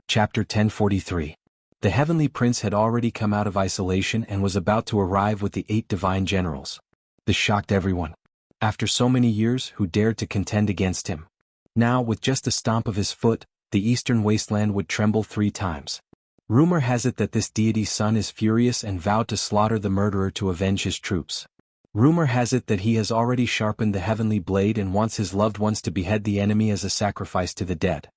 Chapter 1043. The Heavenly Prince had already come out of isolation and was about to arrive with the 8 divine generals. This shocked everyone. After so many years, who dared to contend against him? Now, with just a stomp of his foot, the eastern wasteland would tremble 3 times. Rumor has it that this deity's son is furious and vowed to slaughter the murderer to avenge his troops. Rumor has it that he has already sharpened the heavenly blade and wants his loved ones to behead the enemy as a sacrifice to the dead.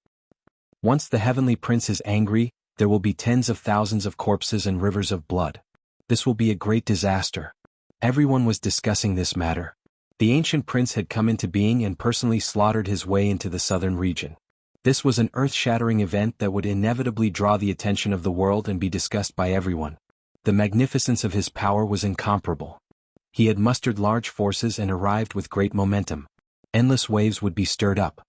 Once the Heavenly Prince is angry, there will be tens of thousands of corpses and rivers of blood. This will be a great disaster. Everyone was discussing this matter. The ancient prince had come into being and personally slaughtered his way into the southern region. This was an earth-shattering event that would inevitably draw the attention of the world and be discussed by everyone. The magnificence of his power was incomparable. He had mustered large forces and arrived with great momentum. Endless waves would be stirred up.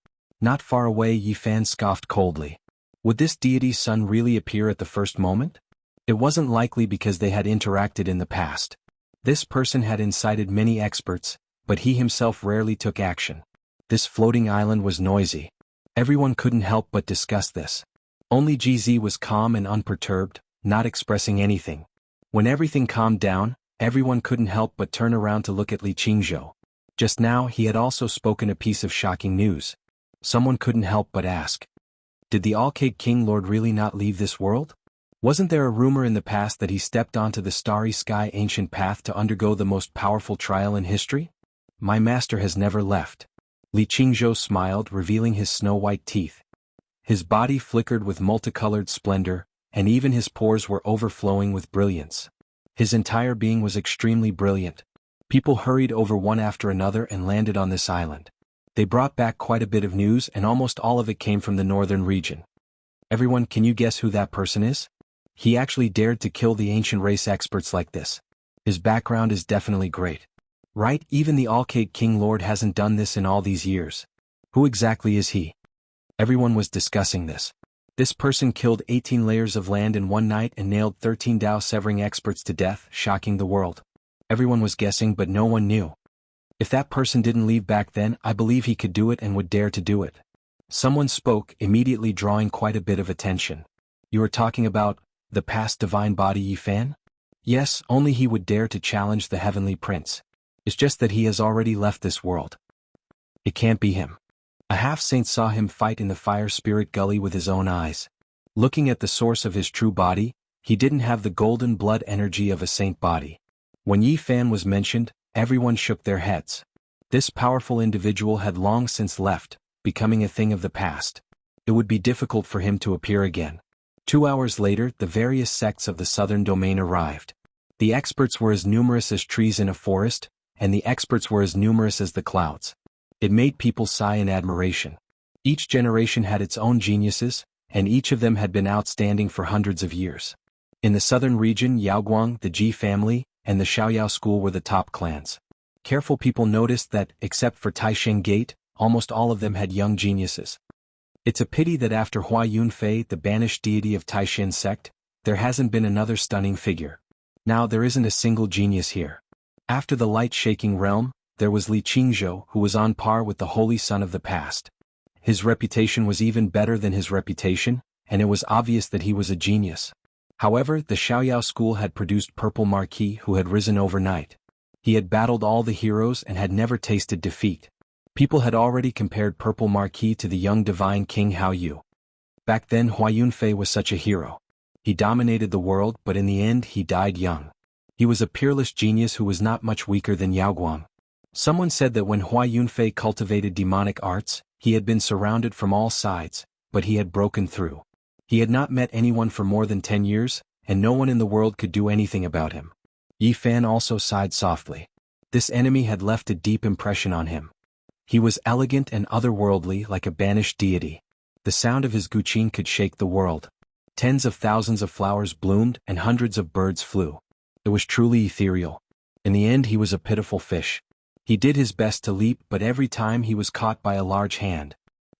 Not far away, Yi Fan scoffed coldly. Would this deity's son really appear at the first moment? It wasn't likely because they had interacted in the past. This person had incited many experts, but he himself rarely took action. This floating island was noisy. Everyone couldn't help but discuss this. Only GZ was calm and unperturbed, not expressing anything. When everything calmed down, everyone couldn't help but turn around to look at Li Qingzhou. Just now he had also spoken a piece of shocking news. Someone couldn't help but ask. Did the Alcade King Lord really not leave this world? Wasn't there a rumor in the past that he stepped onto the starry sky ancient path to undergo the most powerful trial in history? My master has never left. Li Qingzhou smiled, revealing his snow-white teeth. His body flickered with multicolored splendor, and even his pores were overflowing with brilliance. His entire being was extremely brilliant. People hurried over one after another and landed on this island. They brought back quite a bit of news, and almost all of it came from the northern region. Everyone, can you guess who that person is? He actually dared to kill the ancient race experts like this. His background is definitely great. Right, even the Alcade King Lord hasn't done this in all these years. Who exactly is he? Everyone was discussing this. This person killed 18 layers of land in one night and nailed 13 Dao-severing experts to death, shocking the world. Everyone was guessing, but no one knew. If that person didn't leave back then, I believe he could do it and would dare to do it. Someone spoke, immediately drawing quite a bit of attention. You are talking about the past divine body Yi Fan? Yes, only he would dare to challenge the Heavenly Prince. It's just that he has already left this world. It can't be him. A half-saint saw him fight in the fire spirit gully with his own eyes. Looking at the source of his true body, he didn't have the golden blood energy of a saint body. When Yi Fan was mentioned, everyone shook their heads. This powerful individual had long since left, becoming a thing of the past. It would be difficult for him to appear again. 2 hours later, the various sects of the southern domain arrived. The experts were as numerous as trees in a forest, and the experts were as numerous as the clouds. It made people sigh in admiration. Each generation had its own geniuses, and each of them had been outstanding for hundreds of years. In the southern region, Yaoguang, the Ji family, and the Xiaoyao school were the top clans. Careful people noticed that, except for Taisheng Gate, almost all of them had young geniuses. It's a pity that after Hua Yunfei, the banished deity of Taishin sect, there hasn't been another stunning figure. Now there isn't a single genius here. After the light-shaking realm, there was Li Qingzhou, who was on par with the holy son of the past. His reputation was even better than his reputation, and it was obvious that he was a genius. However, the Xiaoyao school had produced Purple Marquis, who had risen overnight. He had battled all the heroes and had never tasted defeat. People had already compared Purple Marquis to the young divine King Hao Yu. Back then, Hua Yunfei was such a hero. He dominated the world, but in the end he died young. He was a peerless genius who was not much weaker than Yaoguang. Someone said that when Hua Yunfei cultivated demonic arts, he had been surrounded from all sides, but he had broken through. He had not met anyone for more than 10 years, and no one in the world could do anything about him. Yi Fan also sighed softly. This enemy had left a deep impression on him. He was elegant and otherworldly, like a banished deity. The sound of his guqin could shake the world. Tens of thousands of flowers bloomed and hundreds of birds flew. It was truly ethereal. In the end, he was a pitiful fish. He did his best to leap, but every time he was caught by a large hand.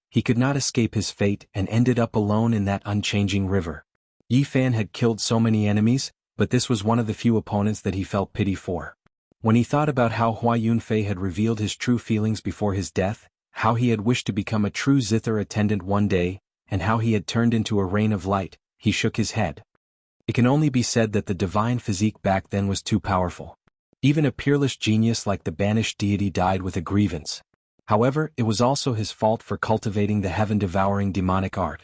He could not escape his fate and ended up alone in that unchanging river. Yi Fan had killed so many enemies, but this was one of the few opponents that he felt pity for. When he thought about how Hua Yunfei had revealed his true feelings before his death, how he had wished to become a true zither attendant one day, and how he had turned into a rain of light, he shook his head. It can only be said that the divine physique back then was too powerful. Even a peerless genius like the banished deity died with a grievance. However, it was also his fault for cultivating the heaven-devouring demonic art.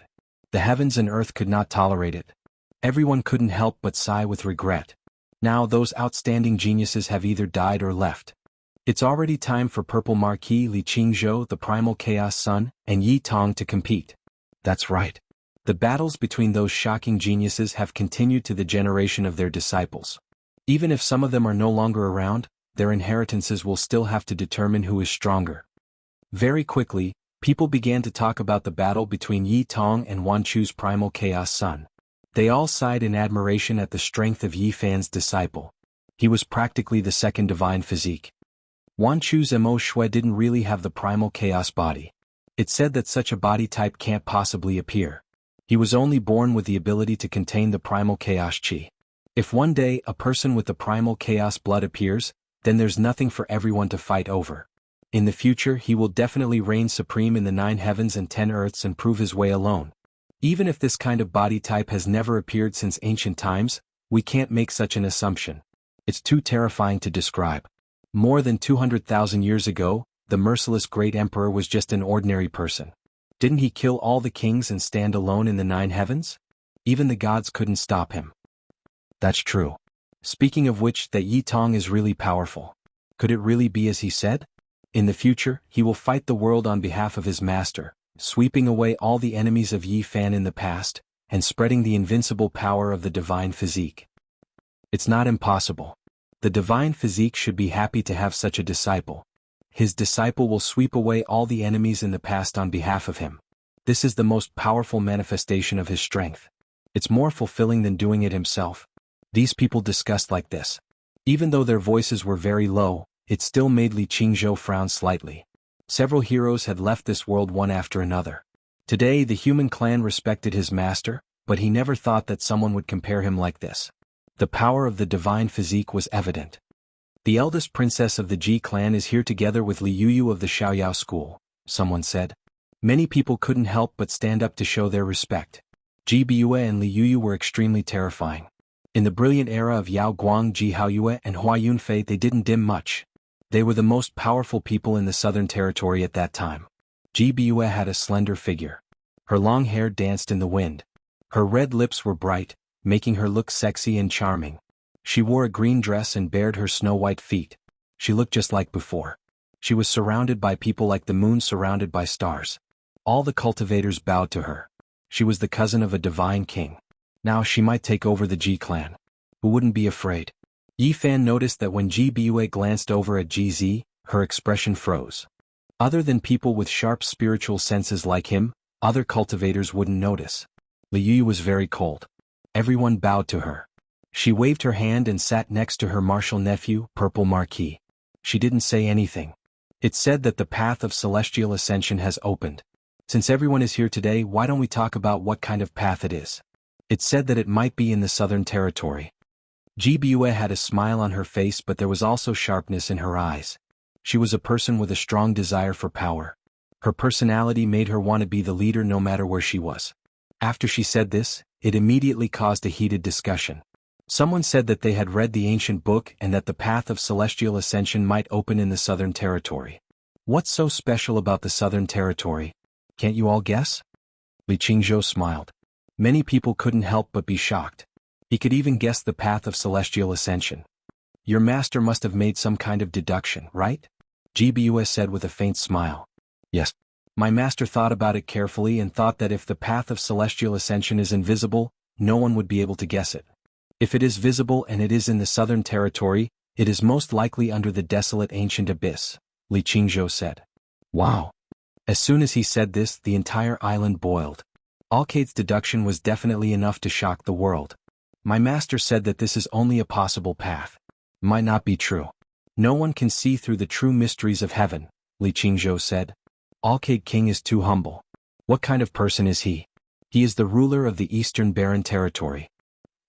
The heavens and earth could not tolerate it. Everyone couldn't help but sigh with regret. Now those outstanding geniuses have either died or left. It's already time for Purple Marquis Li Qingzhou, the Primal Chaos Sun, and Yi Tong to compete. That's right. The battles between those shocking geniuses have continued to the generation of their disciples. Even if some of them are no longer around, their inheritances will still have to determine who is stronger. Very quickly, people began to talk about the battle between Yi Tong and Wan Chu's Primal Chaos Sun. They all sighed in admiration at the strength of Yi Fan's disciple. He was practically the second divine physique. Wan Chu's Mo Shui didn't really have the primal chaos body. It's said that such a body type can't possibly appear. He was only born with the ability to contain the primal chaos chi. If one day a person with the primal chaos blood appears, then there's nothing for everyone to fight over. In the future he will definitely reign supreme in the 9 heavens and 10 earths and prove his way alone. Even if this kind of body type has never appeared since ancient times, we can't make such an assumption. It's too terrifying to describe. More than 200,000 years ago, the merciless great emperor was just an ordinary person. Didn't he kill all the kings and stand alone in the 9 heavens? Even the gods couldn't stop him. That's true. Speaking of which, that Yi Tong is really powerful. Could it really be as he said? In the future, he will fight the world on behalf of his master, sweeping away all the enemies of Yi Fan in the past, and spreading the invincible power of the divine physique. It's not impossible. The divine physique should be happy to have such a disciple. His disciple will sweep away all the enemies in the past on behalf of him. This is the most powerful manifestation of his strength. It's more fulfilling than doing it himself. These people discussed like this. Even though their voices were very low, it still made Li Qingzhou frown slightly. Several heroes had left this world one after another. Today the human clan respected his master, but he never thought that someone would compare him like this. The power of the divine physique was evident. The eldest princess of the Ji clan is here together with Li Yuyu of the Xiaoyao school, someone said. Many people couldn't help but stand up to show their respect. Ji Biyue and Li Yuyu were extremely terrifying. In the brilliant era of Yao Guang, Ji Haoyue and Hua Yunfei they didn't dim much. They were the most powerful people in the Southern Territory at that time. Ji Biyue had a slender figure. Her long hair danced in the wind. Her red lips were bright, making her look sexy and charming. She wore a green dress and bared her snow-white feet. She looked just like before. She was surrounded by people like the moon surrounded by stars. All the cultivators bowed to her. She was the cousin of a divine king. Now she might take over the Ji clan. Who wouldn't be afraid? Yi Fan noticed that when Ji Biyue glanced over at Ji Zi, her expression froze. Other than people with sharp spiritual senses like him, other cultivators wouldn't notice. Li Yuyu was very cold. Everyone bowed to her. She waved her hand and sat next to her martial nephew, Purple Marquis. She didn't say anything. It's said that the path of celestial ascension has opened. Since everyone is here today, why don't we talk about what kind of path it is? It's said that it might be in the Southern Territory. Ji Biyue had a smile on her face, but there was also sharpness in her eyes. She was a person with a strong desire for power. Her personality made her want to be the leader no matter where she was. After she said this, it immediately caused a heated discussion. Someone said that they had read the ancient book and that the path of celestial ascension might open in the Southern Territory. What's so special about the Southern Territory? Can't you all guess? Li Qingzhou smiled. Many people couldn't help but be shocked. He could even guess the path of celestial ascension. Your master must have made some kind of deduction, right? Ji Biyue said with a faint smile. Yes. My master thought about it carefully and thought that if the path of celestial ascension is invisible, no one would be able to guess it. If it is visible and it is in the Southern Territory, it is most likely under the desolate ancient abyss, Li Qingzhou said. Wow. As soon as he said this, the entire island boiled. Alcade's deduction was definitely enough to shock the world. My master said that this is only a possible path. Might not be true. No one can see through the true mysteries of heaven, Li Qingzhou said. Alcade King is too humble. What kind of person is he? He is the ruler of the Eastern Barren Territory.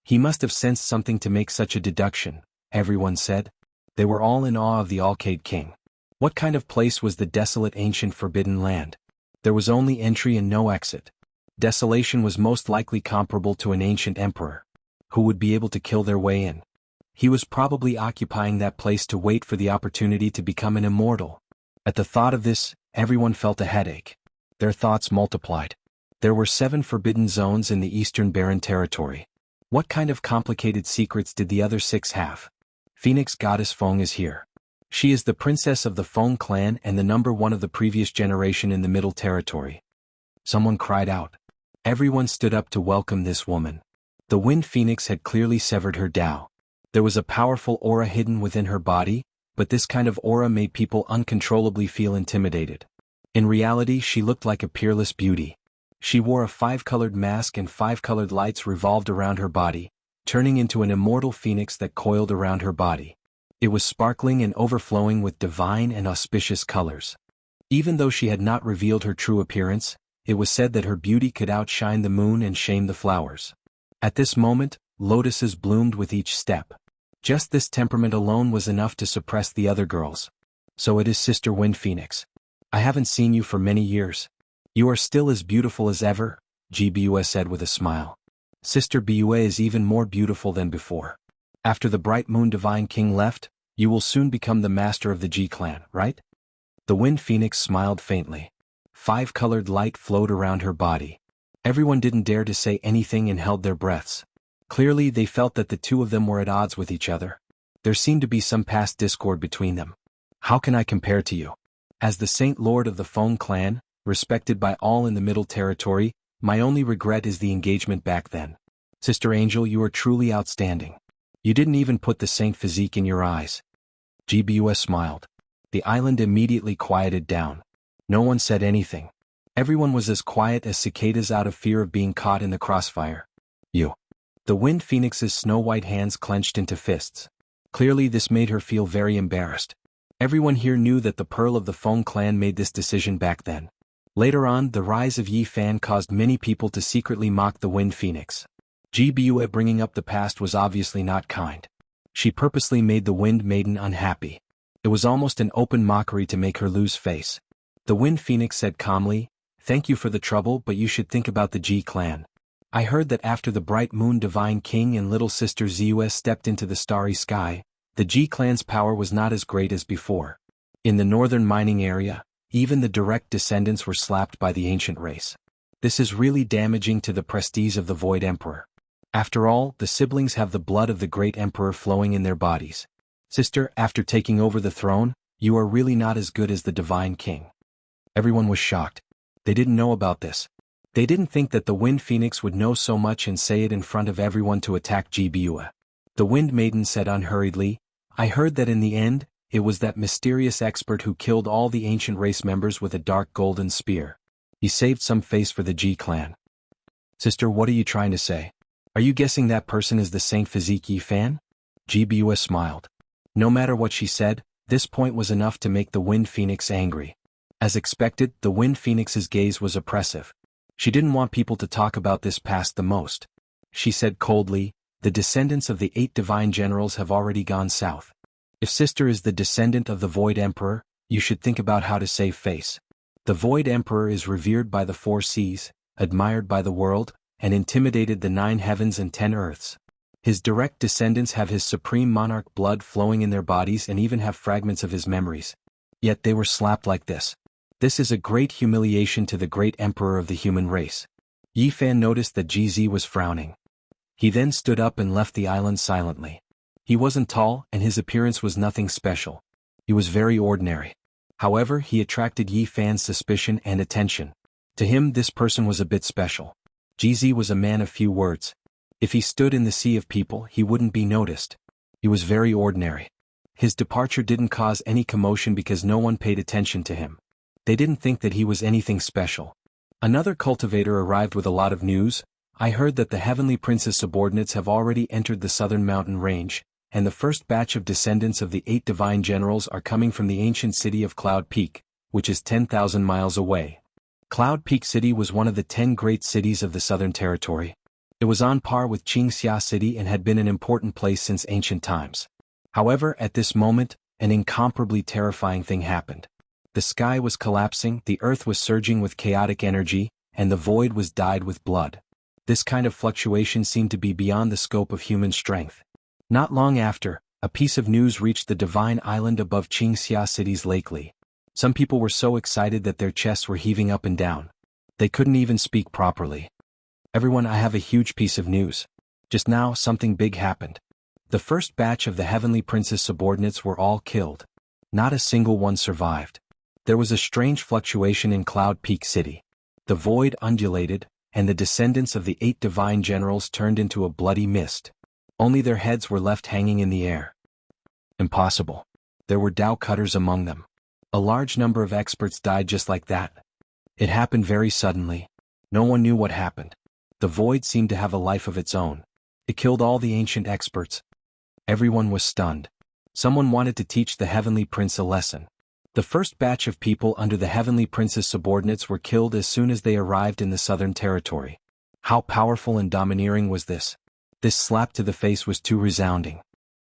He must have sensed something to make such a deduction, everyone said. They were all in awe of the Alcade King. What kind of place was the desolate ancient forbidden land? There was only entry and no exit. Desolation was most likely comparable to an ancient emperor, who would be able to kill their way in. He was probably occupying that place to wait for the opportunity to become an immortal. At the thought of this, everyone felt a headache. Their thoughts multiplied. There were 7 forbidden zones in the Eastern Barren Territory. What kind of complicated secrets did the other 6 have? Phoenix Goddess Feng is here. She is the princess of the Feng clan and the number 1 of the previous generation in the Middle Territory. Someone cried out. Everyone stood up to welcome this woman. The Wind Phoenix had clearly severed her Tao. There was a powerful aura hidden within her body, but this kind of aura made people uncontrollably feel intimidated. In reality, she looked like a peerless beauty. She wore a 5-colored mask and 5-colored lights revolved around her body, turning into an immortal phoenix that coiled around her body. It was sparkling and overflowing with divine and auspicious colors. Even though she had not revealed her true appearance, it was said that her beauty could outshine the moon and shame the flowers. At this moment, lotuses bloomed with each step. Just this temperament alone was enough to suppress the other girls. So it is Sister Wind Phoenix. I haven't seen you for many years. You are still as beautiful as ever, Gbua said with a smile. Sister Bua is even more beautiful than before. After the Bright Moon Divine King left, you will soon become the master of the G clan, right? The Wind Phoenix smiled faintly. 5-colored light flowed around her body. Everyone didn't dare to say anything and held their breaths. Clearly they felt that the 2 of them were at odds with each other. There seemed to be some past discord between them. How can I compare to you? As the Saint Lord of the Feng clan, respected by all in the Middle Territory, my only regret is the engagement back then. Sister Angel, you are truly outstanding. You didn't even put the saint physique in your eyes. Gbua smiled. The island immediately quieted down. No one said anything. Everyone was as quiet as cicadas out of fear of being caught in the crossfire. You. The Wind Phoenix's snow-white hands clenched into fists. Clearly this made her feel very embarrassed. Everyone here knew that the Pearl of the Feng clan made this decision back then. Later on, the rise of Yi Fan caused many people to secretly mock the Wind Phoenix. Gbua bringing up the past was obviously not kind. She purposely made the Wind Maiden unhappy. It was almost an open mockery to make her lose face. The Wind Phoenix said calmly, "Thank you for the trouble, but you should think about the G clan. I heard that after the Bright Moon Divine King and Little Sister Zeus stepped into the starry sky, the G clan's power was not as great as before. In the northern mining area, even the direct descendants were slapped by the ancient race. This is really damaging to the prestige of the Void Emperor. After all, the siblings have the blood of the great emperor flowing in their bodies. Sister, after taking over the throne, you are really not as good as the Divine King." Everyone was shocked. They didn't know about this. They didn't think that the Wind Phoenix would know so much and say it in front of everyone to attack Gbua. The Wind Maiden said unhurriedly, "I heard that in the end, it was that mysterious expert who killed all the ancient race members with a dark golden spear. He saved some face for the G clan." Sister, what are you trying to say? Are you guessing that person is the Saint Physique Yi Fan? Gbua smiled. No matter what she said, this point was enough to make the Wind Phoenix angry. As expected, the Wind Phoenix's gaze was oppressive. She didn't want people to talk about this past the most. She said coldly, "The descendants of the 8 divine generals have already gone south. If Sister is the descendant of the Void Emperor, you should think about how to save face. The Void Emperor is revered by the 4 seas, admired by the world, and intimidated the 9 heavens and 10 earths. His direct descendants have his supreme monarch blood flowing in their bodies and even have fragments of his memories. Yet they were slapped like this. This is a great humiliation to the great emperor of the human race." Yi Fan noticed that GZ was frowning. He then stood up and left the island silently. He wasn't tall and his appearance was nothing special. He was very ordinary. However, he attracted Yi Fan's suspicion and attention. To him, this person was a bit special. GZ was a man of few words. If he stood in the sea of people, he wouldn't be noticed. He was very ordinary. His departure didn't cause any commotion because no one paid attention to him. They didn't think that he was anything special. Another cultivator arrived with a lot of news. "I heard that the Heavenly Prince's subordinates have already entered the southern mountain range, and the first batch of descendants of the 8 divine generals are coming from the ancient city of Cloud Peak, which is 10,000 miles away." Cloud Peak City was one of the 10 great cities of the Southern Territory. It was on par with Xianxia City and had been an important place since ancient times. However, at this moment, an incomparably terrifying thing happened. The sky was collapsing, the earth was surging with chaotic energy, and the void was dyed with blood. This kind of fluctuation seemed to be beyond the scope of human strength. Not long after, a piece of news reached the divine island above Xianxia city's Lakely. Some people were so excited that their chests were heaving up and down. They couldn't even speak properly. "Everyone, I have a huge piece of news. Just now, something big happened. The first batch of the Heavenly Prince's subordinates were all killed. Not a single one survived. There was a strange fluctuation in Cloud Peak City. The void undulated, and the descendants of the 8 divine generals turned into a bloody mist. Only their heads were left hanging in the air." Impossible. There were Dao cutters among them. A large number of experts died just like that. It happened very suddenly. No one knew what happened. The void seemed to have a life of its own. It killed all the ancient experts. Everyone was stunned. Someone wanted to teach the Heavenly Prince a lesson. The first batch of people under the Heavenly Prince's subordinates were killed as soon as they arrived in the Southern Territory. How powerful and domineering was this? This slap to the face was too resounding.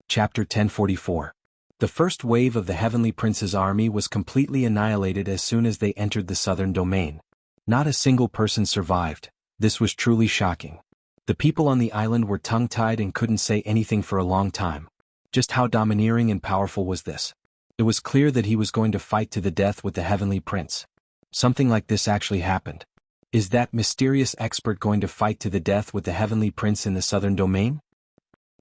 Chapter 1044. The first wave of the Heavenly Prince's army was completely annihilated as soon as they entered the southern domain. Not a single person survived. This was truly shocking. The people on the island were tongue-tied and couldn't say anything for a long time. Just how domineering and powerful was this? It was clear that he was going to fight to the death with the Heavenly Prince. Something like this actually happened. Is that mysterious expert going to fight to the death with the Heavenly Prince in the southern domain?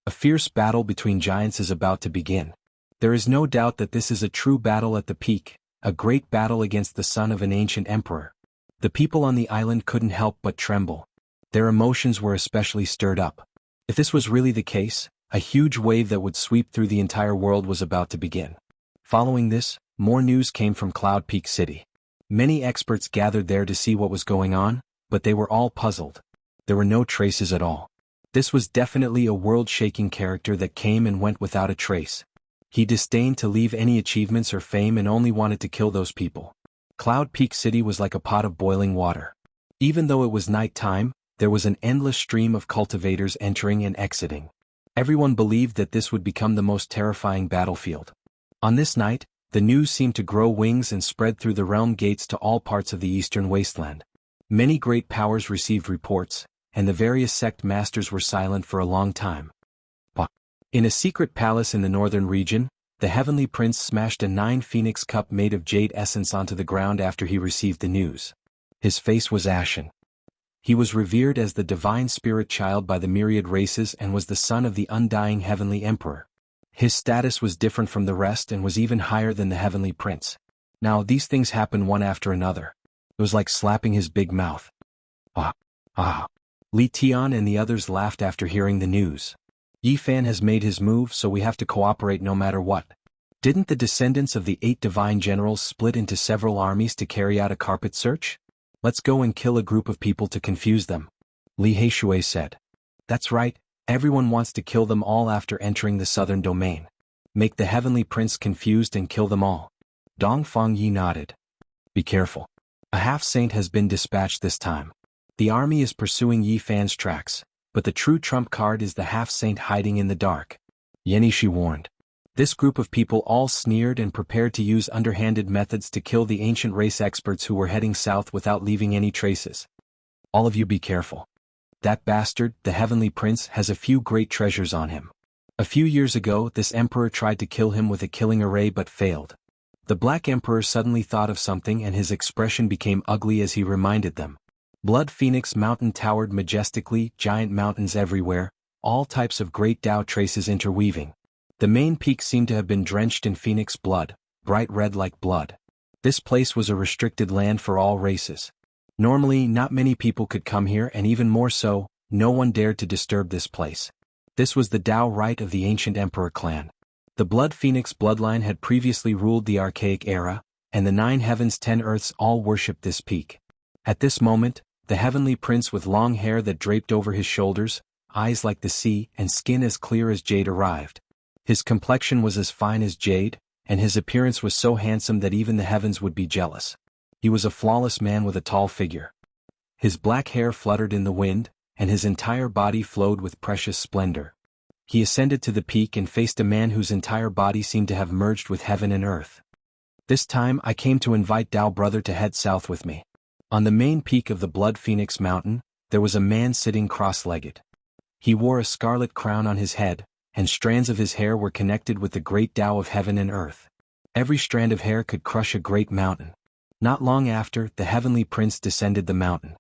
A fierce battle between giants is about to begin. There is no doubt that this is a true battle at the peak, a great battle against the son of an ancient emperor. The people on the island couldn't help but tremble. Their emotions were especially stirred up. If this was really the case, a huge wave that would sweep through the entire world was about to begin. Following this, more news came from Cloud Peak City. Many experts gathered there to see what was going on, but they were all puzzled. There were no traces at all. This was definitely a world-shaking character that came and went without a trace. He disdained to leave any achievements or fame and only wanted to kill those people. Cloud Peak City was like a pot of boiling water. Even though it was night time, there was an endless stream of cultivators entering and exiting. Everyone believed that this would become the most terrifying battlefield. On this night, the news seemed to grow wings and spread through the realm gates to all parts of the eastern wasteland. Many great powers received reports, and the various sect masters were silent for a long time. In a secret palace in the northern region, the Heavenly Prince smashed a 9-phoenix cup made of jade essence onto the ground after he received the news. His face was ashen. He was revered as the divine spirit child by the myriad races and was the son of the undying Heavenly Emperor. His status was different from the rest and was even higher than the Heavenly Prince. Now these things happened one after another. It was like slapping his big mouth. Li Tian and the others laughed after hearing the news. Yi Fan has made his move, so we have to cooperate no matter what. Didn't the descendants of the 8 divine generals split into several armies to carry out a carpet search? Let's go and kill a group of people to confuse them. Li Heishui said. That's right, everyone wants to kill them all after entering the southern domain. Make the Heavenly Prince confused and kill them all. Dong Fangyi nodded. Be careful. A half-saint has been dispatched this time. The army is pursuing Yi Fan's tracks, but the true trump card is the half-saint hiding in the dark. Yenishi warned. This group of people all sneered and prepared to use underhanded methods to kill the ancient race experts who were heading south without leaving any traces. All of you be careful. That bastard, the Heavenly Prince, has a few great treasures on him. A few years ago, this emperor tried to kill him with a killing array but failed. The Black Emperor suddenly thought of something and his expression became ugly as he reminded them. Blood Phoenix Mountain towered majestically, giant mountains everywhere, all types of great Tao traces interweaving. The main peak seemed to have been drenched in phoenix blood, bright red like blood. This place was a restricted land for all races. Normally, not many people could come here, and even more so, no one dared to disturb this place. This was the Tao right of the ancient Emperor clan. The Blood Phoenix bloodline had previously ruled the Archaic era, and the 9 heavens 10 earths all worshipped this peak. At this moment, the Heavenly Prince with long hair that draped over his shoulders, eyes like the sea, and skin as clear as jade arrived. His complexion was as fine as jade, and his appearance was so handsome that even the heavens would be jealous. He was a flawless man with a tall figure. His black hair fluttered in the wind, and his entire body flowed with precious splendor. He ascended to the peak and faced a man whose entire body seemed to have merged with heaven and earth. This time I came to invite Tao brother to head south with me. On the main peak of the Blood Phoenix Mountain, there was a man sitting cross-legged. He wore a scarlet crown on his head, and strands of his hair were connected with the great Tao of heaven and earth. Every strand of hair could crush a great mountain. Not long after, the heavenly prince descended the mountain.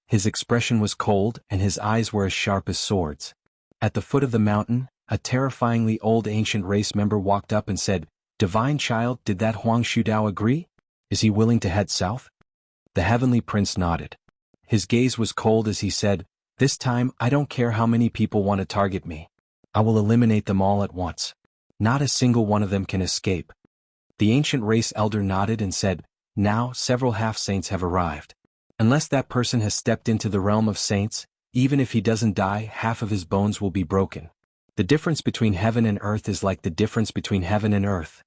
His expression was cold, and his eyes were as sharp as swords. At the foot of the mountain, a terrifyingly old ancient race member walked up and said, "Divine child, did that Huang Shudao agree? Is he willing to head south?" The heavenly prince nodded. His gaze was cold as he said, "This time I don't care how many people want to target me. I will eliminate them all at once. Not a single one of them can escape." The ancient race elder nodded and said, "Now several half-saints have arrived. Unless that person has stepped into the realm of saints, even if he doesn't die, half of his bones will be broken. The difference between heaven and earth is like the difference between heaven and earth.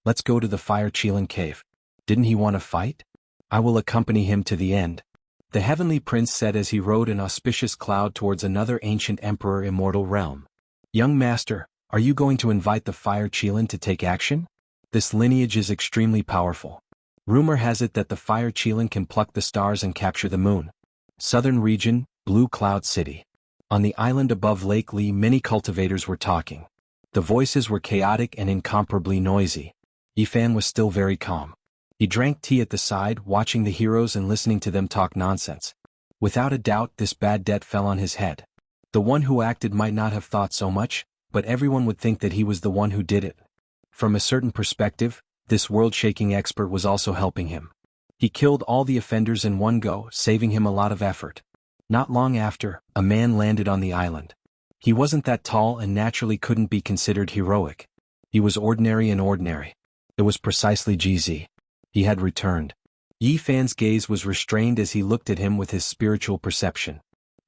Let's go to the Fire Qilin cave. Didn't he want to fight? I will accompany him to the end." The heavenly prince said as he rode an auspicious cloud towards another ancient emperor immortal realm. "Young master, are you going to invite the Fire Qilin to take action? This lineage is extremely powerful. Rumor has it that the Fire Qilin can pluck the stars and capture the moon." Southern region, Blue Cloud City. On the island above Lake Li, many cultivators were talking. The voices were chaotic and incomparably noisy. Yifan was still very calm. He drank tea at the side, watching the heroes and listening to them talk nonsense. Without a doubt, this bad debt fell on his head. The one who acted might not have thought so much, but everyone would think that he was the one who did it. From a certain perspective, this world-shaking expert was also helping him. He killed all the offenders in one go, saving him a lot of effort. Not long after, a man landed on the island. He wasn't that tall and naturally couldn't be considered heroic. He was ordinary and ordinary. It was precisely GZ. He had returned. Yi Fan's gaze was restrained as he looked at him with his spiritual perception.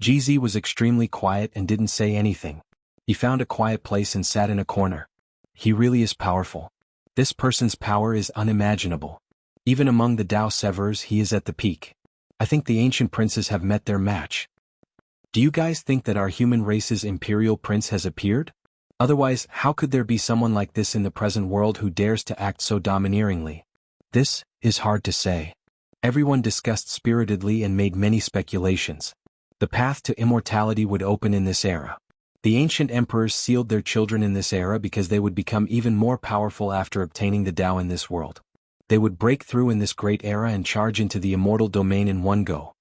GZ was extremely quiet and didn't say anything. He found a quiet place and sat in a corner. He really is powerful. This person's power is unimaginable. Even among the Dao Severers he is at the peak. I think the ancient princes have met their match. Do you guys think that our human race's imperial prince has appeared? Otherwise, how could there be someone like this in the present world who dares to act so domineeringly? This is hard to say. Everyone discussed spiritedly and made many speculations. The path to immortality would open in this era. The ancient emperors sealed their children in this era because they would become even more powerful after obtaining the Tao in this world. They would break through in this great era and charge into the immortal domain in one go.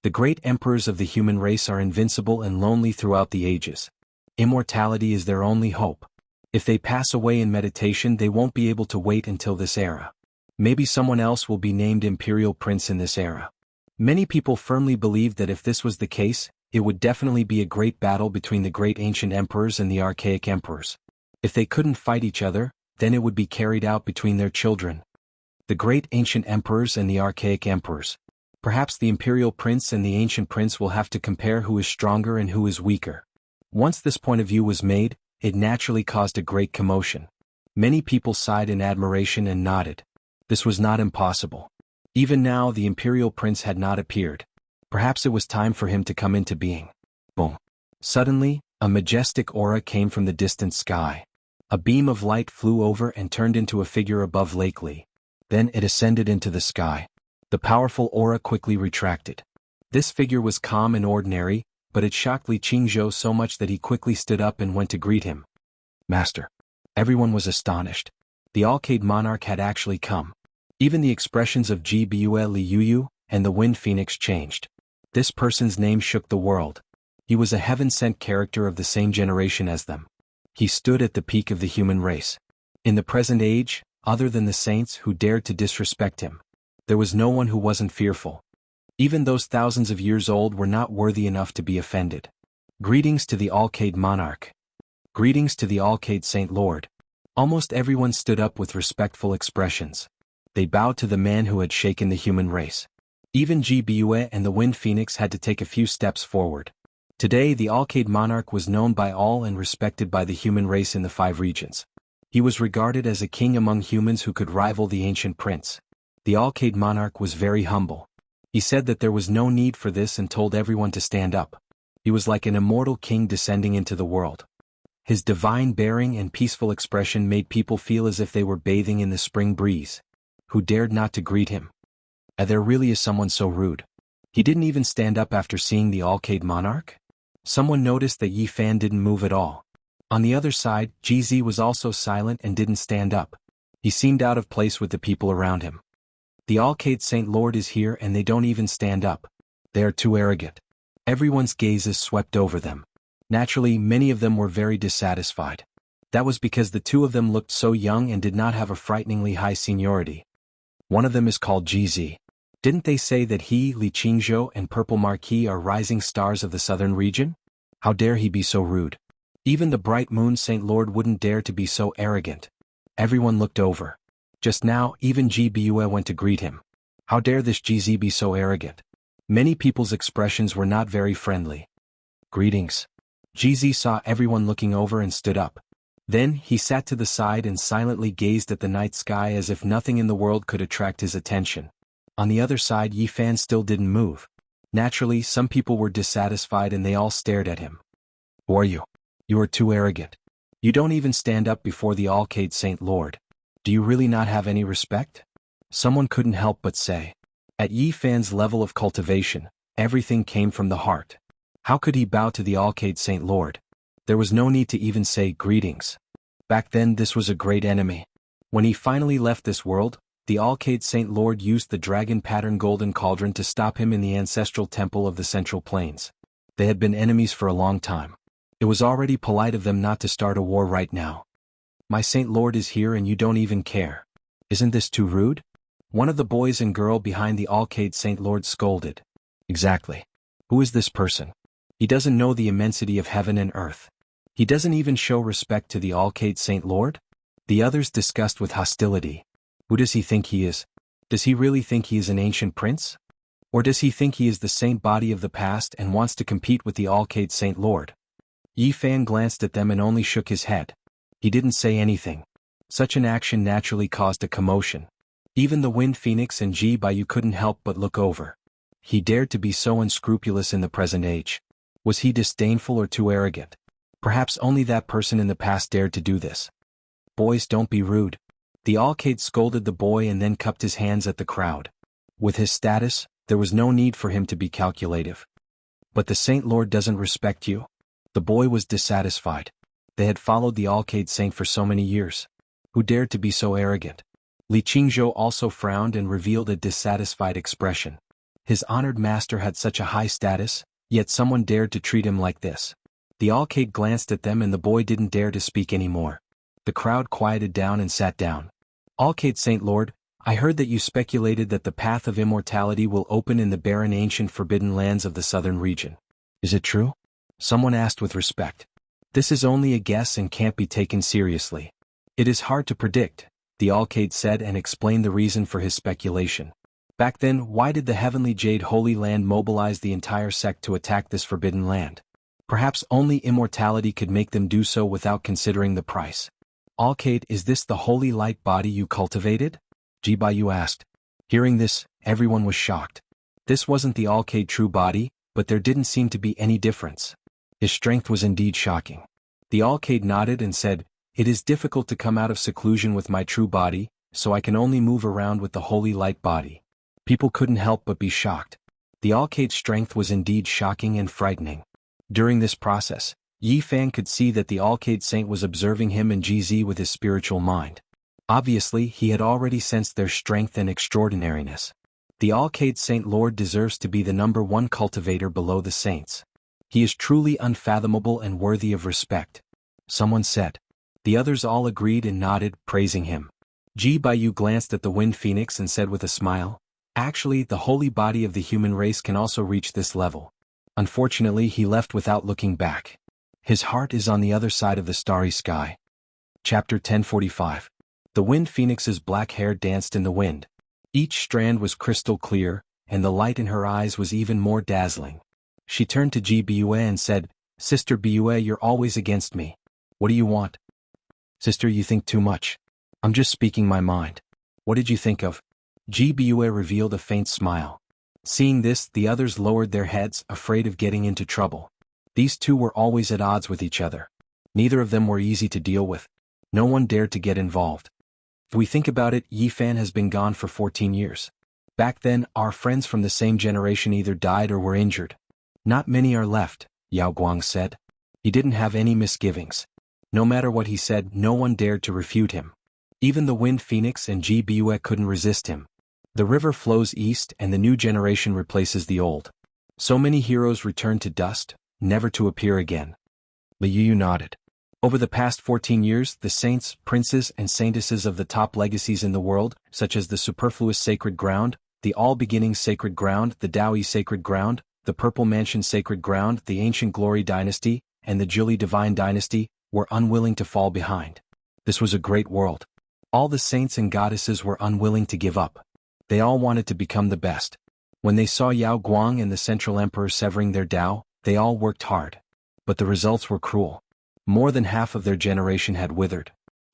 The great emperors of the human race are invincible and lonely throughout the ages. Immortality is their only hope. If they pass away in meditation, they won't be able to wait until this era. Maybe someone else will be named imperial prince in this era. Many people firmly believed that if this was the case, it would definitely be a great battle between the great ancient emperors and the archaic emperors. If they couldn't fight each other, then it would be carried out between their children. The great ancient emperors and the archaic emperors. Perhaps the imperial prince and the ancient prince will have to compare who is stronger and who is weaker. Once this point of view was made, it naturally caused a great commotion. Many people sighed in admiration and nodded. This was not impossible. Even now the imperial prince had not appeared. Perhaps it was time for him to come into being. Boom. Suddenly, a majestic aura came from the distant sky. A beam of light flew over and turned into a figure above Lake Li. Then it ascended into the sky. The powerful aura quickly retracted. This figure was calm and ordinary, but it shocked Li Qingzhou so much that he quickly stood up and went to greet him. "Master." Everyone was astonished. The Alcade monarch had actually come. Even the expressions of Gbue Li Yuyu and the Wind Phoenix changed. This person's name shook the world. He was a heaven-sent character of the same generation as them. He stood at the peak of the human race. In the present age, other than the saints who dared to disrespect him, there was no one who wasn't fearful. Even those thousands of years old were not worthy enough to be offended. Greetings to the Alcade monarch. Greetings to the Alcade Saint Lord. Almost everyone stood up with respectful expressions. They bowed to the man who had shaken the human race. Even Gbue and the Wind Phoenix had to take a few steps forward. Today the Alcade monarch was known by all and respected by the human race in the 5 regions. He was regarded as a king among humans who could rival the ancient prince. The Alcade monarch was very humble. He said that there was no need for this and told everyone to stand up. He was like an immortal king descending into the world. His divine bearing and peaceful expression made people feel as if they were bathing in the spring breeze. Who dared not to greet him? There really is someone so rude. He didn't even stand up after seeing the Alcade monarch? Someone noticed that Yi Fan didn't move at all. On the other side, GZ was also silent and didn't stand up. He seemed out of place with the people around him. The Alcade Saint Lord is here and they don't even stand up. They are too arrogant. Everyone's gazes swept over them. Naturally, many of them were very dissatisfied. That was because the two of them looked so young and did not have a frighteningly high seniority. One of them is called GZ. Didn't they say that he, Li Qingzhou, and Purple Marquis are rising stars of the southern region? How dare he be so rude? Even the Bright Moon Saint Lord wouldn't dare to be so arrogant. Everyone looked over. Just now, even Ji Bue went to greet him. How dare this GZ be so arrogant? Many people's expressions were not very friendly. Greetings. GZ saw everyone looking over and stood up. Then, he sat to the side and silently gazed at the night sky as if nothing in the world could attract his attention. On the other side, Yi Fan still didn't move. Naturally, some people were dissatisfied and they all stared at him. Who are you? You are too arrogant. You don't even stand up before the Alcade Saint Lord. Do you really not have any respect? Someone couldn't help but say. At Yi Fan's level of cultivation, everything came from the heart. How could he bow to the Alcade Saint Lord? There was no need to even say greetings. Back then this was a great enemy. When he finally left this world, the Alcade Saint Lord used the dragon pattern golden cauldron to stop him in the ancestral temple of the Central Plains. They had been enemies for a long time. It was already polite of them not to start a war right now. My Saint Lord is here and you don't even care. Isn't this too rude? One of the boys and girl behind the Alcade Saint Lord scolded. Exactly. Who is this person? He doesn't know the immensity of heaven and earth. He doesn't even show respect to the Alcade Saint Lord? The others discussed with hostility. Who does he think he is? Does he really think he is an ancient prince? Or does he think he is the saint body of the past and wants to compete with the Alcade Saint Lord? Yi Fan glanced at them and only shook his head. He didn't say anything. Such an action naturally caused a commotion. Even the Wind Phoenix and Ji Baiyu couldn't help but look over. He dared to be so unscrupulous in the present age. Was he disdainful or too arrogant? Perhaps only that person in the past dared to do this. Boys, don't be rude. The Alcade scolded the boy and then cupped his hands at the crowd. With his status, there was no need for him to be calculative. But the Saint Lord doesn't respect you? The boy was dissatisfied. They had followed the Alcade Saint for so many years. Who dared to be so arrogant? Li Qingzhou also frowned and revealed a dissatisfied expression. His honored master had such a high status, yet someone dared to treat him like this. The Alcade glanced at them and the boy didn't dare to speak anymore. The crowd quieted down and sat down. Alcade Saint Lord, I heard that you speculated that the path of immortality will open in the barren ancient forbidden lands of the southern region. Is it true? Someone asked with respect. This is only a guess and can't be taken seriously. It is hard to predict, the Alcade said and explained the reason for his speculation. Back then, why did the Heavenly Jade Holy Land mobilize the entire sect to attack this forbidden land? Perhaps only immortality could make them do so without considering the price. Alcade, is this the holy light body you cultivated? Ji Baiyu asked. Hearing this, everyone was shocked. This wasn't the Alcade true body, but there didn't seem to be any difference. His strength was indeed shocking. The Alcade nodded and said, It is difficult to come out of seclusion with my true body, so I can only move around with the holy light body. People couldn't help but be shocked. The Alcade's strength was indeed shocking and frightening. During this process, Yi Fan could see that the Alcade Saint was observing him and GZ with his spiritual mind. Obviously, he had already sensed their strength and extraordinariness. The Alcade Saint Lord deserves to be the #1 cultivator below the saints. He is truly unfathomable and worthy of respect. Someone said. The others all agreed and nodded, praising him. Ji Baiyu glanced at the Wind Phoenix and said with a smile, Actually, the holy body of the human race can also reach this level. Unfortunately, he left without looking back. His heart is on the other side of the starry sky. Chapter 1045. The Wind Phoenix's black hair danced in the wind. Each strand was crystal clear, and the light in her eyes was even more dazzling. She turned to Ji Bue and said, Sister Bue, you're always against me. What do you want? Sister, you think too much. I'm just speaking my mind. What did you think of? Ji Bue revealed a faint smile. Seeing this, the others lowered their heads, afraid of getting into trouble. These two were always at odds with each other. Neither of them were easy to deal with. No one dared to get involved. If we think about it, Yi Fan has been gone for 14 years. Back then, our friends from the same generation either died or were injured. Not many are left, Yao Guang said. He didn't have any misgivings. No matter what he said, no one dared to refute him. Even the Wind Phoenix and Ji Bue couldn't resist him. The river flows east and the new generation replaces the old. So many heroes return to dust, never to appear again. Liu nodded. Over the past 14 years, the saints, princes, and saintesses of the top legacies in the world, such as the superfluous sacred ground, the all-beginning sacred ground, the Daoi sacred ground, the Purple Mansion sacred ground, the Ancient Glory dynasty, and the Jili divine dynasty, were unwilling to fall behind. This was a great world. All the saints and goddesses were unwilling to give up. They all wanted to become the best. When they saw Yao Guang and the Central Emperor severing their Tao, they all worked hard. But the results were cruel. More than half of their generation had withered.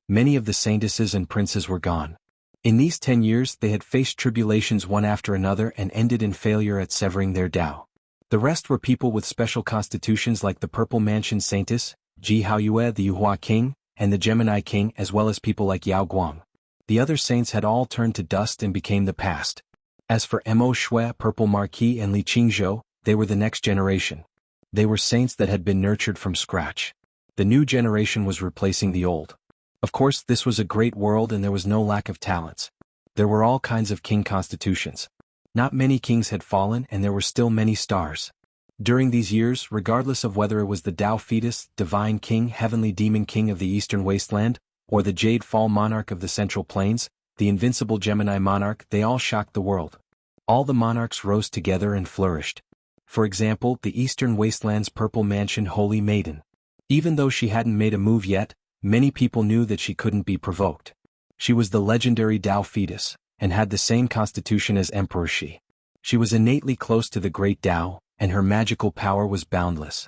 Many of the saintesses and princes were gone. In these 10 years they had faced tribulations one after another and ended in failure at severing their Tao. The rest were people with special constitutions like the Purple Mansion Saintess, Ji Haoyue the Yuhua King, and the Gemini King, as well as people like Yao Guang. The other saints had all turned to dust and became the past. As for Mo Shui, Purple Marquis, and Li Qingzhou, they were the next generation. They were saints that had been nurtured from scratch. The new generation was replacing the old. Of course, this was a great world and there was no lack of talents. There were all kinds of king constitutions. Not many kings had fallen and there were still many stars. During these years, regardless of whether it was the Tao Fetus, Divine King, Heavenly Demon King of the Eastern Wasteland, or the Jade Fall Monarch of the Central Plains, the Invincible Gemini Monarch, they all shocked the world. All the monarchs rose together and flourished. For example, the Eastern Wasteland's Purple Mansion Holy Maiden. Even though she hadn't made a move yet, many people knew that she couldn't be provoked. She was the legendary Tao Fetus, and had the same constitution as Emperor Shi. She was innately close to the great Tao, and her magical power was boundless.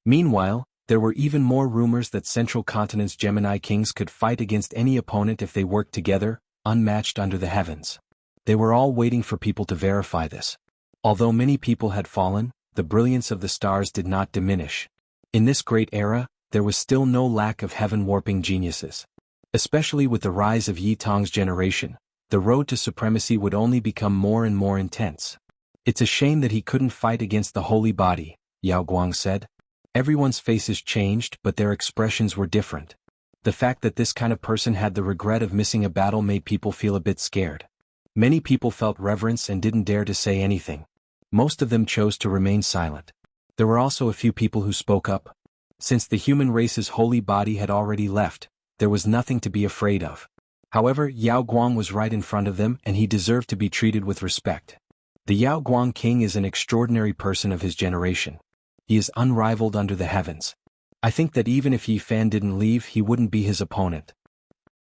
Meanwhile, there were even more rumors that Central Continent's Gemini Kings could fight against any opponent if they worked together, unmatched under the heavens. They were all waiting for people to verify this. Although many people had fallen, the brilliance of the stars did not diminish. In this great era, there was still no lack of heaven-warping geniuses. Especially with the rise of Yi Tong's generation, the road to supremacy would only become more and more intense. It's a shame that he couldn't fight against the holy body, Yao Guang said. Everyone's faces changed, but their expressions were different. The fact that this kind of person had the regret of missing a battle made people feel a bit scared. Many people felt reverence and didn't dare to say anything. Most of them chose to remain silent. There were also a few people who spoke up. Since the human race's holy body had already left, there was nothing to be afraid of. However, Yao Guang was right in front of them and he deserved to be treated with respect. The Yao Guang King is an extraordinary person of his generation. He is unrivaled under the heavens. I think that even if Yi Fan didn't leave, he wouldn't be his opponent.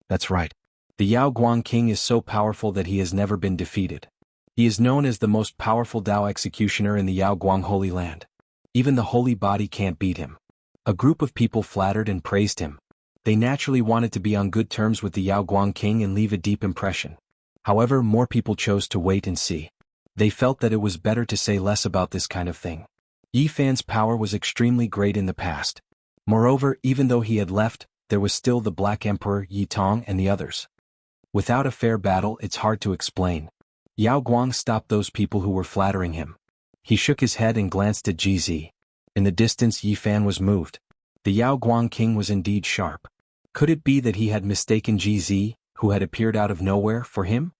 That's right. The Yao Guang King is so powerful that he has never been defeated. He is known as the most powerful Tao executioner in the Yao Guang Holy Land. Even the holy body can't beat him. A group of people flattered and praised him. They naturally wanted to be on good terms with the Yao Guang King and leave a deep impression. However, more people chose to wait and see. They felt that it was better to say less about this kind of thing. Yi Fan's power was extremely great in the past. Moreover, even though he had left, there was still the Black Emperor, Yi Tong, and the others. Without a fair battle, it's hard to explain. Yao Guang stopped those people who were flattering him. He shook his head and glanced at Ji Zi. In the distance, Yi Fan was moved. The Yao Guang King was indeed sharp. Could it be that he had mistaken Ji Zi, who had appeared out of nowhere, for him?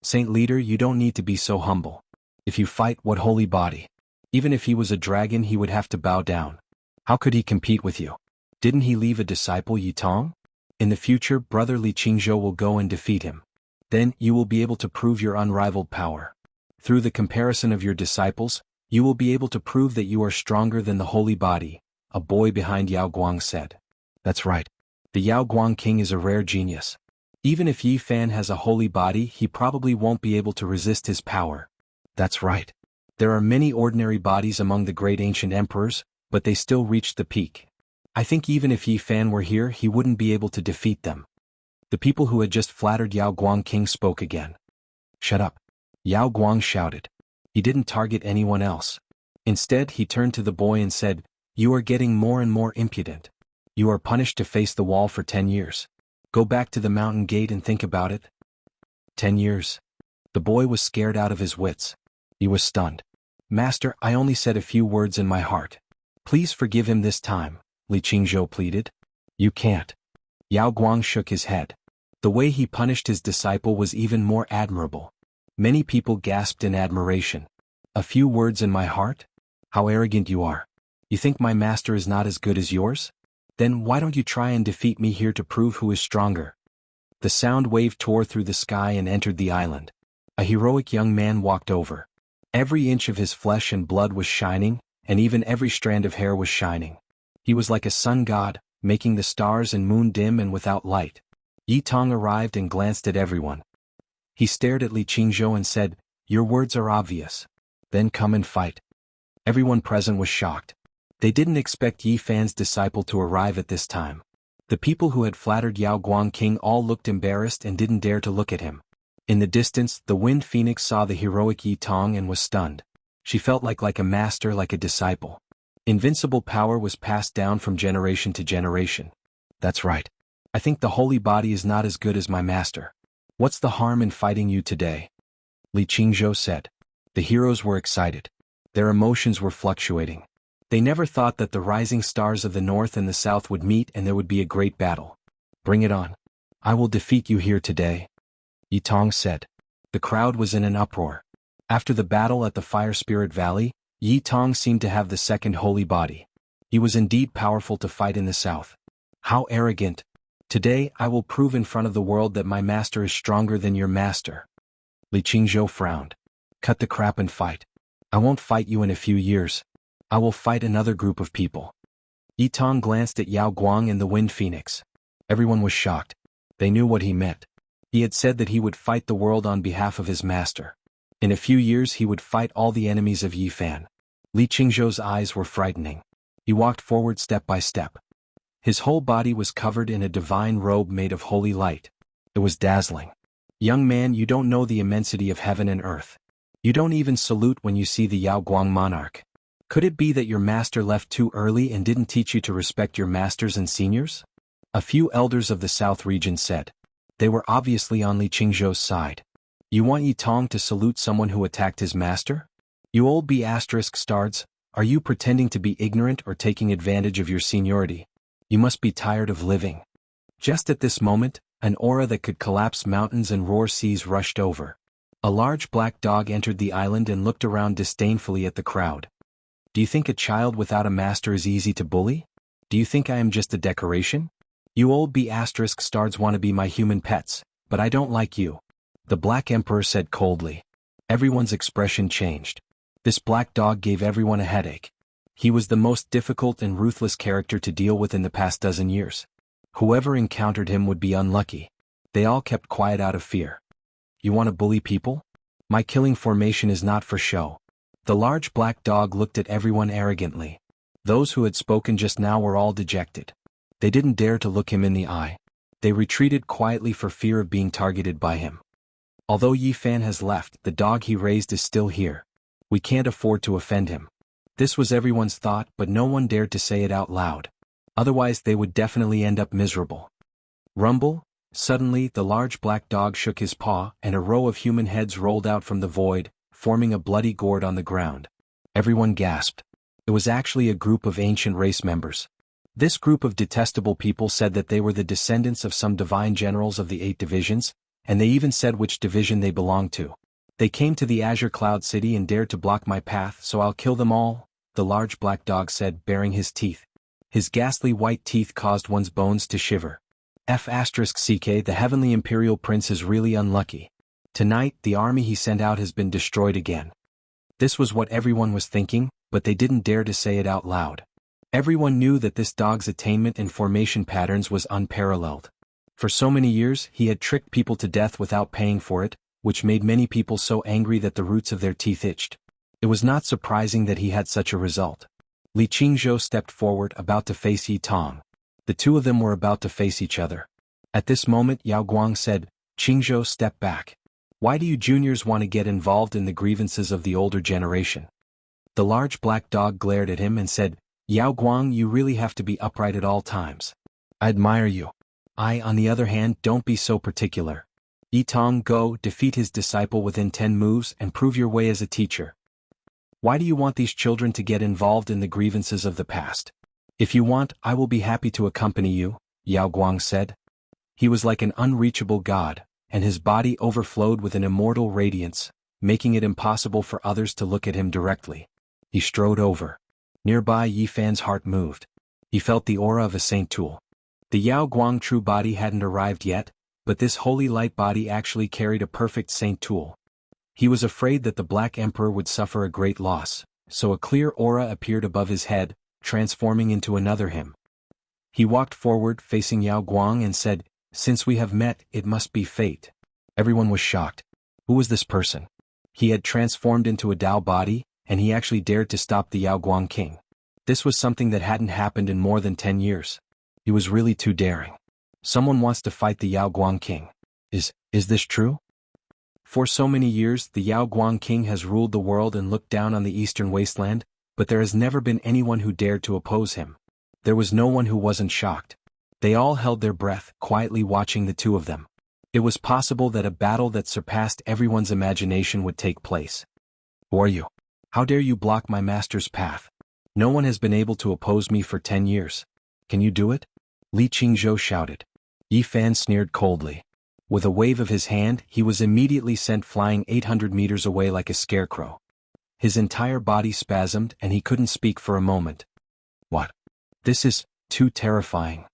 Saint Leader, you don't need to be so humble. If you fight, what holy body? Even if he was a dragon, he would have to bow down. How could he compete with you? Didn't he leave a disciple, Yi Tong? In the future, brother Li Qingzhou will go and defeat him. Then, you will be able to prove your unrivaled power. Through the comparison of your disciples, you will be able to prove that you are stronger than the holy body, a boy behind Yao Guang said. That's right. The Yao Guang King is a rare genius. Even if Yi Fan has a holy body, he probably won't be able to resist his power. That's right. There are many ordinary bodies among the great ancient emperors, but they still reached the peak. I think even if Yi Fan were here, he wouldn't be able to defeat them. The people who had just flattered Yao Guang King spoke again. Shut up. Yao Guang shouted. He didn't target anyone else. Instead, he turned to the boy and said, "You are getting more and more impudent. You are punished to face the wall for 10 years. Go back to the mountain gate and think about it." 10 years. The boy was scared out of his wits. He was stunned. "Master, I only said a few words in my heart. Please forgive him this time," Li Qingzhou pleaded. "You can't." Yao Guang shook his head. The way he punished his disciple was even more admirable. Many people gasped in admiration. "A few words in my heart? How arrogant you are. You think my master is not as good as yours? Then why don't you try and defeat me here to prove who is stronger?" The sound wave tore through the sky and entered the island. A heroic young man walked over. Every inch of his flesh and blood was shining, and even every strand of hair was shining. He was like a sun god, making the stars and moon dim and without light. Yi Tong arrived and glanced at everyone. He stared at Li Qingzhou and said, "Your words are obvious. Then come and fight." Everyone present was shocked. They didn't expect Yi Fan's disciple to arrive at this time. The people who had flattered Yao Guang King all looked embarrassed and didn't dare to look at him. In the distance, the Wind Phoenix saw the heroic Yi Tong and was stunned. She felt like a master, like a disciple. Invincible power was passed down from generation to generation. "That's right. I think the holy body is not as good as my master. What's the harm in fighting you today?" Li Qingzhou said. The heroes were excited. Their emotions were fluctuating. They never thought that the rising stars of the north and the south would meet and there would be a great battle. "Bring it on. I will defeat you here today," Yi Tong said. The crowd was in an uproar. After the battle at the Fire Spirit Valley, Yi Tong seemed to have the second holy body. He was indeed powerful to fight in the south. "How arrogant! Today I will prove in front of the world that my master is stronger than your master." Li Qingzhou frowned. "Cut the crap and fight. I won't fight you in a few years. I will fight another group of people." Yi Tong glanced at Yao Guang and the Wind Phoenix. Everyone was shocked. They knew what he meant. He had said that he would fight the world on behalf of his master. In a few years he would fight all the enemies of Yi Fan. Li Qingzhou's eyes were frightening. He walked forward step by step. His whole body was covered in a divine robe made of holy light. It was dazzling. "Young man, you don't know the immensity of heaven and earth. You don't even salute when you see the Yao Guang monarch. Could it be that your master left too early and didn't teach you to respect your masters and seniors?" A few elders of the south region said. They were obviously on Li Qingzhou's side. "You want Yi Tong to salute someone who attacked his master? You old B***stards, are you pretending to be ignorant or taking advantage of your seniority? You must be tired of living." Just at this moment, an aura that could collapse mountains and roar seas rushed over. A large black dog entered the island and looked around disdainfully at the crowd. "Do you think a child without a master is easy to bully? Do you think I am just a decoration? You old B***stards want to be my human pets, but I don't like you," the Black Emperor said coldly. Everyone's expression changed. This black dog gave everyone a headache. He was the most difficult and ruthless character to deal with in the past dozen years. Whoever encountered him would be unlucky. They all kept quiet out of fear. "You want to bully people? My killing formation is not for show." The large black dog looked at everyone arrogantly. Those who had spoken just now were all dejected. They didn't dare to look him in the eye. They retreated quietly for fear of being targeted by him. "Although Yi Fan has left, the dog he raised is still here. We can't afford to offend him." This was everyone's thought, but no one dared to say it out loud. Otherwise they would definitely end up miserable. Rumble. Suddenly the large black dog shook his paw and a row of human heads rolled out from the void, forming a bloody gourd on the ground. Everyone gasped. It was actually a group of ancient race members. This group of detestable people said that they were the descendants of some divine generals of the 8 divisions, and they even said which division they belonged to. "They came to the Azure Cloud City and dared to block my path, so I'll kill them all," the large black dog said, baring his teeth. His ghastly white teeth caused one's bones to shiver. F***ck, the Heavenly Imperial Prince is really unlucky. Tonight, the army he sent out has been destroyed again. This was what everyone was thinking, but they didn't dare to say it out loud. Everyone knew that this dog's attainment and formation patterns was unparalleled. For so many years, he had tricked people to death without paying for it, which made many people so angry that the roots of their teeth itched. It was not surprising that he had such a result. Li Qingzhou stepped forward, about to face Yi Tong. The two of them were about to face each other. At this moment Yao Guang said, "Qingzhou, step back. Why do you juniors want to get involved in the grievances of the older generation?" The large black dog glared at him and said, "Yao Guang, you really have to be upright at all times. I admire you. I, on the other hand, don't be so particular. Yi Tong, go, defeat his disciple within 10 moves and prove your way as a teacher. Why do you want these children to get involved in the grievances of the past? If you want, I will be happy to accompany you, Yao Guang said. He was like an unreachable god, and his body overflowed with an immortal radiance, making it impossible for others to look at him directly. He strode over. Nearby, Yi Fan's heart moved. He felt the aura of a saint tool. The Yao Guang true body hadn't arrived yet, but this holy light body actually carried a perfect saint tool. He was afraid that the Black Emperor would suffer a great loss, so a clear aura appeared above his head, transforming into another him. He walked forward facing Yao Guang and said, "Since we have met, it must be fate." Everyone was shocked. Who was this person? He had transformed into a Dao body, and he actually dared to stop the Yao Guang king. This was something that hadn't happened in more than 10 years. He was really too daring. Someone wants to fight the Yao Guang king. Is this true? For so many years, the Yao Guang king has ruled the world and looked down on the eastern wasteland, but there has never been anyone who dared to oppose him. There was no one who wasn't shocked. They all held their breath, quietly watching the two of them. It was possible that a battle that surpassed everyone's imagination would take place. Who are you? How dare you block my master's path? No one has been able to oppose me for 10 years. Can you do it? Li Qingzhou shouted. Yi Fan sneered coldly. With a wave of his hand, he was immediately sent flying 800 meters away like a scarecrow. His entire body spasmed and he couldn't speak for a moment. What? This is too terrifying.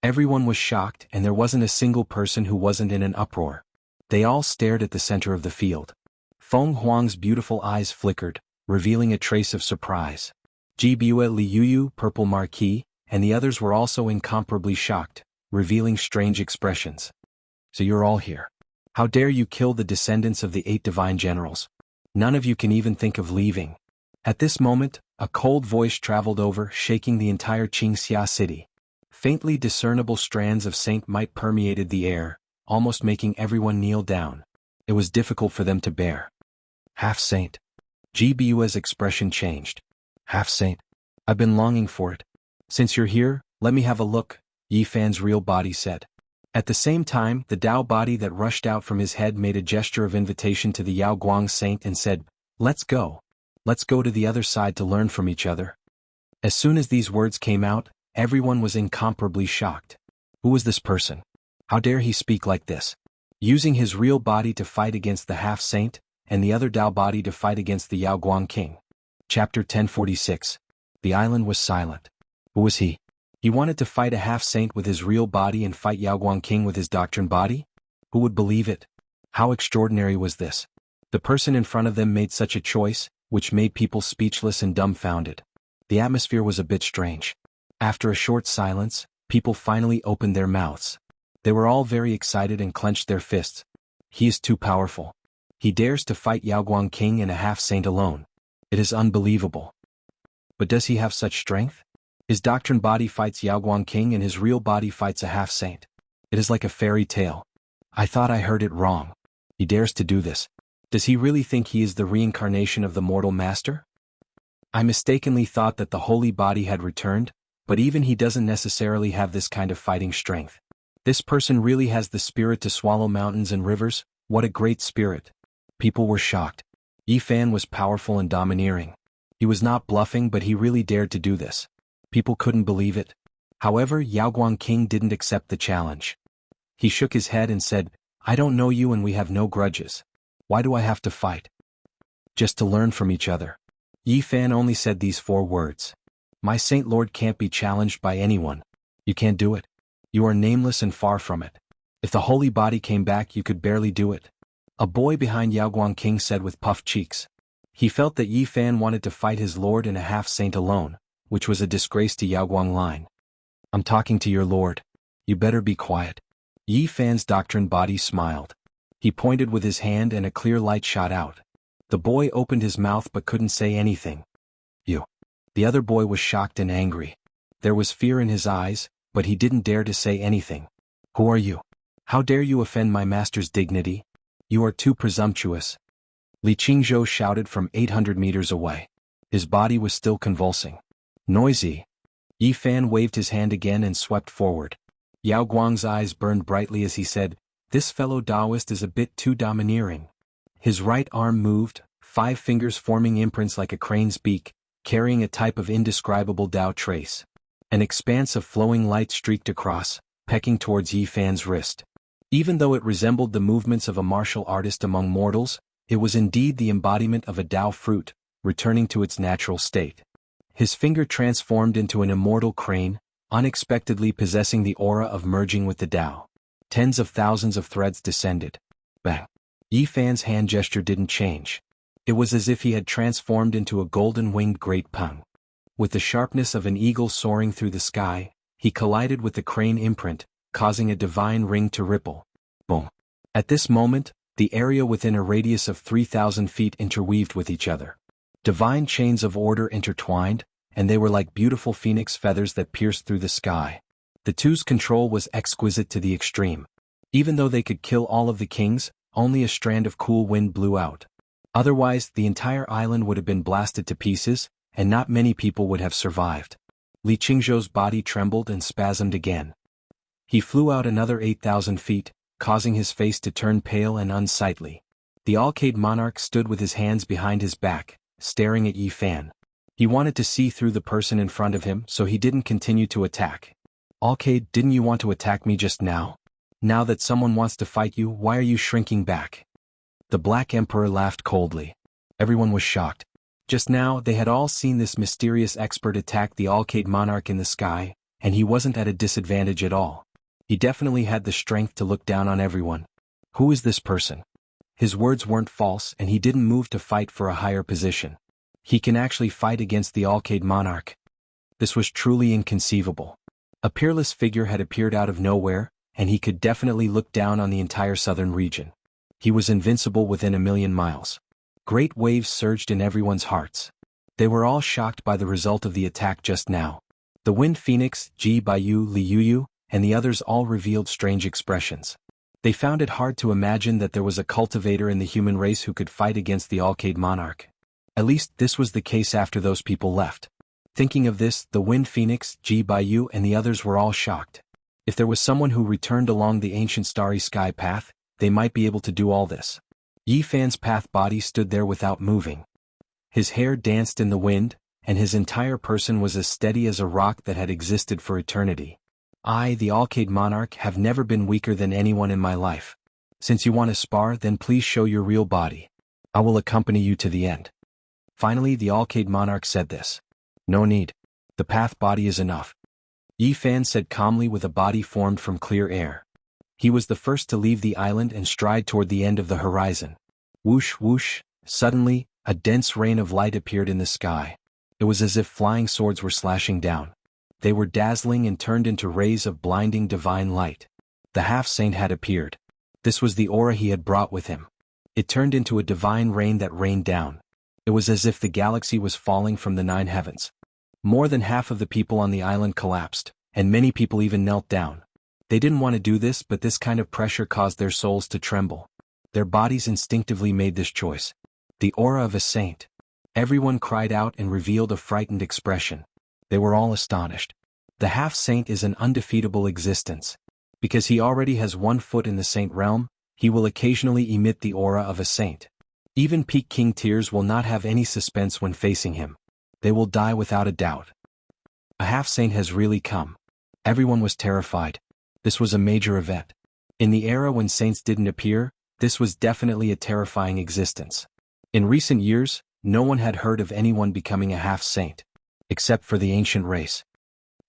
Everyone was shocked and there wasn't a single person who wasn't in an uproar. They all stared at the center of the field. Feng Huang's beautiful eyes flickered, revealing a trace of surprise. Jibue Liuyu, Purple Marquis, and the others were also incomparably shocked, revealing strange expressions. So you're all here. How dare you kill the descendants of the 8 divine generals? None of you can even think of leaving. At this moment, a cold voice traveled over, shaking the entire Xianxia city. Faintly discernible strands of saint might permeated the air, almost making everyone kneel down. It was difficult for them to bear. Half-saint. Jibue's expression changed. Half-saint. I've been longing for it. Since you're here, let me have a look, Yi Fan's real body said. At the same time, the Dao body that rushed out from his head made a gesture of invitation to the Yao Guang saint and said, "Let's go. Let's go to the other side to learn from each other." As soon as these words came out, everyone was incomparably shocked. Who was this person? How dare he speak like this? Using his real body to fight against the half-saint, and the other Dao body to fight against the Yao Guang king. Chapter 1046. The island was silent. Who was he? He wanted to fight a half-saint with his real body and fight Yao Guang king with his doctrine body? Who would believe it? How extraordinary was this? The person in front of them made such a choice, which made people speechless and dumbfounded. The atmosphere was a bit strange. After a short silence, people finally opened their mouths. They were all very excited and clenched their fists. He is too powerful. He dares to fight Yao Guang king and a half-saint alone. It is unbelievable. But does he have such strength? His doctrine body fights Yao Guang king and his real body fights a half-saint. It is like a fairy tale. I thought I heard it wrong. He dares to do this. Does he really think he is the reincarnation of the mortal master? I mistakenly thought that the holy body had returned, but even he doesn't necessarily have this kind of fighting strength. This person really has the spirit to swallow mountains and rivers. What a great spirit. People were shocked. Yi Fan was powerful and domineering. He was not bluffing, but he really dared to do this. People couldn't believe it. However, Yao Guang king didn't accept the challenge. He shook his head and said, "I don't know you and we have no grudges. Why do I have to fight? Just to learn from each other." Yi Fan only said these 4 words. "My saint lord can't be challenged by anyone. You can't do it. You are nameless and far from it. If the holy body came back, you could barely do it." A boy behind Yao Guang king said with puffed cheeks. He felt that Yi Fan wanted to fight his lord and a half-saint alone, which was a disgrace to Yao Guang line. "I'm talking to your lord. You better be quiet." Yi Fan's doctrine body smiled. He pointed with his hand and a clear light shot out. The boy opened his mouth but couldn't say anything. "You." The other boy was shocked and angry. There was fear in his eyes, but he didn't dare to say anything. "Who are you? How dare you offend my master's dignity? You are too presumptuous." Li Qingzhou shouted from 800 meters away. His body was still convulsing. "Noisy." Yi Fan waved his hand again and swept forward. Yao Guang's eyes burned brightly as he said, This fellow Taoist is a bit too domineering. His right arm moved, 5 fingers forming imprints like a crane's beak, carrying a type of indescribable Tao trace. An expanse of flowing light streaked across, pecking towards Yi Fan's wrist. Even though it resembled the movements of a martial artist among mortals, it was indeed the embodiment of a Tao fruit, returning to its natural state. His finger transformed into an immortal crane, unexpectedly possessing the aura of merging with the Tao. Tens of thousands of threads descended. Bang! Yi Fan's hand gesture didn't change. It was as if he had transformed into a golden-winged great pung. With the sharpness of an eagle soaring through the sky, he collided with the crane imprint, causing a divine ring to ripple. Boom! At this moment, the area within a radius of 3,000 feet interweaved with each other. Divine chains of order intertwined, and they were like beautiful phoenix feathers that pierced through the sky. The two's control was exquisite to the extreme. Even though they could kill all of the kings, only a strand of cool wind blew out. Otherwise, the entire island would have been blasted to pieces, and not many people would have survived. Li Qingzhou's body trembled and spasmed again. He flew out another 8,000 feet, causing his face to turn pale and unsightly. The Alcade monarch stood with his hands behind his back, staring at Yi Fan. He wanted to see through the person in front of him, so he didn't continue to attack. Alcade, didn't you want to attack me just now? Now that someone wants to fight you, why are you shrinking back? The Black Emperor laughed coldly. Everyone was shocked. Just now, they had all seen this mysterious expert attack the Alcade monarch in the sky, and he wasn't at a disadvantage at all. He definitely had the strength to look down on everyone. Who is this person? His words weren't false, and he didn't move to fight for a higher position. He can actually fight against the Alcade monarch. This was truly inconceivable. A peerless figure had appeared out of nowhere, and he could definitely look down on the entire southern region. He was invincible within 1,000,000 miles. Great waves surged in everyone's hearts. They were all shocked by the result of the attack just now. The Wind Phoenix, Ji Baiyu, Li Yuyu, and the others all revealed strange expressions. They found it hard to imagine that there was a cultivator in the human race who could fight against the Alcade monarch. At least this was the case after those people left. Thinking of this, the Wind Phoenix, Ji Baiyu, and the others were all shocked. If there was someone who returned along the ancient starry sky path, they might be able to do all this. Yi Fan's path body stood there without moving. His hair danced in the wind, and his entire person was as steady as a rock that had existed for eternity. I, the Alcade monarch, have never been weaker than anyone in my life. Since you want to spar, then please show your real body. I will accompany you to the end. Finally, the Alcade monarch said this. No need. The path body is enough. Yi Fan said calmly with a body formed from clear air. He was the first to leave the island and stride toward the end of the horizon. Whoosh whoosh, suddenly, a dense rain of light appeared in the sky. It was as if flying swords were slashing down. They were dazzling and turned into rays of blinding divine light. The half-saint had appeared. This was the aura he had brought with him. It turned into a divine rain that rained down. It was as if the galaxy was falling from the 9 heavens. More than half of the people on the island collapsed, and many people even knelt down. They didn't want to do this, but this kind of pressure caused their souls to tremble. Their bodies instinctively made this choice. The aura of a saint. Everyone cried out and revealed a frightened expression. They were all astonished. The half-saint is an undefeatable existence. Because he already has 1 foot in the saint realm, he will occasionally emit the aura of a saint. Even Peak King Tears will not have any suspense when facing him. They will die without a doubt. A half-saint has really come. Everyone was terrified. This was a major event. In the era when saints didn't appear, this was definitely a terrifying existence. In recent years, no one had heard of anyone becoming a half-saint. Except for the ancient race.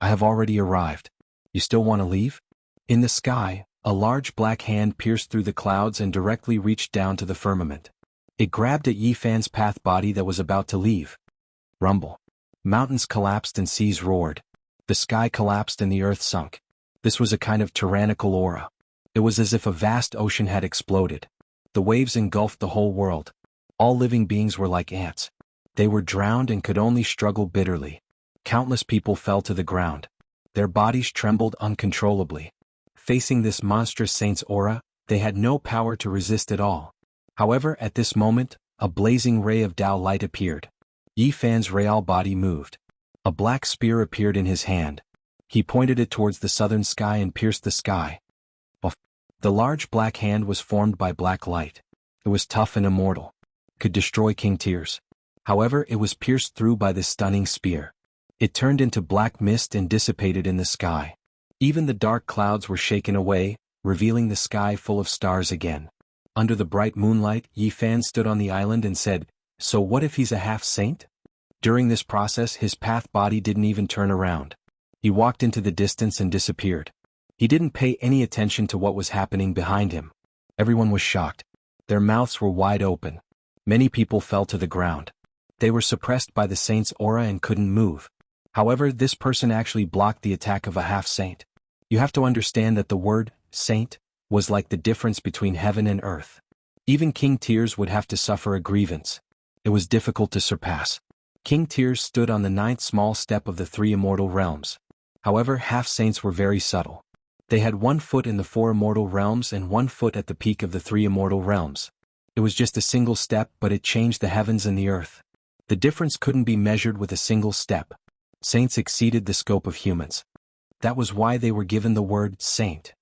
I have already arrived. You still want to leave? In the sky, a large black hand pierced through the clouds and directly reached down to the firmament. It grabbed at Yi Fan's path body that was about to leave. Rumble. Mountains collapsed and seas roared. The sky collapsed and the earth sunk. This was a kind of tyrannical aura. It was as if a vast ocean had exploded. The waves engulfed the whole world. All living beings were like ants. They were drowned and could only struggle bitterly. Countless people fell to the ground. Their bodies trembled uncontrollably. Facing this monstrous saint's aura, they had no power to resist at all. However, at this moment, a blazing ray of Tao light appeared. Yi Fan's real body moved. A black spear appeared in his hand. He pointed it towards the southern sky and pierced the sky. The large black hand was formed by black light. It was tough and immortal. Could destroy King Tears. However, it was pierced through by this stunning spear. It turned into black mist and dissipated in the sky. Even the dark clouds were shaken away, revealing the sky full of stars again. Under the bright moonlight, Yi Fan stood on the island and said, "So what if he's a half-saint?" During this process his path body didn't even turn around. He walked into the distance and disappeared. He didn't pay any attention to what was happening behind him. Everyone was shocked. Their mouths were wide open. Many people fell to the ground. They were suppressed by the saint's aura and couldn't move. However, this person actually blocked the attack of a half-saint. You have to understand that the word, saint, was like the difference between heaven and earth. Even King Tears would have to suffer a grievance. It was difficult to surpass. King Tears stood on the 9th small step of the 3 immortal realms. However, half-saints were very subtle. They had 1 foot in the 4 immortal realms and 1 foot at the peak of the 3 immortal realms. It was just a single step, but it changed the heavens and the earth. The difference couldn't be measured with a single step. Saints exceeded the scope of humans. That was why they were given the word saint.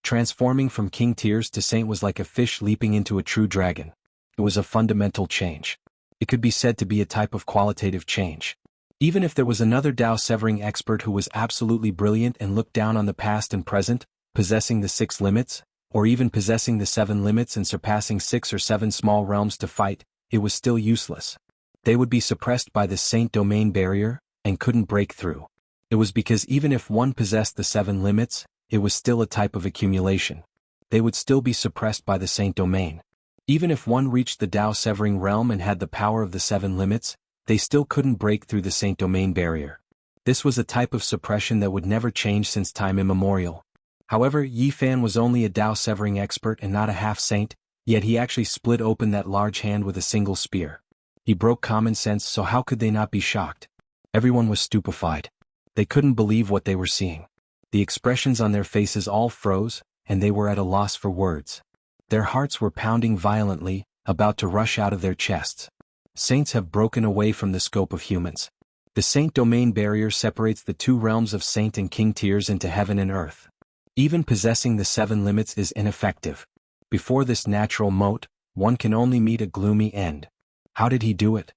Transforming from King Tears to saint was like a fish leaping into a true dragon. It was a fundamental change. It could be said to be a type of qualitative change. Even if there was another Dao-severing expert who was absolutely brilliant and looked down on the past and present, possessing the 6 limits, or even possessing the 7 limits and surpassing 6 or 7 small realms to fight, it was still useless. They would be suppressed by the saint domain barrier, and couldn't break through. It was because even if one possessed the 7 limits, it was still a type of accumulation. They would still be suppressed by the saint domain. Even if one reached the Dao-severing realm and had the power of the 7 limits, they still couldn't break through the saint domain barrier. This was a type of suppression that would never change since time immemorial. However, Yi Fan was only a Dao-severing expert and not a half-saint, yet he actually split open that large hand with a single spear. He broke common sense, so how could they not be shocked? Everyone was stupefied. They couldn't believe what they were seeing. The expressions on their faces all froze, and they were at a loss for words. Their hearts were pounding violently, about to rush out of their chests. Saints have broken away from the scope of humans. The saint domain barrier separates the 2 realms of saint and King Tears into heaven and earth. Even possessing the 7 limits is ineffective. Before this natural moat, one can only meet a gloomy end. How did he do it?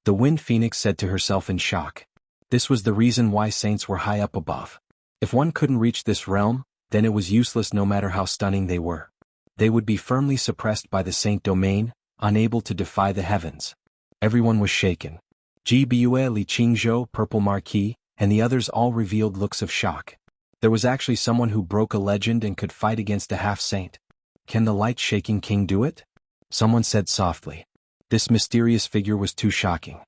The Wind Phoenix said to herself in shock. This was the reason why saints were high up above. If one couldn't reach this realm, then it was useless no matter how stunning they were. They would be firmly suppressed by the saint domain, unable to defy the heavens. Everyone was shaken. Ji Bue, Li Qingzhou, Purple Marquis, and the others all revealed looks of shock. There was actually someone who broke a legend and could fight against a half-saint. Can the light-shaking king do it? Someone said softly. This mysterious figure was too shocking.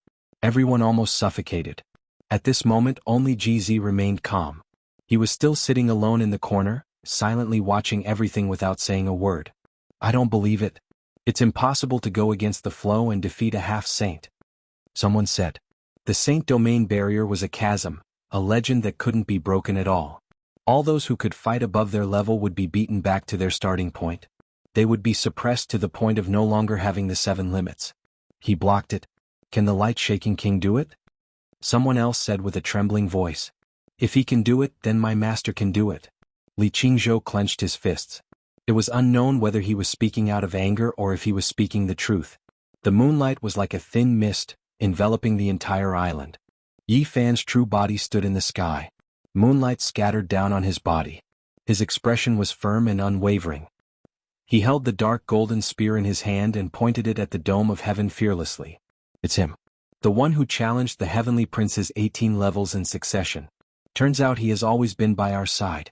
Everyone almost suffocated. At this moment only GZ remained calm. He was still sitting alone in the corner, silently watching everything without saying a word. I don't believe it. It's impossible to go against the flow and defeat a half-saint. Someone said. The saint domain barrier was a chasm, a legend that couldn't be broken at all. All those who could fight above their level would be beaten back to their starting point. They would be suppressed to the point of no longer having the 7 limits. He blocked it. Can the light-shaking king do it? Someone else said with a trembling voice. If he can do it, then my master can do it. Li Qingzhou clenched his fists. It was unknown whether he was speaking out of anger or if he was speaking the truth. The moonlight was like a thin mist, enveloping the entire island. Yi Fan's true body stood in the sky. Moonlight scattered down on his body. His expression was firm and unwavering. He held the dark golden spear in his hand and pointed it at the dome of heaven fearlessly. It's him. The one who challenged the heavenly prince's 18 levels in succession. Turns out he has always been by our side.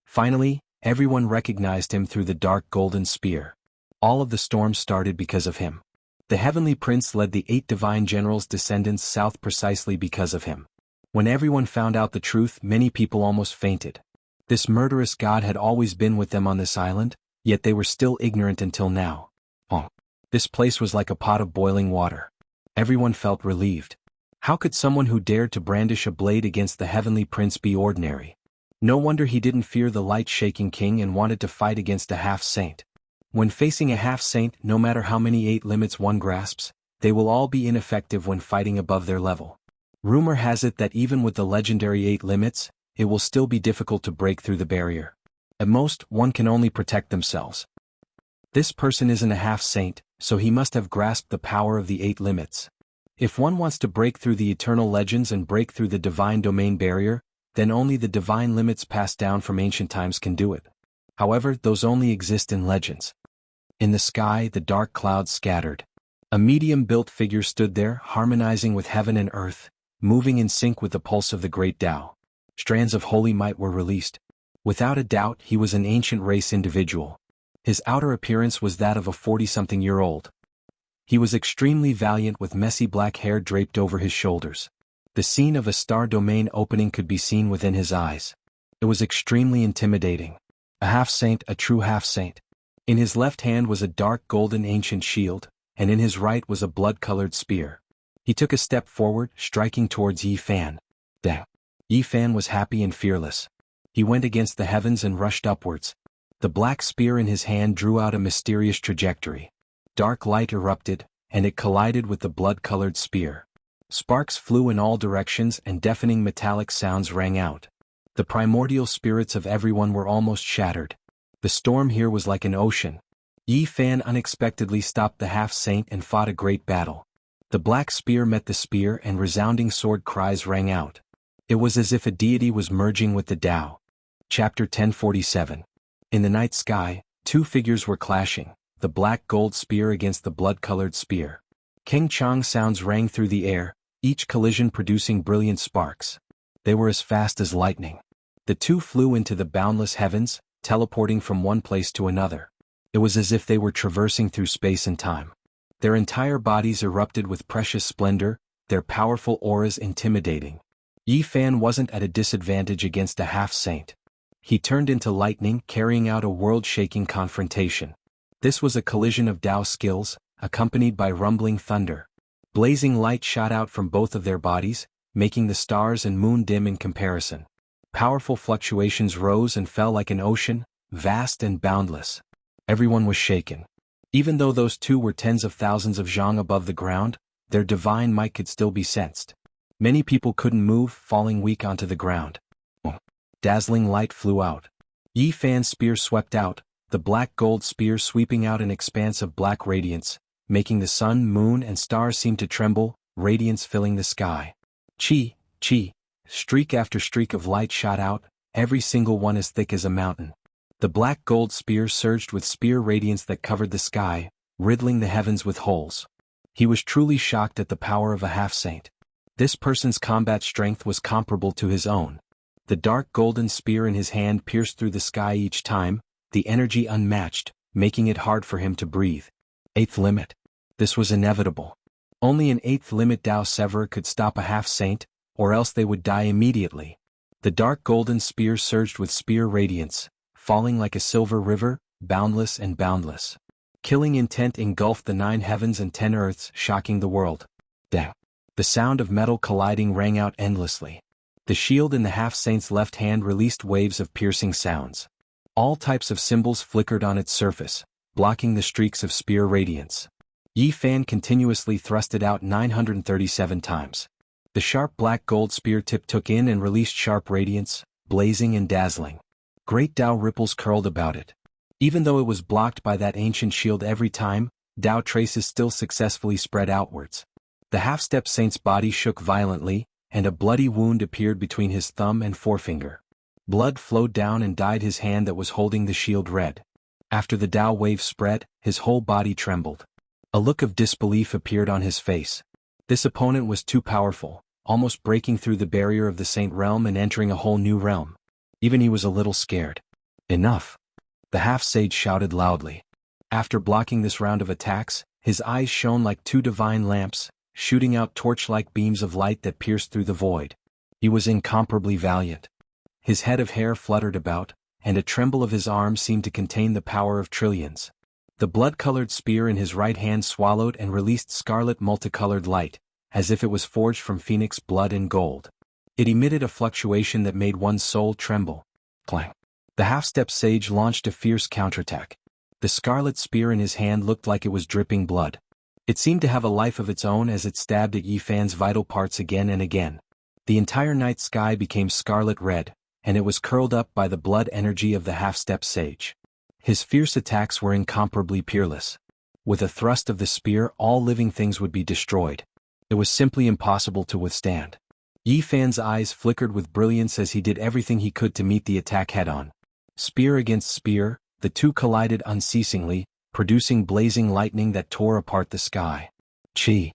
Finally, everyone recognized him through the dark golden spear. All of the storms started because of him. The heavenly prince led the 8 divine generals' descendants south precisely because of him. When everyone found out the truth, many people almost fainted. This murderous god had always been with them on this island, yet they were still ignorant until now. This place was like a pot of boiling water. Everyone felt relieved. How could someone who dared to brandish a blade against the heavenly prince be ordinary? No wonder he didn't fear the light-shaking king and wanted to fight against a half-saint. When facing a half-saint, no matter how many 8 limits one grasps, they will all be ineffective when fighting above their level. Rumor has it that even with the legendary 8 limits, it will still be difficult to break through the barrier. At most, one can only protect themselves. This person isn't a half-saint, so he must have grasped the power of the 8 limits. If one wants to break through the eternal legends and break through the divine domain barrier, then only the divine limits passed down from ancient times can do it. However, those only exist in legends. In the sky, the dark clouds scattered. A medium-built figure stood there, harmonizing with heaven and earth, moving in sync with the pulse of the great Tao. Strands of holy might were released. Without a doubt, he was an ancient race individual. His outer appearance was that of a 40-something-year-old. He was extremely valiant with messy black hair draped over his shoulders. The scene of a star domain opening could be seen within his eyes. It was extremely intimidating. A half-saint, a true half-saint. In his left hand was a dark golden ancient shield, and in his right was a blood-colored spear. He took a step forward, striking towards Yi Fan. Yi Fan was happy and fearless. He went against the heavens and rushed upwards. The black spear in his hand drew out a mysterious trajectory. Dark light erupted, and it collided with the blood-colored spear. Sparks flew in all directions and deafening metallic sounds rang out. The primordial spirits of everyone were almost shattered. The storm here was like an ocean. Yi Fan unexpectedly stopped the half-saint and fought a great battle. The black spear met the spear and resounding sword cries rang out. It was as if a deity was merging with the Tao. Chapter 1047. In the night sky, 2 figures were clashing, the black gold spear against the blood-colored spear. King Chang sounds rang through the air, each collision producing brilliant sparks. They were as fast as lightning. The 2 flew into the boundless heavens, teleporting from one place to another. It was as if they were traversing through space and time. Their entire bodies erupted with precious splendor, their powerful auras intimidating. Yi Fan wasn't at a disadvantage against a half-saint. He turned into lightning, carrying out a world-shaking confrontation. This was a collision of Tao skills, accompanied by rumbling thunder. Blazing light shot out from both of their bodies, making the stars and moon dim in comparison. Powerful fluctuations rose and fell like an ocean, vast and boundless. Everyone was shaken. Even though those 2 were tens of thousands of zhang above the ground, their divine might could still be sensed. Many people couldn't move, falling weak onto the ground. Dazzling light flew out. Yi Fan's spear swept out, the black gold spear sweeping out an expanse of black radiance, making the sun, moon and stars seem to tremble, radiance filling the sky. Chi, streak after streak of light shot out, every single one as thick as a mountain. The black gold spear surged with spear radiance that covered the sky, riddling the heavens with holes. He was truly shocked at the power of a half-saint. This person's combat strength was comparable to his own. The dark golden spear in his hand pierced through the sky each time, the energy unmatched, making it hard for him to breathe. 8th limit. This was inevitable. Only an 8th limit Tao Severer could stop a half-saint, or else they would die immediately. The dark golden spear surged with spear radiance, falling like a silver river, boundless and boundless. Killing intent engulfed the 9 heavens and 10 earths, shocking the world. The sound of metal colliding rang out endlessly. The shield in the half-saint's left hand released waves of piercing sounds. All types of symbols flickered on its surface, blocking the streaks of spear radiance. Yi Fan continuously thrust it out 937 times. The sharp black gold spear tip took in and released sharp radiance, blazing and dazzling. Great Tao ripples curled about it. Even though it was blocked by that ancient shield every time, Tao traces still successfully spread outwards. The half-step saint's body shook violently, and a bloody wound appeared between his thumb and forefinger. Blood flowed down and dyed his hand that was holding the shield red. After the Tao wave spread, his whole body trembled. A look of disbelief appeared on his face. This opponent was too powerful, almost breaking through the barrier of the saint realm and entering a whole new realm. Even he was a little scared. Enough! The half-sage shouted loudly. After blocking this round of attacks, his eyes shone like 2 divine lamps, shooting out torch-like beams of light that pierced through the void. He was incomparably valiant. His head of hair fluttered about, and a tremble of his arm seemed to contain the power of trillions. The blood-colored spear in his right hand swallowed and released scarlet multicolored light, as if it was forged from phoenix blood and gold. It emitted a fluctuation that made one's soul tremble. Clang! The half-step sage launched a fierce counterattack. The scarlet spear in his hand looked like it was dripping blood. It seemed to have a life of its own as it stabbed at Yi Fan's vital parts again and again. The entire night sky became scarlet red, and it was curled up by the blood energy of the half-step sage. His fierce attacks were incomparably peerless. With a thrust of the spear, all living things would be destroyed. It was simply impossible to withstand. Yi Fan's eyes flickered with brilliance as he did everything he could to meet the attack head-on. Spear against spear, the two collided unceasingly, producing blazing lightning that tore apart the sky. Chi!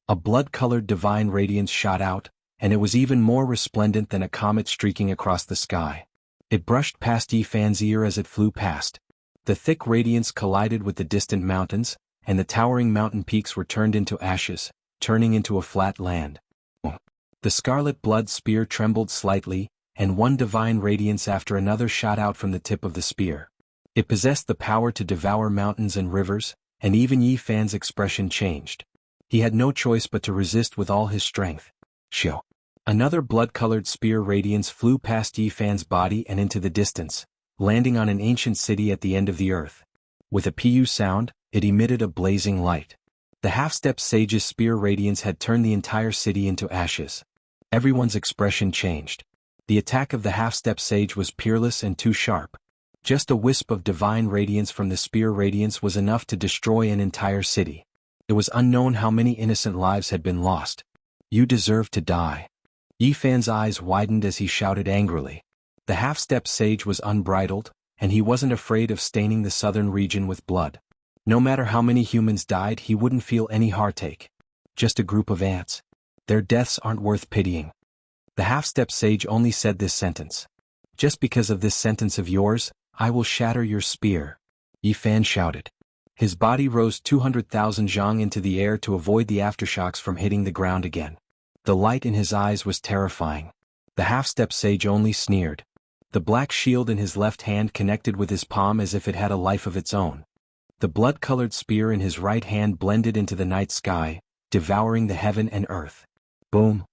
A blood-colored divine radiance shot out, and it was even more resplendent than a comet streaking across the sky. It brushed past Yi Fan's ear as it flew past. The thick radiance collided with the distant mountains, and the towering mountain peaks were turned into ashes, turning into a flat land. The scarlet blood spear trembled slightly, and one divine radiance after another shot out from the tip of the spear. It possessed the power to devour mountains and rivers, and even Yi Fan's expression changed. He had no choice but to resist with all his strength. Shio! Another blood-colored spear radiance flew past Yi Fan's body and into the distance, landing on an ancient city at the end of the earth. With a pu sound, it emitted a blazing light. The half-step sage's spear radiance had turned the entire city into ashes. Everyone's expression changed. The attack of the half-step sage was peerless and too sharp. Just a wisp of divine radiance from the spear radiance was enough to destroy an entire city. It was unknown how many innocent lives had been lost. You deserve to die. Yi Fan's eyes widened as he shouted angrily. The half-step sage was unbridled, and he wasn't afraid of staining the southern region with blood. No matter how many humans died, he wouldn't feel any heartache. Just a group of ants. Their deaths aren't worth pitying. The half-step sage only said this sentence. Just because of this sentence of yours, I will shatter your spear. Yi Fan shouted. His body rose 200,000 zhang into the air to avoid the aftershocks from hitting the ground again. The light in his eyes was terrifying. The half-step sage only sneered. The black shield in his left hand connected with his palm as if it had a life of its own. The blood-colored spear in his right hand blended into the night sky, devouring the heaven and earth. Boom!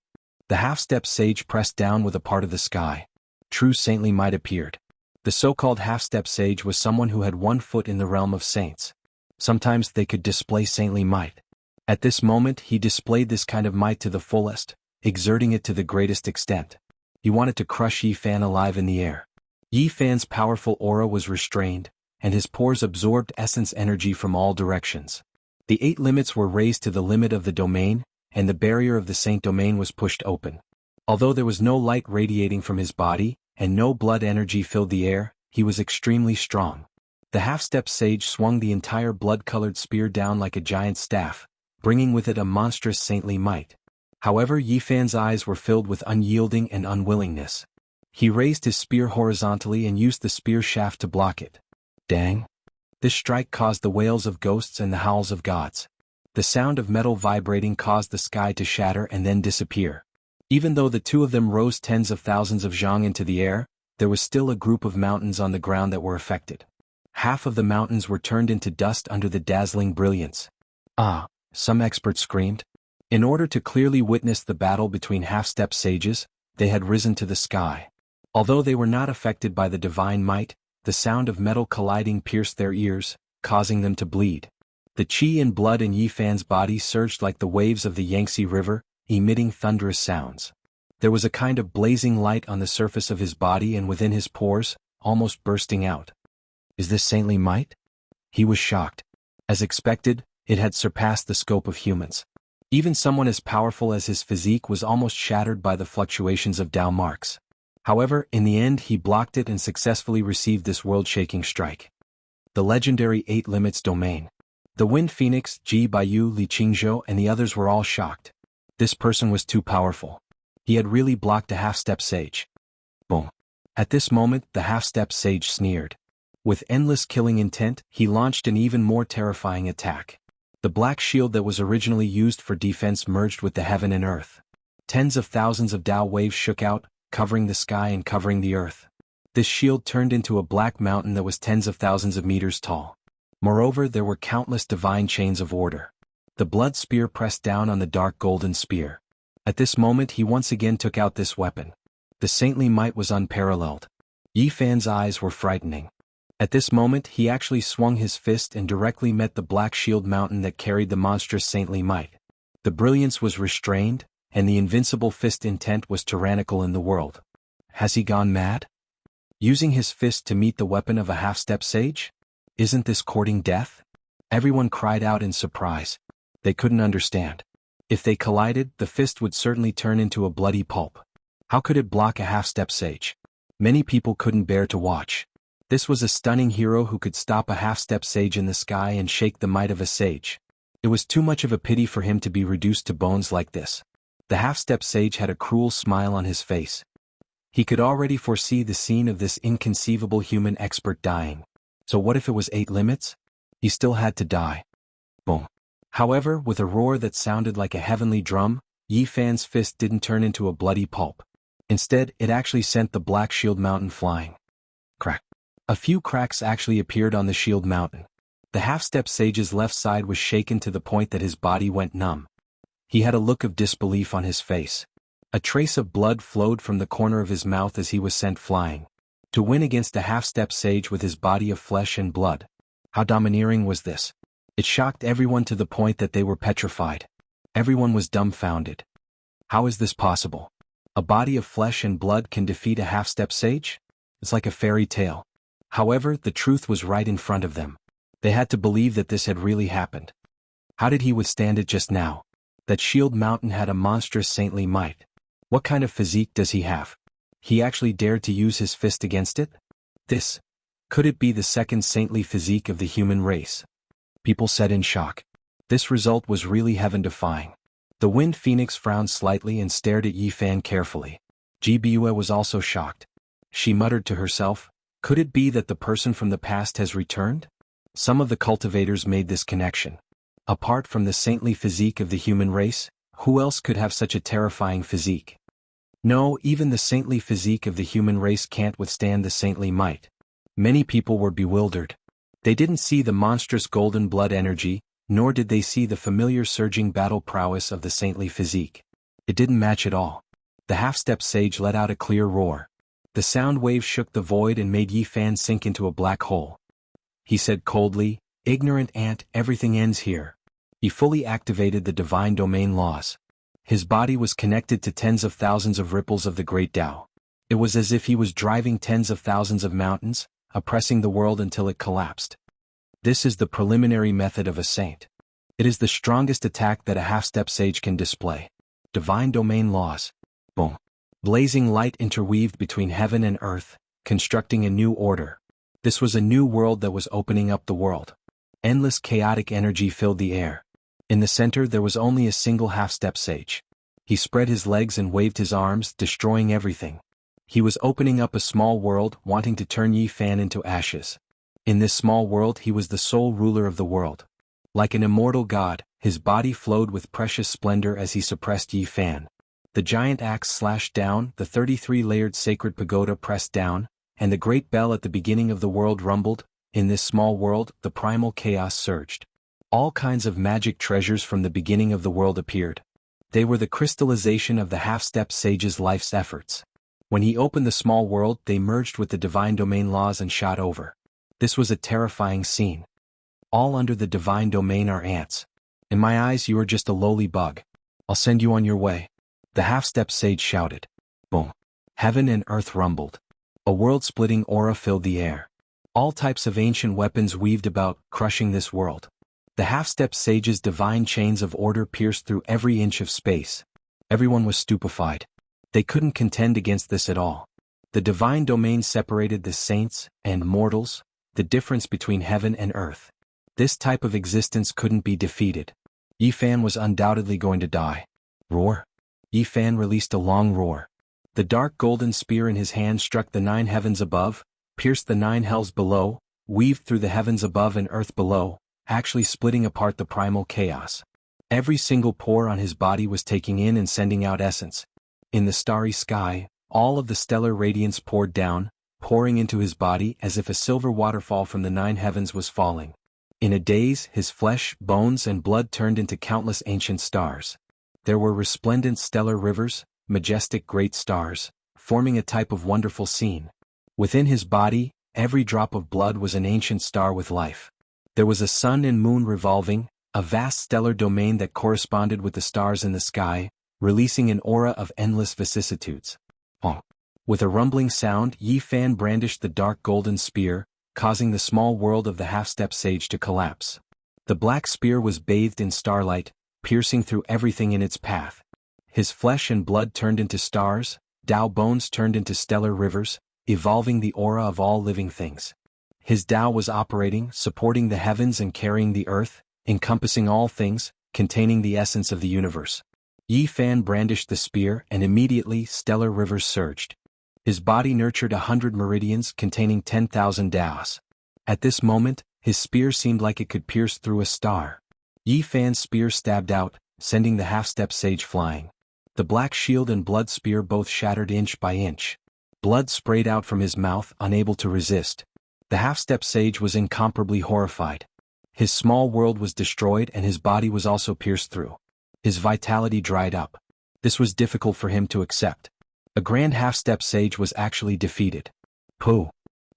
The half-step sage pressed down with a part of the sky. True saintly might appeared. The so-called half-step sage was someone who had one foot in the realm of saints. Sometimes they could display saintly might. At this moment he displayed this kind of might to the fullest, exerting it to the greatest extent. He wanted to crush Yi Fan alive in the air. Yi Fan's powerful aura was restrained, and his pores absorbed essence energy from all directions. The 8 limits were raised to the limit of the domain, and the barrier of the saint domain was pushed open. Although there was no light radiating from his body, and no blood energy filled the air, he was extremely strong. The half-step sage swung the entire blood-colored spear down like a giant staff, bringing with it a monstrous saintly might. However, Yi Fan's eyes were filled with unyielding and unwillingness. He raised his spear horizontally and used the spear shaft to block it. Dang! This strike caused the wails of ghosts and the howls of gods. The sound of metal vibrating caused the sky to shatter and then disappear. Even though the two of them rose tens of thousands of zhang into the air, there was still a group of mountains on the ground that were affected. Half of the mountains were turned into dust under the dazzling brilliance. Ah! Some experts screamed. In order to clearly witness the battle between half-step sages, they had risen to the sky. Although they were not affected by the divine might, the sound of metal colliding pierced their ears, causing them to bleed. The chi and blood in Yi Fan's body surged like the waves of the Yangtze River, emitting thunderous sounds. There was a kind of blazing light on the surface of his body and within his pores, almost bursting out. Is this saintly might? He was shocked. As expected, it had surpassed the scope of humans. Even someone as powerful as his physique was almost shattered by the fluctuations of Dao marks. However, in the end he blocked it and successfully received this world-shaking strike. The legendary 8 Limits Domain. The Wind Phoenix, Ji Baiyu, Li Qingzhou and the others were all shocked. This person was too powerful. He had really blocked a half-step sage. Boom. At this moment, the half-step sage sneered. With endless killing intent, he launched an even more terrifying attack. The black shield that was originally used for defense merged with the heaven and earth. Tens of thousands of Dao waves shook out, covering the sky and covering the earth. This shield turned into a black mountain that was tens of thousands of meters tall. Moreover, there were countless divine chains of order. The blood spear pressed down on the dark golden spear. At this moment he once again took out this weapon. The saintly might was unparalleled. Yi Fan's eyes were frightening. At this moment he actually swung his fist and directly met the black shield mountain that carried the monstrous saintly might. The brilliance was restrained, and the invincible fist intent was tyrannical in the world. Has he gone mad? Using his fist to meet the weapon of a half-step sage? Isn't this courting death? Everyone cried out in surprise. They couldn't understand. If they collided, the fist would certainly turn into a bloody pulp. How could it block a half-step sage? Many people couldn't bear to watch. This was a stunning hero who could stop a half-step sage in the sky and shake the might of a sage. It was too much of a pity for him to be reduced to bones like this. The half-step sage had a cruel smile on his face. He could already foresee the scene of this inconceivable human expert dying. So what if it was 8 limits? He still had to die. Boom. However, with a roar that sounded like a heavenly drum, Yi Fan's fist didn't turn into a bloody pulp. Instead, it actually sent the Black Shield Mountain flying. Crack. A few cracks actually appeared on the Shield Mountain. The half-step sage's left side was shaken to the point that his body went numb. He had a look of disbelief on his face. A trace of blood flowed from the corner of his mouth as he was sent flying. To win against a half-step sage with his body of flesh and blood. How domineering was this? It shocked everyone to the point that they were petrified. Everyone was dumbfounded. How is this possible? A body of flesh and blood can defeat a half-step sage? It's like a fairy tale. However, the truth was right in front of them. They had to believe that this had really happened. How did he withstand it just now? That Shield Mountain had a monstrous saintly might. What kind of physique does he have? He actually dared to use his fist against it? Could it be the second saintly physique of the human race? People said in shock. This result was really heaven-defying. The Wind Phoenix frowned slightly and stared at Yi Fan carefully. Jibue was also shocked. She muttered to herself, could it be that the person from the past has returned? Some of the cultivators made this connection. Apart from the saintly physique of the human race, who else could have such a terrifying physique? No, even the saintly physique of the human race can't withstand the saintly might. Many people were bewildered. They didn't see the monstrous golden blood energy, nor did they see the familiar surging battle prowess of the saintly physique. It didn't match at all. The half-step sage let out a clear roar. The sound wave shook the void and made Yi Fan sink into a black hole. He said coldly, ignorant ant, everything ends here. He fully activated the divine domain laws. His body was connected to tens of thousands of ripples of the great Tao. It was as if he was driving tens of thousands of mountains, oppressing the world until it collapsed. This is the preliminary method of a saint. It is the strongest attack that a half-step sage can display. Divine domain laws. Boom. Blazing light interweaved between heaven and earth, constructing a new order. This was a new world that was opening up the world. Endless chaotic energy filled the air. In the center there was only a single half-step sage. He spread his legs and waved his arms, destroying everything. He was opening up a small world, wanting to turn Yi Fan into ashes. In this small world he was the sole ruler of the world. Like an immortal god, his body flowed with precious splendor as he suppressed Yi Fan. The giant axe slashed down, the 33-layered sacred pagoda pressed down, and the great bell at the beginning of the world rumbled. In this small world, the primal chaos surged. All kinds of magic treasures from the beginning of the world appeared. They were the crystallization of the half-step sage's life's efforts. When he opened the small world, they merged with the divine domain laws and shot over. This was a terrifying scene. All under the divine domain are ants. In my eyes you are just a lowly bug. I'll send you on your way. The half-step sage shouted. Boom. Heaven and earth rumbled. A world-splitting aura filled the air. All types of ancient weapons weaved about, crushing this world. The half-step sage's divine chains of order pierced through every inch of space. Everyone was stupefied. They couldn't contend against this at all. The divine domain separated the saints and mortals, the difference between heaven and earth. This type of existence couldn't be defeated. Yi Fan was undoubtedly going to die. Roar. Yi Fan released a long roar. The dark golden spear in his hand struck the 9 heavens above, pierced the 9 hells below, weaved through the heavens above and earth below, actually splitting apart the primal chaos. Every single pore on his body was taking in and sending out essence. In the starry sky, all of the stellar radiance poured down, pouring into his body as if a silver waterfall from the 9 heavens was falling. In a daze, his flesh, bones and blood turned into countless ancient stars. There were resplendent stellar rivers, majestic great stars, forming a type of wonderful scene. Within his body, every drop of blood was an ancient star with life. There was a sun and moon revolving, a vast stellar domain that corresponded with the stars in the sky, releasing an aura of endless vicissitudes. With a rumbling sound, Yi Fan brandished the dark golden spear, causing the small world of the half-step sage to collapse. The black spear was bathed in starlight, piercing through everything in its path. His flesh and blood turned into stars, Tao bones turned into stellar rivers, evolving the aura of all living things. His Tao was operating, supporting the heavens and carrying the earth, encompassing all things, containing the essence of the universe. Yi Fan brandished the spear and immediately stellar rivers surged. His body nurtured 100 meridians containing 10,000 Taos. At this moment, his spear seemed like it could pierce through a star. Yi Fan's spear stabbed out, sending the half-step sage flying. The black shield and blood spear both shattered inch by inch. Blood sprayed out from his mouth, unable to resist. The half-step sage was incomparably horrified. His small world was destroyed and his body was also pierced through. His vitality dried up. This was difficult for him to accept. A grand half-step sage was actually defeated. Pooh!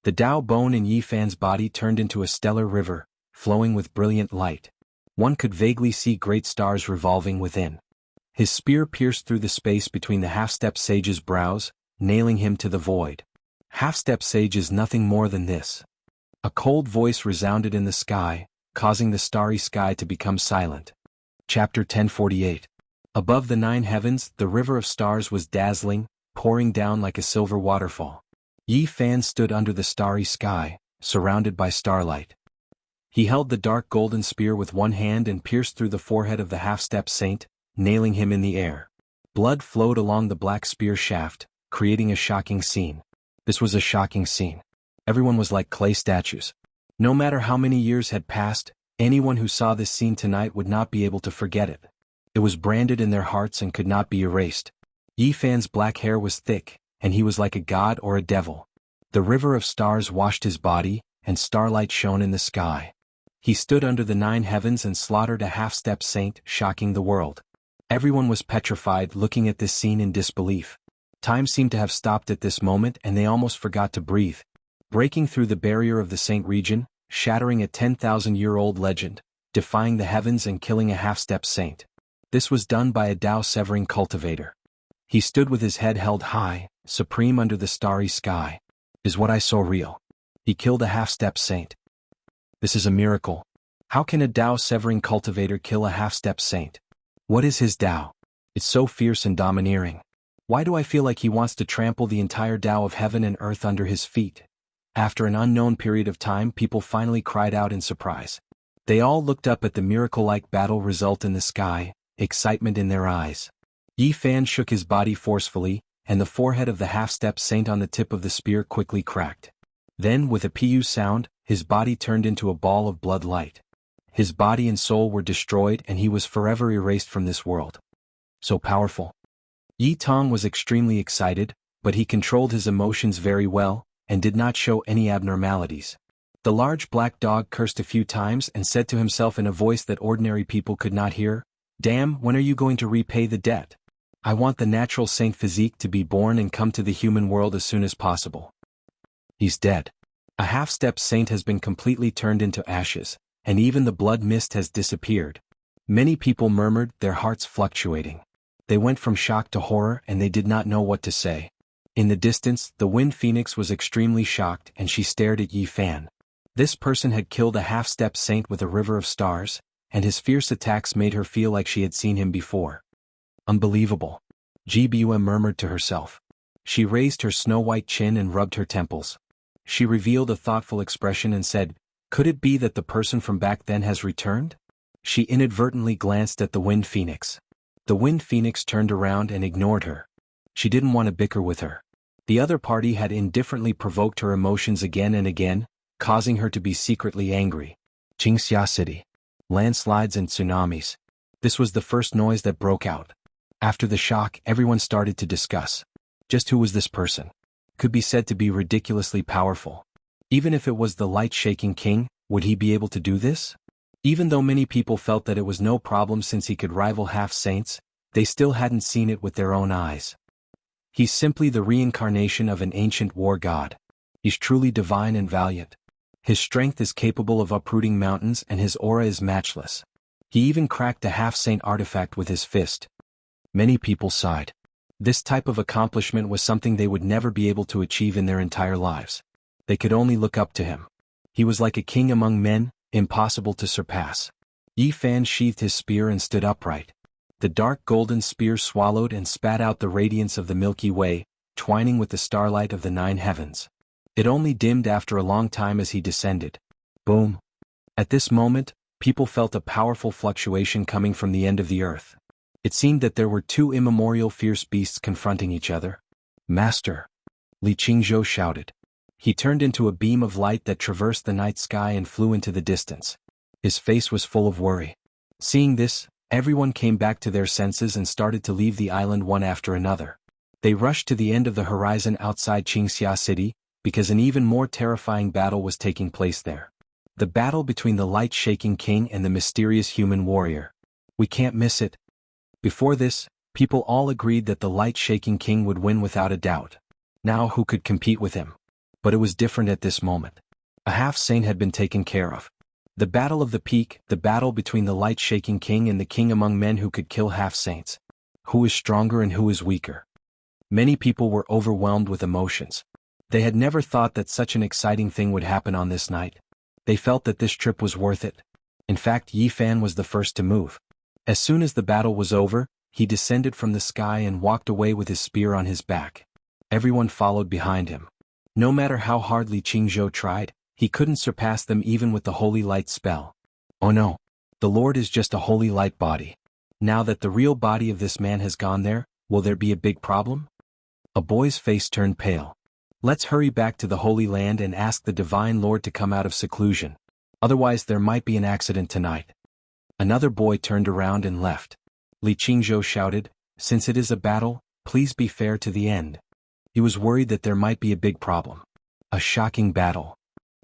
The Tao bone in Yi Fan's body turned into a stellar river, flowing with brilliant light. One could vaguely see great stars revolving within. His spear pierced through the space between the half-step sage's brows, nailing him to the void. Half-step sage is nothing more than this. A cold voice resounded in the sky, causing the starry sky to become silent. Chapter 1048. Above the 9 heavens, the river of stars was dazzling, pouring down like a silver waterfall. Yi Fan stood under the starry sky, surrounded by starlight. He held the dark golden spear with one hand and pierced through the forehead of the half-step saint, nailing him in the air. Blood flowed along the black spear shaft, creating a shocking scene. This was a shocking scene. Everyone was like clay statues. No matter how many years had passed, anyone who saw this scene tonight would not be able to forget it. It was branded in their hearts and could not be erased. Yi Fan's black hair was thick, and he was like a god or a devil. The river of stars washed his body, and starlight shone in the sky. He stood under the 9 heavens and slaughtered a half-step saint, shocking the world. Everyone was petrified, looking at this scene in disbelief. Time seemed to have stopped at this moment and they almost forgot to breathe. Breaking through the barrier of the saint region, shattering a 10,000-year-old legend, defying the heavens and killing a half-step saint. This was done by a Tao-severing cultivator. He stood with his head held high, supreme under the starry sky. Is what I saw real? He killed a half-step saint. This is a miracle. How can a Tao-severing cultivator kill a half-step saint? What is his Tao? It's so fierce and domineering. Why do I feel like he wants to trample the entire Tao of heaven and earth under his feet? After an unknown period of time, people finally cried out in surprise. They all looked up at the miracle-like battle result in the sky, excitement in their eyes. Yi Fan shook his body forcefully, and the forehead of the half-step saint on the tip of the spear quickly cracked. Then, with a pu sound, his body turned into a ball of blood light. His body and soul were destroyed and he was forever erased from this world. So powerful. Yi Tong was extremely excited, but he controlled his emotions very well, and did not show any abnormalities. The large black dog cursed a few times and said to himself in a voice that ordinary people could not hear, "Damn, when are you going to repay the debt? I want the natural saint physique to be born and come to the human world as soon as possible." He's dead. A half-step saint has been completely turned into ashes, and even the blood mist has disappeared. Many people murmured, their hearts fluctuating. They went from shock to horror and they did not know what to say. In the distance, the Wind Phoenix was extremely shocked and she stared at Yi Fan. This person had killed a half-step saint with a river of stars, and his fierce attacks made her feel like she had seen him before. Unbelievable. Jibua murmured to herself. She raised her snow-white chin and rubbed her temples. She revealed a thoughtful expression and said, "Could it be that the person from back then has returned?" She inadvertently glanced at the Wind Phoenix. The Wind Phoenix turned around and ignored her. She didn't want to bicker with her. The other party had indifferently provoked her emotions again and again, causing her to be secretly angry. Xianxia City. Landslides and tsunamis. This was the first noise that broke out. After the shock, everyone started to discuss. Just who was this person? Could be said to be ridiculously powerful. Even if it was the light-shaking king, would he be able to do this? Even though many people felt that it was no problem since he could rival half-saints, they still hadn't seen it with their own eyes. He's simply the reincarnation of an ancient war god. He's truly divine and valiant. His strength is capable of uprooting mountains and his aura is matchless. He even cracked a half-saint artifact with his fist. Many people sighed. This type of accomplishment was something they would never be able to achieve in their entire lives. They could only look up to him. He was like a king among men, impossible to surpass. Yi Fan sheathed his spear and stood upright. The dark golden spear swallowed and spat out the radiance of the Milky Way, twining with the starlight of the 9 heavens. It only dimmed after a long time as he descended. Boom. At this moment, people felt a powerful fluctuation coming from the end of the earth. It seemed that there were 2 immemorial fierce beasts confronting each other. Master! Li Qingzhou shouted. He turned into a beam of light that traversed the night sky and flew into the distance. His face was full of worry. Seeing this, everyone came back to their senses and started to leave the island one after another. They rushed to the end of the horizon outside Xianxia city, because an even more terrifying battle was taking place there. The battle between the light-shaking king and the mysterious human warrior. We can't miss it. Before this, people all agreed that the light-shaking king would win without a doubt. Now who could compete with him? But it was different at this moment. A half-saint had been taken care of. The battle of the peak, the battle between the light-shaking king and the king among men who could kill half-saints. Who is stronger and who is weaker? Many people were overwhelmed with emotions. They had never thought that such an exciting thing would happen on this night. They felt that this trip was worth it. In fact, Yi Fan was the first to move. As soon as the battle was over, he descended from the sky and walked away with his spear on his back. Everyone followed behind him. No matter how hard Li Qingzhou tried, he couldn't surpass them even with the holy light spell. Oh no! The Lord is just a holy light body. Now that the real body of this man has gone there, will there be a big problem? A boy's face turned pale. Let's hurry back to the Holy Land and ask the Divine Lord to come out of seclusion. Otherwise there might be an accident tonight. Another boy turned around and left. Li Qingzhou shouted, since it is a battle, please be fair to the end. He was worried that there might be a big problem. A shocking battle.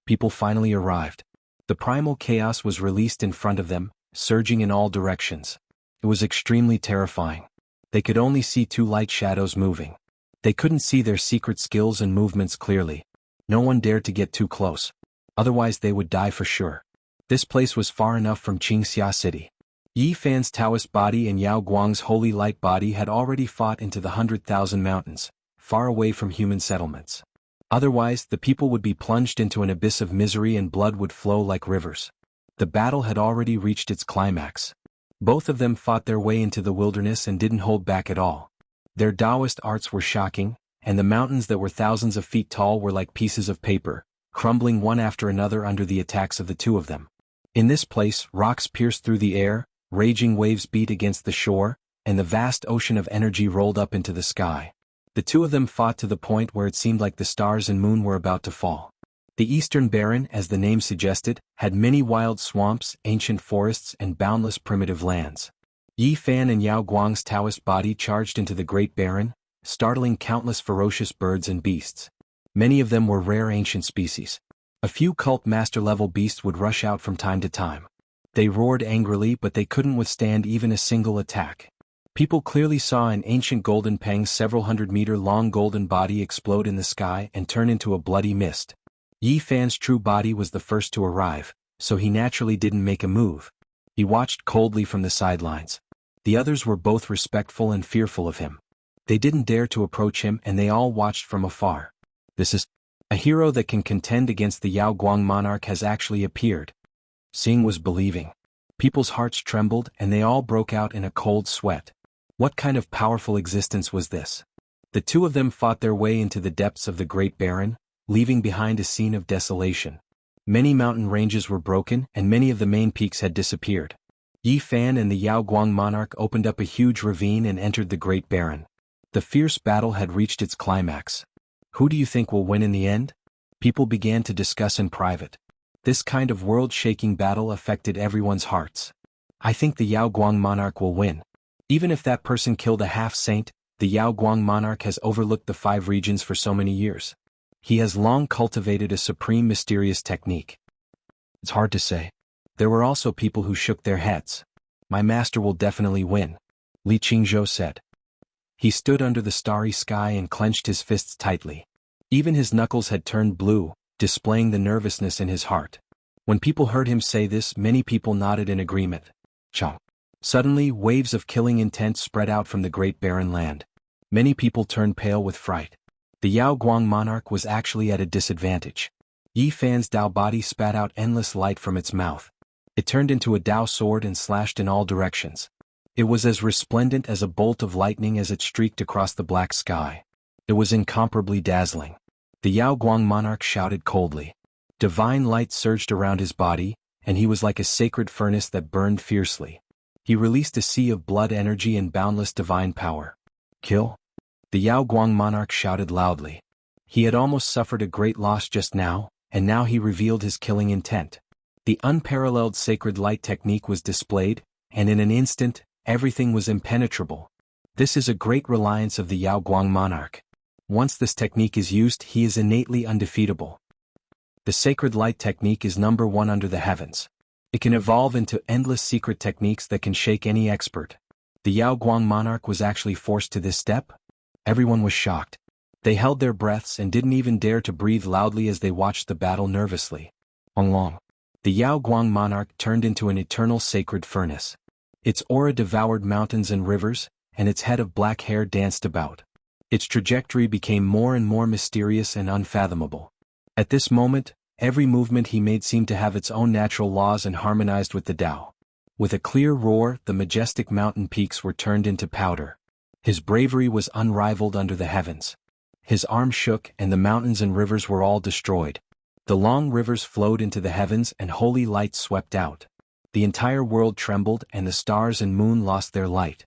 People finally arrived. The primal chaos was released in front of them, surging in all directions. It was extremely terrifying. They could only see 2 light shadows moving. They couldn't see their secret skills and movements clearly. No one dared to get too close. Otherwise they would die for sure. This place was far enough from Xianxia city. Yi Fan's Taoist body and Yao Guang's holy light body had already fought into the 100,000 mountains, far away from human settlements. Otherwise, the people would be plunged into an abyss of misery and blood would flow like rivers. The battle had already reached its climax. Both of them fought their way into the wilderness and didn't hold back at all. Their Taoist arts were shocking, and the mountains that were thousands of feet tall were like pieces of paper, crumbling one after another under the attacks of the 2 of them. In this place, rocks pierced through the air, raging waves beat against the shore, and the vast ocean of energy rolled up into the sky. The 2 of them fought to the point where it seemed like the stars and moon were about to fall. The Eastern Barren, as the name suggested, had many wild swamps, ancient forests, and boundless primitive lands. Yi Fan and Yao Guang's Taoist body charged into the Great Barren, startling countless ferocious birds and beasts. Many of them were rare ancient species. A few cult master-level beasts would rush out from time to time. They roared angrily but they couldn't withstand even a single attack. People clearly saw an ancient golden pang's several hundred-meter-long golden body explode in the sky and turn into a bloody mist. Yi Fan's true body was the first to arrive, so he naturally didn't make a move. He watched coldly from the sidelines. The others were both respectful and fearful of him. They didn't dare to approach him and they all watched from afar. This is a hero that can contend against the Yao Guang monarch has actually appeared. Seeing was believing. People's hearts trembled and they all broke out in a cold sweat. What kind of powerful existence was this? The 2 of them fought their way into the depths of the Great Barren, leaving behind a scene of desolation. Many mountain ranges were broken and many of the main peaks had disappeared. Yi Fan and the Yao Guang monarch opened up a huge ravine and entered the Great Barren. The fierce battle had reached its climax. Who do you think will win in the end? People began to discuss in private. This kind of world-shaking battle affected everyone's hearts. I think the Yao Guang monarch will win. Even if that person killed a half-saint, the Yao Guang monarch has overlooked the 5 regions for so many years. He has long cultivated a supreme mysterious technique. It's hard to say. There were also people who shook their heads. My master will definitely win, Li Qingzhou said. He stood under the starry sky and clenched his fists tightly. Even his knuckles had turned blue, displaying the nervousness in his heart. When people heard him say this, many people nodded in agreement. Chong. Suddenly, waves of killing intent spread out from the Great Barren Land. Many people turned pale with fright. The Yao Guang monarch was actually at a disadvantage. Yi Fan's Dao body spat out endless light from its mouth. It turned into a Dao sword and slashed in all directions. It was as resplendent as a bolt of lightning as it streaked across the black sky. It was incomparably dazzling. The Yao Guang monarch shouted coldly. Divine light surged around his body, and he was like a sacred furnace that burned fiercely. He released a sea of blood energy and boundless divine power. Kill? The Yao Guang monarch shouted loudly. He had almost suffered a great loss just now, and now he revealed his killing intent. The unparalleled sacred light technique was displayed, and in an instant, everything was impenetrable. This is a great reliance of the Yao Guang monarch. Once this technique is used, he is innately undefeatable. The sacred light technique is number one under the heavens. It can evolve into endless secret techniques that can shake any expert. The Yao Guang monarch was actually forced to this step? Everyone was shocked. They held their breaths and didn't even dare to breathe loudly as they watched the battle nervously. Long. The Yao Guang monarch turned into an eternal sacred furnace. Its aura devoured mountains and rivers, and its head of black hair danced about. Its trajectory became more and more mysterious and unfathomable. At this moment, every movement he made seemed to have its own natural laws and harmonized with the Tao. With a clear roar, the majestic mountain peaks were turned into powder. His bravery was unrivaled under the heavens. His arm shook and the mountains and rivers were all destroyed. The long rivers flowed into the heavens and holy light swept out. The entire world trembled and the stars and moon lost their light.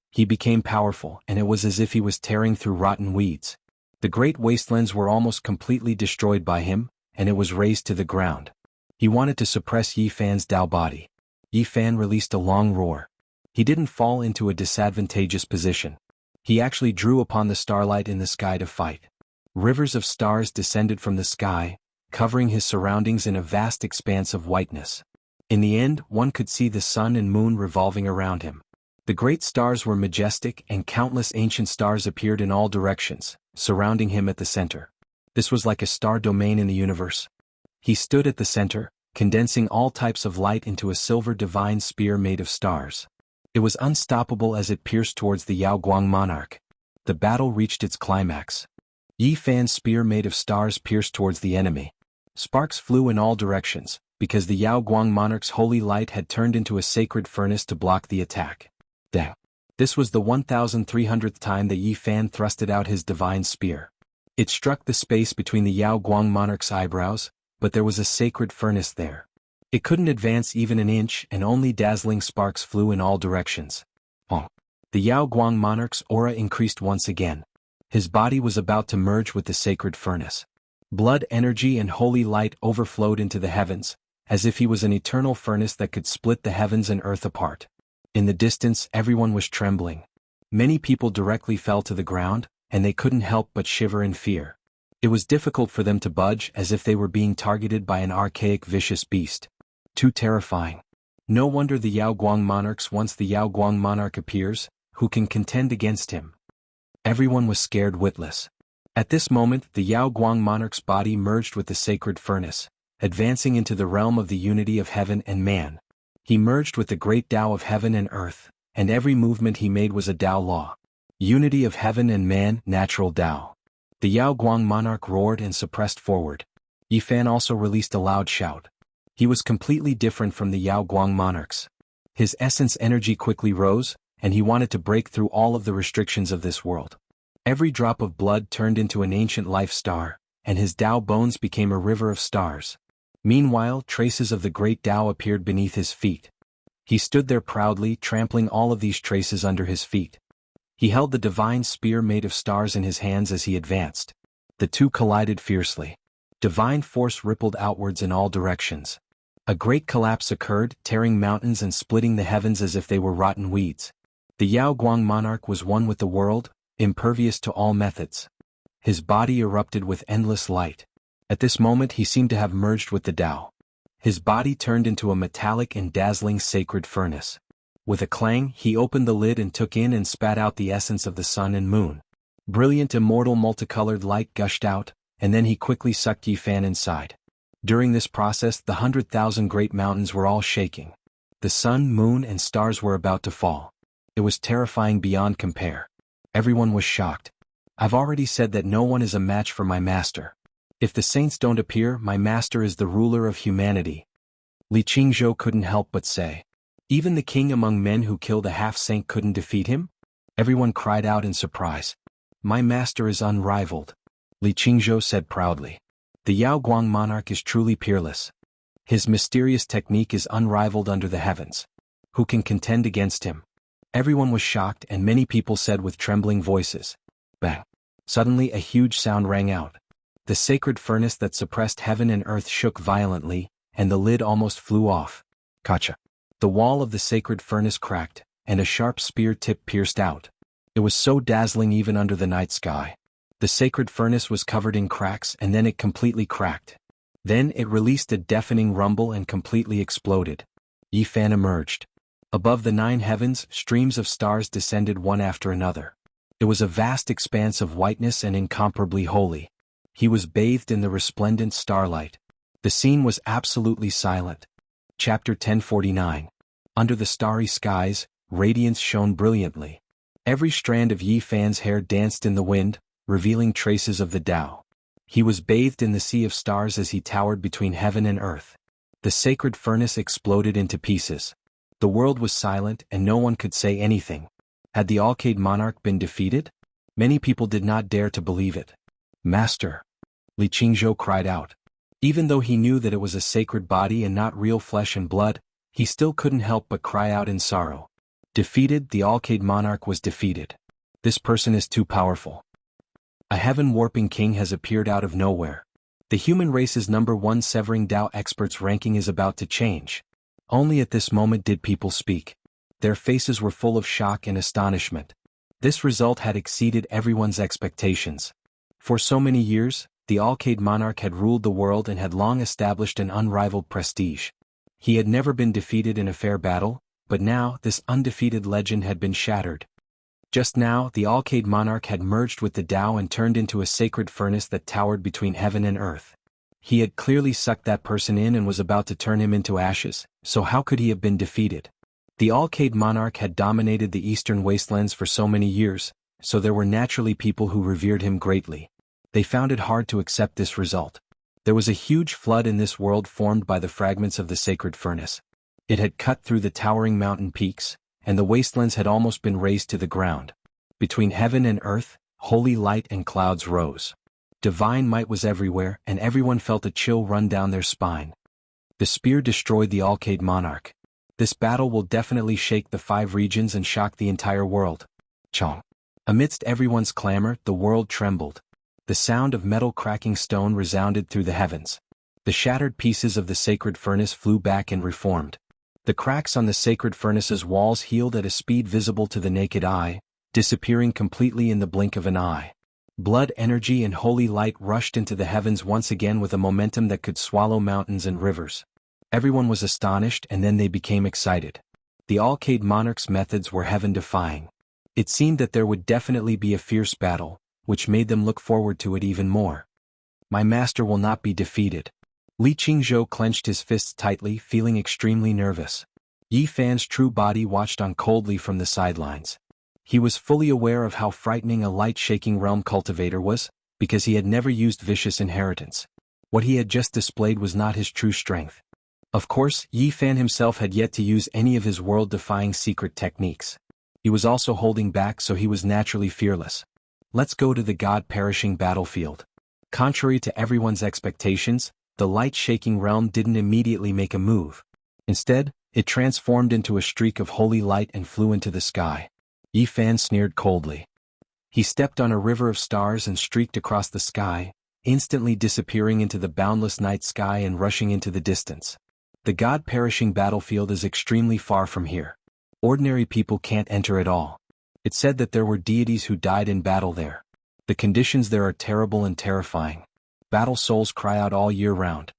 He became powerful, and it was as if he was tearing through rotten weeds. The great wastelands were almost completely destroyed by him, and it was razed to the ground. He wanted to suppress Yi Fan's Dao body. Yi Fan released a long roar. He didn't fall into a disadvantageous position. He actually drew upon the starlight in the sky to fight. Rivers of stars descended from the sky, covering his surroundings in a vast expanse of whiteness. In the end, one could see the sun and moon revolving around him. The great stars were majestic, and countless ancient stars appeared in all directions, surrounding him at the center. This was like a star domain in the universe. He stood at the center, condensing all types of light into a silver divine spear made of stars. It was unstoppable as it pierced towards the Yao Guang monarch. The battle reached its climax. Yi Fan's spear made of stars pierced towards the enemy. Sparks flew in all directions, because the Yao Guang monarch's holy light had turned into a sacred furnace to block the attack. This was the 1,300th time that Yi Fan thrusted out his divine spear. It struck the space between the Yao Guang monarch's eyebrows, but there was a sacred furnace there. It couldn't advance even an inch, and only dazzling sparks flew in all directions. The Yao Guang monarch's aura increased once again. His body was about to merge with the sacred furnace. Blood energy and holy light overflowed into the heavens, as if he was an eternal furnace that could split the heavens and earth apart. In the distance, everyone was trembling. Many people directly fell to the ground, and they couldn't help but shiver in fear. It was difficult for them to budge, as if they were being targeted by an archaic vicious beast. Too terrifying. No wonder the Yao Guang monarchs, once the Yao Guang monarch appears, who can contend against him? Everyone was scared witless. At this moment, the Yao Guang monarch's body merged with the sacred furnace, advancing into the realm of the unity of heaven and man. He merged with the great Tao of heaven and earth, and every movement he made was a Tao law. Unity of heaven and man, natural Tao. The Yao Guang monarch roared and suppressed forward. Yi Fan also released a loud shout. He was completely different from the Yao Guang monarchs. His essence energy quickly rose, and he wanted to break through all of the restrictions of this world. Every drop of blood turned into an ancient life star, and his Tao bones became a river of stars. Meanwhile, traces of the great Tao appeared beneath his feet. He stood there proudly, trampling all of these traces under his feet. He held the divine spear made of stars in his hands as he advanced. The two collided fiercely. Divine force rippled outwards in all directions. A great collapse occurred, tearing mountains and splitting the heavens as if they were rotten weeds. The Yao Guang monarch was one with the world, impervious to all methods. His body erupted with endless light. At this moment he seemed to have merged with the Tao. His body turned into a metallic and dazzling sacred furnace. With a clang, he opened the lid and took in and spat out the essence of the sun and moon. Brilliant immortal multicolored light gushed out, and then he quickly sucked Yi Fan inside. During this process, the 100,000 great mountains were all shaking. The sun, moon, and stars were about to fall. It was terrifying beyond compare. Everyone was shocked. I've already said that no one is a match for my master. If the saints don't appear, my master is the ruler of humanity. Li Qingzhou couldn't help but say. Even the king among men who killed a half-saint couldn't defeat him? Everyone cried out in surprise. My master is unrivaled. Li Qingzhou said proudly. The Yaoguang monarch is truly peerless. His mysterious technique is unrivaled under the heavens. Who can contend against him? Everyone was shocked and many people said with trembling voices. Bang! Suddenly a huge sound rang out. The sacred furnace that suppressed heaven and earth shook violently, and the lid almost flew off. Kacha! The wall of the sacred furnace cracked, and a sharp spear tip pierced out. It was so dazzling even under the night sky. The sacred furnace was covered in cracks and then it completely cracked. Then it released a deafening rumble and completely exploded. Yi Fan emerged. Above the 9 heavens, streams of stars descended one after another. It was a vast expanse of whiteness and incomparably holy. He was bathed in the resplendent starlight. The scene was absolutely silent. Chapter 1049. Under the starry skies, radiance shone brilliantly. Every strand of Yi Fan's hair danced in the wind, revealing traces of the Tao. He was bathed in the sea of stars as he towered between heaven and earth. The sacred furnace exploded into pieces. The world was silent and no one could say anything. Had the Alcade monarch been defeated? Many people did not dare to believe it. Master! Li Qingzhou cried out. Even though he knew that it was a sacred body and not real flesh and blood, he still couldn't help but cry out in sorrow. Defeated, the Alcade monarch was defeated. This person is too powerful. A heaven-warping king has appeared out of nowhere. The human race's #1 severing Tao experts ranking is about to change. Only at this moment did people speak. Their faces were full of shock and astonishment. This result had exceeded everyone's expectations. For so many years, the Alcade monarch had ruled the world and had long established an unrivaled prestige. He had never been defeated in a fair battle, but now this undefeated legend had been shattered. Just now, the Alcade monarch had merged with the Tao and turned into a sacred furnace that towered between heaven and earth. He had clearly sucked that person in and was about to turn him into ashes, so how could he have been defeated? The Alcade monarch had dominated the eastern wastelands for so many years, so there were naturally people who revered him greatly. They found it hard to accept this result. There was a huge flood in this world formed by the fragments of the sacred furnace. It had cut through the towering mountain peaks, and the wastelands had almost been razed to the ground. Between heaven and earth, holy light and clouds rose. Divine might was everywhere, and everyone felt a chill run down their spine. The spear destroyed the Alcade monarch. This battle will definitely shake the 5 regions and shock the entire world. Chong. Amidst everyone's clamor, the world trembled. The sound of metal cracking stone resounded through the heavens. The shattered pieces of the sacred furnace flew back and reformed. The cracks on the sacred furnace's walls healed at a speed visible to the naked eye, disappearing completely in the blink of an eye. Blood energy and holy light rushed into the heavens once again with a momentum that could swallow mountains and rivers. Everyone was astonished and then they became excited. The Alcade monarch's methods were heaven-defying. It seemed that there would definitely be a fierce battle, which made them look forward to it even more. My master will not be defeated. Li Qingzhou clenched his fists tightly, feeling extremely nervous. Yi Fan's true body watched on coldly from the sidelines. He was fully aware of how frightening a light-shaking realm cultivator was, because he had never used vicious inheritance. What he had just displayed was not his true strength. Of course, Yi Fan himself had yet to use any of his world-defying secret techniques. He was also holding back, so he was naturally fearless. Let's go to the god-perishing battlefield. Contrary to everyone's expectations, the light-shaking realm didn't immediately make a move. Instead, it transformed into a streak of holy light and flew into the sky. Yi Fan sneered coldly. He stepped on a river of stars and streaked across the sky, instantly disappearing into the boundless night sky and rushing into the distance. The god-perishing battlefield is extremely far from here. Ordinary people can't enter at all. It said that there were deities who died in battle there. The conditions there are terrible and terrifying. Battle souls cry out all year round.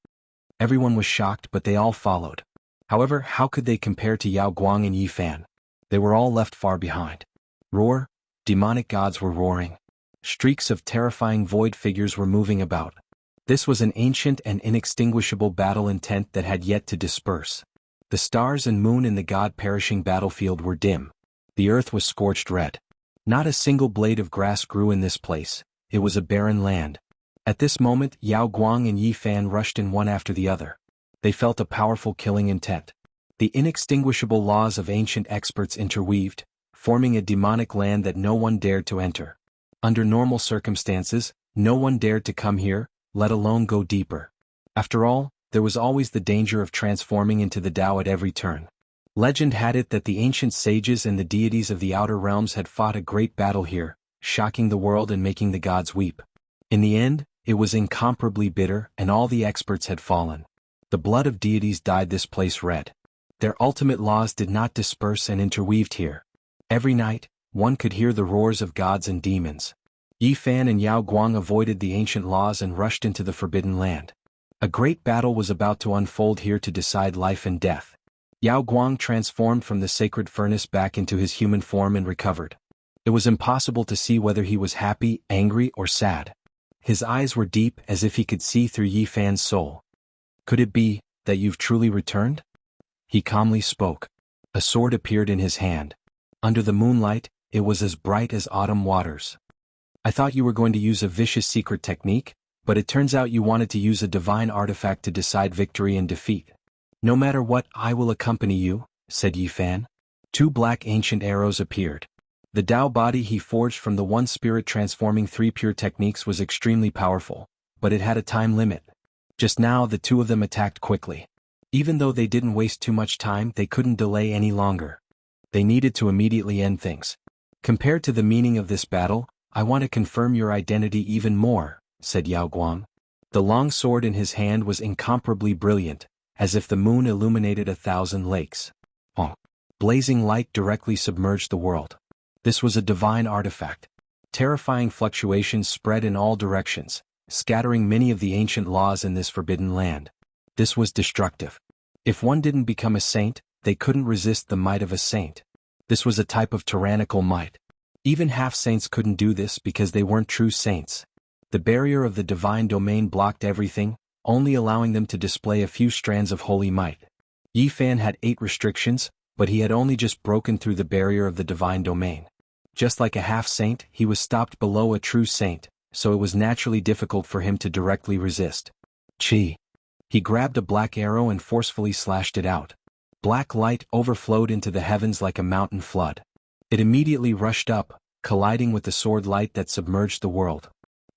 Everyone was shocked, but they all followed. However, how could they compare to Yao Guang and Yi Fan? They were all left far behind. Roar! Demonic gods were roaring. Streaks of terrifying void figures were moving about. This was an ancient and inextinguishable battle intent that had yet to disperse. The stars and moon in the god-perishing battlefield were dim. The earth was scorched red. Not a single blade of grass grew in this place, it was a barren land. At this moment Yao Guang and Yi Fan rushed in one after the other. They felt a powerful killing intent. The inextinguishable laws of ancient experts interweaved, forming a demonic land that no one dared to enter. Under normal circumstances, no one dared to come here, let alone go deeper. After all, there was always the danger of transforming into the Tao at every turn. Legend had it that the ancient sages and the deities of the outer realms had fought a great battle here, shocking the world and making the gods weep. In the end, it was incomparably bitter and all the experts had fallen. The blood of deities dyed this place red. Their ultimate laws did not disperse and interweaved here. Every night, one could hear the roars of gods and demons. Yi Fan and Yao Guang avoided the ancient laws and rushed into the forbidden land. A great battle was about to unfold here to decide life and death. Yao Guang transformed from the sacred furnace back into his human form and recovered. It was impossible to see whether he was happy, angry, or sad. His eyes were deep as if he could see through Yi Fan's soul. "Could it be that you've truly returned?" He calmly spoke. A sword appeared in his hand. Under the moonlight, it was as bright as autumn waters. "I thought you were going to use a vicious secret technique, but it turns out you wanted to use a divine artifact to decide victory and defeat. No matter what, I will accompany you," said Yi Fan. 2 black ancient arrows appeared. The Tao body he forged from the one spirit transforming 3 pure techniques was extremely powerful, but it had a time limit. Just now the 2 of them attacked quickly. Even though they didn't waste too much time, they couldn't delay any longer. They needed to immediately end things. "Compared to the meaning of this battle, I want to confirm your identity even more," said Yao Guang. The long sword in his hand was incomparably brilliant, as if the moon illuminated 1,000 lakes. Blazing light directly submerged the world. This was a divine artifact. Terrifying fluctuations spread in all directions, scattering many of the ancient laws in this forbidden land. This was destructive. If one didn't become a saint, they couldn't resist the might of a saint. This was a type of tyrannical might. Even half-saints couldn't do this because they weren't true saints. The barrier of the divine domain blocked everything, only allowing them to display a few strands of holy might. Yi Fan had 8 restrictions, but he had only just broken through the barrier of the divine domain. Just like a half-saint, he was stopped below a true saint, so it was naturally difficult for him to directly resist. Chi. He grabbed a black arrow and forcefully slashed it out. Black light overflowed into the heavens like a mountain flood. It immediately rushed up, colliding with the sword light that submerged the world.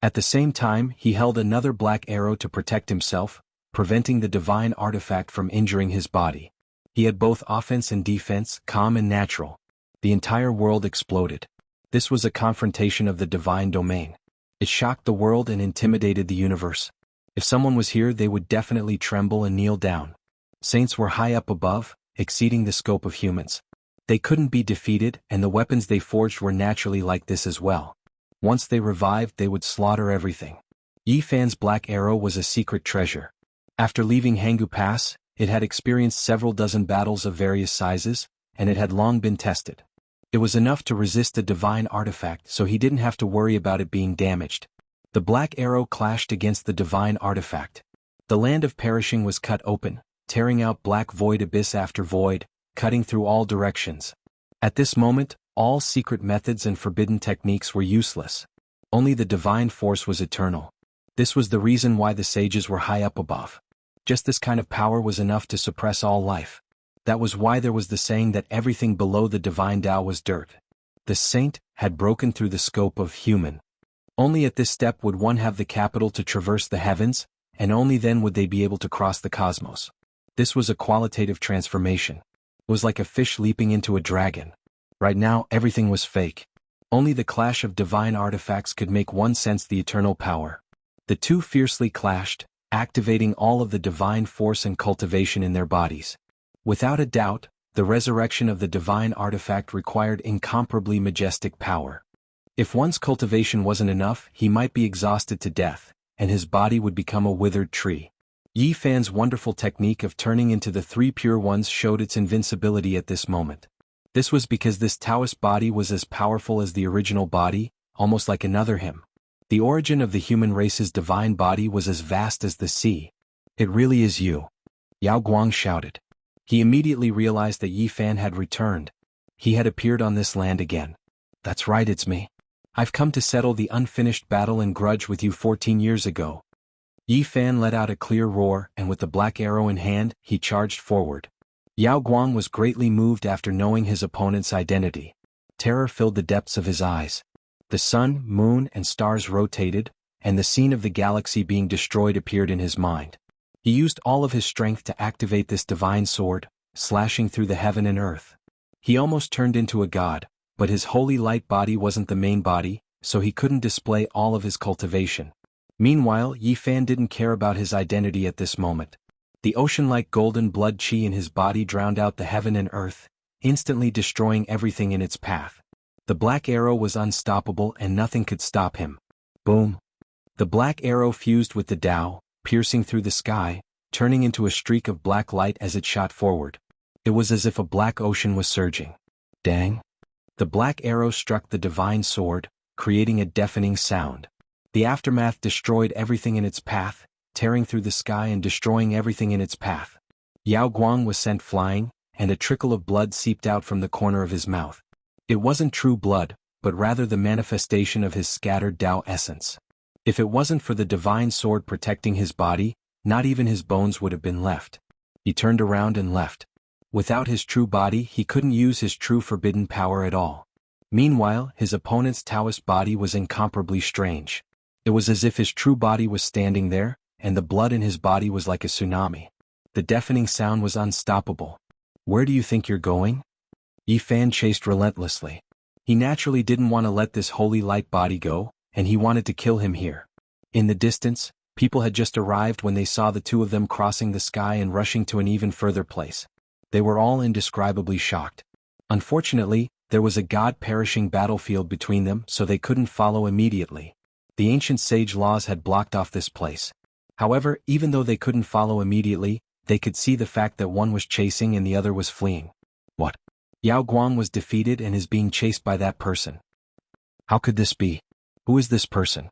At the same time, he held another black arrow to protect himself, preventing the divine artifact from injuring his body. He had both offense and defense, calm and natural. The entire world exploded. This was a confrontation of the divine domain. It shocked the world and intimidated the universe. If someone was here, they would definitely tremble and kneel down. Saints were high up above, exceeding the scope of humans. They couldn't be defeated, and the weapons they forged were naturally like this as well. Once they revived, they would slaughter everything. Yi Fan's black arrow was a secret treasure. After leaving Jianghu Pass, it had experienced several dozen battles of various sizes, and it had long been tested. It was enough to resist a divine artifact, so he didn't have to worry about it being damaged. The black arrow clashed against the divine artifact. The land of perishing was cut open, tearing out black void abyss after void, cutting through all directions. At this moment, all secret methods and forbidden techniques were useless. Only the divine force was eternal. This was the reason why the sages were high up above. Just this kind of power was enough to suppress all life. That was why there was the saying that everything below the divine Tao was dirt. The saint had broken through the scope of human. Only at this step would one have the capital to traverse the heavens, and only then would they be able to cross the cosmos. This was a qualitative transformation. It was like a fish leaping into a dragon. Right now, everything was fake. Only the clash of divine artifacts could make one sense the eternal power. The 2 fiercely clashed, activating all of the divine force and cultivation in their bodies. Without a doubt, the resurrection of the divine artifact required incomparably majestic power. If one's cultivation wasn't enough, he might be exhausted to death, and his body would become a withered tree. Yi Fan's wonderful technique of turning into the 3 pure ones showed its invincibility at this moment. This was because this Taoist body was as powerful as the original body, almost like another him. The origin of the human race's divine body was as vast as the sea. "It really is you," Yao Guang shouted. He immediately realized that Yi Fan had returned. He had appeared on this land again. That's right, it's me. I've come to settle the unfinished battle and grudge with you 14 years ago. Yi Fan let out a clear roar, and with the black arrow in hand, he charged forward. Yao Guang was greatly moved after knowing his opponent's identity. Terror filled the depths of his eyes. The sun, moon, and stars rotated, and the scene of the galaxy being destroyed appeared in his mind. He used all of his strength to activate this divine sword, slashing through the heaven and earth. He almost turned into a god, but his holy light body wasn't the main body, so he couldn't display all of his cultivation. Meanwhile, Yi Fan didn't care about his identity at this moment. The ocean-like golden blood qi in his body drowned out the heaven and earth, instantly destroying everything in its path. The black arrow was unstoppable and nothing could stop him. Boom! The black arrow fused with the Tao, piercing through the sky, turning into a streak of black light as it shot forward. It was as if a black ocean was surging. Dang! The black arrow struck the divine sword, creating a deafening sound. The aftermath destroyed everything in its path, tearing through the sky and destroying everything in its path. Yao Guang was sent flying, and a trickle of blood seeped out from the corner of his mouth. It wasn't true blood, but rather the manifestation of his scattered Tao essence. If it wasn't for the divine sword protecting his body, not even his bones would have been left. He turned around and left. Without his true body, he couldn't use his true forbidden power at all. Meanwhile, his opponent's Taoist body was incomparably strange. It was as if his true body was standing there, and the blood in his body was like a tsunami. The deafening sound was unstoppable. Where do you think you're going? Yi Fan chased relentlessly. He naturally didn't want to let this holy light body go, and he wanted to kill him here. In the distance, people had just arrived when they saw the two of them crossing the sky and rushing to an even further place. They were all indescribably shocked. Unfortunately, there was a god-perishing battlefield between them, so they couldn't follow immediately. The ancient sage laws had blocked off this place. However, even though they couldn't follow immediately, they could see the fact that one was chasing and the other was fleeing. What? Yao Guang was defeated and is being chased by that person. How could this be? Who is this person?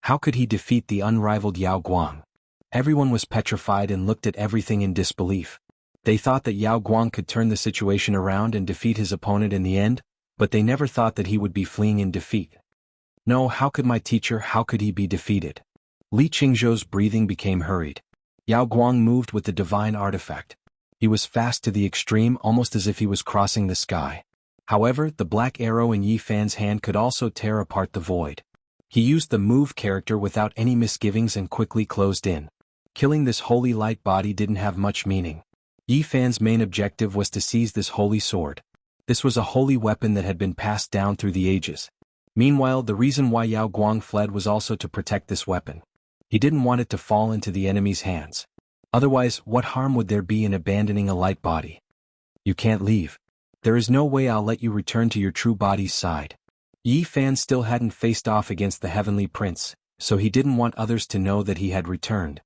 How could he defeat the unrivaled Yao Guang? Everyone was petrified and looked at everything in disbelief. They thought that Yao Guang could turn the situation around and defeat his opponent in the end, but they never thought that he would be fleeing in defeat. No, how could my teacher, how could he be defeated? Li Qingzhou's breathing became hurried. Yao Guang moved with the divine artifact. He was fast to the extreme, almost as if he was crossing the sky. However, the black arrow in Yi Fan's hand could also tear apart the void. He used the move character without any misgivings and quickly closed in. Killing this holy light body didn't have much meaning. Yi Fan's main objective was to seize this holy sword. This was a holy weapon that had been passed down through the ages. Meanwhile, the reason why Yao Guang fled was also to protect this weapon. He didn't want it to fall into the enemy's hands. Otherwise, what harm would there be in abandoning a light body? You can't leave. There is no way I'll let you return to your true body's side. Yi Fan still hadn't faced off against the heavenly prince, so he didn't want others to know that he had returned.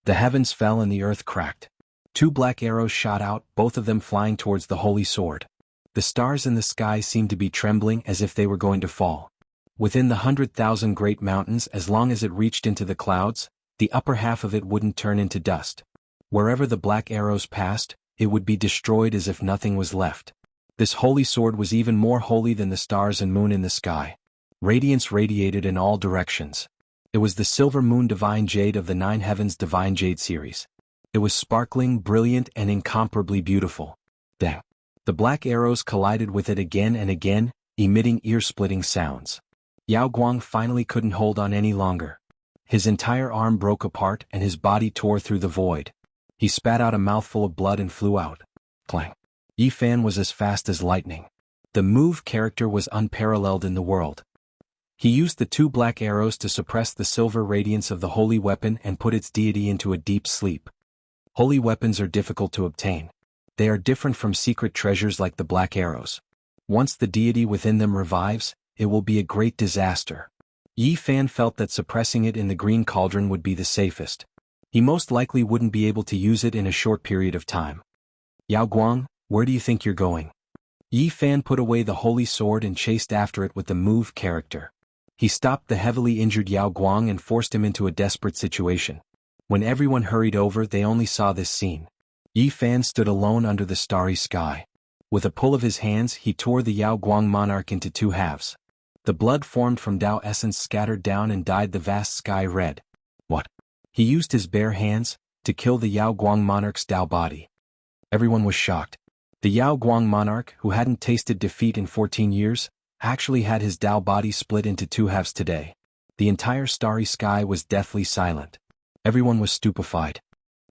The heavens fell and the earth cracked. Two black arrows shot out, both of them flying towards the holy sword. The stars in the sky seemed to be trembling as if they were going to fall. Within the 100,000 great mountains, as long as it reached into the clouds, the upper half of it wouldn't turn into dust. Wherever the black arrows passed, it would be destroyed as if nothing was left. This holy sword was even more holy than the stars and moon in the sky. Radiance radiated in all directions. It was the silver moon divine jade of the Nine Heavens divine jade series. It was sparkling, brilliant, and incomparably beautiful. Then, the black arrows collided with it again and again, emitting ear-splitting sounds. Yao Guang finally couldn't hold on any longer. His entire arm broke apart and his body tore through the void. He spat out a mouthful of blood and flew out. Clang. Yi Fan was as fast as lightning. The move character was unparalleled in the world. He used the two black arrows to suppress the silver radiance of the holy weapon and put its deity into a deep sleep. Holy weapons are difficult to obtain. They are different from secret treasures like the black arrows. Once the deity within them revives, it will be a great disaster. Yi Fan felt that suppressing it in the green cauldron would be the safest. He most likely wouldn't be able to use it in a short period of time. Yao Guang, where do you think you're going? Yi Fan put away the holy sword and chased after it with the move character. He stopped the heavily injured Yao Guang and forced him into a desperate situation. When everyone hurried over, they only saw this scene. Yi Fan stood alone under the starry sky. With a pull of his hands he tore the Yao Guang monarch into two halves. The blood formed from Tao essence scattered down and dyed the vast sky red. What? He used his bare hands to kill the Yao Guang monarch's Tao body. Everyone was shocked. The Yao Guang monarch, who hadn't tasted defeat in 14 years, actually had his Tao body split into two halves today. The entire starry sky was deathly silent. Everyone was stupefied.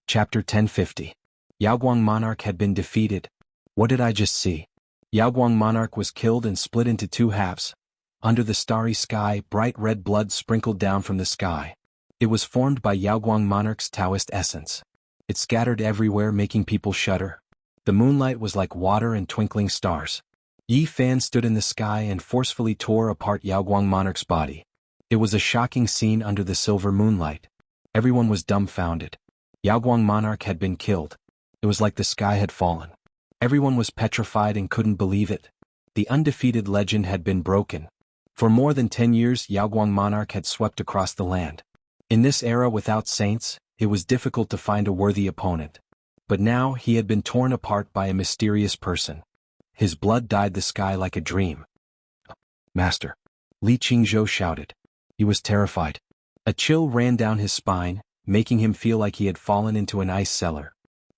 Chapter 1050. Yao Guang monarch had been defeated. What did I just see? Yao Guang monarch was killed and split into two halves. Under the starry sky, bright red blood sprinkled down from the sky. It was formed by Yao Guang monarch's Taoist essence. It scattered everywhere, making people shudder. The moonlight was like water and twinkling stars. Yi Fan stood in the sky and forcefully tore apart Yao Guang monarch's body. It was a shocking scene under the silver moonlight. Everyone was dumbfounded. Yao Guang monarch had been killed. It was like the sky had fallen. Everyone was petrified and couldn't believe it. The undefeated legend had been broken. For more than 10 years Yao Guang monarch had swept across the land. In this era without saints, it was difficult to find a worthy opponent. But now he had been torn apart by a mysterious person. His blood dyed the sky like a dream. Master! Li Qingzhou shouted. He was terrified. A chill ran down his spine, making him feel like he had fallen into an ice cellar.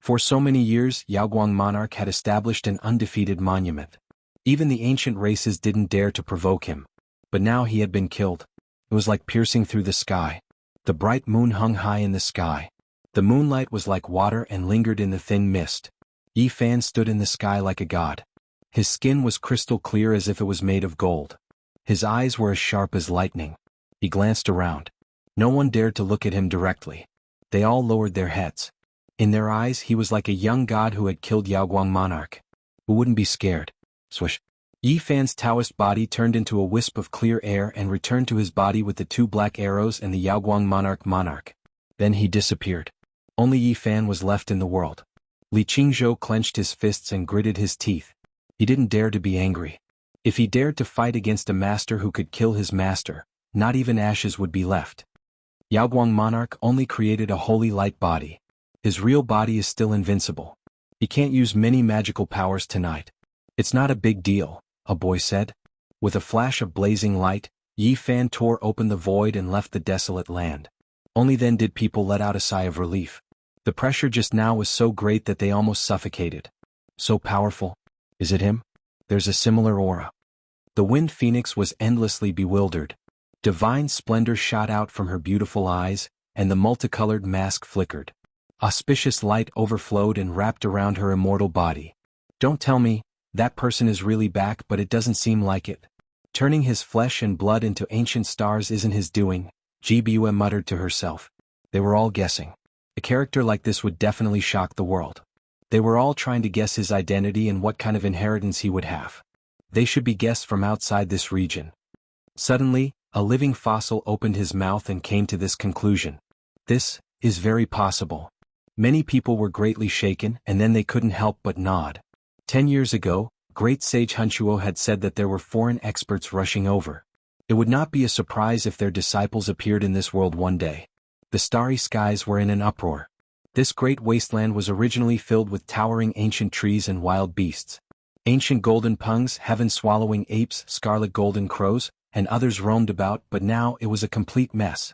For so many years Yao Guang monarch had established an undefeated monument. Even the ancient races didn't dare to provoke him. But now he had been killed. It was like piercing through the sky. The bright moon hung high in the sky. The moonlight was like water and lingered in the thin mist. Yi Fan stood in the sky like a god. His skin was crystal clear as if it was made of gold. His eyes were as sharp as lightning. He glanced around. No one dared to look at him directly. They all lowered their heads. In their eyes he was like a young god who had killed Yao Guang monarch. Who wouldn't be scared? Swish. Yi Fan's Taoist body turned into a wisp of clear air and returned to his body with the two black arrows and the Yao Guang monarch. Then he disappeared. Only Yi Fan was left in the world. Li Qingzhou clenched his fists and gritted his teeth. He didn't dare to be angry. If he dared to fight against a master who could kill his master, not even ashes would be left. Yao Guang monarch only created a holy light body. His real body is still invincible. He can't use many magical powers tonight. It's not a big deal, a boy said. With a flash of blazing light, Yi Fan tore open the void and left the desolate land. Only then did people let out a sigh of relief. The pressure just now was so great that they almost suffocated. So powerful. Is it him? There's a similar aura. The wind phoenix was endlessly bewildered. Divine splendor shot out from her beautiful eyes, and the multicolored mask flickered. Auspicious light overflowed and wrapped around her immortal body. Don't tell me, that person is really back, but it doesn't seem like it. Turning his flesh and blood into ancient stars isn't his doing, Gbue muttered to herself. They were all guessing. A character like this would definitely shock the world. They were all trying to guess his identity and what kind of inheritance he would have. They should be guests from outside this region. Suddenly, a living fossil opened his mouth and came to this conclusion. This is very possible. Many people were greatly shaken, and then they couldn't help but nod. 10 years ago, great sage Hunchuo had said that there were foreign experts rushing over. It would not be a surprise if their disciples appeared in this world one day. The starry skies were in an uproar. This great wasteland was originally filled with towering ancient trees and wild beasts. Ancient golden pungs, heaven-swallowing apes, scarlet golden crows, and others roamed about, but now it was a complete mess.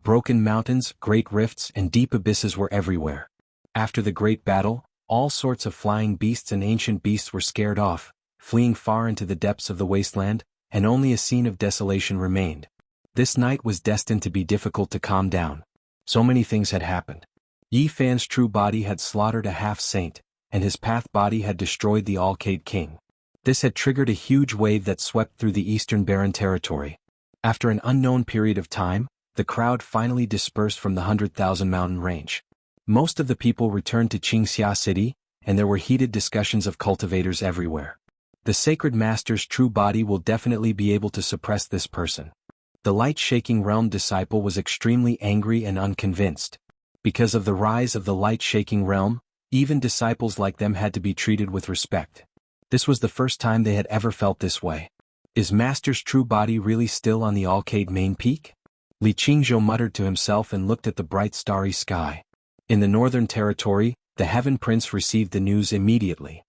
Broken mountains, great rifts, and deep abysses were everywhere. After the great battle, all sorts of flying beasts and ancient beasts were scared off, fleeing far into the depths of the wasteland, and only a scene of desolation remained. This night was destined to be difficult to calm down. So many things had happened. Yi Fan's true body had slaughtered a half-saint, and his path body had destroyed the Alcade King. This had triggered a huge wave that swept through the eastern barren territory. After an unknown period of time, the crowd finally dispersed from the 100,000 mountain range. Most of the people returned to Xianxia city, and there were heated discussions of cultivators everywhere. The sacred master's true body will definitely be able to suppress this person. The light-shaking realm disciple was extremely angry and unconvinced. Because of the rise of the light-shaking realm, even disciples like them had to be treated with respect. This was the first time they had ever felt this way. Is Master's true body really still on the Alcade main peak? Li Qingzhou muttered to himself and looked at the bright starry sky. In the northern territory, the Heaven Prince received the news immediately.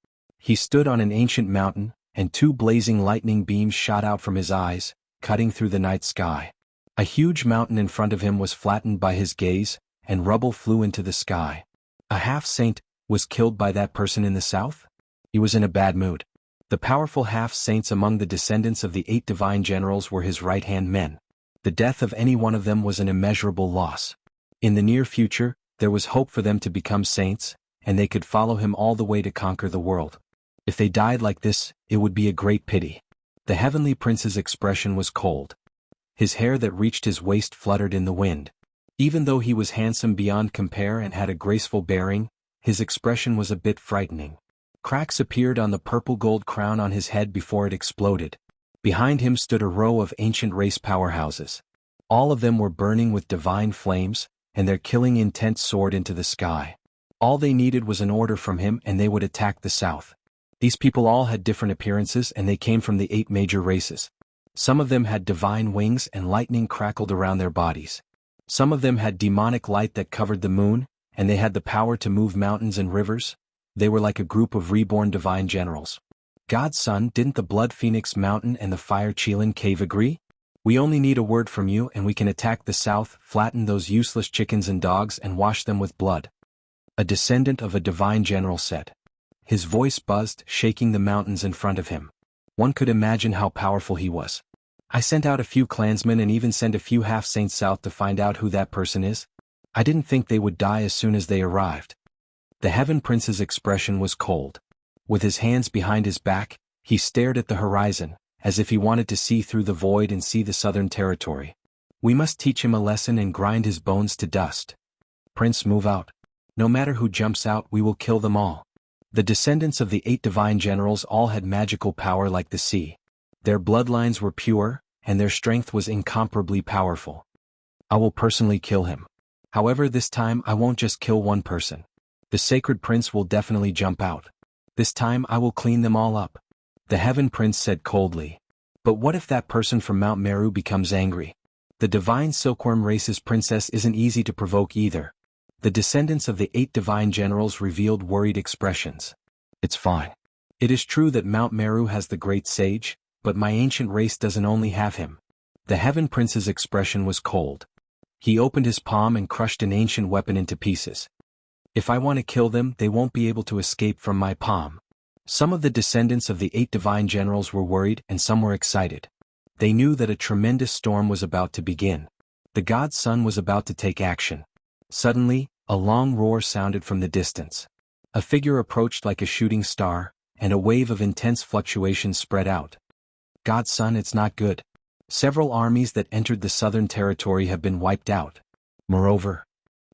He stood on an ancient mountain, and two blazing lightning beams shot out from his eyes, cutting through the night sky. A huge mountain in front of him was flattened by his gaze, and rubble flew into the sky. A half-saint was killed by that person in the south? He was in a bad mood. The powerful half-saints among the descendants of the 8 divine generals were his right-hand men. The death of any one of them was an immeasurable loss. In the near future, there was hope for them to become saints, and they could follow him all the way to conquer the world. If they died like this, it would be a great pity. The heavenly prince's expression was cold. His hair that reached his waist fluttered in the wind. Even though he was handsome beyond compare and had a graceful bearing, his expression was a bit frightening. Cracks appeared on the purple gold crown on his head before it exploded. Behind him stood a row of ancient race powerhouses. All of them were burning with divine flames, and their killing intent soared into the sky. All they needed was an order from him and they would attack the south. These people all had different appearances and they came from the 8 major races. Some of them had divine wings and lightning crackled around their bodies. Some of them had demonic light that covered the moon, and they had the power to move mountains and rivers. They were like a group of reborn divine generals. God's son, didn't the Blood Phoenix Mountain and the Fire Qilin Cave agree? We only need a word from you and we can attack the south, flatten those useless chickens and dogs and wash them with blood. A descendant of a divine general said. His voice buzzed, shaking the mountains in front of him. One could imagine how powerful he was. I sent out a few clansmen and even sent a few half-saints south to find out who that person is. I didn't think they would die as soon as they arrived. The Heaven Prince's expression was cold. With his hands behind his back, he stared at the horizon, as if he wanted to see through the void and see the southern territory. We must teach him a lesson and grind his bones to dust. Prince, move out. No matter who jumps out, we will kill them all. The descendants of the 8 divine generals all had magical power like the sea. Their bloodlines were pure, and their strength was incomparably powerful. I will personally kill him. However, this time I won't just kill one person. The sacred prince will definitely jump out. This time I will clean them all up. The Heaven Prince said coldly. But what if that person from Mount Meru becomes angry? The divine silkworm race's princess isn't easy to provoke either. The descendants of the 8 divine generals revealed worried expressions. It's fine. It is true that Mount Meru has the great sage, but my ancient race doesn't only have him. The Heaven Prince's expression was cold. He opened his palm and crushed an ancient weapon into pieces. If I want to kill them, they won't be able to escape from my palm. Some of the descendants of the 8 divine generals were worried and some were excited. They knew that a tremendous storm was about to begin. The god's son was about to take action. Suddenly, a long roar sounded from the distance. A figure approached like a shooting star, and a wave of intense fluctuation spread out. God's son, it's not good. Several armies that entered the southern territory have been wiped out. Moreover,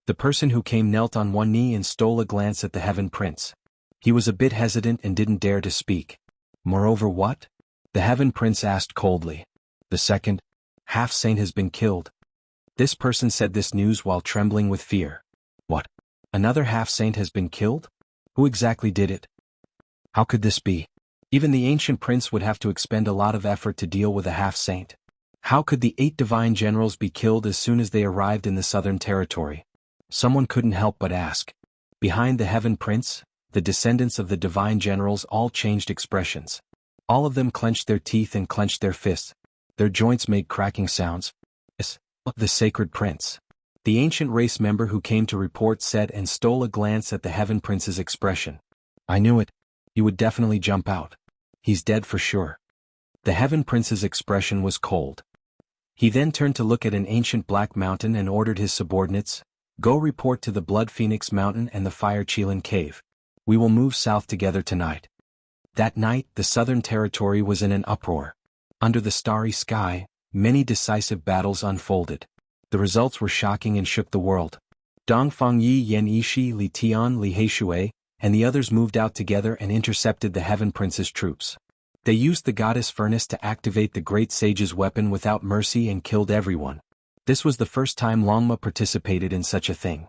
the person who came knelt on one knee and stole a glance at the Heaven Prince. He was a bit hesitant and didn't dare to speak. Moreover what? The Heaven Prince asked coldly. The second half-saint has been killed. This person said this news while trembling with fear. What? Another half-saint has been killed? Who exactly did it? How could this be? Even the ancient prince would have to expend a lot of effort to deal with a half-saint. How could the 8 divine generals be killed as soon as they arrived in the southern territory? Someone couldn't help but ask. Behind the Heaven Prince, the descendants of the divine generals all changed expressions. All of them clenched their teeth and clenched their fists. Their joints made cracking sounds. The sacred prince. The ancient race member who came to report said and stole a glance at the Heaven Prince's expression. I knew it. He would definitely jump out. He's dead for sure. The Heaven Prince's expression was cold. He then turned to look at an ancient black mountain and ordered his subordinates, go report to the Blood Phoenix Mountain and the Fire Qilin Cave. We will move south together tonight. That night, the southern territory was in an uproar. Under the starry sky, many decisive battles unfolded. The results were shocking and shook the world. Dongfang Yi, Yan Yishi, Li Tian, Li Heishui, and the others moved out together and intercepted the Heaven Prince's troops. They used the goddess furnace to activate the great sage's weapon without mercy and killed everyone. This was the first time Longma participated in such a thing.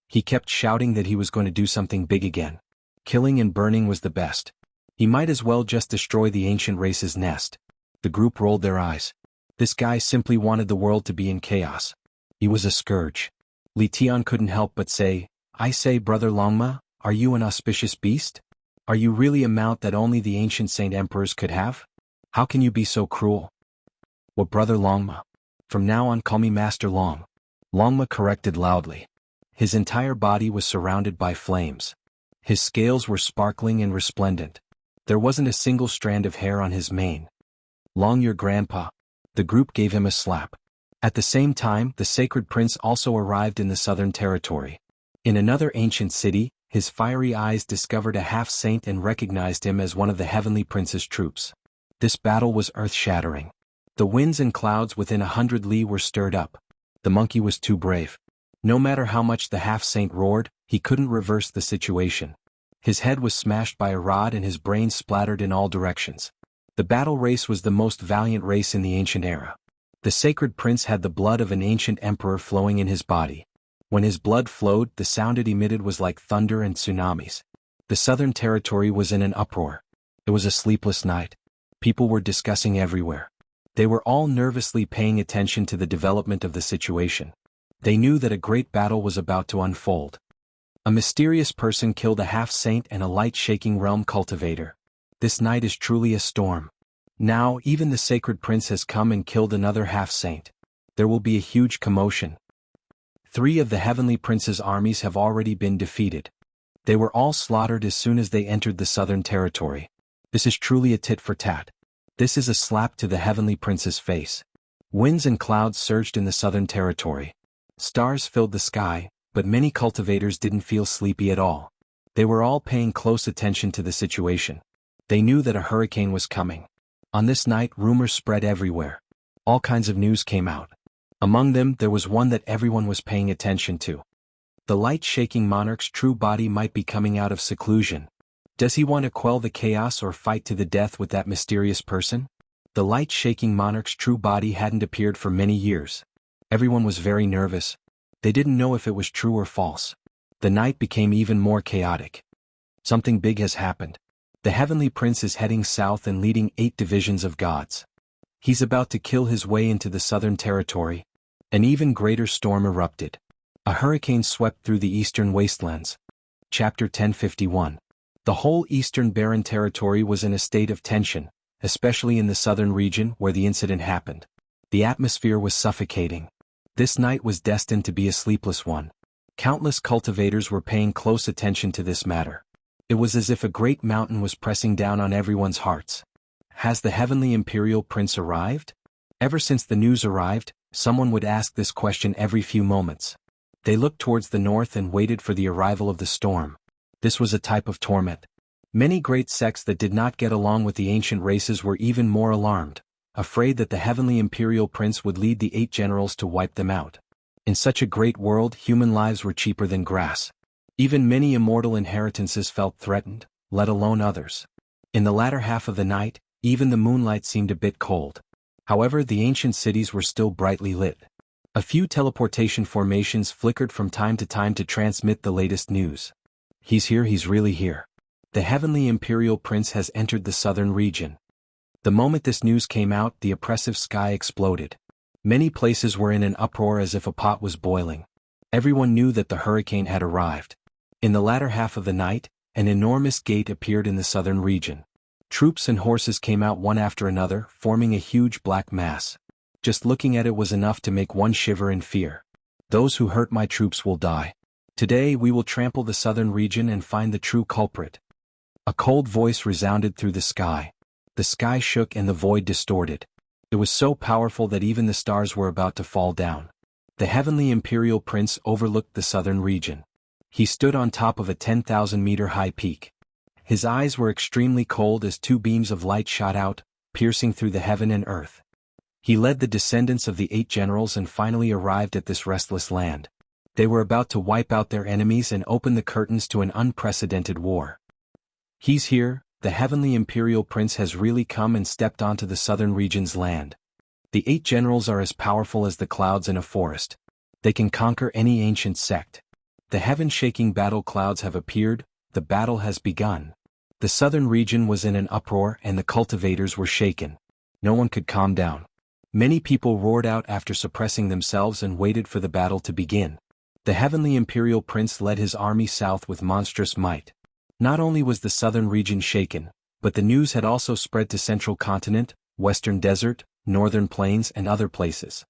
He kept shouting that he was going to do something big again. Killing and burning was the best. He might as well just destroy the ancient race's nest. The group rolled their eyes. This guy simply wanted the world to be in chaos. He was a scourge. Li Tian couldn't help but say, I say, Brother Longma, are you an auspicious beast? Are you really a mount that only the ancient saint emperors could have? How can you be so cruel? What, brother Longma? From now on call me Master Long. Longma corrected loudly. His entire body was surrounded by flames. His scales were sparkling and resplendent. There wasn't a single strand of hair on his mane. Long, your grandpa. The group gave him a slap. At the same time, the sacred prince also arrived in the southern territory. In another ancient city, his fiery eyes discovered a half-saint and recognized him as one of the heavenly prince's troops. This battle was earth-shattering. The winds and clouds within 100 li were stirred up. The monkey was too brave. No matter how much the half-saint roared, he couldn't reverse the situation. His head was smashed by a rod and his brains splattered in all directions. The battle race was the most valiant race in the ancient era. The sacred prince had the blood of an ancient emperor flowing in his body. When his blood flowed, the sound it emitted was like thunder and tsunamis. The southern territory was in an uproar. It was a sleepless night. People were discussing everywhere. They were all nervously paying attention to the development of the situation. They knew that a great battle was about to unfold. A mysterious person killed a half-saint and a light-shaking realm cultivator. This night is truly a storm. Now, even the sacred prince has come and killed another half-saint. There will be a huge commotion. 3 of the heavenly prince's armies have already been defeated. They were all slaughtered as soon as they entered the southern territory. This is truly a tit for tat. This is a slap to the heavenly prince's face. Winds and clouds surged in the southern territory. Stars filled the sky, but many cultivators didn't feel sleepy at all. They were all paying close attention to the situation. They knew that a hurricane was coming. On this night, rumors spread everywhere. All kinds of news came out. Among them, there was one that everyone was paying attention to. The light-shaking monarch's true body might be coming out of seclusion. Does he want to quell the chaos or fight to the death with that mysterious person? The light-shaking monarch's true body hadn't appeared for many years. Everyone was very nervous. They didn't know if it was true or false. The night became even more chaotic. Something big has happened. The heavenly prince is heading south and leading 8 divisions of gods. He's about to kill his way into the southern territory. An even greater storm erupted. A hurricane swept through the eastern wastelands. Chapter 1051. The whole eastern barren territory was in a state of tension, especially in the southern region where the incident happened. The atmosphere was suffocating. This night was destined to be a sleepless one. Countless cultivators were paying close attention to this matter. It was as if a great mountain was pressing down on everyone's hearts. Has the heavenly imperial prince arrived? Ever since the news arrived, someone would ask this question every few moments. They looked towards the north and waited for the arrival of the storm. This was a type of torment. Many great sects that did not get along with the ancient races were even more alarmed, afraid that the heavenly imperial prince would lead the 8 generals to wipe them out. In such a great world, human lives were cheaper than grass. Even many immortal inheritances felt threatened, let alone others. In the latter half of the night, even the moonlight seemed a bit cold. However, the ancient cities were still brightly lit. A few teleportation formations flickered from time to time to transmit the latest news. He's here, he's really here. The heavenly imperial prince has entered the southern region. The moment this news came out, the oppressive sky exploded. Many places were in an uproar as if a pot was boiling. Everyone knew that the hurricane had arrived. In the latter half of the night, an enormous gate appeared in the southern region. Troops and horses came out one after another, forming a huge black mass. Just looking at it was enough to make one shiver in fear. Those who hurt my troops will die. Today we will trample the southern region and find the true culprit. A cold voice resounded through the sky. The sky shook and the void distorted. It was so powerful that even the stars were about to fall down. The heavenly imperial prince overlooked the southern region. He stood on top of a 10,000-meter high peak. His eyes were extremely cold as 2 beams of light shot out, piercing through the heaven and earth. He led the descendants of the 8 generals and finally arrived at this restless land. They were about to wipe out their enemies and open the curtains to an unprecedented war. He's here, the heavenly imperial prince has really come and stepped onto the southern region's land. The 8 generals are as powerful as the clouds in a forest. They can conquer any ancient sect. The heaven-shaking battle clouds have appeared, the battle has begun. The southern region was in an uproar and the cultivators were shaken. No one could calm down. Many people roared out after suppressing themselves and waited for the battle to begin. The heavenly imperial prince led his army south with monstrous might. Not only was the southern region shaken, but the news had also spread to Central Continent, Western Desert, Northern Plains and other places.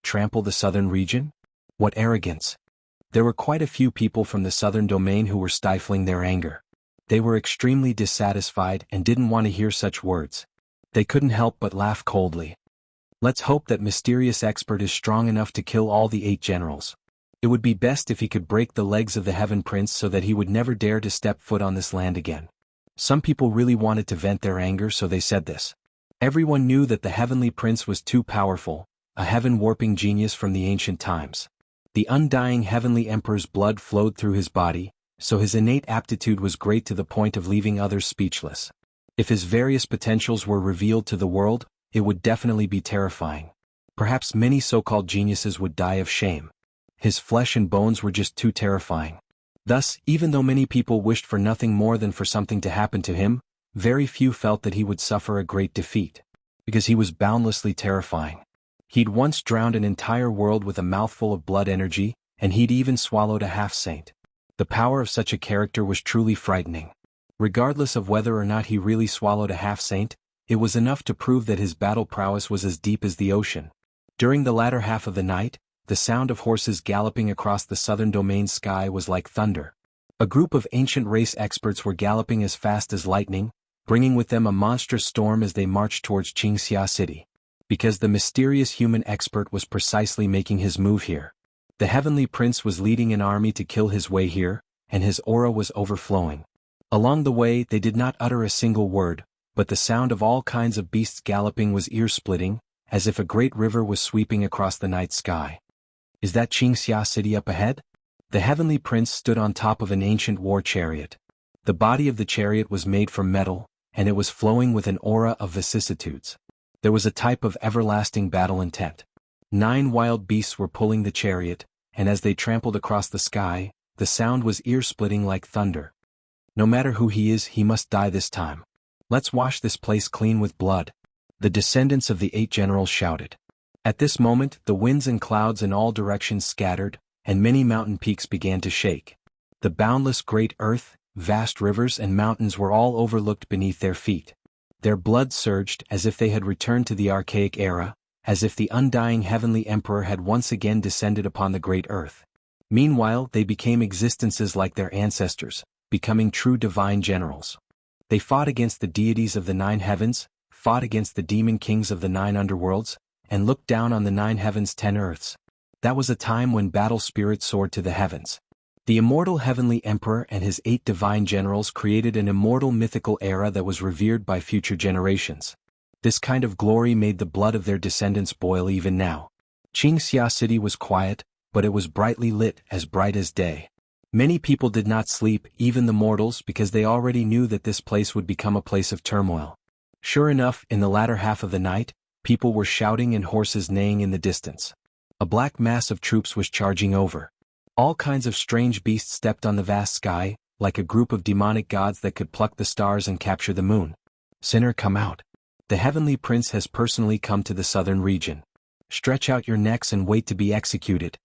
Trample the southern region? What arrogance! There were quite a few people from the southern domain who were stifling their anger. They were extremely dissatisfied and didn't want to hear such words. They couldn't help but laugh coldly. Let's hope that mysterious expert is strong enough to kill all the 8 generals. It would be best if he could break the legs of the Heaven Prince so that he would never dare to step foot on this land again. Some people really wanted to vent their anger, so they said this. Everyone knew that the Heavenly Prince was too powerful, a heaven-warping genius from the ancient times. The undying Heavenly Emperor's blood flowed through his body, so his innate aptitude was great to the point of leaving others speechless. If his various potentials were revealed to the world, it would definitely be terrifying. Perhaps many so-called geniuses would die of shame. His flesh and bones were just too terrifying. Thus, even though many people wished for nothing more than for something to happen to him, very few felt that he would suffer a great defeat. Because he was boundlessly terrifying. He'd once drowned an entire world with a mouthful of blood energy, and he'd even swallowed a half-saint. The power of such a character was truly frightening. Regardless of whether or not he really swallowed a half-saint, it was enough to prove that his battle prowess was as deep as the ocean. During the latter half of the night, the sound of horses galloping across the southern domain sky was like thunder. A group of ancient race experts were galloping as fast as lightning, bringing with them a monstrous storm as they marched towards Xianxia city. Because the mysterious human expert was precisely making his move here. The Heavenly Prince was leading an army to kill his way here, and his aura was overflowing. Along the way they did not utter a single word, but the sound of all kinds of beasts galloping was ear-splitting, as if a great river was sweeping across the night sky. Is that Xianxia city up ahead? The Heavenly Prince stood on top of an ancient war chariot. The body of the chariot was made from metal, and it was flowing with an aura of vicissitudes. There was a type of everlasting battle intent. 9 wild beasts were pulling the chariot, and as they trampled across the sky, the sound was ear-splitting like thunder. No matter who he is, he must die this time. Let's wash this place clean with blood. The descendants of the 8 generals shouted. At this moment, the winds and clouds in all directions scattered, and many mountain peaks began to shake. The boundless great earth, vast rivers and mountains were all overlooked beneath their feet. Their blood surged as if they had returned to the archaic era, as if the undying Heavenly Emperor had once again descended upon the great earth. Meanwhile, they became existences like their ancestors, becoming true divine generals. They fought against the deities of the 9 heavens, fought against the demon kings of the 9 underworlds, and looked down on the 9 heavens 10 earths. That was a time when battle spirit soared to the heavens. The immortal Heavenly Emperor and his 8 divine generals created an immortal mythical era that was revered by future generations. This kind of glory made the blood of their descendants boil even now. Xianxia city was quiet, but it was brightly lit, as bright as day. Many people did not sleep, even the mortals, because they already knew that this place would become a place of turmoil. Sure enough, in the latter half of the night, people were shouting and horses neighing in the distance. A black mass of troops was charging over. All kinds of strange beasts stepped on the vast sky, like a group of demonic gods that could pluck the stars and capture the moon. Sinner, come out. The Heavenly Prince has personally come to the southern region. Stretch out your necks and wait to be executed.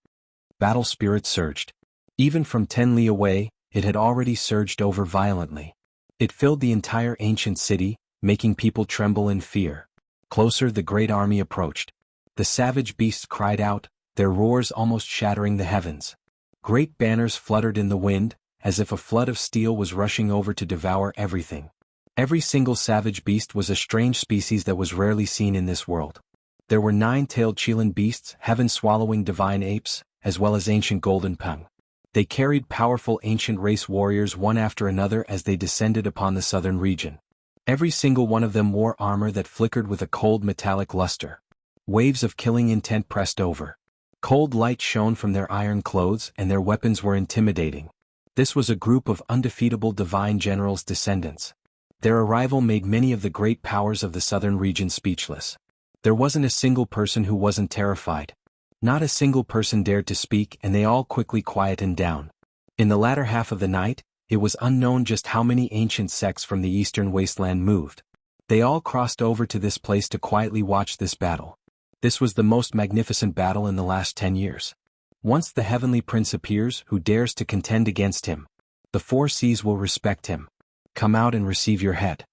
Battle spirit surged. Even from 10 li away, it had already surged over violently. It filled the entire ancient city, making people tremble in fear. Closer the great army approached. The savage beasts cried out, their roars almost shattering the heavens. Great banners fluttered in the wind, as if a flood of steel was rushing over to devour everything. Every single savage beast was a strange species that was rarely seen in this world. There were 9-tailed Chilan beasts, heaven-swallowing divine apes, as well as ancient golden pung. They carried powerful ancient race warriors one after another as they descended upon the southern region. Every single one of them wore armor that flickered with a cold metallic luster. Waves of killing intent pressed over. Cold light shone from their iron clothes and their weapons were intimidating. This was a group of undefeatable divine generals' descendants. Their arrival made many of the great powers of the southern region speechless. There wasn't a single person who wasn't terrified. Not a single person dared to speak, and they all quickly quietened down. In the latter half of the night, it was unknown just how many ancient sects from the eastern wasteland moved. They all crossed over to this place to quietly watch this battle. This was the most magnificent battle in the last 10 years. Once the Heavenly Prince appears, who dares to contend against him? The four seas will respect him. Come out and receive your head.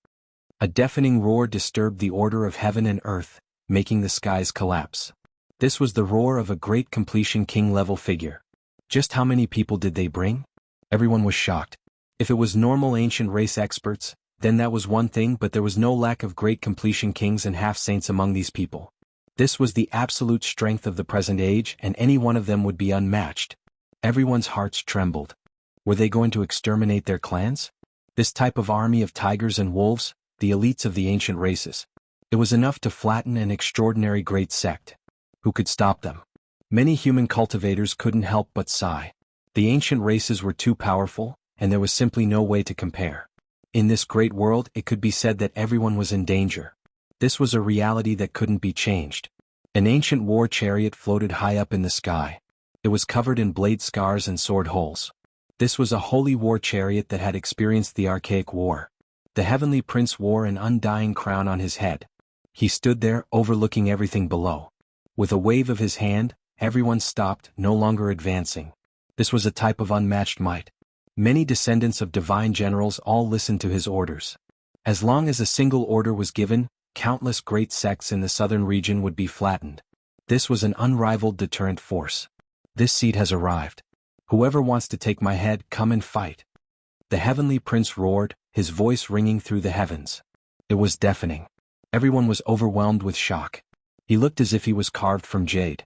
A deafening roar disturbed the order of heaven and earth, making the skies collapse. This was the roar of a great completion king-level figure. Just how many people did they bring? Everyone was shocked. If it was normal ancient race experts, then that was one thing, but there was no lack of great completion kings and half-saints among these people. This was the absolute strength of the present age, and any one of them would be unmatched. Everyone's hearts trembled. Were they going to exterminate their clans? This type of army of tigers and wolves, the elites of the ancient races. It was enough to flatten an extraordinary great sect. Who could stop them? Many human cultivators couldn't help but sigh. The ancient races were too powerful, and there was simply no way to compare. In this great world, it could be said that everyone was in danger. This was a reality that couldn't be changed. An ancient war chariot floated high up in the sky. It was covered in blade scars and sword holes. This was a holy war chariot that had experienced the archaic war. The heavenly prince wore an undying crown on his head. He stood there, overlooking everything below. With a wave of his hand, everyone stopped, no longer advancing. This was a type of unmatched might. Many descendants of divine generals all listened to his orders. As long as a single order was given, countless great sects in the southern region would be flattened. This was an unrivaled deterrent force. This seat has arrived. Whoever wants to take my head, come and fight. The heavenly prince roared, his voice ringing through the heavens. It was deafening. Everyone was overwhelmed with shock. He looked as if he was carved from jade.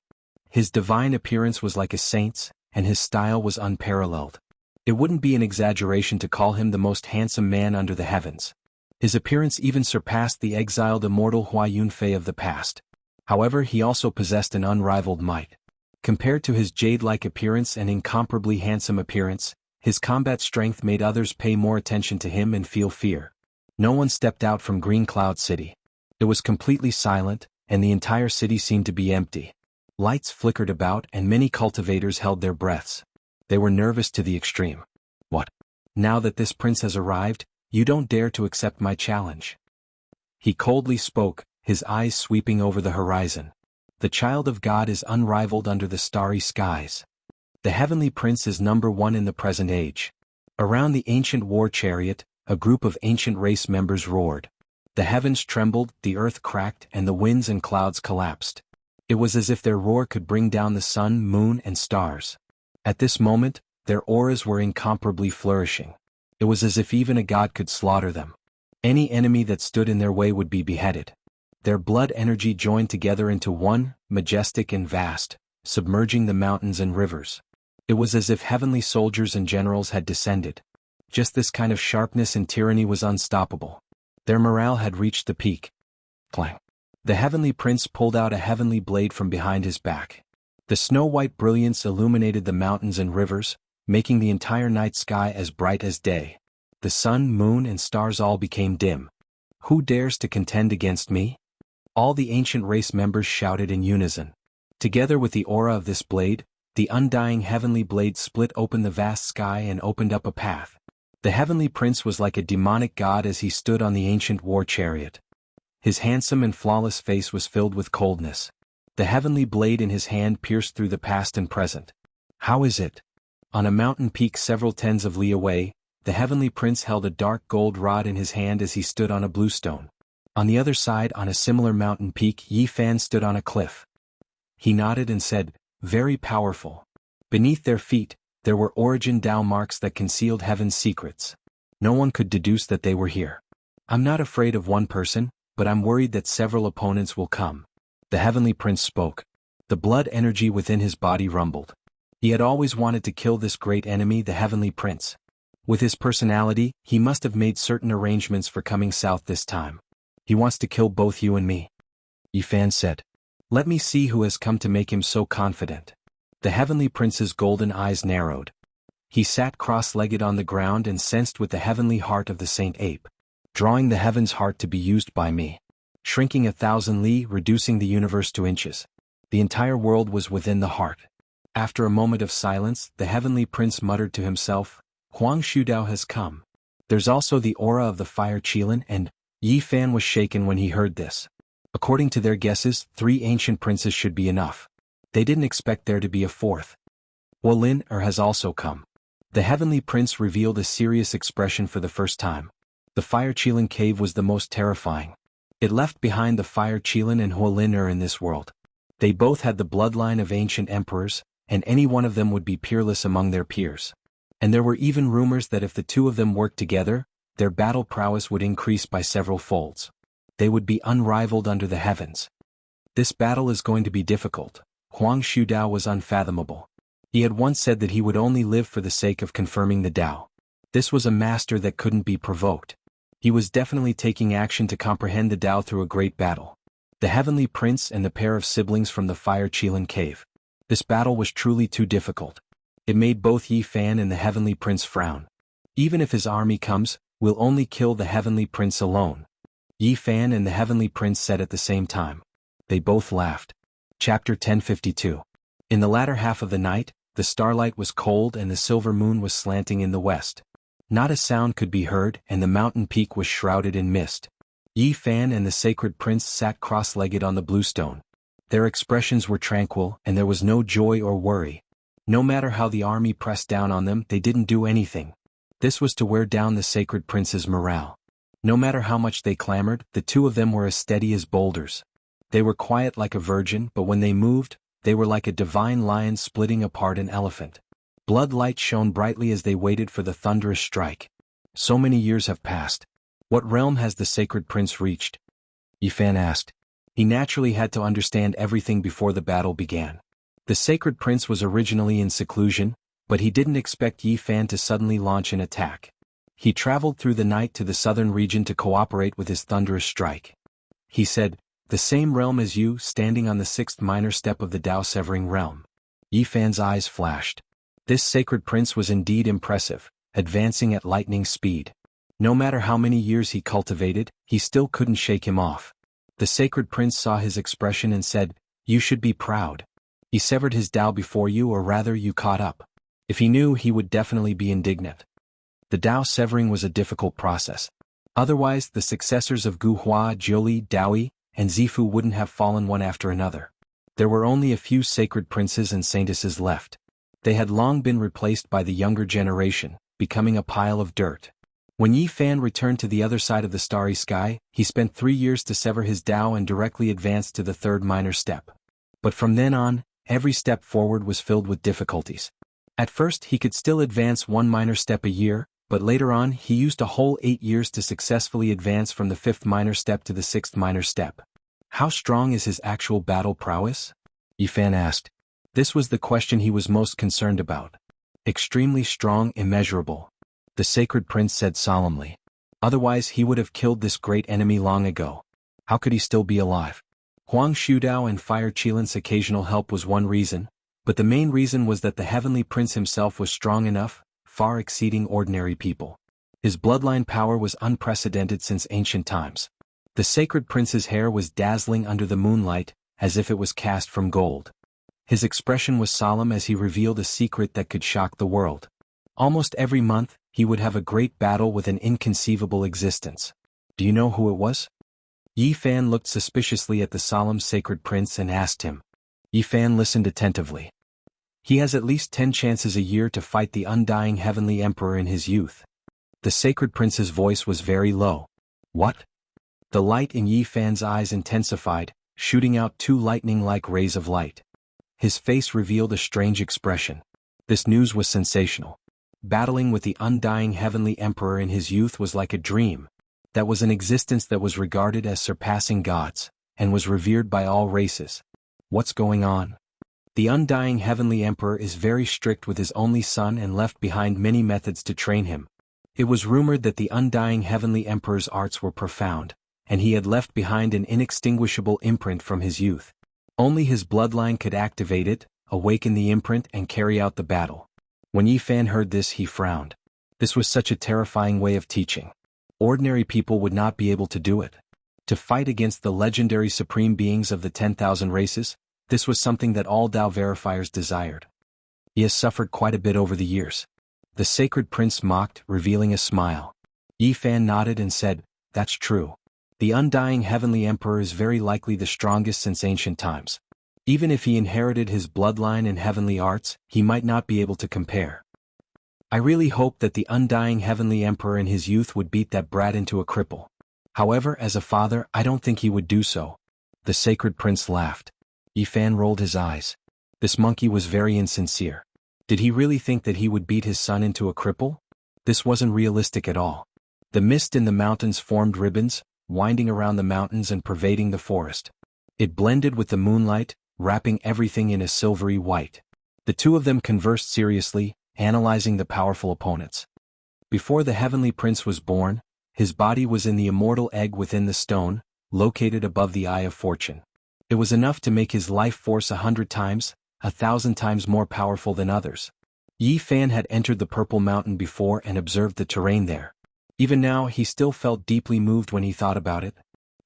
His divine appearance was like a saint's, and his style was unparalleled. It wouldn't be an exaggeration to call him the most handsome man under the heavens. His appearance even surpassed the exiled immortal Hua Yunfei of the past. However, he also possessed an unrivaled might. Compared to his jade-like appearance and incomparably handsome appearance, his combat strength made others pay more attention to him and feel fear. No one stepped out from Green Cloud City. It was completely silent, and the entire city seemed to be empty. Lights flickered about, and many cultivators held their breaths. They were nervous to the extreme. What? Now that this prince has arrived, you don't dare to accept my challenge? He coldly spoke, his eyes sweeping over the horizon. The child of God is unrivaled under the starry skies. The heavenly prince is number one in the present age. Around the ancient war chariot, a group of ancient race members roared. The heavens trembled, the earth cracked, and the winds and clouds collapsed. It was as if their roar could bring down the sun, moon, and stars. At this moment, their auras were incomparably flourishing. It was as if even a god could slaughter them. Any enemy that stood in their way would be beheaded. Their blood energy joined together into one, majestic and vast, submerging the mountains and rivers. It was as if heavenly soldiers and generals had descended. Just this kind of sharpness and tyranny was unstoppable. Their morale had reached the peak. Clang. The heavenly prince pulled out a heavenly blade from behind his back. The snow-white brilliance illuminated the mountains and rivers, making the entire night sky as bright as day. The sun, moon, and stars all became dim. Who dares to contend against me? All the ancient race members shouted in unison. Together with the aura of this blade, the undying heavenly blade split open the vast sky and opened up a path. The heavenly prince was like a demonic god as he stood on the ancient war chariot. His handsome and flawless face was filled with coldness. The heavenly blade in his hand pierced through the past and present. How is it? On a mountain peak several tens of li away, the heavenly prince held a dark gold rod in his hand as he stood on a blue stone. On the other side, on a similar mountain peak, Yi Fan stood on a cliff. He nodded and said, "Very powerful." Beneath their feet, there were origin Dao marks that concealed heaven's secrets. No one could deduce that they were here. I'm not afraid of one person, but I'm worried that several opponents will come. The heavenly prince spoke. The blood energy within his body rumbled. He had always wanted to kill this great enemy, the heavenly prince. With his personality, he must have made certain arrangements for coming south this time. He wants to kill both you and me. Yi Fan said. Let me see who has come to make him so confident. The heavenly prince's golden eyes narrowed. He sat cross-legged on the ground and sensed with the heavenly heart of the saint ape. Drawing the heaven's heart to be used by me. Shrinking 1,000 li, reducing the universe to inches. The entire world was within the heart. After a moment of silence, the heavenly prince muttered to himself, Huang Shudao has come. There's also the aura of the fire Qilin, and Yi Fan was shaken when he heard this. According to their guesses, 3 ancient princes should be enough. They didn't expect there to be a 4th. Wolin has also come. The Heavenly Prince revealed a serious expression for the first time. The Fire Qilin cave was the most terrifying. It left behind the Fire Qilin and Huolin in this world. They both had the bloodline of ancient emperors, and any one of them would be peerless among their peers. And there were even rumors that if the two of them worked together, their battle prowess would increase by several folds. They would be unrivaled under the heavens. This battle is going to be difficult. Huang Shudao was unfathomable. He had once said that he would only live for the sake of confirming the Tao. This was a master that couldn't be provoked. He was definitely taking action to comprehend the Tao through a great battle. The Heavenly Prince and the pair of siblings from the Fire Qilin cave. This battle was truly too difficult. It made both Yi Fan and the Heavenly Prince frown. Even if his army comes, we'll only kill the Heavenly Prince alone. Yi Fan and the Heavenly Prince said at the same time. They both laughed. Chapter 1052. In the latter half of the night, the starlight was cold and the silver moon was slanting in the west. Not a sound could be heard and the mountain peak was shrouded in mist. Yi Fan and the Sacred Prince sat cross-legged on the bluestone. Their expressions were tranquil and there was no joy or worry. No matter how the army pressed down on them, they didn't do anything. This was to wear down the Sacred Prince's morale. No matter how much they clamored, the two of them were as steady as boulders. They were quiet like a virgin, but when they moved, they were like a divine lion splitting apart an elephant. Blood light shone brightly as they waited for the thunderous strike. So many years have passed. What realm has the Sacred Prince reached? Yi Fan asked. He naturally had to understand everything before the battle began. The Sacred Prince was originally in seclusion, but he didn't expect Yi Fan to suddenly launch an attack. He traveled through the night to the southern region to cooperate with his thunderous strike. He said, "The same realm as you, standing on the sixth minor step of the Tao-severing realm." Yi Fan's eyes flashed. This Sacred Prince was indeed impressive, advancing at lightning speed. No matter how many years he cultivated, he still couldn't shake him off. The Sacred Prince saw his expression and said, "You should be proud. He severed his Tao before you, or rather you caught up." If he knew, he would definitely be indignant. The Tao severing was a difficult process. Otherwise, the successors of Gu Hua, Jiuli, Daoi, and Zifu wouldn't have fallen one after another. There were only a few Sacred Princes and Saintesses left. They had long been replaced by the younger generation, becoming a pile of dirt. When Yi Fan returned to the other side of the starry sky, he spent 3 years to sever his Tao and directly advanced to the third minor step. But from then on, every step forward was filled with difficulties. At first he could still advance 1 minor step a year, but later on he used a whole 8 years to successfully advance from the 5th minor step to the 6th minor step. How strong is his actual battle prowess? Yi Fan asked. This was the question he was most concerned about. Extremely strong, immeasurable. The Sacred Prince said solemnly. Otherwise he would have killed this great enemy long ago. How could he still be alive? Huang Shudao and Fire Qilin's occasional help was one reason, but the main reason was that the Heavenly Prince himself was strong enough, far exceeding ordinary people. His bloodline power was unprecedented since ancient times. The Sacred Prince's hair was dazzling under the moonlight, as if it was cast from gold. His expression was solemn as he revealed a secret that could shock the world. Almost every month, he would have a great battle with an inconceivable existence. Do you know who it was? Yi Fan looked suspiciously at the solemn Sacred Prince and asked him. Yi Fan listened attentively. He has at least 10 chances a year to fight the undying Heavenly Emperor in his youth. The Sacred Prince's voice was very low. What? The light in Yi Fan's eyes intensified, shooting out 2 lightning-like rays of light. His face revealed a strange expression. This news was sensational. Battling with the undying Heavenly Emperor in his youth was like a dream. That was an existence that was regarded as surpassing gods, and was revered by all races. What's going on? The undying Heavenly Emperor is very strict with his only son and left behind many methods to train him. It was rumored that the undying Heavenly Emperor's arts were profound, and he had left behind an inextinguishable imprint from his youth. Only his bloodline could activate it, awaken the imprint and carry out the battle. When Yi Fan heard this, he frowned. This was such a terrifying way of teaching. Ordinary people would not be able to do it. To fight against the legendary supreme beings of the 10,000 races, this was something that all Tao verifiers desired. He has suffered quite a bit over the years. The Sacred Prince mocked, revealing a smile. Yi Fan nodded and said, "That's true. The undying Heavenly Emperor is very likely the strongest since ancient times. Even if he inherited his bloodline and heavenly arts, he might not be able to compare." I really hoped that the undying heavenly emperor in his youth would beat that brat into a cripple. However, as a father, I don't think he would do so. The sacred prince laughed. Yi Fan rolled his eyes. This monkey was very insincere. Did he really think that he would beat his son into a cripple? This wasn't realistic at all. The mist in the mountains formed ribbons, winding around the mountains and pervading the forest. It blended with the moonlight, wrapping everything in a silvery white. The two of them conversed seriously, analyzing the powerful opponents. Before the heavenly prince was born, his body was in the immortal egg within the stone, located above the Eye of Fortune. It was enough to make his life force 100 times, 1,000 times more powerful than others. Yi Fan had entered the Purple Mountain before and observed the terrain there. Even now he still felt deeply moved when he thought about it.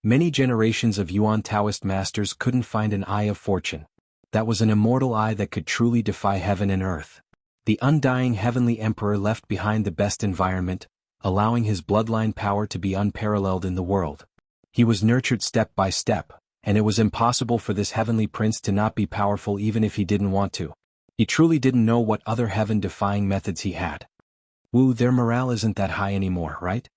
Many generations of Yuan Taoist masters couldn't find an Eye of Fortune. That was an immortal eye that could truly defy heaven and earth. The undying heavenly emperor left behind the best environment, allowing his bloodline power to be unparalleled in the world. He was nurtured step by step, and it was impossible for this heavenly prince to not be powerful even if he didn't want to. He truly didn't know what other heaven-defying methods he had. Wu, their morale isn't that high anymore, right?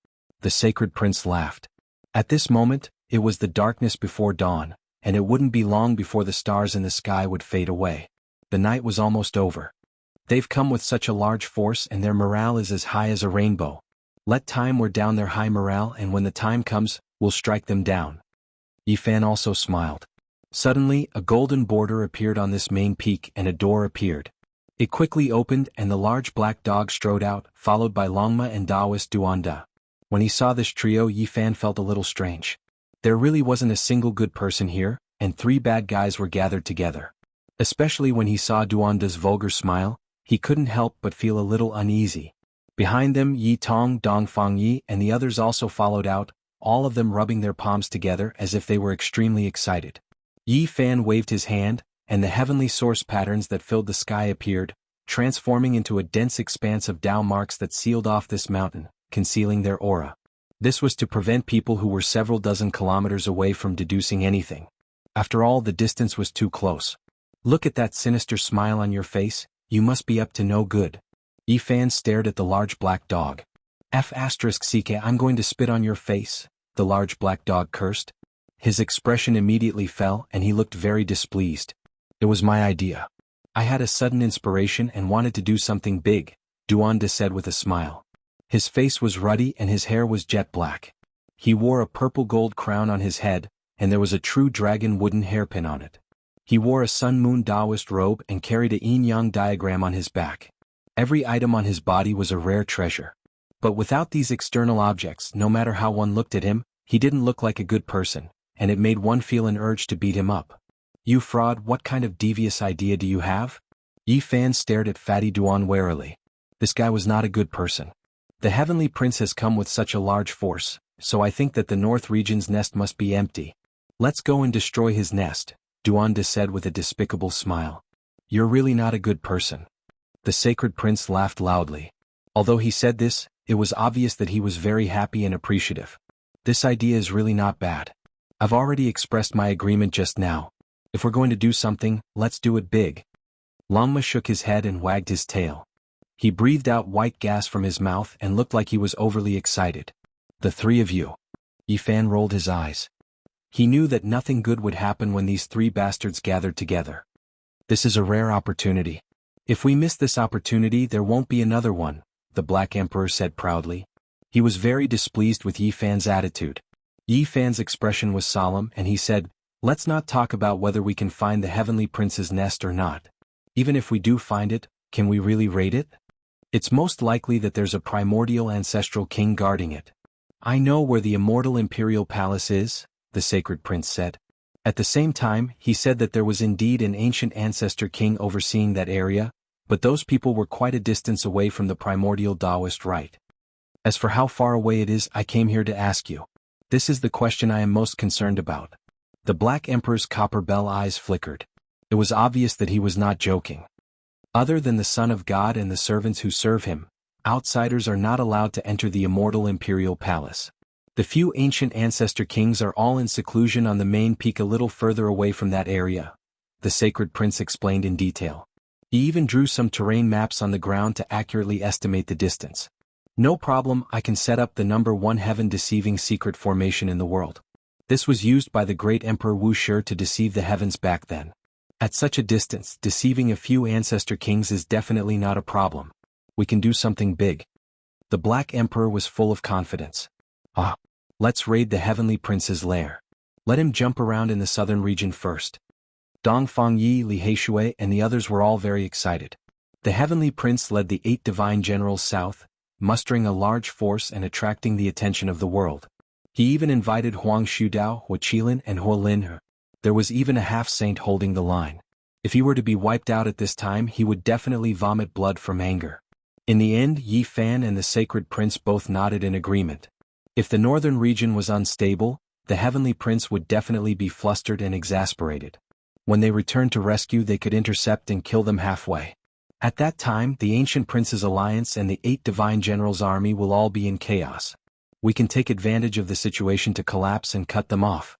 The sacred prince laughed. At this moment, it was the darkness before dawn, and it wouldn't be long before the stars in the sky would fade away. The night was almost over. They've come with such a large force and their morale is as high as a rainbow. Let time wear down their high morale, and when the time comes, we'll strike them down. Yi Fan also smiled. Suddenly, a golden border appeared on this main peak and a door appeared. It quickly opened and the large black dog strode out, followed by Longma and Taoist Duanda. When he saw this trio, Yi Fan felt a little strange. There really wasn't a single good person here, and 3 bad guys were gathered together. Especially when he saw Duanda's vulgar smile, he couldn't help but feel a little uneasy. Behind them, Yi Tong, Dongfang Yi and the others also followed out, all of them rubbing their palms together as if they were extremely excited. Yi Fan waved his hand, and the heavenly source patterns that filled the sky appeared, transforming into a dense expanse of Tao marks that sealed off this mountain, concealing their aura. This was to prevent people who were several dozen kilometers away from deducing anything. After all, the distance was too close. Look at that sinister smile on your face, you must be up to no good. Yi Fan stared at the large black dog. F***ck, I'm going to spit on your face, the large black dog cursed. His expression immediately fell and he looked very displeased. It was my idea. I had a sudden inspiration and wanted to do something big, Duanda said with a smile. His face was ruddy and his hair was jet black. He wore a purple gold crown on his head, and there was a true dragon wooden hairpin on it. He wore a sun-moon Taoist robe and carried a yin-yang diagram on his back. Every item on his body was a rare treasure. But without these external objects, no matter how one looked at him, he didn't look like a good person, and it made one feel an urge to beat him up. You fraud, what kind of devious idea do you have? Yi Fan stared at Fatty Duan warily. This guy was not a good person. The heavenly prince has come with such a large force, so I think that the north region's nest must be empty. Let's go and destroy his nest, Duanda said with a despicable smile. You're really not a good person. The sacred prince laughed loudly. Although he said this, it was obvious that he was very happy and appreciative. This idea is really not bad. I've already expressed my agreement just now. If we're going to do something, let's do it big. Longma shook his head and wagged his tail. He breathed out white gas from his mouth and looked like he was overly excited. The 3 of you. Yi Fan rolled his eyes. He knew that nothing good would happen when these 3 bastards gathered together. This is a rare opportunity. If we miss this opportunity, there won't be another one, the Black Emperor said proudly. He was very displeased with Yi Fan's attitude. Yi Fan's expression was solemn and he said, let's not talk about whether we can find the heavenly prince's nest or not. Even if we do find it, can we really raid it? It's most likely that there's a primordial ancestral king guarding it. I know where the immortal imperial palace is, the sacred prince said. At the same time, he said that there was indeed an ancient ancestor king overseeing that area, but those people were quite a distance away from the primordial Taoist rite. As for how far away it is, I came here to ask you. This is the question I am most concerned about. The Black Emperor's copper bell eyes flickered. It was obvious that he was not joking. Other than the Son of God and the servants who serve him, outsiders are not allowed to enter the immortal imperial palace. The few ancient ancestor kings are all in seclusion on the main peak a little further away from that area, the sacred prince explained in detail. He even drew some terrain maps on the ground to accurately estimate the distance. No problem, I can set up the #1 heaven-deceiving secret formation in the world. This was used by the great Emperor Wuxia to deceive the heavens back then. At such a distance, deceiving a few ancestor kings is definitely not a problem. We can do something big. The Black Emperor was full of confidence. Let's raid the Heavenly Prince's lair. Let him jump around in the southern region first. Dongfang Yi, Li Heishui, and the others were all very excited. The Heavenly Prince led the 8 divine generals south, mustering a large force and attracting the attention of the world. He even invited Huang Shudao, Hua Qilin, and Hua Linhe. There was even a half-saint holding the line. If he were to be wiped out at this time, he would definitely vomit blood from anger. In the end, Yi Fan and the Sacred Prince both nodded in agreement. If the northern region was unstable, the Heavenly Prince would definitely be flustered and exasperated. When they returned to rescue, they could intercept and kill them halfway. At that time, the Ancient Prince's alliance and the 8 divine generals' army will all be in chaos. We can take advantage of the situation to collapse and cut them off.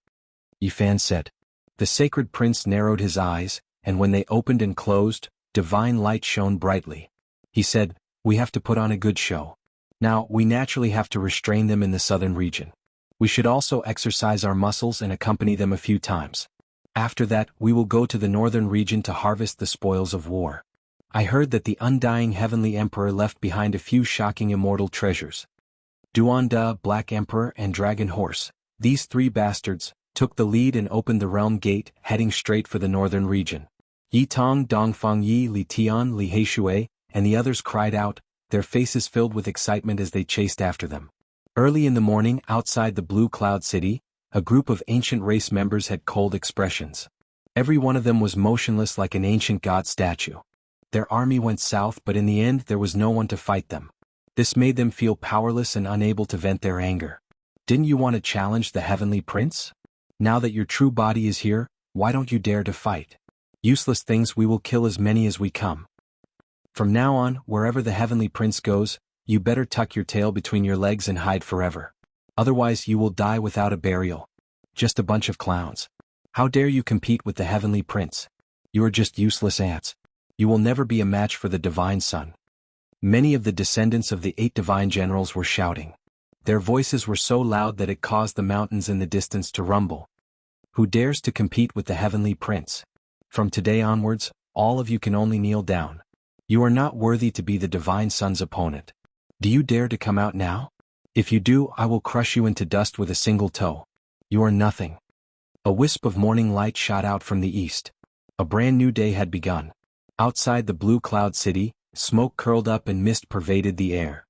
Yi Fan said. The Sacred Prince narrowed his eyes, and when they opened and closed, divine light shone brightly. He said, "We have to put on a good show. Now, we naturally have to restrain them in the southern region. We should also exercise our muscles and accompany them a few times. After that, we will go to the northern region to harvest the spoils of war. I heard that the undying Heavenly Emperor left behind a few shocking immortal treasures." Duanda, Black Emperor, and Dragon Horse, these 3 bastards, took the lead and opened the realm gate, heading straight for the northern region. Yi Tong, Dongfang Yi, Li Tian, Li Heishui, and the others cried out, their faces filled with excitement as they chased after them. Early in the morning, outside the Blue Cloud City, a group of ancient race members had cold expressions. Every one of them was motionless like an ancient god statue. Their army went south, but in the end there was no one to fight them. This made them feel powerless and unable to vent their anger. Didn't you want to challenge the Heavenly Prince? Now that your true body is here, why don't you dare to fight? Useless things, we will kill as many as we come. From now on, wherever the Heavenly Prince goes, you better tuck your tail between your legs and hide forever. Otherwise you will die without a burial. Just a bunch of clowns. How dare you compete with the Heavenly Prince? You are just useless ants. You will never be a match for the Divine Son. Many of the descendants of the 8 divine generals were shouting. Their voices were so loud that it caused the mountains in the distance to rumble. Who dares to compete with the Heavenly Prince? From today onwards, all of you can only kneel down. You are not worthy to be the Divine Son's opponent. Do you dare to come out now? If you do, I will crush you into dust with a single toe. You are nothing. A wisp of morning light shot out from the east. A brand new day had begun. Outside the Blue Cloud City, smoke curled up and mist pervaded the air.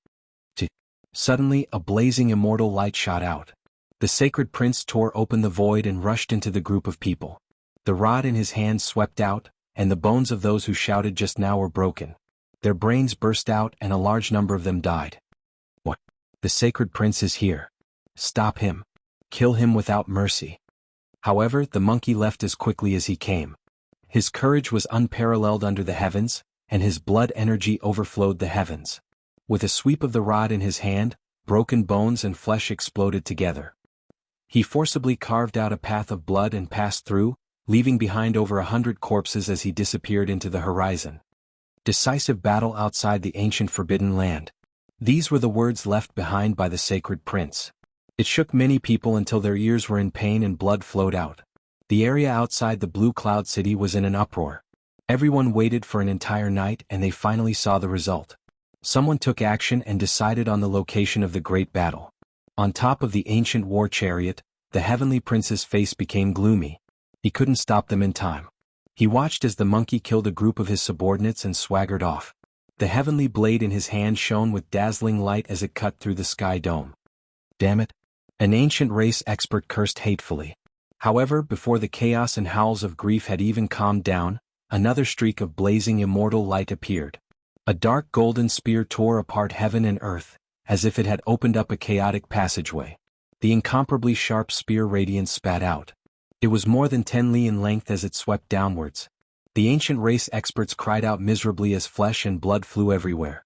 Suddenly, a blazing immortal light shot out. The Sacred Prince tore open the void and rushed into the group of people. The rod in his hand swept out, and the bones of those who shouted just now were broken. Their brains burst out and a large number of them died. What? The Sacred Prince is here. Stop him. Kill him without mercy. However, the monkey left as quickly as he came. His courage was unparalleled under the heavens, and his blood energy overflowed the heavens. With a sweep of the rod in his hand, broken bones and flesh exploded together. He forcibly carved out a path of blood and passed through, leaving behind over 100 corpses as he disappeared into the horizon. Decisive battle outside the ancient forbidden land. These were the words left behind by the Sacred Prince. It shook many people until their ears were in pain and blood flowed out. The area outside the Blue Cloud City was in an uproar. Everyone waited for an entire night and they finally saw the result. Someone took action and decided on the location of the great battle. On top of the ancient war chariot, the Heavenly Prince's face became gloomy. He couldn't stop them in time. He watched as the monkey killed a group of his subordinates and swaggered off. The heavenly blade in his hand shone with dazzling light as it cut through the sky dome. Damn it! An ancient race expert cursed hatefully. However, before the chaos and howls of grief had even calmed down, another streak of blazing immortal light appeared. A dark golden spear tore apart heaven and earth, as if it had opened up a chaotic passageway. The incomparably sharp spear radiance spat out. It was more than 10 li in length as it swept downwards. The ancient race experts cried out miserably as flesh and blood flew everywhere.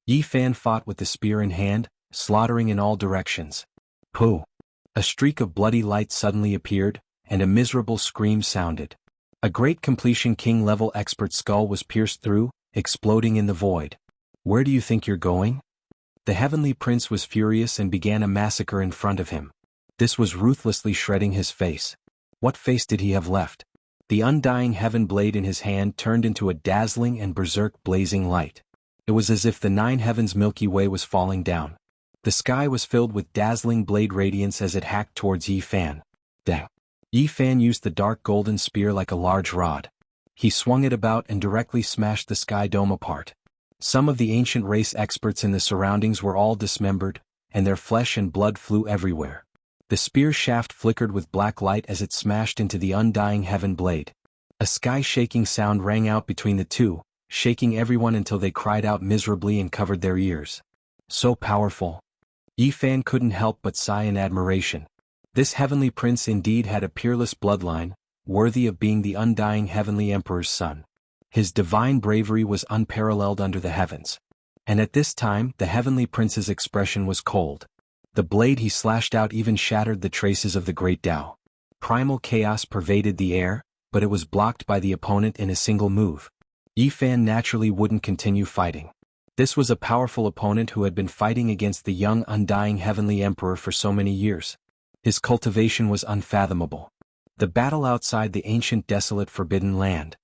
Yi Fan fought with the spear in hand, slaughtering in all directions. Pooh! A streak of bloody light suddenly appeared, and a miserable scream sounded. A great completion king-level expert skull was pierced through, exploding in the void. Where do you think you're going? The heavenly prince was furious and began a massacre in front of him. This was ruthlessly shredding his face. What face did he have left? The undying heaven blade in his hand turned into a dazzling and berserk blazing light. It was as if the 9 heavens Milky Way was falling down. The sky was filled with dazzling blade radiance as it hacked towards Yi Fan. Dang. Yi Fan used the dark golden spear like a large rod. He swung it about and directly smashed the sky dome apart. Some of the ancient race experts in the surroundings were all dismembered, and their flesh and blood flew everywhere. The spear shaft flickered with black light as it smashed into the undying heaven blade. A sky-shaking sound rang out between the two, shaking everyone until they cried out miserably and covered their ears. So powerful. Yi Fan couldn't help but sigh in admiration. This heavenly prince indeed had a peerless bloodline, worthy of being the undying heavenly emperor's son. His divine bravery was unparalleled under the heavens. And at this time the heavenly prince's expression was cold. The blade he slashed out even shattered the traces of the great Tao. Primal chaos pervaded the air, but it was blocked by the opponent in a single move. Yi Fan naturally wouldn't continue fighting. This was a powerful opponent who had been fighting against the young undying heavenly emperor for so many years. His cultivation was unfathomable. The battle outside the ancient desolate forbidden land.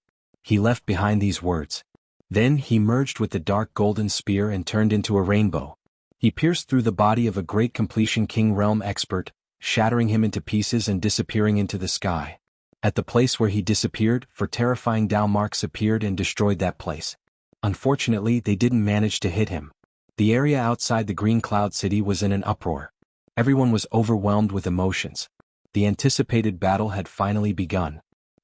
He left behind these words. Then he merged with the dark golden spear and turned into a rainbow. He pierced through the body of a great completion king realm expert, shattering him into pieces and disappearing into the sky. At the place where he disappeared, terrifying Tao marks appeared and destroyed that place. Unfortunately, they didn't manage to hit him. The area outside the Green Cloud City was in an uproar. Everyone was overwhelmed with emotions. The anticipated battle had finally begun.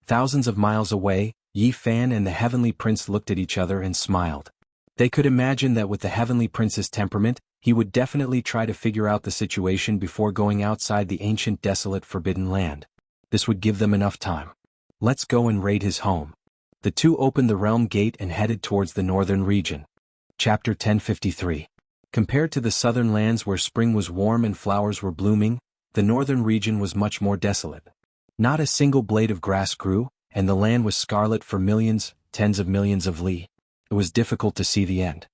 Thousands of miles away, Yi Fan and the heavenly prince looked at each other and smiled. They could imagine that with the heavenly prince's temperament, he would definitely try to figure out the situation before going outside the ancient desolate forbidden land. This would give them enough time. Let's go and raid his home. The two opened the realm gate and headed towards the northern region. Chapter 1053. Compared to the southern lands where spring was warm and flowers were blooming, the northern region was much more desolate. Not a single blade of grass grew, and the land was scarlet for millions, tens of millions of li. It was difficult to see the end.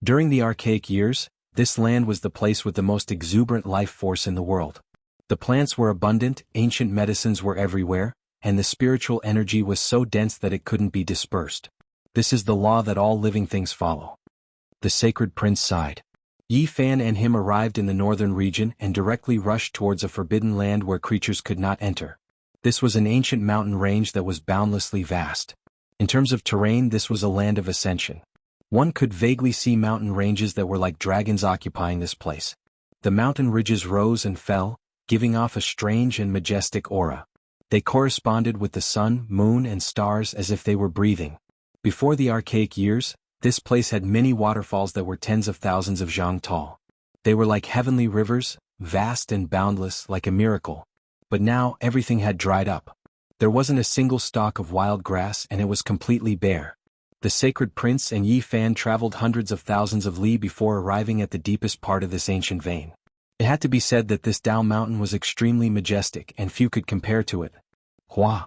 During the archaic years, this land was the place with the most exuberant life force in the world. The plants were abundant, ancient medicines were everywhere, and the spiritual energy was so dense that it couldn't be dispersed. This is the law that all living things follow. The sacred prince sighed. Yi Fan and him arrived in the northern region and directly rushed towards a forbidden land where creatures could not enter. This was an ancient mountain range that was boundlessly vast. In terms of terrain, this was a land of ascension. One could vaguely see mountain ranges that were like dragons occupying this place. The mountain ridges rose and fell, giving off a strange and majestic aura. They corresponded with the sun, moon, and stars as if they were breathing. Before the archaic years, this place had many waterfalls that were tens of thousands of zhang tall. They were like heavenly rivers, vast and boundless, like a miracle. But now everything had dried up. There wasn't a single stalk of wild grass and it was completely bare. The sacred prince and Yi Fan traveled hundreds of thousands of li before arriving at the deepest part of this ancient vein. It had to be said that this Tao mountain was extremely majestic and few could compare to it. Hua!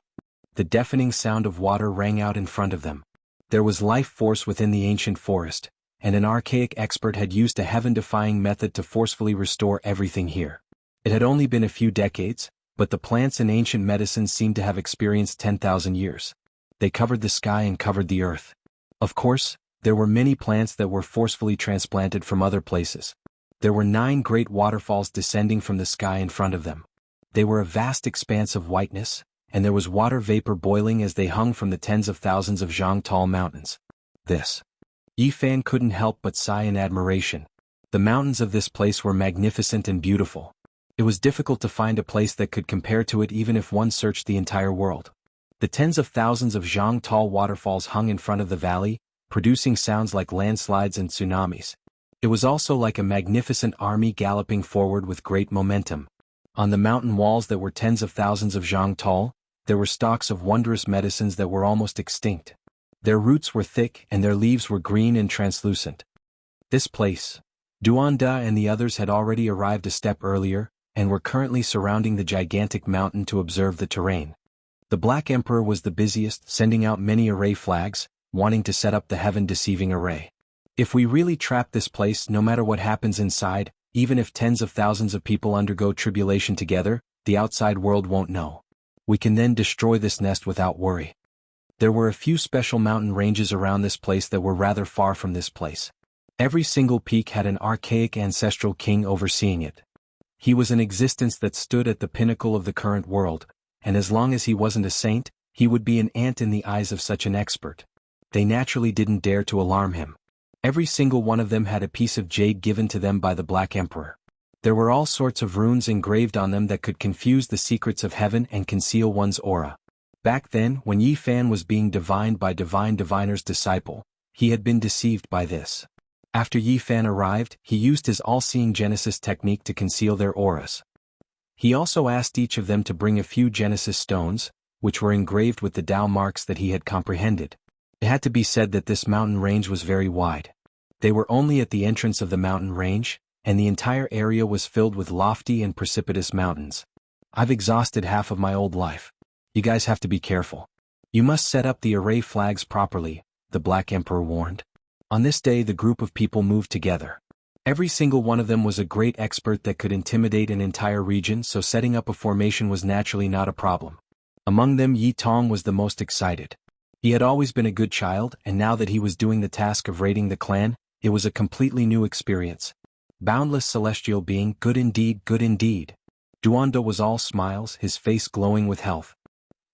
The deafening sound of water rang out in front of them. There was life force within the ancient forest, and an archaic expert had used a heaven-defying method to forcefully restore everything here. It had only been a few decades, but the plants and ancient medicines seemed to have experienced 10,000 years. They covered the sky and covered the earth. Of course, there were many plants that were forcefully transplanted from other places. There were 9 great waterfalls descending from the sky in front of them. They were a vast expanse of whiteness, and there was water vapor boiling as they hung from the tens of thousands of zhang tall mountains. Yi Fan couldn't help but sigh in admiration. The mountains of this place were magnificent and beautiful. It was difficult to find a place that could compare to it even if one searched the entire world. The tens of thousands of zhang tall waterfalls hung in front of the valley, producing sounds like landslides and tsunamis. It was also like a magnificent army galloping forward with great momentum. On the mountain walls that were tens of thousands of zhang tall, there were stalks of wondrous medicines that were almost extinct. Their roots were thick and their leaves were green and translucent. This place, Duanda and the others had already arrived a step earlier, and were currently surrounding the gigantic mountain to observe the terrain. The Black Emperor was the busiest, sending out many array flags, wanting to set up the heaven-deceiving array. If we really trap this place, no matter what happens inside, even if tens of thousands of people undergo tribulation together, the outside world won't know. We can then destroy this nest without worry. There were a few special mountain ranges around this place that were rather far from this place. Every single peak had an archaic ancestral king overseeing it. He was an existence that stood at the pinnacle of the current world, and as long as he wasn't a saint, he would be an ant in the eyes of such an expert. They naturally didn't dare to alarm him. Every single one of them had a piece of jade given to them by the Black Emperor. There were all sorts of runes engraved on them that could confuse the secrets of heaven and conceal one's aura. Back then, when Yi Fan was being divined by Divine Diviner's disciple, he had been deceived by this. After Yi Fan arrived, he used his all-seeing Genesis technique to conceal their auras. He also asked each of them to bring a few Genesis stones, which were engraved with the Tao marks that he had comprehended. It had to be said that this mountain range was very wide. They were only at the entrance of the mountain range, and the entire area was filled with lofty and precipitous mountains. I've exhausted half of my old life. You guys have to be careful. You must set up the array flags properly, the Black Emperor warned. On this day the group of people moved together. Every single one of them was a great expert that could intimidate an entire region, so setting up a formation was naturally not a problem. Among them Yi Tong was the most excited. He had always been a good child, and now that he was doing the task of raiding the clan, it was a completely new experience. Boundless celestial being, good indeed, good indeed. Duondo was all smiles, his face glowing with health.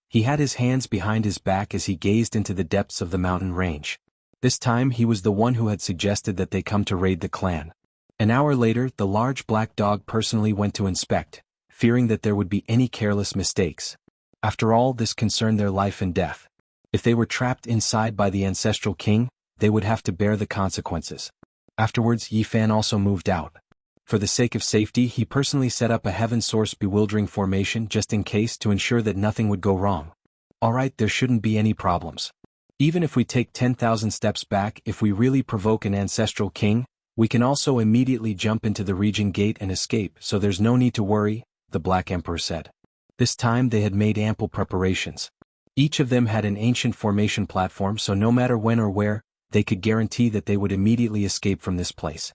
He had his hands behind his back as he gazed into the depths of the mountain range. This time he was the one who had suggested that they come to raid the clan. An hour later, the large black dog personally went to inspect, fearing that there would be any careless mistakes. After all, this concerned their life and death. If they were trapped inside by the ancestral king, they would have to bear the consequences. Afterwards, Yi Fan also moved out. For the sake of safety, he personally set up a heaven source bewildering formation just in case, to ensure that nothing would go wrong. Alright, there shouldn't be any problems. Even if we take 10,000 steps back, if we really provoke an ancestral king, we can also immediately jump into the region gate and escape, so there's no need to worry, the Black Emperor said. This time they had made ample preparations. Each of them had an ancient formation platform, so no matter when or where, they could guarantee that they would immediately escape from this place.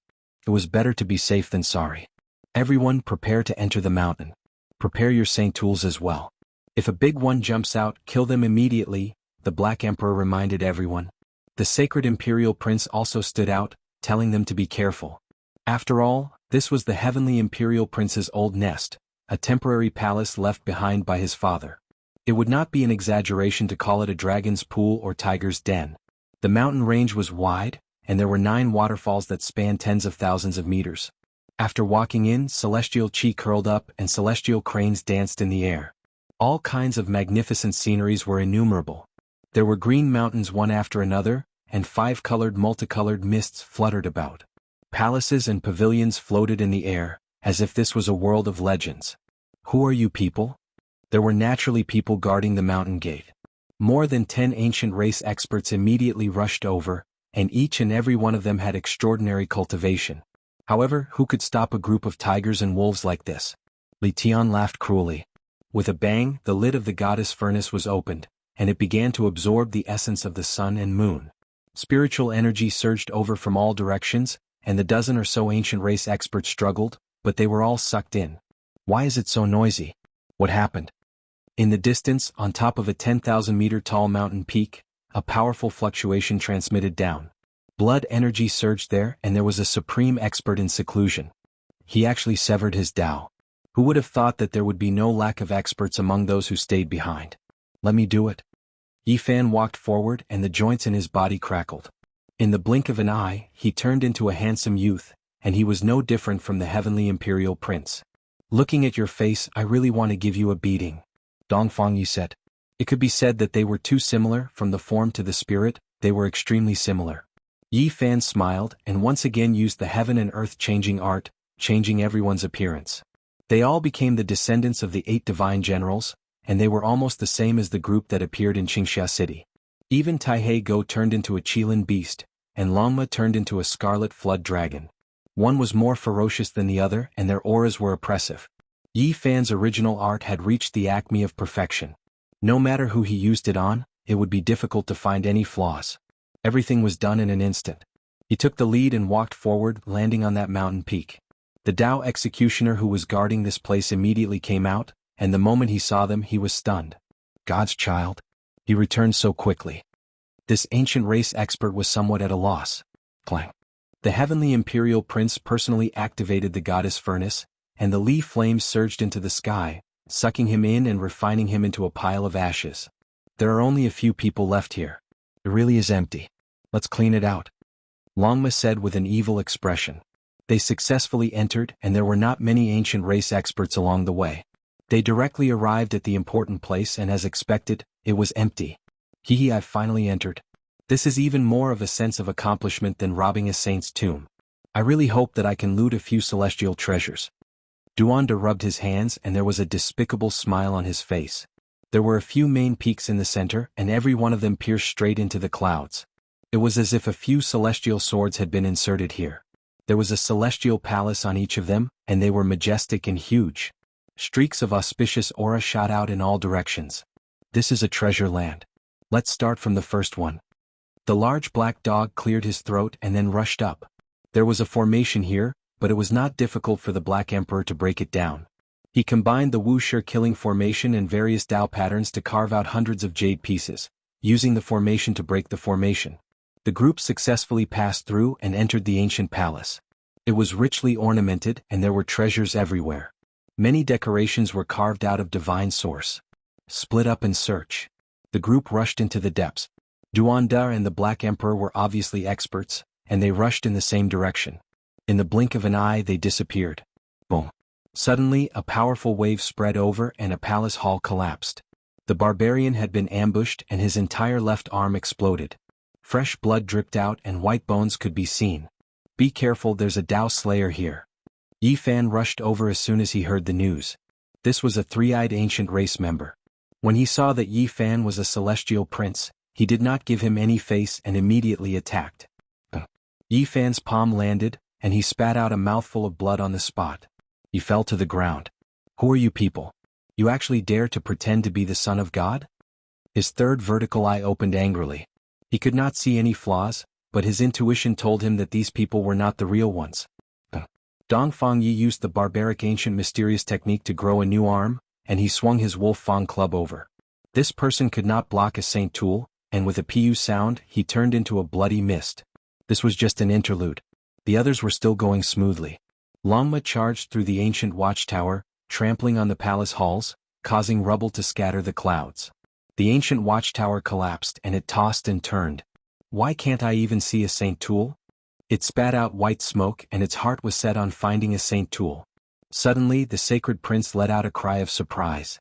It was better to be safe than sorry. Everyone, prepare to enter the mountain. Prepare your saint tools as well. If a big one jumps out, kill them immediately, the Black Emperor reminded everyone. The sacred imperial prince also stood out, telling them to be careful. After all, this was the heavenly imperial prince's old nest, a temporary palace left behind by his father. It would not be an exaggeration to call it a dragon's pool or tiger's den. The mountain range was wide, and there were 9 waterfalls that spanned tens of thousands of meters. After walking in, celestial chi curled up and celestial cranes danced in the air. All kinds of magnificent sceneries were innumerable. There were green mountains one after another, and 5-colored multicolored mists fluttered about. Palaces and pavilions floated in the air, as if this was a world of legends. Who are you people? There were naturally people guarding the mountain gate. More than 10 ancient race experts immediately rushed over, and each and every one of them had extraordinary cultivation. However, who could stop a group of tigers and wolves like this? Li Tian laughed cruelly. With a bang, the lid of the goddess furnace was opened, and it began to absorb the essence of the sun and moon. Spiritual energy surged over from all directions, and the dozen or so ancient race experts struggled, but they were all sucked in. Why is it so noisy? What happened? In the distance, on top of a 10,000-meter tall mountain peak, a powerful fluctuation transmitted down. Blood energy surged there, and there was a supreme expert in seclusion. He actually severed his Tao. Who would have thought that there would be no lack of experts among those who stayed behind? Let me do it. Yi Fan walked forward, and the joints in his body crackled. In the blink of an eye, he turned into a handsome youth, and he was no different from the heavenly imperial prince. Looking at your face, I really want to give you a beating. Dongfang Yi said. It could be said that they were too similar, from the form to the spirit, they were extremely similar. Yi Fan smiled, and once again used the heaven and earth changing art, changing everyone's appearance. They all became the descendants of the 8 divine generals, and they were almost the same as the group that appeared in Xianxia city. Even Taihei Go turned into a Qilin beast, and Longma turned into a scarlet flood dragon. One was more ferocious than the other, and their auras were oppressive. Yi Fan's original art had reached the acme of perfection. No matter who he used it on, it would be difficult to find any flaws. Everything was done in an instant. He took the lead and walked forward, landing on that mountain peak. The Tao executioner who was guarding this place immediately came out, and the moment he saw them he was stunned. God's child? He returned so quickly. This ancient race expert was somewhat at a loss. Clang. The heavenly imperial prince personally activated the goddess furnace, and the Li flames surged into the sky, sucking him in and refining him into a pile of ashes. There are only a few people left here. It really is empty. Let's clean it out, Longma said with an evil expression. They successfully entered, and there were not many ancient race experts along the way. They directly arrived at the important place, and as expected, it was empty. I've finally entered. This is even more of a sense of accomplishment than robbing a saint's tomb. I really hope that I can loot a few celestial treasures. Duanda rubbed his hands, and there was a despicable smile on his face. There were a few main peaks in the center, and every one of them pierced straight into the clouds. It was as if a few celestial swords had been inserted here. There was a celestial palace on each of them, and they were majestic and huge. Streaks of auspicious aura shot out in all directions. This is a treasure land. Let's start from the first one. The large black dog cleared his throat and then rushed up. There was a formation here, but it was not difficult for the Black Emperor to break it down. He combined the Wuxia killing formation and various Dao patterns to carve out hundreds of jade pieces, using the formation to break the formation. The group successfully passed through and entered the ancient palace. It was richly ornamented, and there were treasures everywhere. Many decorations were carved out of divine source. Split up and search. The group rushed into the depths. Duanda and the Black Emperor were obviously experts, and they rushed in the same direction. In the blink of an eye they disappeared. Boom. Suddenly, a powerful wave spread over and a palace hall collapsed. The barbarian had been ambushed and his entire left arm exploded. Fresh blood dripped out and white bones could be seen. Be careful, there's a Dao Slayer here. Yi Fan rushed over as soon as he heard the news. This was a three-eyed ancient race member. When he saw that Yi Fan was a celestial prince, he did not give him any face and immediately attacked. Yi Fan's palm landed, and he spat out a mouthful of blood on the spot. He fell to the ground. Who are you people? You actually dare to pretend to be the son of God? His third vertical eye opened angrily. He could not see any flaws, but his intuition told him that these people were not the real ones. Dongfang Yi used the barbaric ancient mysterious technique to grow a new arm, and he swung his Wolf Fang club over. This person could not block a Saint tool, and with a pu sound, he turned into a bloody mist. This was just an interlude. The others were still going smoothly. Longma charged through the ancient watchtower, trampling on the palace halls, causing rubble to scatter the clouds. The ancient watchtower collapsed and it tossed and turned. Why can't I even see a Saint tool? It spat out white smoke and its heart was set on finding a Saint tool. Suddenly the sacred prince let out a cry of surprise.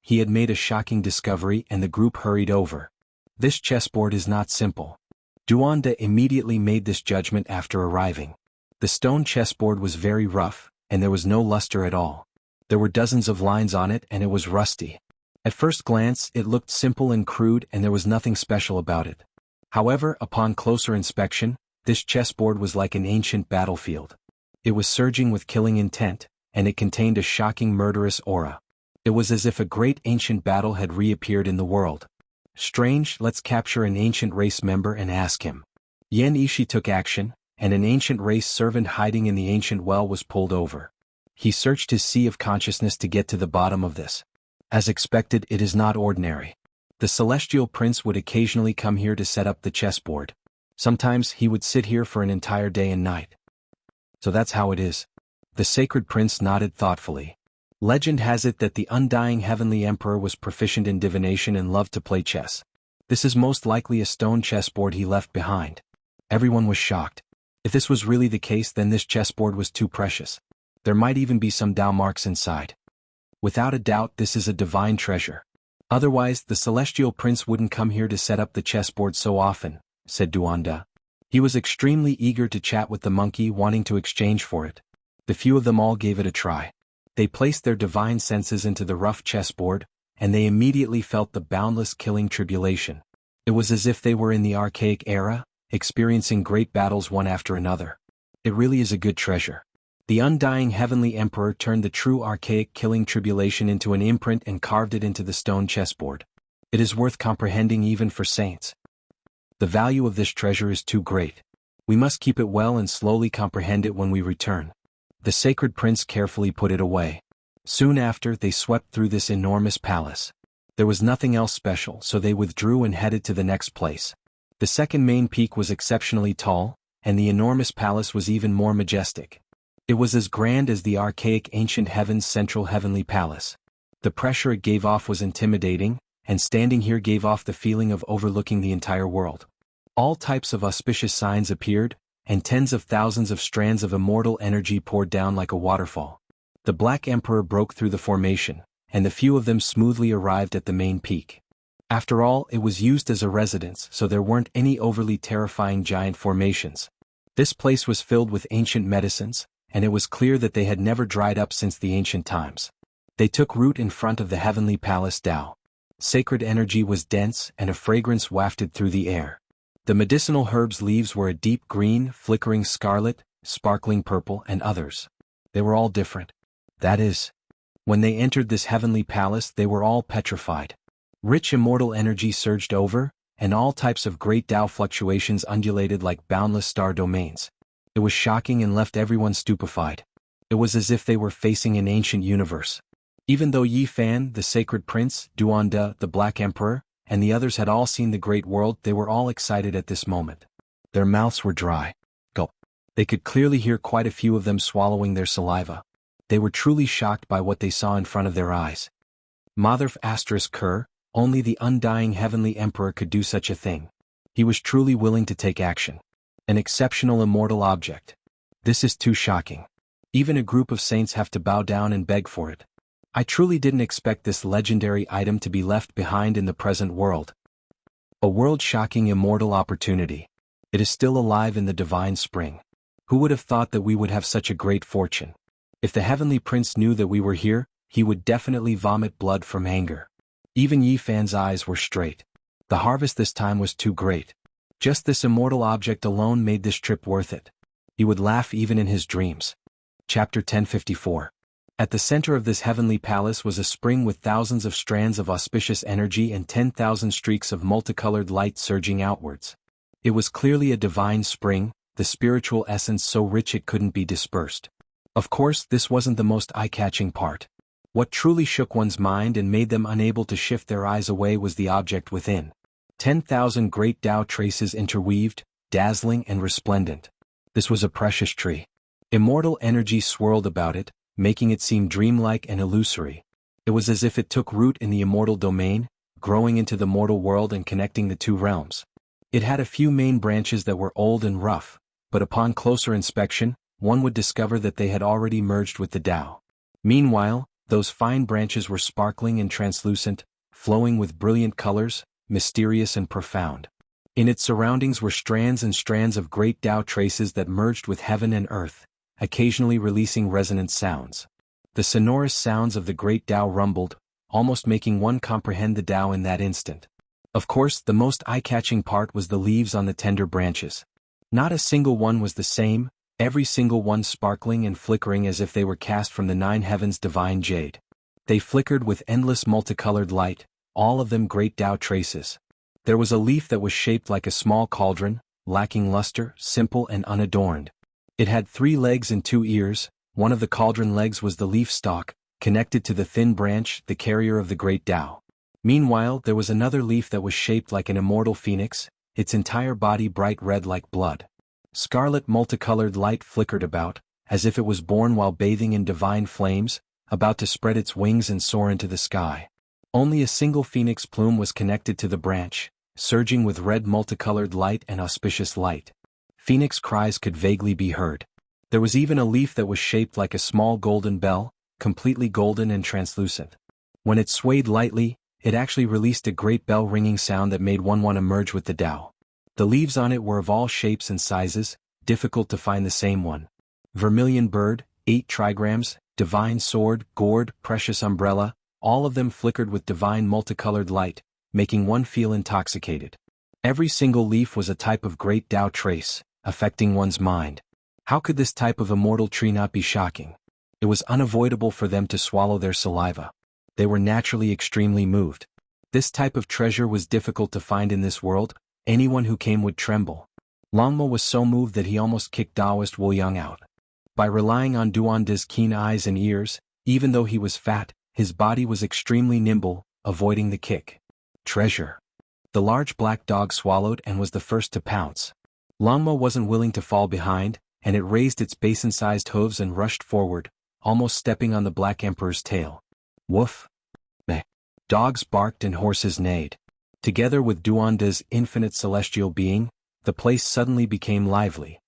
He had made a shocking discovery and the group hurried over. This chessboard is not simple. Duanda immediately made this judgment after arriving. The stone chessboard was very rough, and there was no luster at all. There were dozens of lines on it and it was rusty. At first glance it looked simple and crude and there was nothing special about it. However, upon closer inspection, this chessboard was like an ancient battlefield. It was surging with killing intent, and it contained a shocking murderous aura. It was as if a great ancient battle had reappeared in the world. Strange, let's capture an ancient race member and ask him. Yen Ishi took action, and an ancient race servant hiding in the ancient well was pulled over. He searched his sea of consciousness to get to the bottom of this. As expected, it is not ordinary. The celestial prince would occasionally come here to set up the chessboard. Sometimes he would sit here for an entire day and night. So that's how it is. The sacred prince nodded thoughtfully. Legend has it that the undying heavenly emperor was proficient in divination and loved to play chess. This is most likely a stone chessboard he left behind. Everyone was shocked. If this was really the case, then this chessboard was too precious. There might even be some Dao marks inside. Without a doubt, this is a divine treasure. Otherwise, the celestial prince wouldn't come here to set up the chessboard so often, said Duanda. He was extremely eager to chat with the monkey, wanting to exchange for it. The few of them all gave it a try. They placed their divine senses into the rough chessboard, and they immediately felt the boundless killing tribulation. It was as if they were in the archaic era, experiencing great battles one after another. It really is a good treasure. The undying heavenly emperor turned the true archaic killing tribulation into an imprint and carved it into the stone chessboard. It is worth comprehending even for saints. The value of this treasure is too great. We must keep it well and slowly comprehend it when we return. The sacred prince carefully put it away. Soon after, they swept through this enormous palace. There was nothing else special, so they withdrew and headed to the next place. The second main peak was exceptionally tall, and the enormous palace was even more majestic. It was as grand as the archaic ancient heaven's central heavenly palace. The pressure it gave off was intimidating, and standing here gave off the feeling of overlooking the entire world. All types of auspicious signs appeared, and tens of thousands of strands of immortal energy poured down like a waterfall. The Black Emperor broke through the formation, and the few of them smoothly arrived at the main peak. After all, it was used as a residence, so there weren't any overly terrifying giant formations. This place was filled with ancient medicines, and it was clear that they had never dried up since the ancient times. They took root in front of the heavenly palace Tao. Sacred energy was dense, and a fragrance wafted through the air. The medicinal herbs' leaves were a deep green, flickering scarlet, sparkling purple, and others. They were all different. That is, when they entered this heavenly palace, they were all petrified. Rich immortal energy surged over, and all types of great Tao fluctuations undulated like boundless star domains. It was shocking and left everyone stupefied. It was as if they were facing an ancient universe. Even though Yi Fan, the sacred prince, Duanda, the Black Emperor, and the others had all seen the great world, they were all excited at this moment. Their mouths were dry. Gulp. They could clearly hear quite a few of them swallowing their saliva. They were truly shocked by what they saw in front of their eyes. Motherf *Ker, only the undying heavenly emperor could do such a thing. He was truly willing to take action. An exceptional immortal object. This is too shocking. Even a group of saints have to bow down and beg for it. I truly didn't expect this legendary item to be left behind in the present world. A world-shocking immortal opportunity. It is still alive in the divine spring. Who would have thought that we would have such a great fortune? If the heavenly prince knew that we were here, he would definitely vomit blood from anger. Even Yi Fan's eyes were straight. The harvest this time was too great. Just this immortal object alone made this trip worth it. He would laugh even in his dreams. Chapter 1054. At the center of this heavenly palace was a spring with thousands of strands of auspicious energy and 10,000 streaks of multicolored light surging outwards. It was clearly a divine spring, the spiritual essence so rich it couldn't be dispersed. Of course, this wasn't the most eye-catching part. What truly shook one's mind and made them unable to shift their eyes away was the object within. 10,000 great Tao traces interweaved, dazzling and resplendent. This was a precious tree. Immortal energy swirled about it, making it seem dreamlike and illusory. It was as if it took root in the immortal domain, growing into the mortal world and connecting the two realms. It had a few main branches that were old and rough, but upon closer inspection, one would discover that they had already merged with the Tao. Meanwhile, those fine branches were sparkling and translucent, flowing with brilliant colors, mysterious and profound. In its surroundings were strands and strands of great Tao traces that merged with heaven and earth, occasionally releasing resonant sounds. The sonorous sounds of the great Tao rumbled, almost making one comprehend the Tao in that instant. Of course, the most eye-catching part was the leaves on the tender branches. Not a single one was the same, every single one sparkling and flickering as if they were cast from the nine heavens' divine jade. They flickered with endless multicolored light, all of them great Tao traces. There was a leaf that was shaped like a small cauldron, lacking luster, simple and unadorned. It had 3 legs and 2 ears. One of the cauldron legs was the leaf stalk, connected to the thin branch, the carrier of the great Tao. Meanwhile, there was another leaf that was shaped like an immortal phoenix, its entire body bright red like blood. Scarlet multicolored light flickered about, as if it was born while bathing in divine flames, about to spread its wings and soar into the sky. Only a single phoenix plume was connected to the branch, surging with red multicolored light and auspicious light. Phoenix cries could vaguely be heard. There was even a leaf that was shaped like a small golden bell, completely golden and translucent. When it swayed lightly, it actually released a great bell-ringing sound that made one want to merge with the Tao. The leaves on it were of all shapes and sizes, difficult to find the same one. Vermilion bird, 8 trigrams, divine sword, gourd, precious umbrella, all of them flickered with divine multicolored light, making one feel intoxicated. Every single leaf was a type of great Tao trace, affecting one's mind. How could this type of immortal tree not be shocking? It was unavoidable for them to swallow their saliva. They were naturally extremely moved. This type of treasure was difficult to find in this world, anyone who came would tremble. Longmo was so moved that he almost kicked Taoist Wu Yang out. By relying on Duanda's keen eyes and ears, even though he was fat, his body was extremely nimble, avoiding the kick. Treasure. The large black dog swallowed and was the first to pounce. Longmo wasn't willing to fall behind, and it raised its basin-sized hooves and rushed forward, almost stepping on the Black Emperor's tail. Woof! Meh! Dogs barked and horses neighed. Together with Duanda's infinite celestial being, the place suddenly became lively.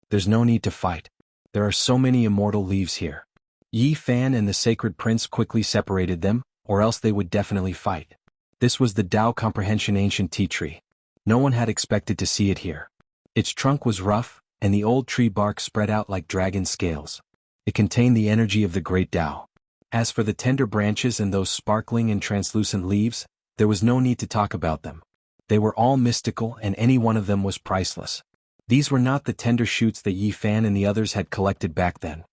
There's no need to fight. There are so many immortal leaves here. Yi Fan and the Sacred Prince quickly separated them, or else they would definitely fight. This was the Tao Comprehension ancient tea tree. No one had expected to see it here. Its trunk was rough, and the old tree bark spread out like dragon scales. It contained the energy of the great Tao. As for the tender branches and those sparkling and translucent leaves, there was no need to talk about them. They were all mystical and any one of them was priceless. These were not the tender shoots that Yi Fan and the others had collected back then.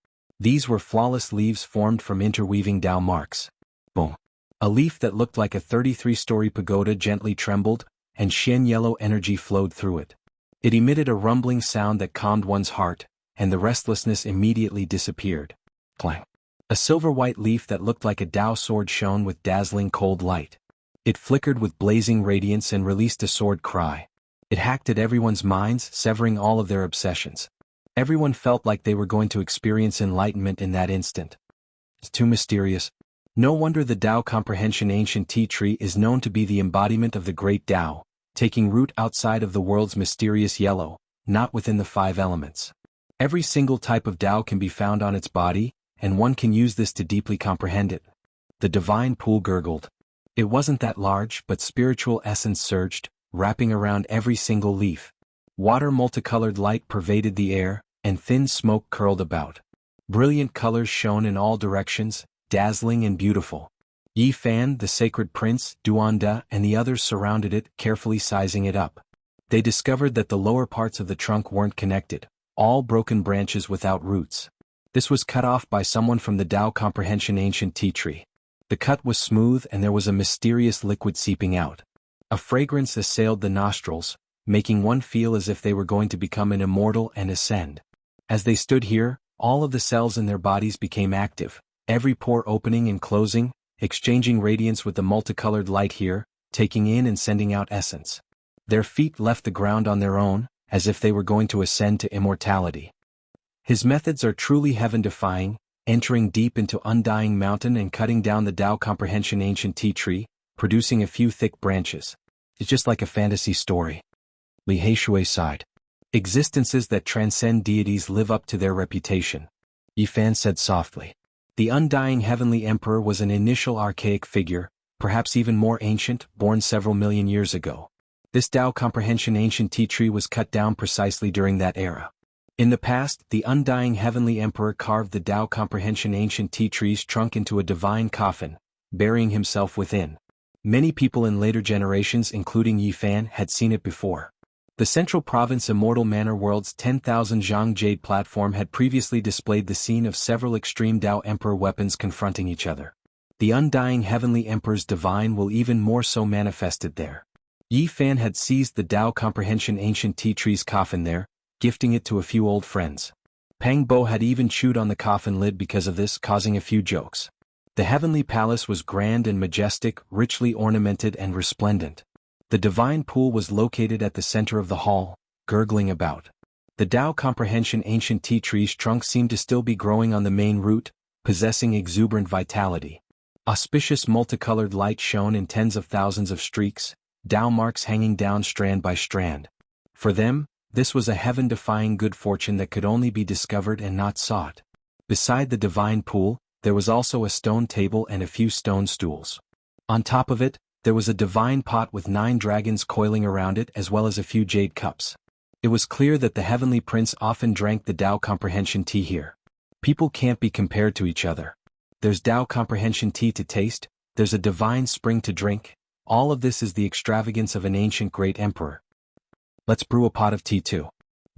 These were flawless leaves formed from interweaving Tao marks. Boom. A leaf that looked like a 33-story pagoda gently trembled, and Xian yellow energy flowed through it. It emitted a rumbling sound that calmed one's heart, and the restlessness immediately disappeared. Clang. A silver-white leaf that looked like a Tao sword shone with dazzling cold light. It flickered with blazing radiance and released a sword cry. It hacked at everyone's minds, severing all of their obsessions. Everyone felt like they were going to experience enlightenment in that instant. It's too mysterious. No wonder the Tao Comprehension ancient tea tree is known to be the embodiment of the great Tao, taking root outside of the world's mysterious yellow, not within the 5 elements. Every single type of Tao can be found on its body, and one can use this to deeply comprehend it. The divine pool gurgled. It wasn't that large, but spiritual essence surged, wrapping around every single leaf. Water multicolored light pervaded the air, and thin smoke curled about. Brilliant colors shone in all directions, dazzling and beautiful. Yi Fan, the Sacred Prince, Duanda, and the others surrounded it, carefully sizing it up. They discovered that the lower parts of the trunk weren't connected, all broken branches without roots. This was cut off by someone from the Tao Comprehension ancient tea tree. The cut was smooth and there was a mysterious liquid seeping out. A fragrance assailed the nostrils, making one feel as if they were going to become an immortal and ascend. As they stood here, all of the cells in their bodies became active, every pore opening and closing, exchanging radiance with the multicolored light here, taking in and sending out essence. Their feet left the ground on their own, as if they were going to ascend to immortality. His methods are truly heaven-defying, entering deep into Undying Mountain and cutting down the Tao Comprehension ancient tea tree, producing a few thick branches. It's just like a fantasy story. Li Heishui sighed. Existences that transcend deities live up to their reputation. Yi Fan said softly. The Undying Heavenly Emperor was an initial archaic figure, perhaps even more ancient, born several million years ago. This Tao Comprehension ancient tea tree was cut down precisely during that era. In the past, the Undying Heavenly Emperor carved the Tao Comprehension ancient tea tree's trunk into a divine coffin, burying himself within. Many people in later generations including Yi Fan had seen it before. The Central Province Immortal Manor World's 10,000 Jianghu Jade platform had previously displayed the scene of several extreme Tao Emperor weapons confronting each other. The Undying Heavenly Emperor's divine will even more so manifested there. Yi Fan had seized the Tao Comprehension ancient tea tree's coffin there, gifting it to a few old friends. Pang Bo had even chewed on the coffin lid because of this, causing a few jokes. The heavenly palace was grand and majestic, richly ornamented and resplendent. The divine pool was located at the center of the hall, gurgling about. The Tao Comprehension ancient tea tree's trunk seemed to still be growing on the main root, possessing exuberant vitality. Auspicious multicolored light shone in tens of thousands of streaks, Tao marks hanging down strand by strand. For them, this was a heaven-defying good fortune that could only be discovered and not sought. Beside the divine pool, there was also a stone table and a few stone stools. On top of it, there was a divine pot with 9 dragons coiling around it as well as a few jade cups. It was clear that the heavenly prince often drank the Tao Comprehension tea here. People can't be compared to each other. There's Tao Comprehension tea to taste, there's a divine spring to drink. All of this is the extravagance of an ancient great emperor. Let's brew a pot of tea too.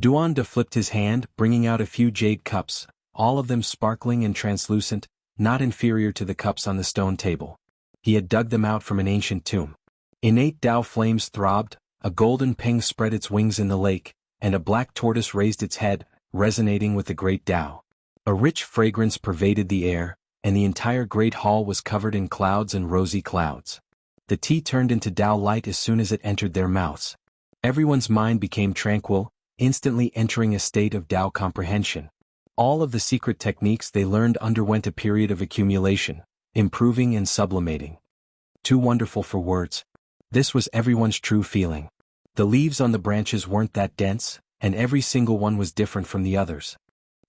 Duanda flipped his hand, bringing out a few jade cups, all of them sparkling and translucent, not inferior to the cups on the stone table. He had dug them out from an ancient tomb. Innate Tao flames throbbed, a golden ping spread its wings in the lake, and a black tortoise raised its head, resonating with the great Tao. A rich fragrance pervaded the air, and the entire great hall was covered in clouds and rosy clouds. The tea turned into Tao light as soon as it entered their mouths. Everyone's mind became tranquil, instantly entering a state of Tao comprehension. All of the secret techniques they learned underwent a period of accumulation, improving and sublimating. Too wonderful for words. This was everyone's true feeling. The leaves on the branches weren't that dense, and every single one was different from the others.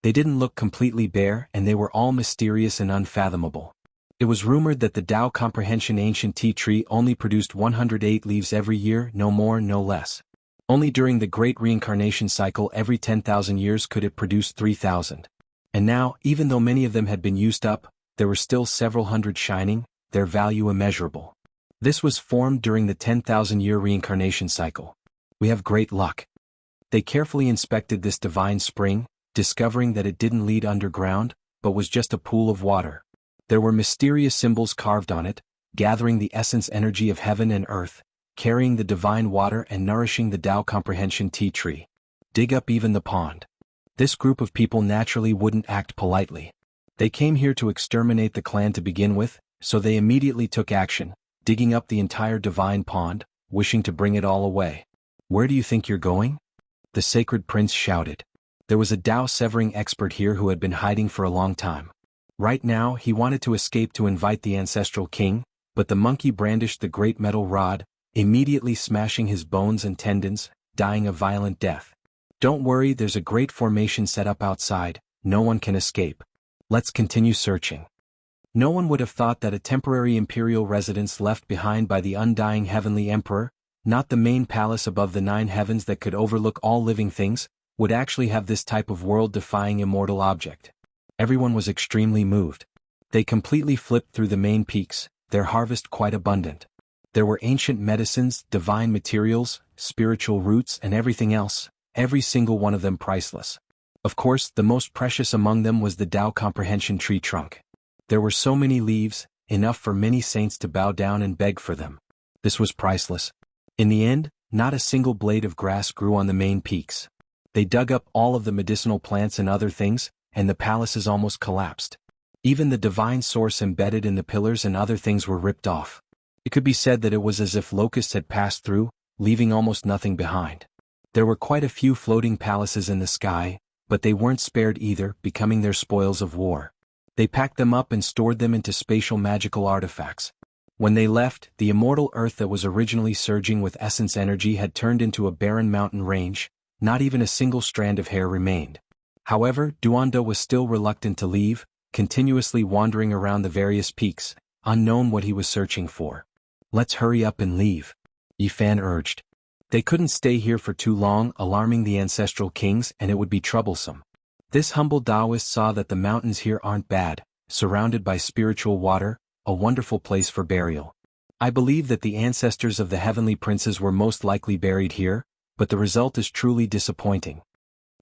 They didn't look completely bare, and they were all mysterious and unfathomable. It was rumored that the Tao Comprehension ancient tea tree only produced 108 leaves every year, no more, no less. Only during the great reincarnation cycle every 10,000 years could it produce 3,000. And now, even though many of them had been used up, there were still several hundred shining, their value immeasurable. This was formed during the 10,000-year reincarnation cycle. We have great luck. They carefully inspected this divine spring, discovering that it didn't lead underground, but was just a pool of water. There were mysterious symbols carved on it, gathering the essence energy of heaven and earth, carrying the divine water and nourishing the Tao Comprehension tea tree. Dig up even the pond. This group of people naturally wouldn't act politely. They came here to exterminate the clan to begin with, so they immediately took action, digging up the entire divine pond, wishing to bring it all away. Where do you think you're going? The sacred prince shouted. There was a Tao-severing expert here who had been hiding for a long time. Right now he wanted to escape to invite the ancestral king, but the monkey brandished the great metal rod, immediately smashing his bones and tendons, dying a violent death. Don't worry, there's a great formation set up outside, no one can escape. Let's continue searching. No one would have thought that a temporary imperial residence left behind by the undying heavenly emperor, not the main palace above the 9 heavens that could overlook all living things, would actually have this type of world-defying immortal object. Everyone was extremely moved. They completely flipped through the main peaks, their harvest quite abundant. There were ancient medicines, divine materials, spiritual roots and everything else, every single one of them priceless. Of course, the most precious among them was the Tao Comprehension tree trunk. There were so many leaves, enough for many saints to bow down and beg for them. This was priceless. In the end, not a single blade of grass grew on the main peaks. They dug up all of the medicinal plants and other things, and the palaces almost collapsed. Even the divine source embedded in the pillars and other things were ripped off. It could be said that it was as if locusts had passed through, leaving almost nothing behind. There were quite a few floating palaces in the sky, but they weren't spared either, becoming their spoils of war. They packed them up and stored them into spatial magical artifacts. When they left, the immortal earth that was originally surging with essence energy had turned into a barren mountain range, not even a single strand of hair remained. However, Duanda was still reluctant to leave, continuously wandering around the various peaks, unknown what he was searching for. Let's hurry up and leave, Yifan urged. They couldn't stay here for too long, alarming the ancestral kings, and it would be troublesome. This humble Taoist saw that the mountains here aren't bad, surrounded by spiritual water, a wonderful place for burial. I believe that the ancestors of the heavenly princes were most likely buried here, but the result is truly disappointing.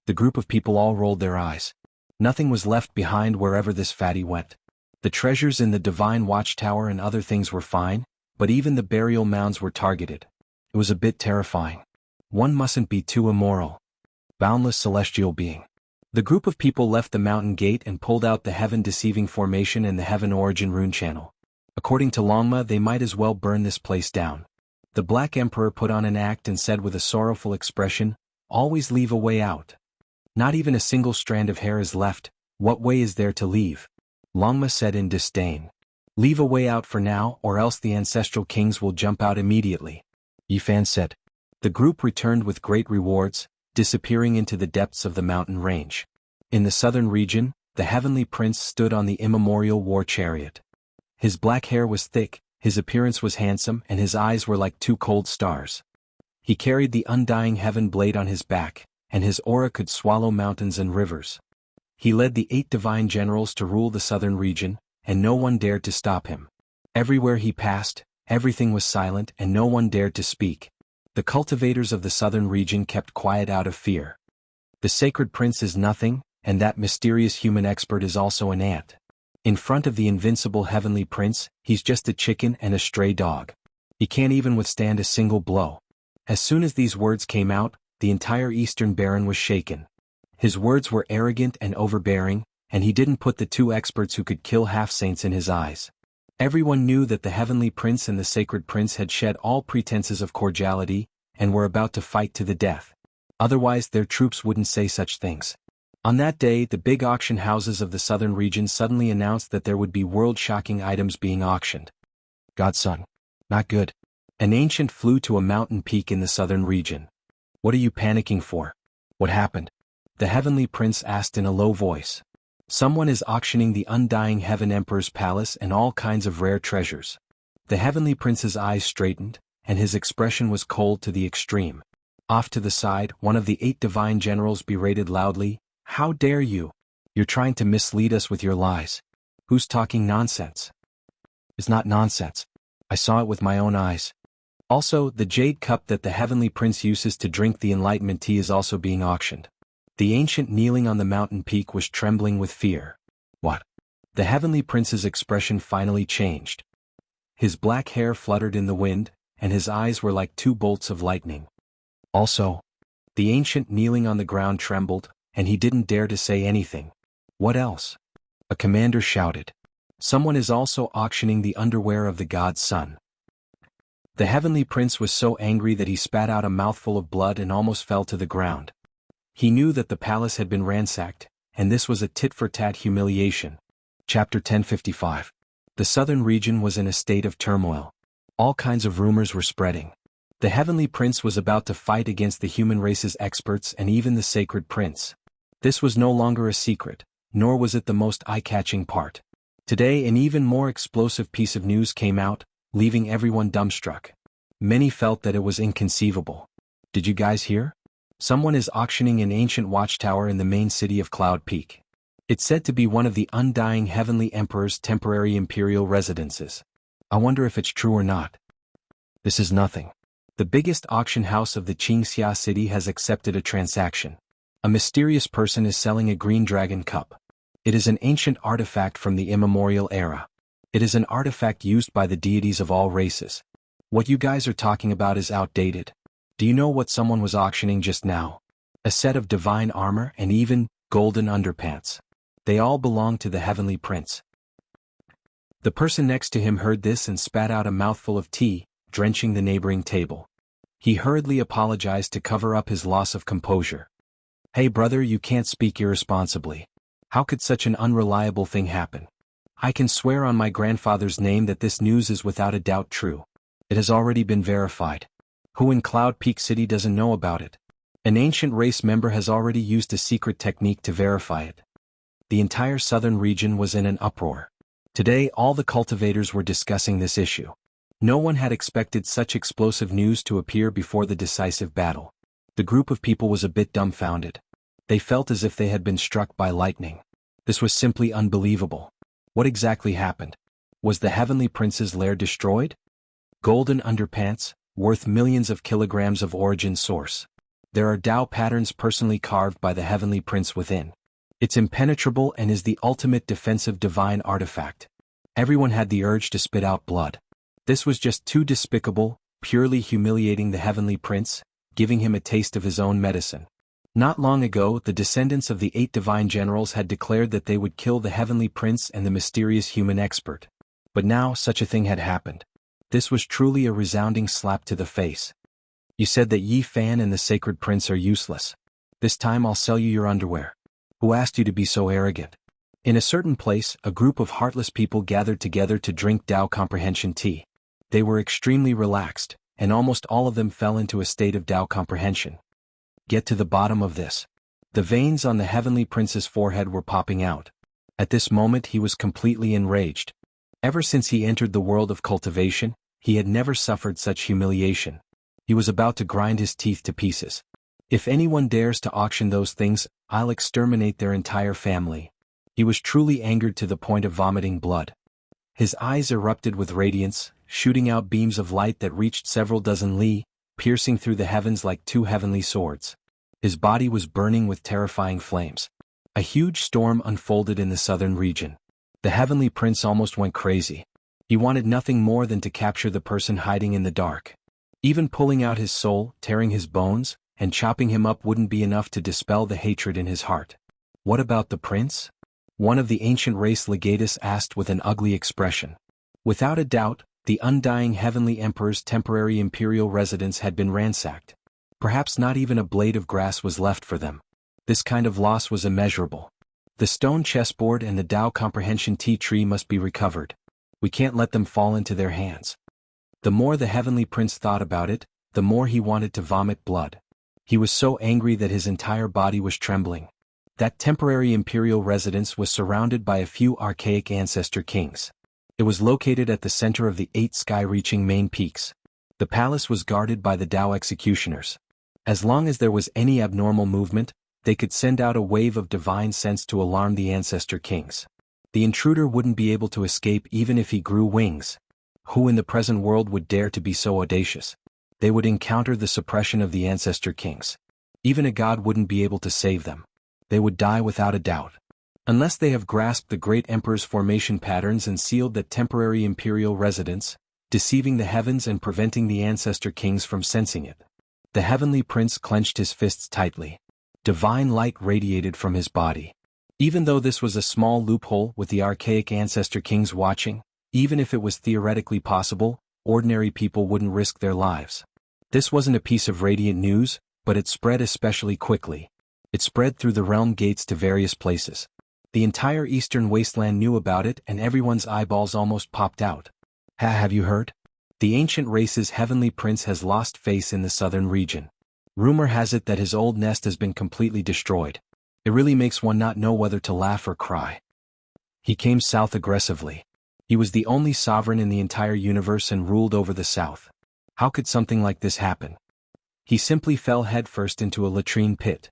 The group of people all rolled their eyes. Nothing was left behind wherever this fatty went. The treasures in the divine watchtower and other things were fine, but even the burial mounds were targeted. It was a bit terrifying. One mustn't be too immoral. Boundless celestial being. The group of people left the mountain gate and pulled out the heaven-deceiving formation and the heaven origin rune channel. According to Longma, they might as well burn this place down. The Black Emperor put on an act and said with a sorrowful expression, "Always leave a way out. Not even a single strand of hair is left, what way is there to leave?" Longma said in disdain. "Leave a way out for now, or else the ancestral kings will jump out immediately," Yifan said. The group returned with great rewards, disappearing into the depths of the mountain range. In the southern region, the heavenly prince stood on the immemorial war chariot. His black hair was thick, his appearance was handsome, and his eyes were like 2 cold stars. He carried the undying heaven blade on his back, and his aura could swallow mountains and rivers. He led the 8 divine generals to rule the southern region, and no one dared to stop him. Everywhere he passed, everything was silent and no one dared to speak. The cultivators of the southern region kept quiet out of fear. The sacred prince is nothing, and that mysterious human expert is also an ant. In front of the invincible heavenly prince, he's just a chicken and a stray dog. He can't even withstand a single blow. As soon as these words came out, the entire Eastern Baron was shaken. His words were arrogant and overbearing, and he didn't put the two experts who could kill half-saints in his eyes. Everyone knew that the heavenly prince and the sacred prince had shed all pretenses of cordiality, and were about to fight to the death. Otherwise their troops wouldn't say such things. On that day, the big auction houses of the southern region suddenly announced that there would be world-shocking items being auctioned. Godson. Not good. An ancient flew to a mountain peak in the southern region. What are you panicking for? What happened? The heavenly prince asked in a low voice. Someone is auctioning the undying heaven emperor's palace and all kinds of rare treasures. The heavenly prince's eyes straightened, and his expression was cold to the extreme. Off to the side, one of the 8 divine generals berated loudly, "How dare you? You're trying to mislead us with your lies. Who's talking nonsense?" "It's not nonsense. I saw it with my own eyes. Also, the jade cup that the heavenly prince uses to drink the enlightenment tea is also being auctioned." The ancient kneeling on the mountain peak was trembling with fear. What? The heavenly prince's expression finally changed. His black hair fluttered in the wind, and his eyes were like 2 bolts of lightning. Also, the ancient kneeling on the ground trembled, and he didn't dare to say anything. What else? A commander shouted. Someone is also auctioning the underwear of the god's son. The heavenly prince was so angry that he spat out a mouthful of blood and almost fell to the ground. He knew that the palace had been ransacked, and this was a tit-for-tat humiliation. Chapter 1055. The southern region was in a state of turmoil. All kinds of rumors were spreading. The heavenly prince was about to fight against the human race's experts and even the sacred prince. This was no longer a secret, nor was it the most eye-catching part. Today an even more explosive piece of news came out, leaving everyone dumbstruck. Many felt that it was inconceivable. Did you guys hear? Someone is auctioning an ancient watchtower in the main city of Cloud Peak. It's said to be one of the undying heavenly emperor's temporary imperial residences. I wonder if it's true or not. This is nothing. The biggest auction house of the Xianxia city has accepted a transaction. A mysterious person is selling a green dragon cup. It is an ancient artifact from the immemorial era. It is an artifact used by the deities of all races. What you guys are talking about is outdated. Do you know what someone was auctioning just now? A set of divine armor and even golden underpants. They all belong to the heavenly prince. The person next to him heard this and spat out a mouthful of tea, drenching the neighboring table. He hurriedly apologized to cover up his loss of composure. Hey brother, you can't speak irresponsibly. How could such an unreliable thing happen? I can swear on my grandfather's name that this news is without a doubt true. It has already been verified. Who in Cloud Peak City doesn't know about it? An ancient race member has already used a secret technique to verify it. The entire southern region was in an uproar. Today all the cultivators were discussing this issue. No one had expected such explosive news to appear before the decisive battle. The group of people was a bit dumbfounded. They felt as if they had been struck by lightning. This was simply unbelievable. What exactly happened? Was the heavenly prince's lair destroyed? Golden underpants, worth millions of kilograms of origin source. There are Tao patterns personally carved by the heavenly prince within. It's impenetrable and is the ultimate defensive divine artifact. Everyone had the urge to spit out blood. This was just too despicable, purely humiliating the heavenly prince, giving him a taste of his own medicine. Not long ago, the descendants of the 8 divine generals had declared that they would kill the heavenly prince and the mysterious human expert. But now such a thing had happened. This was truly a resounding slap to the face. You said that Yi Fan and the sacred prince are useless. This time I'll sell you your underwear. Who asked you to be so arrogant? In a certain place, a group of heartless people gathered together to drink Tao comprehension tea. They were extremely relaxed, and almost all of them fell into a state of Tao comprehension. Get to the bottom of this. The veins on the heavenly prince's forehead were popping out. At this moment he was completely enraged. Ever since he entered the world of cultivation, he had never suffered such humiliation. He was about to grind his teeth to pieces. If anyone dares to auction those things, I'll exterminate their entire family. He was truly angered to the point of vomiting blood. His eyes erupted with radiance, shooting out beams of light that reached several dozen li, piercing through the heavens like 2 heavenly swords. His body was burning with terrifying flames. A huge storm unfolded in the southern region. The heavenly prince almost went crazy. He wanted nothing more than to capture the person hiding in the dark. Even pulling out his soul, tearing his bones, and chopping him up wouldn't be enough to dispel the hatred in his heart. What about the prince? One of the ancient race legatus asked with an ugly expression. Without a doubt, the undying heavenly emperor's temporary imperial residence had been ransacked. Perhaps not even a blade of grass was left for them. This kind of loss was immeasurable. The stone chessboard and the Tao comprehension tea tree must be recovered. We can't let them fall into their hands. The more the heavenly prince thought about it, the more he wanted to vomit blood. He was so angry that his entire body was trembling. That temporary imperial residence was surrounded by a few archaic ancestor kings. It was located at the center of the 8 sky-reaching main peaks. The palace was guarded by the Tao executioners. As long as there was any abnormal movement, they could send out a wave of divine sense to alarm the ancestor kings. The intruder wouldn't be able to escape even if he grew wings. Who in the present world would dare to be so audacious? They would encounter the suppression of the ancestor kings. Even a god wouldn't be able to save them. They would die without a doubt. Unless they have grasped the great emperor's formation patterns and sealed that temporary imperial residence, deceiving the heavens and preventing the ancestor kings from sensing it. The heavenly prince clenched his fists tightly. Divine light radiated from his body. Even though this was a small loophole with the archaic ancestor kings watching, even if it was theoretically possible, ordinary people wouldn't risk their lives. This wasn't a piece of radiant news, but it spread especially quickly. It spread through the realm gates to various places. The entire eastern wasteland knew about it and everyone's eyeballs almost popped out. Have you heard? The ancient race's heavenly prince has lost face in the southern region. Rumor has it that his old nest has been completely destroyed. It really makes one not know whether to laugh or cry. He came south aggressively. He was the only sovereign in the entire universe and ruled over the south. How could something like this happen? He simply fell headfirst into a latrine pit.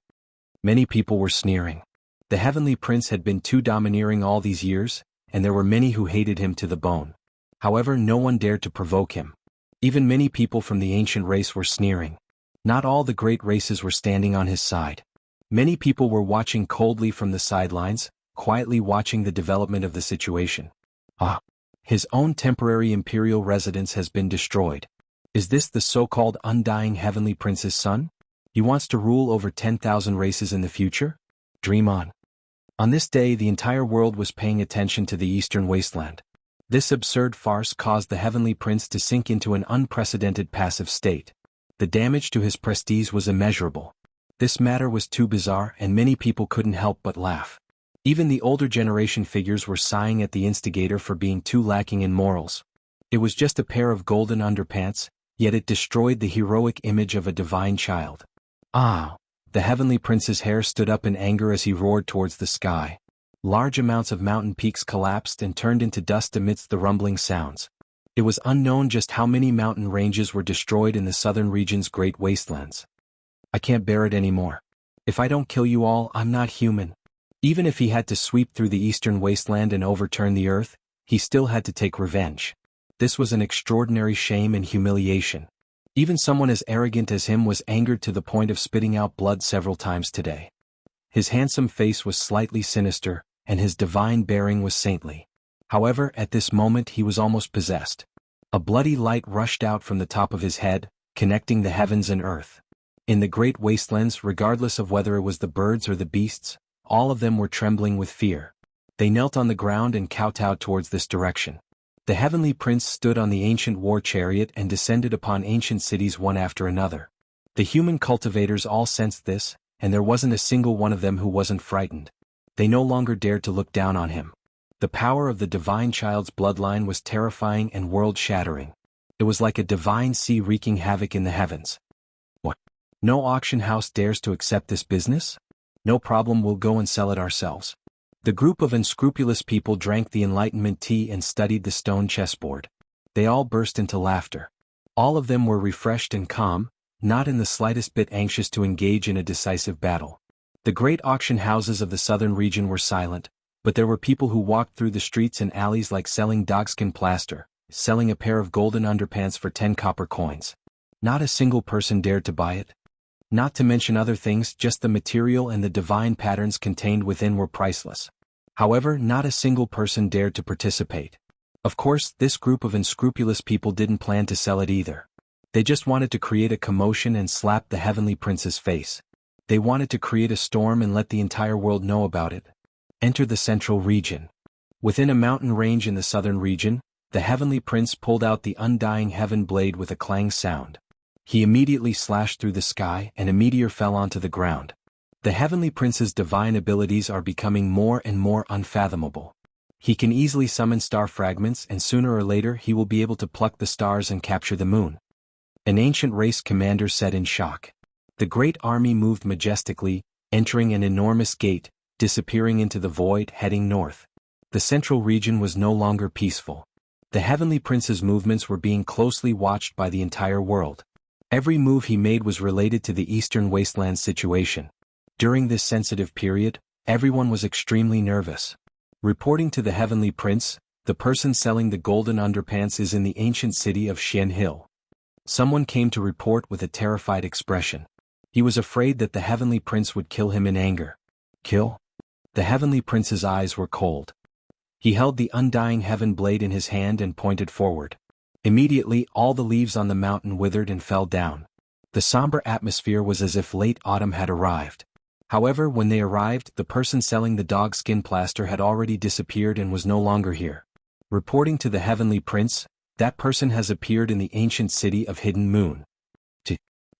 Many people were sneering. The heavenly prince had been too domineering all these years, and there were many who hated him to the bone. However, no one dared to provoke him. Even many people from the ancient race were sneering. Not all the great races were standing on his side. Many people were watching coldly from the sidelines, quietly watching the development of the situation. His own temporary imperial residence has been destroyed. Is this the so-called undying heavenly prince's son? He wants to rule over 10,000 races in the future? Dream on. On this day, the entire world was paying attention to the eastern wasteland. This absurd farce caused the heavenly prince to sink into an unprecedented passive state. The damage to his prestige was immeasurable. This matter was too bizarre and many people couldn't help but laugh. Even the older generation figures were sighing at the instigator for being too lacking in morals. It was just a pair of golden underpants, yet it destroyed the heroic image of a divine child. The heavenly prince's hair stood up in anger as he roared towards the sky. Large amounts of mountain peaks collapsed and turned into dust amidst the rumbling sounds. It was unknown just how many mountain ranges were destroyed in the southern region's great wastelands. I can't bear it anymore. If I don't kill you all, I'm not human. Even if he had to sweep through the eastern wasteland and overturn the earth, he still had to take revenge. This was an extraordinary shame and humiliation. Even someone as arrogant as him was angered to the point of spitting out blood several times today. His handsome face was slightly sinister, and his divine bearing was saintly. However, at this moment he was almost possessed. A bloody light rushed out from the top of his head, connecting the heavens and earth. In the great wastelands, regardless of whether it was the birds or the beasts, all of them were trembling with fear. They knelt on the ground and kowtowed towards this direction. The heavenly prince stood on the ancient war chariot and descended upon ancient cities one after another. The human cultivators all sensed this, and there wasn't a single one of them who wasn't frightened. They no longer dared to look down on him. The power of the divine child's bloodline was terrifying and world-shattering. It was like a divine sea wreaking havoc in the heavens. What? No auction house dares to accept this business? No problem, we'll go and sell it ourselves. The group of unscrupulous people drank the Enlightenment tea and studied the stone chessboard. They all burst into laughter. All of them were refreshed and calm, not in the slightest bit anxious to engage in a decisive battle. The great auction houses of the southern region were silent, but there were people who walked through the streets and alleys like selling dogskin plaster, selling a pair of golden underpants for 10 copper coins. Not a single person dared to buy it. Not to mention other things, just the material and the divine patterns contained within were priceless. However, not a single person dared to participate. Of course, this group of unscrupulous people didn't plan to sell it either. They just wanted to create a commotion and slap the Heavenly Prince's face. They wanted to create a storm and let the entire world know about it. Enter the central region. Within a mountain range in the southern region, the Heavenly Prince pulled out the undying heaven blade with a clang sound. He immediately slashed through the sky and a meteor fell onto the ground. The Heavenly Prince's divine abilities are becoming more and more unfathomable. He can easily summon star fragments and sooner or later he will be able to pluck the stars and capture the moon. An ancient race commander said in shock. The great army moved majestically, entering an enormous gate, disappearing into the void, heading north. The central region was no longer peaceful. The Heavenly Prince's movements were being closely watched by the entire world. Every move he made was related to the Eastern Wasteland situation. During this sensitive period, everyone was extremely nervous. Reporting to the Heavenly Prince, the person selling the golden underpants is in the ancient city of Xianxia. Someone came to report with a terrified expression. He was afraid that the Heavenly Prince would kill him in anger. Kill? The Heavenly Prince's eyes were cold. He held the undying heaven blade in his hand and pointed forward. Immediately, all the leaves on the mountain withered and fell down. The somber atmosphere was as if late autumn had arrived. However, when they arrived, the person selling the dog skin plaster had already disappeared and was no longer here. Reporting to the Heavenly Prince, that person has appeared in the ancient city of Hidden Moon.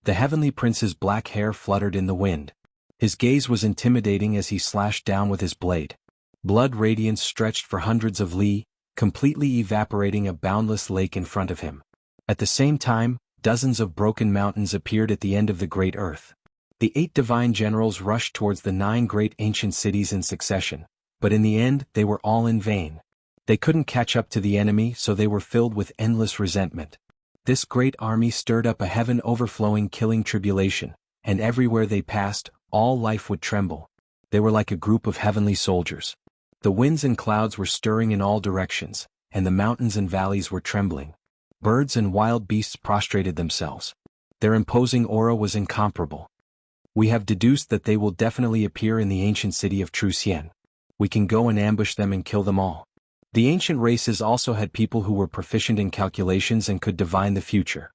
The Heavenly Prince's black hair fluttered in the wind. His gaze was intimidating as he slashed down with his blade. Blood radiance stretched for hundreds of li, completely evaporating a boundless lake in front of him. At the same time, dozens of broken mountains appeared at the end of the great earth. The 8 divine generals rushed towards the 9 great ancient cities in succession, but in the end they were all in vain. They couldn't catch up to the enemy, so they were filled with endless resentment. This great army stirred up a heaven-overflowing killing tribulation, and everywhere they passed, all life would tremble. They were like a group of heavenly soldiers. The winds and clouds were stirring in all directions, and the mountains and valleys were trembling. Birds and wild beasts prostrated themselves. Their imposing aura was incomparable. We have deduced that they will definitely appear in the ancient city of True Xian. We can go and ambush them and kill them all. The ancient races also had people who were proficient in calculations and could divine the future.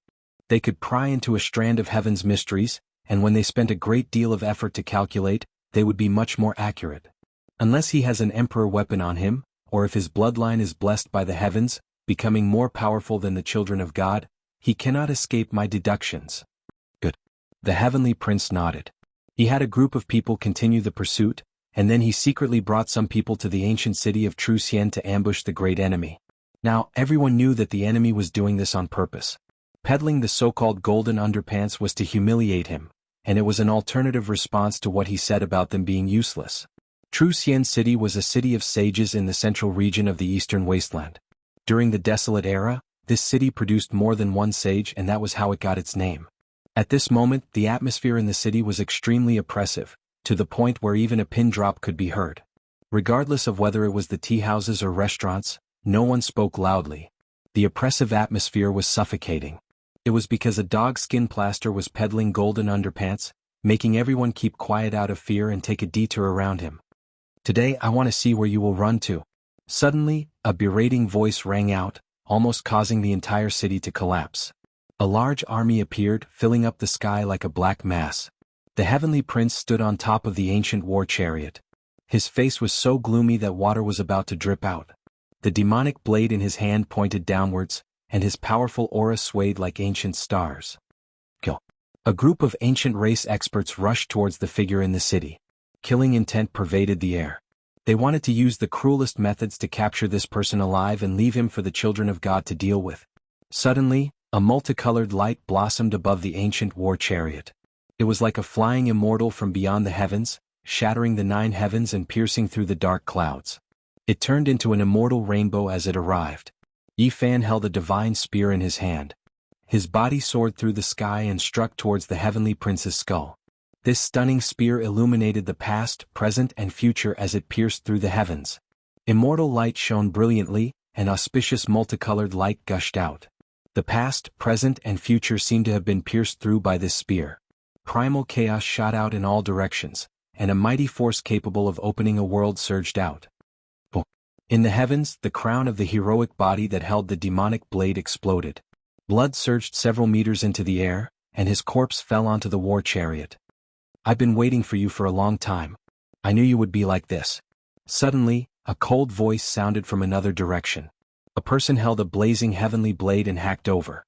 They could pry into a strand of heaven's mysteries, and when they spent a great deal of effort to calculate, they would be much more accurate. Unless he has an emperor weapon on him, or if his bloodline is blessed by the heavens, becoming more powerful than the children of God, he cannot escape my deductions. Good. The Heavenly Prince nodded. He had a group of people continue the pursuit, and then he secretly brought some people to the ancient city of True Xian to ambush the great enemy. Now, everyone knew that the enemy was doing this on purpose. Peddling the so-called golden underpants was to humiliate him, and it was an alternative response to what he said about them being useless. True Xian City was a city of sages in the central region of the eastern wasteland. During the desolate era, this city produced more than one sage, and that was how it got its name. At this moment, the atmosphere in the city was extremely oppressive, to the point where even a pin drop could be heard. Regardless of whether it was the tea houses or restaurants, no one spoke loudly. The oppressive atmosphere was suffocating. It was because a dog skin plaster was peddling golden underpants, making everyone keep quiet out of fear and take a detour around him. Today I want to see where you will run to. Suddenly, a berating voice rang out, almost causing the entire city to collapse. A large army appeared, filling up the sky like a black mass. The Heavenly Prince stood on top of the ancient war chariot. His face was so gloomy that water was about to drip out. The demonic blade in his hand pointed downwards, and his powerful aura swayed like ancient stars. Kill. A group of ancient race experts rushed towards the figure in the city. Killing intent pervaded the air. They wanted to use the cruelest methods to capture this person alive and leave him for the children of God to deal with. Suddenly, a multicolored light blossomed above the ancient war chariot. It was like a flying immortal from beyond the heavens, shattering the 9 heavens and piercing through the dark clouds. It turned into an immortal rainbow as it arrived. Yi Fan held a divine spear in his hand. His body soared through the sky and struck towards the Heavenly Prince's skull. This stunning spear illuminated the past, present, and future as it pierced through the heavens. Immortal light shone brilliantly, and auspicious multicolored light gushed out. The past, present, and future seemed to have been pierced through by this spear. Primal chaos shot out in all directions, and a mighty force capable of opening a world surged out. In the heavens, the crown of the heroic body that held the demonic blade exploded. Blood surged several meters into the air, and his corpse fell onto the war chariot. I've been waiting for you for a long time. I knew you would be like this. Suddenly, a cold voice sounded from another direction. A person held a blazing heavenly blade and hacked over.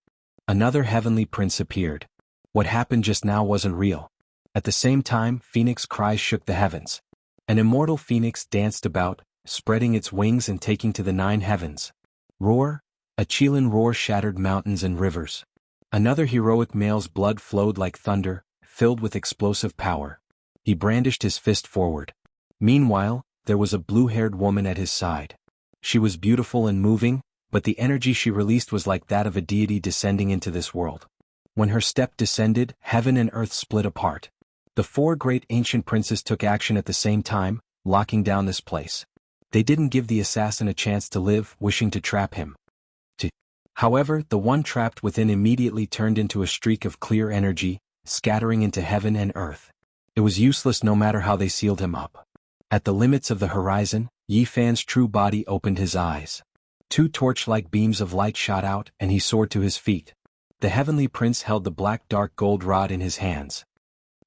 Another heavenly prince appeared. What happened just now wasn't real. At the same time, phoenix cries shook the heavens. An immortal phoenix danced about, spreading its wings and taking to the 9 heavens. Roar! A Chilan roar shattered mountains and rivers. Another heroic male's blood flowed like thunder, filled with explosive power. He brandished his fist forward. Meanwhile, there was a blue-haired woman at his side. She was beautiful and moving, but the energy she released was like that of a deity descending into this world. When her step descended, heaven and earth split apart. The 4 great ancient princes took action at the same time, locking down this place. They didn't give the assassin a chance to live, wishing to trap him. However, the one trapped within immediately turned into a streak of clear energy, scattering into heaven and earth. It was useless no matter how they sealed him up. At the limits of the horizon, Yi Fan's true body opened his eyes. 2 torch-like beams of light shot out, and he soared to his feet. The heavenly prince held the black dark gold rod in his hands.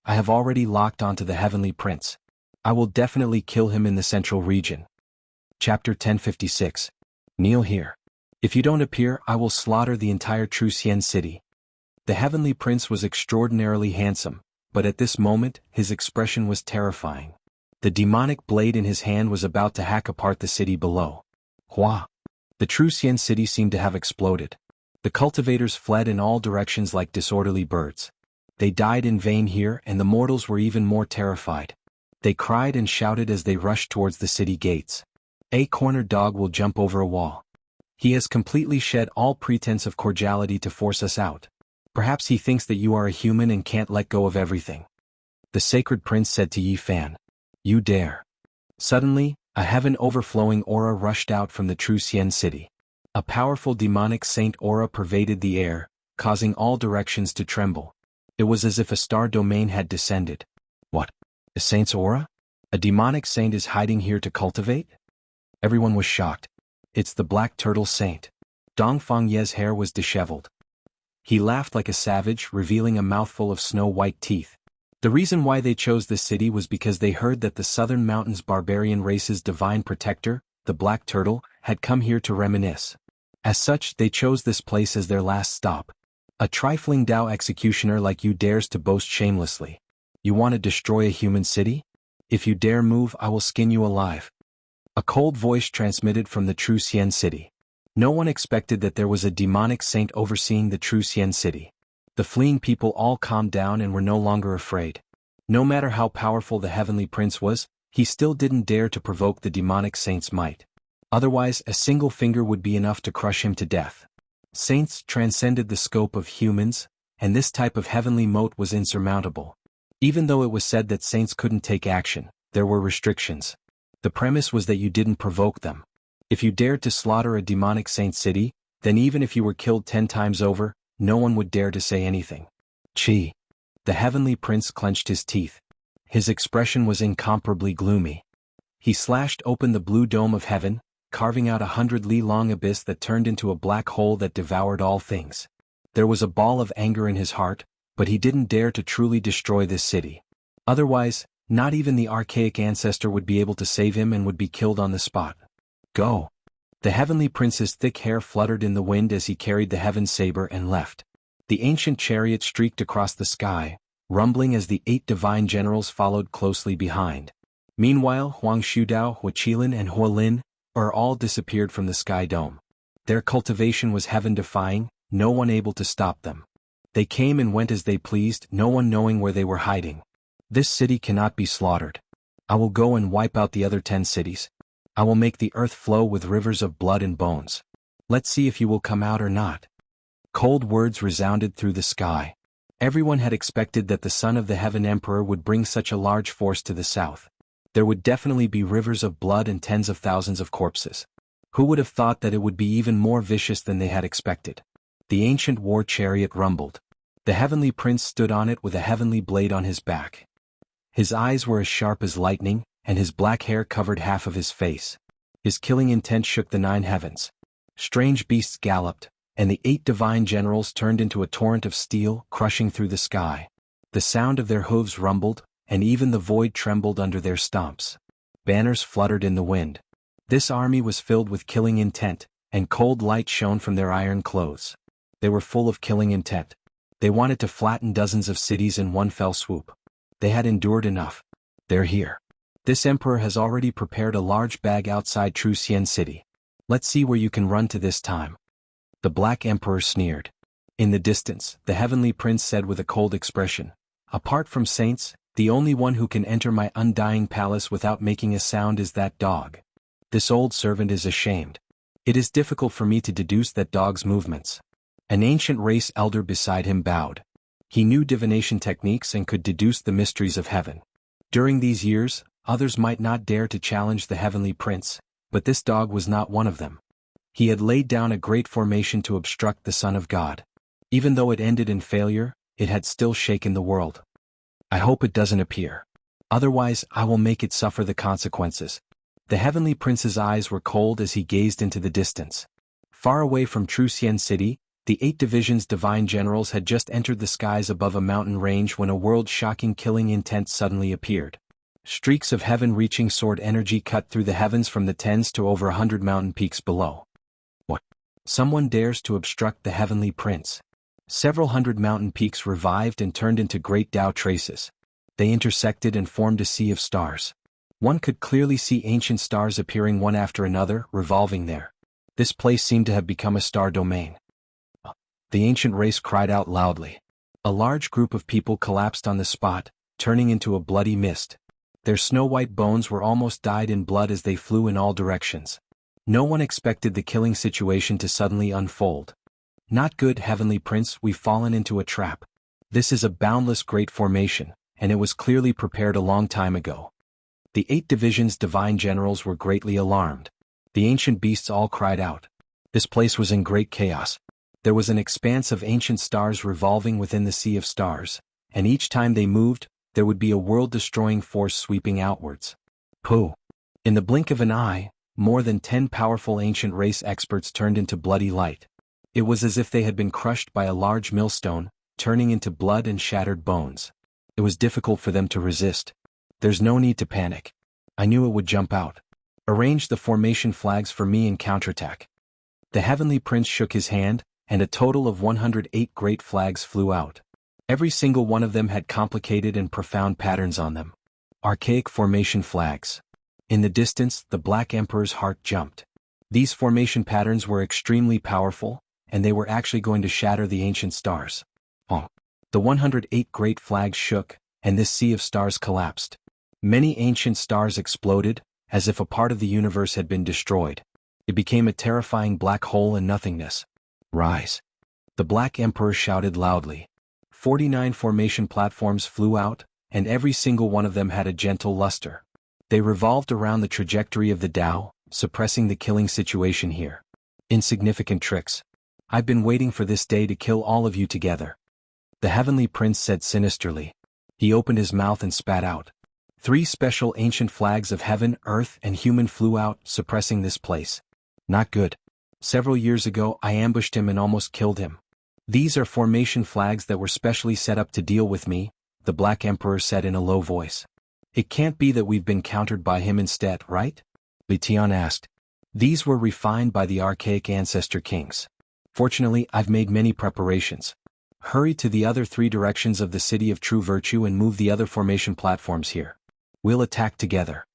I have already locked onto the heavenly prince. I will definitely kill him in the central region. Chapter 1056. Kneel here. If you don't appear, I will slaughter the entire True Xian city. The heavenly prince was extraordinarily handsome, but at this moment, his expression was terrifying. The demonic blade in his hand was about to hack apart the city below. Hua! The True Xian city seemed to have exploded. The cultivators fled in all directions like disorderly birds. They died in vain here, and the mortals were even more terrified. They cried and shouted as they rushed towards the city gates. A cornered dog will jump over a wall. He has completely shed all pretense of cordiality to force us out. Perhaps he thinks that you are a human and can't let go of everything. The sacred prince said to Yi Fan. You dare. Suddenly, a heaven overflowing aura rushed out from the True Xian city. A powerful demonic saint aura pervaded the air, causing all directions to tremble. It was as if a star domain had descended. What? A saint's aura? A demonic saint is hiding here to cultivate? Everyone was shocked. It's the Black Turtle Saint. Dongfang Ye's hair was disheveled. He laughed like a savage, revealing a mouthful of snow-white teeth. The reason why they chose this city was because they heard that the Southern Mountains barbarian race's divine protector, the Black Turtle, had come here to reminisce. As such, they chose this place as their last stop. A trifling Dao executioner like you dares to boast shamelessly. You want to destroy a human city? If you dare move, I will skin you alive. A cold voice transmitted from the True Xian city. No one expected that there was a demonic saint overseeing the True Xian city. The fleeing people all calmed down and were no longer afraid. No matter how powerful the heavenly prince was, he still didn't dare to provoke the demonic saint's might. Otherwise, a single finger would be enough to crush him to death. Saints transcended the scope of humans, and this type of heavenly moat was insurmountable. Even though it was said that saints couldn't take action, there were restrictions. The premise was that you didn't provoke them. If you dared to slaughter a demonic saint city, then even if you were killed 10 times over, no one would dare to say anything. Chi. The heavenly prince clenched his teeth. His expression was incomparably gloomy. He slashed open the blue dome of heaven, carving out 100-li-long abyss that turned into a black hole that devoured all things. There was a ball of anger in his heart, but he didn't dare to truly destroy this city. Otherwise, not even the archaic ancestor would be able to save him and would be killed on the spot. Go. The heavenly prince's thick hair fluttered in the wind as he carried the heaven saber and left. The ancient chariot streaked across the sky, rumbling as the 8 divine generals followed closely behind. Meanwhile, Huang Shudao, Huaqilan and Hualin all disappeared from the sky dome. Their cultivation was heaven-defying, no one able to stop them. They came and went as they pleased, no one knowing where they were hiding. This city cannot be slaughtered. I will go and wipe out the other 10 cities. I will make the earth flow with rivers of blood and bones. Let's see if you will come out or not. Cold words resounded through the sky. Everyone had expected that the son of the Heaven Emperor would bring such a large force to the south. There would definitely be rivers of blood and tens of thousands of corpses. Who would have thought that it would be even more vicious than they had expected? The ancient war chariot rumbled. The heavenly prince stood on it with a heavenly blade on his back. His eyes were as sharp as lightning, and his black hair covered half of his face. His killing intent shook the 9 heavens. Strange beasts galloped, and the 8 divine generals turned into a torrent of steel, crushing through the sky. The sound of their hooves rumbled, and even the void trembled under their stomps. Banners fluttered in the wind. This army was filled with killing intent, and cold light shone from their iron clothes. They were full of killing intent. They wanted to flatten dozens of cities in one fell swoop. They had endured enough. They're here. This emperor has already prepared a large bag outside True Xian City. Let's see where you can run to this time. The Black Emperor sneered. In the distance, the Heavenly Prince said with a cold expression, "Apart from saints, the only one who can enter my undying palace without making a sound is that dog. This old servant is ashamed. It is difficult for me to deduce that dog's movements." An ancient race elder beside him bowed. He knew divination techniques and could deduce the mysteries of heaven. During these years, others might not dare to challenge the Heavenly Prince, but this dog was not one of them. He had laid down a great formation to obstruct the Son of God. Even though it ended in failure, it had still shaken the world. I hope it doesn't appear. Otherwise, I will make it suffer the consequences. The Heavenly Prince's eyes were cold as he gazed into the distance. Far away from True Xian City, the 8 divisions' divine generals had just entered the skies above a mountain range when a world-shocking killing intent suddenly appeared. Streaks of heaven-reaching sword energy cut through the heavens from the tens to over 100 mountain peaks below. What? Someone dares to obstruct the Heavenly Prince. Several hundred mountain peaks revived and turned into great Tao traces. They intersected and formed a sea of stars. One could clearly see ancient stars appearing one after another, revolving there. This place seemed to have become a star domain. The ancient race cried out loudly. A large group of people collapsed on the spot, turning into a bloody mist. Their snow-white bones were almost dyed in blood as they flew in all directions. No one expected the killing situation to suddenly unfold. Not good, Heavenly Prince, we've fallen into a trap. This is a boundless great formation, and it was clearly prepared a long time ago. The 8 divisions' divine generals were greatly alarmed. The ancient beasts all cried out. This place was in great chaos. There was an expanse of ancient stars revolving within the sea of stars, and each time they moved, there would be a world-destroying force sweeping outwards. Pooh! In the blink of an eye, more than 10 powerful ancient race experts turned into bloody light. It was as if they had been crushed by a large millstone, turning into blood and shattered bones. It was difficult for them to resist. There's no need to panic. I knew it would jump out. Arrange the formation flags for me and counterattack. The Heavenly Prince shook his hand, and a total of 108 great flags flew out. Every single one of them had complicated and profound patterns on them. Archaic formation flags. In the distance, the Black Emperor's heart jumped. These formation patterns were extremely powerful, and they were actually going to shatter the ancient stars. The 108 great flags shook, and this sea of stars collapsed. Many ancient stars exploded, as if a part of the universe had been destroyed. It became a terrifying black hole in nothingness. Rise! The Black Emperor shouted loudly. 49 formation platforms flew out, and every single one of them had a gentle luster. They revolved around the trajectory of the Tao, suppressing the killing situation here. Insignificant tricks. I've been waiting for this day to kill all of you together. The Heavenly Prince said sinisterly. He opened his mouth and spat out. 3 special ancient flags of heaven, earth, and human flew out, suppressing this place. Not good. Several years ago I ambushed him and almost killed him. These are formation flags that were specially set up to deal with me, the Black Emperor said in a low voice. It can't be that we've been countered by him instead, right? Li Tian asked. These were refined by the archaic ancestor kings. Fortunately, I've made many preparations. Hurry to the other 3 directions of the City of True Virtue and move the other formation platforms here. We'll attack together.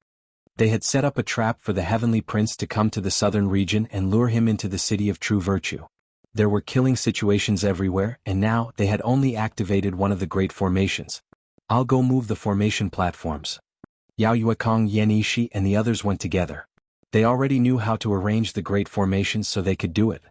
They had set up a trap for the Heavenly Prince to come to the southern region and lure him into the City of True Virtue. There were killing situations everywhere, and now they had only activated one of the great formations. I'll go move the formation platforms. Yao Yuekong, Yan Yishi, and the others went together. They already knew how to arrange the great formations so they could do it.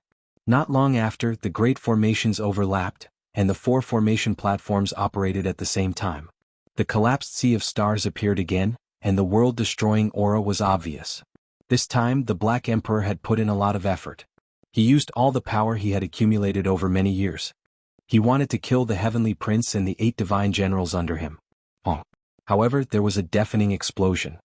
Not long after, the great formations overlapped, and the 4 formation platforms operated at the same time. The collapsed sea of stars appeared again, and the world-destroying aura was obvious. This time, the Black Emperor had put in a lot of effort. He used all the power he had accumulated over many years. He wanted to kill the Heavenly Prince and the 8 divine generals under him. However, there was a deafening explosion.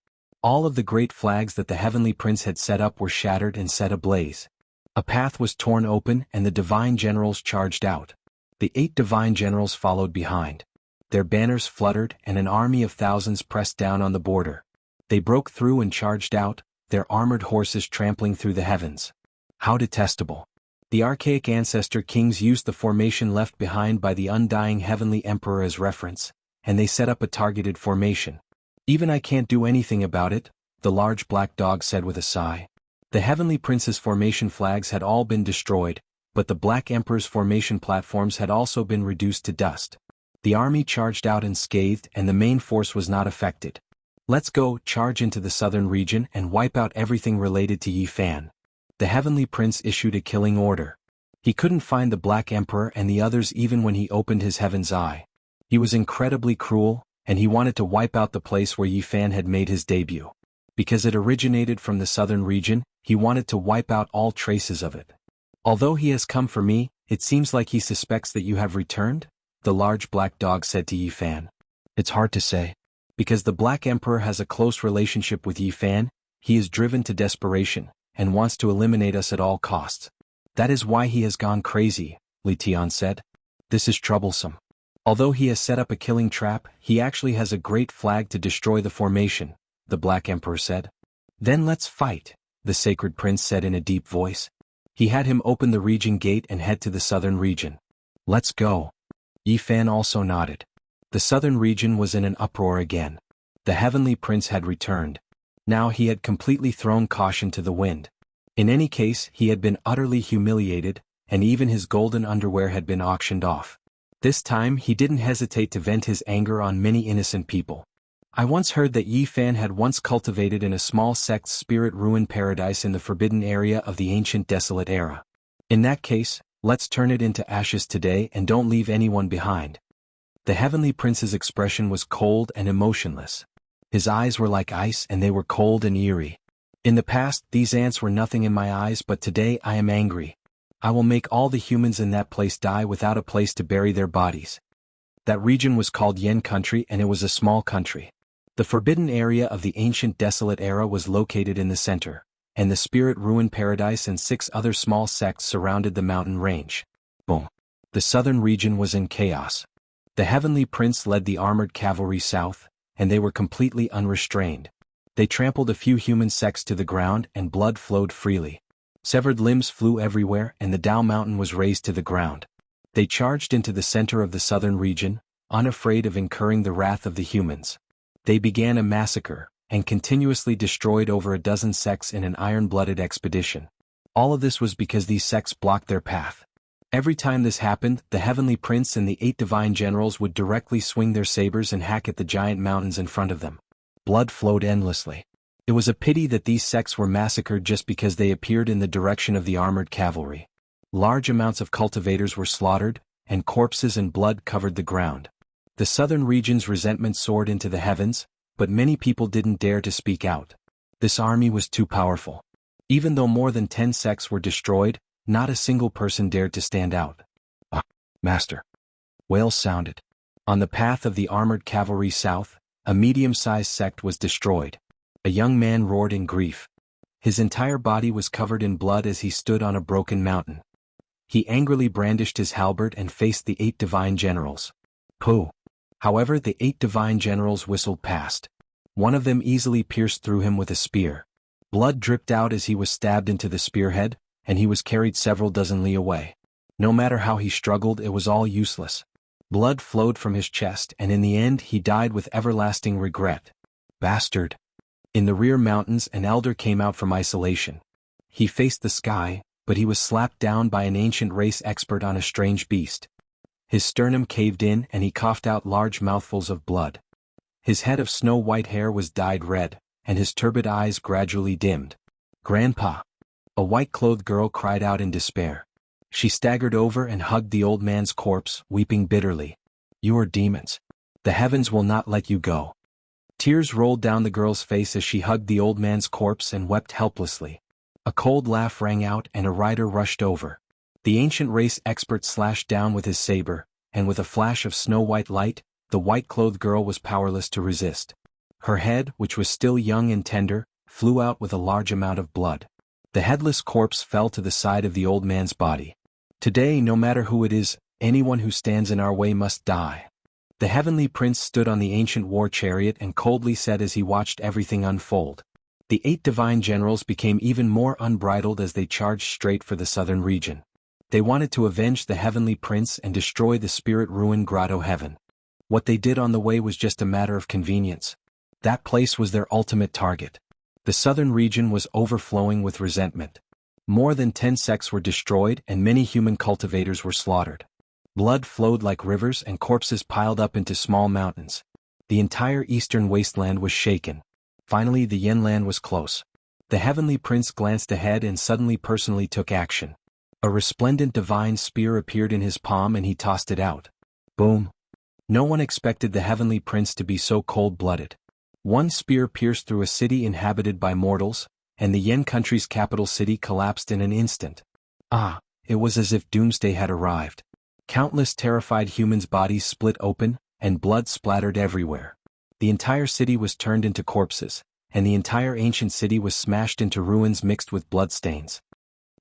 All of the great flags that the heavenly prince had set up were shattered and set ablaze. A path was torn open and the divine generals charged out. The 8 divine generals followed behind. Their banners fluttered and an army of thousands pressed down on the border. They broke through and charged out, their armored horses trampling through the heavens. How detestable. The archaic ancestor kings used the formation left behind by the undying heavenly emperor as reference, and they set up a targeted formation. Even I can't do anything about it, the large black dog said with a sigh. The heavenly prince's formation flags had all been destroyed, but the black emperor's formation platforms had also been reduced to dust. The army charged out unscathed and the main force was not affected. Let's go, charge into the southern region and wipe out everything related to Yi Fan. The heavenly prince issued a killing order. He couldn't find the black emperor and the others even when he opened his heaven's eye. He was incredibly cruel, and he wanted to wipe out the place where Yi Fan had made his debut. Because it originated from the southern region, he wanted to wipe out all traces of it. Although he has come for me, it seems like he suspects that you have returned? The large black dog said to Yi Fan. It's hard to say. Because the black emperor has a close relationship with Yi Fan, he is driven to desperation, and wants to eliminate us at all costs. That is why he has gone crazy, Li Tian said. This is troublesome. Although he has set up a killing trap, he actually has a great flag to destroy the formation, the black emperor said. Then let's fight, the sacred prince said in a deep voice. He had him open the region gate and head to the southern region. Let's go. Yi Fan also nodded. The southern region was in an uproar again. The heavenly prince had returned. Now he had completely thrown caution to the wind. In any case, he had been utterly humiliated, and even his golden underwear had been auctioned off. This time he didn't hesitate to vent his anger on many innocent people. I once heard that Yi Fan had once cultivated in a small sect's spirit ruin paradise in the forbidden area of the ancient desolate era. In that case, let's turn it into ashes today and don't leave anyone behind. The heavenly prince's expression was cold and emotionless. His eyes were like ice and they were cold and eerie. In the past, these ants were nothing in my eyes, but today I am angry. I will make all the humans in that place die without a place to bury their bodies. That region was called Yen Country and it was a small country. The forbidden area of the ancient desolate era was located in the center, and the spirit ruin paradise and 6 other small sects surrounded the mountain range. Boom. The southern region was in chaos. The heavenly prince led the armored cavalry south, and they were completely unrestrained. They trampled a few human sects to the ground and blood flowed freely. Severed limbs flew everywhere and the Dao mountain was razed to the ground. They charged into the center of the southern region, unafraid of incurring the wrath of the humans. They began a massacre, and continuously destroyed over a dozen sects in an iron-blooded expedition. All of this was because these sects blocked their path. Every time this happened, the heavenly prince and the 8 divine generals would directly swing their sabers and hack at the giant mountains in front of them. Blood flowed endlessly. It was a pity that these sects were massacred just because they appeared in the direction of the armored cavalry. Large amounts of cultivators were slaughtered, and corpses and blood covered the ground. The southern region's resentment soared into the heavens, but many people didn't dare to speak out. This army was too powerful. Even though more than 10 sects were destroyed, not a single person dared to stand out. Master. Wails sounded. On the path of the armored cavalry south, a medium-sized sect was destroyed. A young man roared in grief. His entire body was covered in blood as he stood on a broken mountain. He angrily brandished his halberd and faced the 8 divine generals. Pooh! However, the 8 divine generals whistled past. One of them easily pierced through him with a spear. Blood dripped out as he was stabbed into the spearhead, and he was carried several dozen li away. No matter how he struggled, it was all useless. Blood flowed from his chest and in the end he died with everlasting regret. Bastard. In the rear mountains an elder came out from isolation. He faced the sky, but he was slapped down by an ancient race expert on a strange beast. His sternum caved in and he coughed out large mouthfuls of blood. His head of snow-white hair was dyed red, and his turbid eyes gradually dimmed. Grandpa! A white-clothed girl cried out in despair. She staggered over and hugged the old man's corpse, weeping bitterly. You are demons. The heavens will not let you go. Tears rolled down the girl's face as she hugged the old man's corpse and wept helplessly. A cold laugh rang out and a rider rushed over. The ancient race expert slashed down with his saber, and with a flash of snow-white light, the white-clothed girl was powerless to resist. Her head, which was still young and tender, flew out with a large amount of blood. The headless corpse fell to the side of the old man's body. Today, no matter who it is, anyone who stands in our way must die. The heavenly prince stood on the ancient war chariot and coldly said as he watched everything unfold. The 8 divine generals became even more unbridled as they charged straight for the southern region. They wanted to avenge the heavenly prince and destroy the spirit-ruined grotto heaven. What they did on the way was just a matter of convenience. That place was their ultimate target. The southern region was overflowing with resentment. More than 10 sects were destroyed and many human cultivators were slaughtered. Blood flowed like rivers and corpses piled up into small mountains. The entire eastern wasteland was shaken. Finally, the Yanlan was close. The heavenly prince glanced ahead and suddenly personally took action. A resplendent divine spear appeared in his palm and he tossed it out. Boom! No one expected the heavenly prince to be so cold-blooded. One spear pierced through a city inhabited by mortals, and the Yen country's capital city collapsed in an instant. It was as if doomsday had arrived. Countless terrified humans' bodies split open, and blood splattered everywhere. The entire city was turned into corpses, and the entire ancient city was smashed into ruins mixed with bloodstains.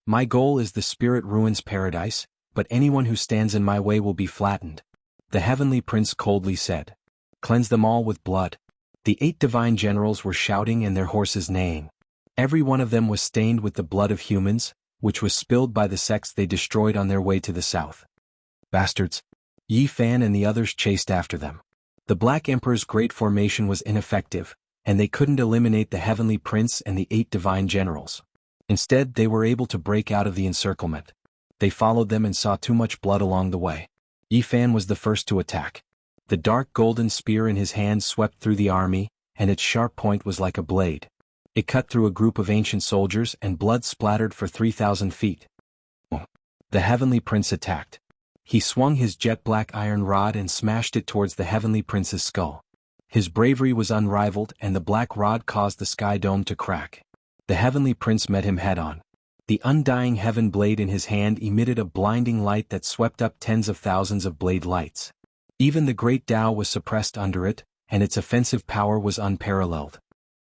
My goal is the spirit ruins paradise, but anyone who stands in my way will be flattened. The heavenly prince coldly said. Cleanse them all with blood. The 8 divine generals were shouting and their horses neighing. Every one of them was stained with the blood of humans, which was spilled by the sects they destroyed on their way to the south. Bastards! Yi Fan and the others chased after them. The Black Emperor's great formation was ineffective, and they couldn't eliminate the heavenly prince and the 8 divine generals. Instead, they were able to break out of the encirclement. They followed them and saw too much blood along the way. Yi Fan was the first to attack. The dark golden spear in his hand swept through the army, and its sharp point was like a blade. It cut through a group of ancient soldiers and blood splattered for 3,000 feet. The heavenly prince attacked. He swung his jet-black iron rod and smashed it towards the heavenly prince's skull. His bravery was unrivaled and the black rod caused the sky dome to crack. The heavenly prince met him head-on. The undying heaven blade in his hand emitted a blinding light that swept up tens of thousands of blade lights. Even the great Tao was suppressed under it, and its offensive power was unparalleled.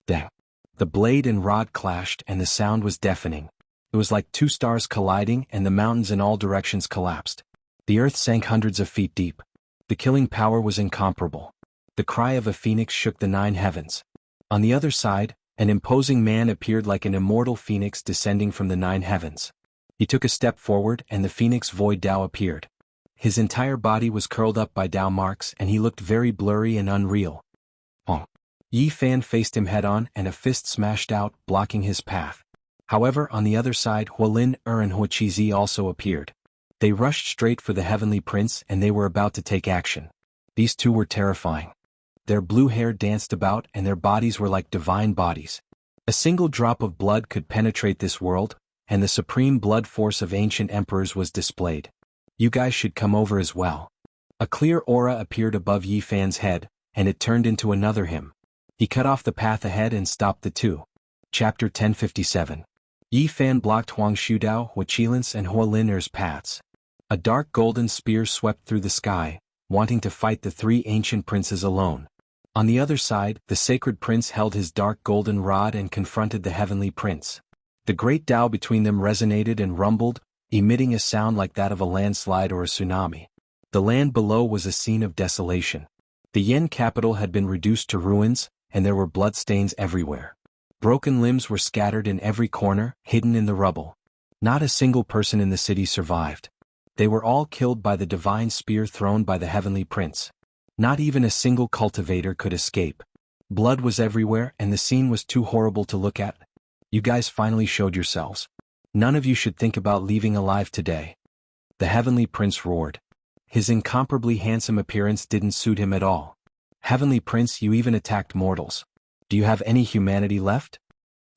The blade and rod clashed and the sound was deafening. It was like 2 stars colliding and the mountains in all directions collapsed. The earth sank hundreds of feet deep. The killing power was incomparable. The cry of a phoenix shook the 9 heavens. On the other side, an imposing man appeared like an immortal phoenix descending from the 9 heavens. He took a step forward and the phoenix void Tao appeared. His entire body was curled up by Tao marks and he looked very blurry and unreal. Yi Fan faced him head-on and a fist smashed out, blocking his path. However, on the other side, Huolin and Huaqizi also appeared. They rushed straight for the heavenly prince and they were about to take action. These 2 were terrifying. Their blue hair danced about and their bodies were like divine bodies. A single drop of blood could penetrate this world, and the supreme blood force of ancient emperors was displayed. You guys should come over as well. A clear aura appeared above Yi Fan's head, and it turned into another him. He cut off the path ahead and stopped the 2. Chapter 1057. Yi Fan blocked Huang Shudao, Huaqilin's and Huolin's paths. A dark golden spear swept through the sky, wanting to fight the 3 ancient princes alone. On the other side, the sacred prince held his dark golden rod and confronted the heavenly prince. The great Tao between them resonated and rumbled, emitting a sound like that of a landslide or a tsunami. The land below was a scene of desolation. The Yen capital had been reduced to ruins, and there were bloodstains everywhere. Broken limbs were scattered in every corner, hidden in the rubble. Not a single person in the city survived. They were all killed by the divine spear thrown by the heavenly prince. Not even a single cultivator could escape. Blood was everywhere and the scene was too horrible to look at. You guys finally showed yourselves. None of you should think about leaving alive today. The heavenly prince roared. His incomparably handsome appearance didn't suit him at all. Heavenly prince, you even attacked mortals. Do you have any humanity left?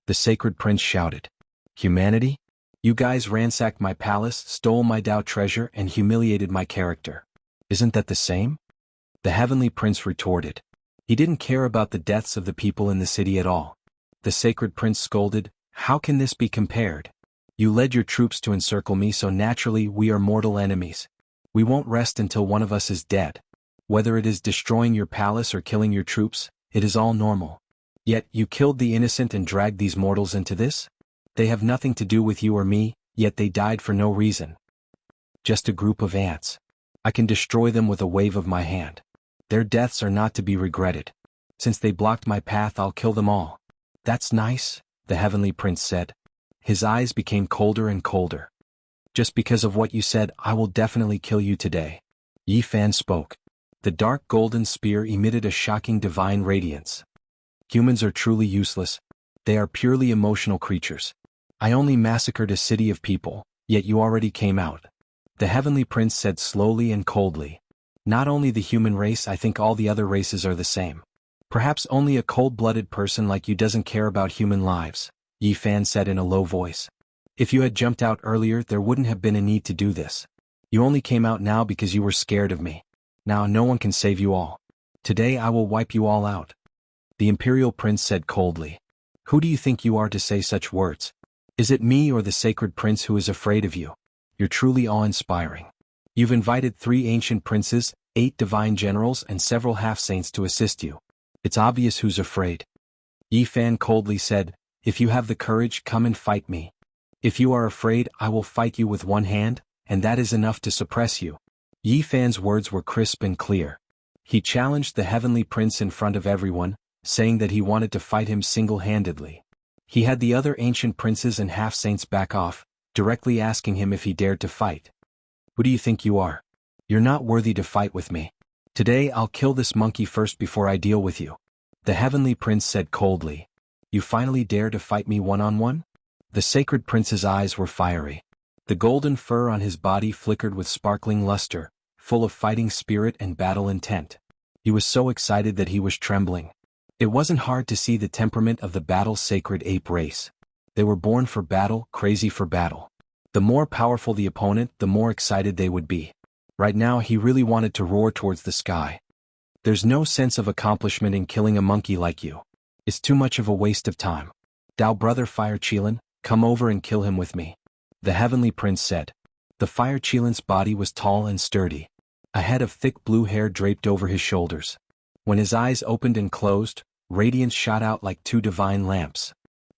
The sacred prince shouted. Humanity? You guys ransacked my palace, stole my Tao treasure, and humiliated my character. Isn't that the same? The heavenly prince retorted. He didn't care about the deaths of the people in the city at all. The sacred prince scolded, How can this be compared? You led your troops to encircle me, so naturally we are mortal enemies. We won't rest until one of us is dead. Whether it is destroying your palace or killing your troops, It is all normal. Yet you killed the innocent and dragged these mortals into this? They have nothing to do with you or me, yet they died for no reason. Just a group of ants. I can destroy them with a wave of my hand. Their deaths are not to be regretted. Since they blocked my path, I'll kill them all. That's nice, the heavenly prince said. His eyes became colder and colder. Just because of what you said, I will definitely kill you today. Yi Fan spoke. The dark golden spear emitted a shocking divine radiance. Humans are truly useless. They are purely emotional creatures. I only massacred a city of people, yet you already came out. The heavenly prince said slowly and coldly. Not only the human race, I think all the other races are the same. Perhaps only a cold-blooded person like you doesn't care about human lives, Yi Fan said in a low voice. If you had jumped out earlier, there wouldn't have been a need to do this. You only came out now because you were scared of me. Now no one can save you all. Today I will wipe you all out. The imperial prince said coldly. Who do you think you are to say such words? Is it me or the sacred prince who is afraid of you? You're truly awe-inspiring. You've invited 3 ancient princes, 8 divine generals and several half-saints to assist you. It's obvious who's afraid. Yi Fan coldly said, if you have the courage, come and fight me. If you are afraid, I will fight you with one hand, and that is enough to suppress you. Yi Fan's words were crisp and clear. He challenged the heavenly prince in front of everyone, saying that he wanted to fight him single-handedly. He had the other ancient princes and half-saints back off, directly asking him if he dared to fight. Who do you think you are? You're not worthy to fight with me. Today I'll kill this monkey first before I deal with you. The heavenly prince said coldly. You finally dare to fight me one-on-one? The sacred prince's eyes were fiery. The golden fur on his body flickered with sparkling luster, full of fighting spirit and battle intent. He was so excited that he was trembling. It wasn't hard to see the temperament of the battle-sacred ape race. They were born for battle, crazy for battle. The more powerful the opponent, the more excited they would be. Right now he really wanted to roar towards the sky. There's no sense of accomplishment in killing a monkey like you. It's too much of a waste of time. Dao brother Fire Qilin, come over and kill him with me. The heavenly prince said. The Fire Qilin's body was tall and sturdy. A head of thick blue hair draped over his shoulders. When his eyes opened and closed, radiance shot out like 2 divine lamps.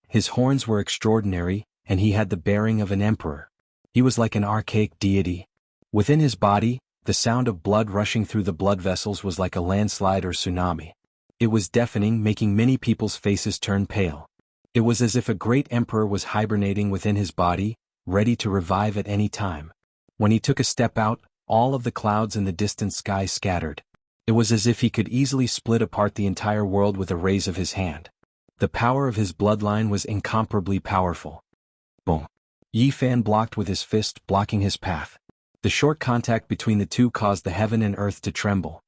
His horns were extraordinary, and he had the bearing of an emperor. He was like an archaic deity. Within his body, the sound of blood rushing through the blood vessels was like a landslide or tsunami. It was deafening, making many people's faces turn pale. It was as if a great emperor was hibernating within his body, ready to revive at any time. When he took a step out, all of the clouds in the distant sky scattered. It was as if he could easily split apart the entire world with a raise of his hand. The power of his bloodline was incomparably powerful. Boom. Yi Fan blocked with his fist, blocking his path. The short contact between the two caused the heaven and earth to tremble.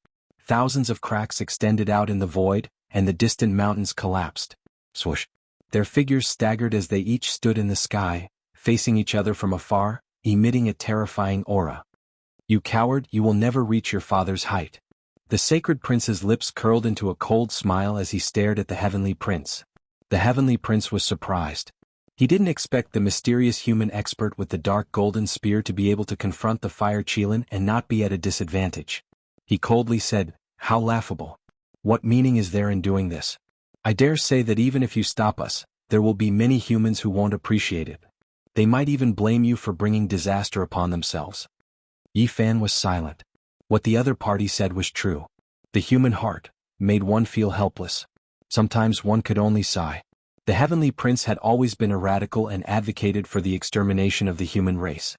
Thousands of cracks extended out in the void, and the distant mountains collapsed. Swoosh. Their figures staggered as they each stood in the sky, facing each other from afar, emitting a terrifying aura. You coward, you will never reach your father's height. The sacred prince's lips curled into a cold smile as he stared at the heavenly prince. The heavenly prince was surprised. He didn't expect the mysterious human expert with the dark golden spear to be able to confront the Fire Qilin and not be at a disadvantage. He coldly said, how laughable. What meaning is there in doing this? I dare say that even if you stop us, there will be many humans who won't appreciate it. They might even blame you for bringing disaster upon themselves. Yi Fan was silent. What the other party said was true. The human heart made one feel helpless. Sometimes one could only sigh. The heavenly prince had always been a radical and advocated for the extermination of the human race.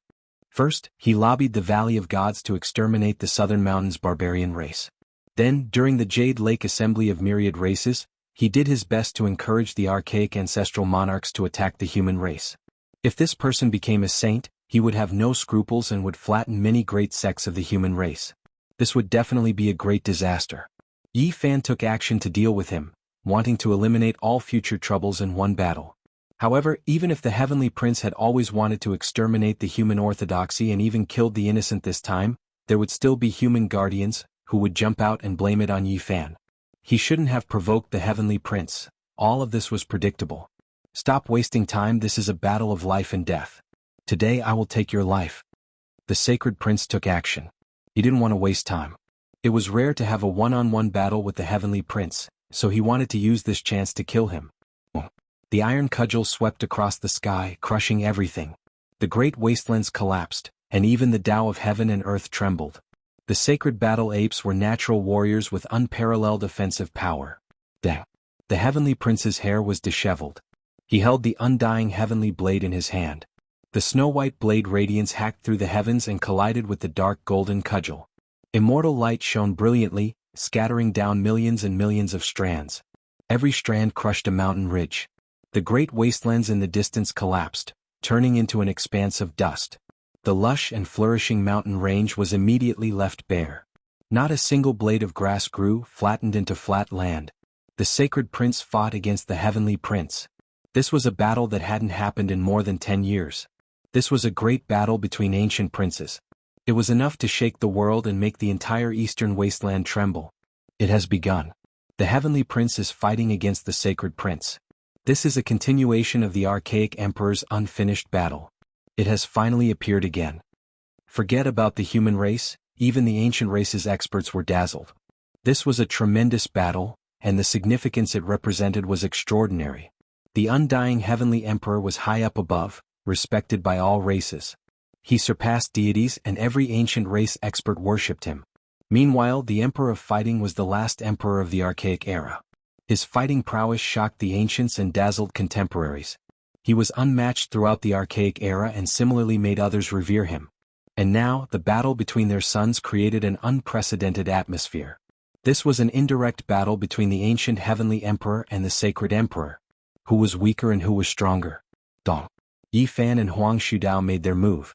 First, he lobbied the Valley of Gods to exterminate the Southern Mountains barbarian race. Then, during the Jade Lake Assembly of Myriad Races, he did his best to encourage the archaic ancestral monarchs to attack the human race. If this person became a saint, he would have no scruples and would flatten many great sects of the human race. This would definitely be a great disaster. Yi Fan took action to deal with him, wanting to eliminate all future troubles in one battle. However, even if the heavenly prince had always wanted to exterminate the human orthodoxy and even killed the innocent this time, there would still be human guardians, who would jump out and blame it on Yi Fan. He shouldn't have provoked the heavenly prince. All of this was predictable. Stop wasting time, this is a battle of life and death. Today I will take your life. The sacred prince took action. He didn't want to waste time. It was rare to have a one-on-one battle with the heavenly prince, so he wanted to use this chance to kill him. The iron cudgel swept across the sky, crushing everything. The great wastelands collapsed, and even the Tao of heaven and earth trembled. The sacred battle apes were natural warriors with unparalleled offensive power. The heavenly prince's hair was disheveled. He held the undying heavenly blade in his hand. The snow-white blade radiance hacked through the heavens and collided with the dark golden cudgel. Immortal light shone brilliantly, scattering down millions and millions of strands. Every strand crushed a mountain ridge. The great wastelands in the distance collapsed, turning into an expanse of dust. The lush and flourishing mountain range was immediately left bare. Not a single blade of grass grew, flattened into flat land. The sacred prince fought against the heavenly prince. This was a battle that hadn't happened in more than 10 years. This was a great battle between ancient princes. It was enough to shake the world and make the entire eastern wasteland tremble. It has begun. The heavenly prince is fighting against the sacred prince. This is a continuation of the archaic emperor's unfinished battle. It has finally appeared again. Forget about the human race, even the ancient race's experts were dazzled. This was a tremendous battle, and the significance it represented was extraordinary. The undying heavenly emperor was high up above, respected by all races. He surpassed deities and every ancient race expert worshipped him. Meanwhile, the emperor of fighting was the last emperor of the archaic era. His fighting prowess shocked the ancients and dazzled contemporaries. He was unmatched throughout the archaic era and similarly made others revere him. And now, the battle between their sons created an unprecedented atmosphere. This was an indirect battle between the ancient heavenly emperor and the sacred emperor. Who was weaker and who was stronger? Dong. Yi Fan and Huang Shudao made their move.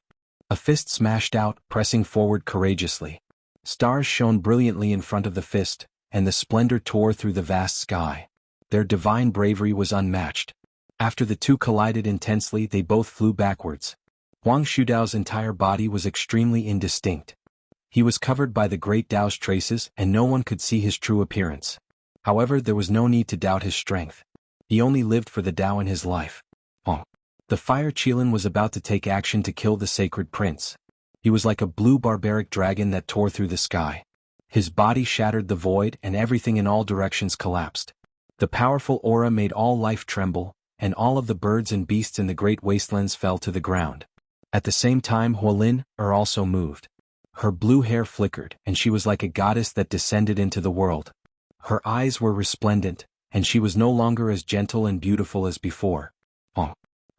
A fist smashed out, pressing forward courageously. Stars shone brilliantly in front of the fist, and the splendor tore through the vast sky. Their divine bravery was unmatched. After the two collided intensely, they both flew backwards. Huang Shudao's entire body was extremely indistinct. He was covered by the great Tao's traces and no one could see his true appearance. However, there was no need to doubt his strength. He only lived for the Tao in his life. The fire Qilin was about to take action to kill the sacred prince. He was like a blue barbaric dragon that tore through the sky. His body shattered the void and everything in all directions collapsed. The powerful aura made all life tremble, and all of the birds and beasts in the great wastelands fell to the ground. At the same time, Huolin also moved. Her blue hair flickered, and she was like a goddess that descended into the world. Her eyes were resplendent, and she was no longer as gentle and beautiful as before.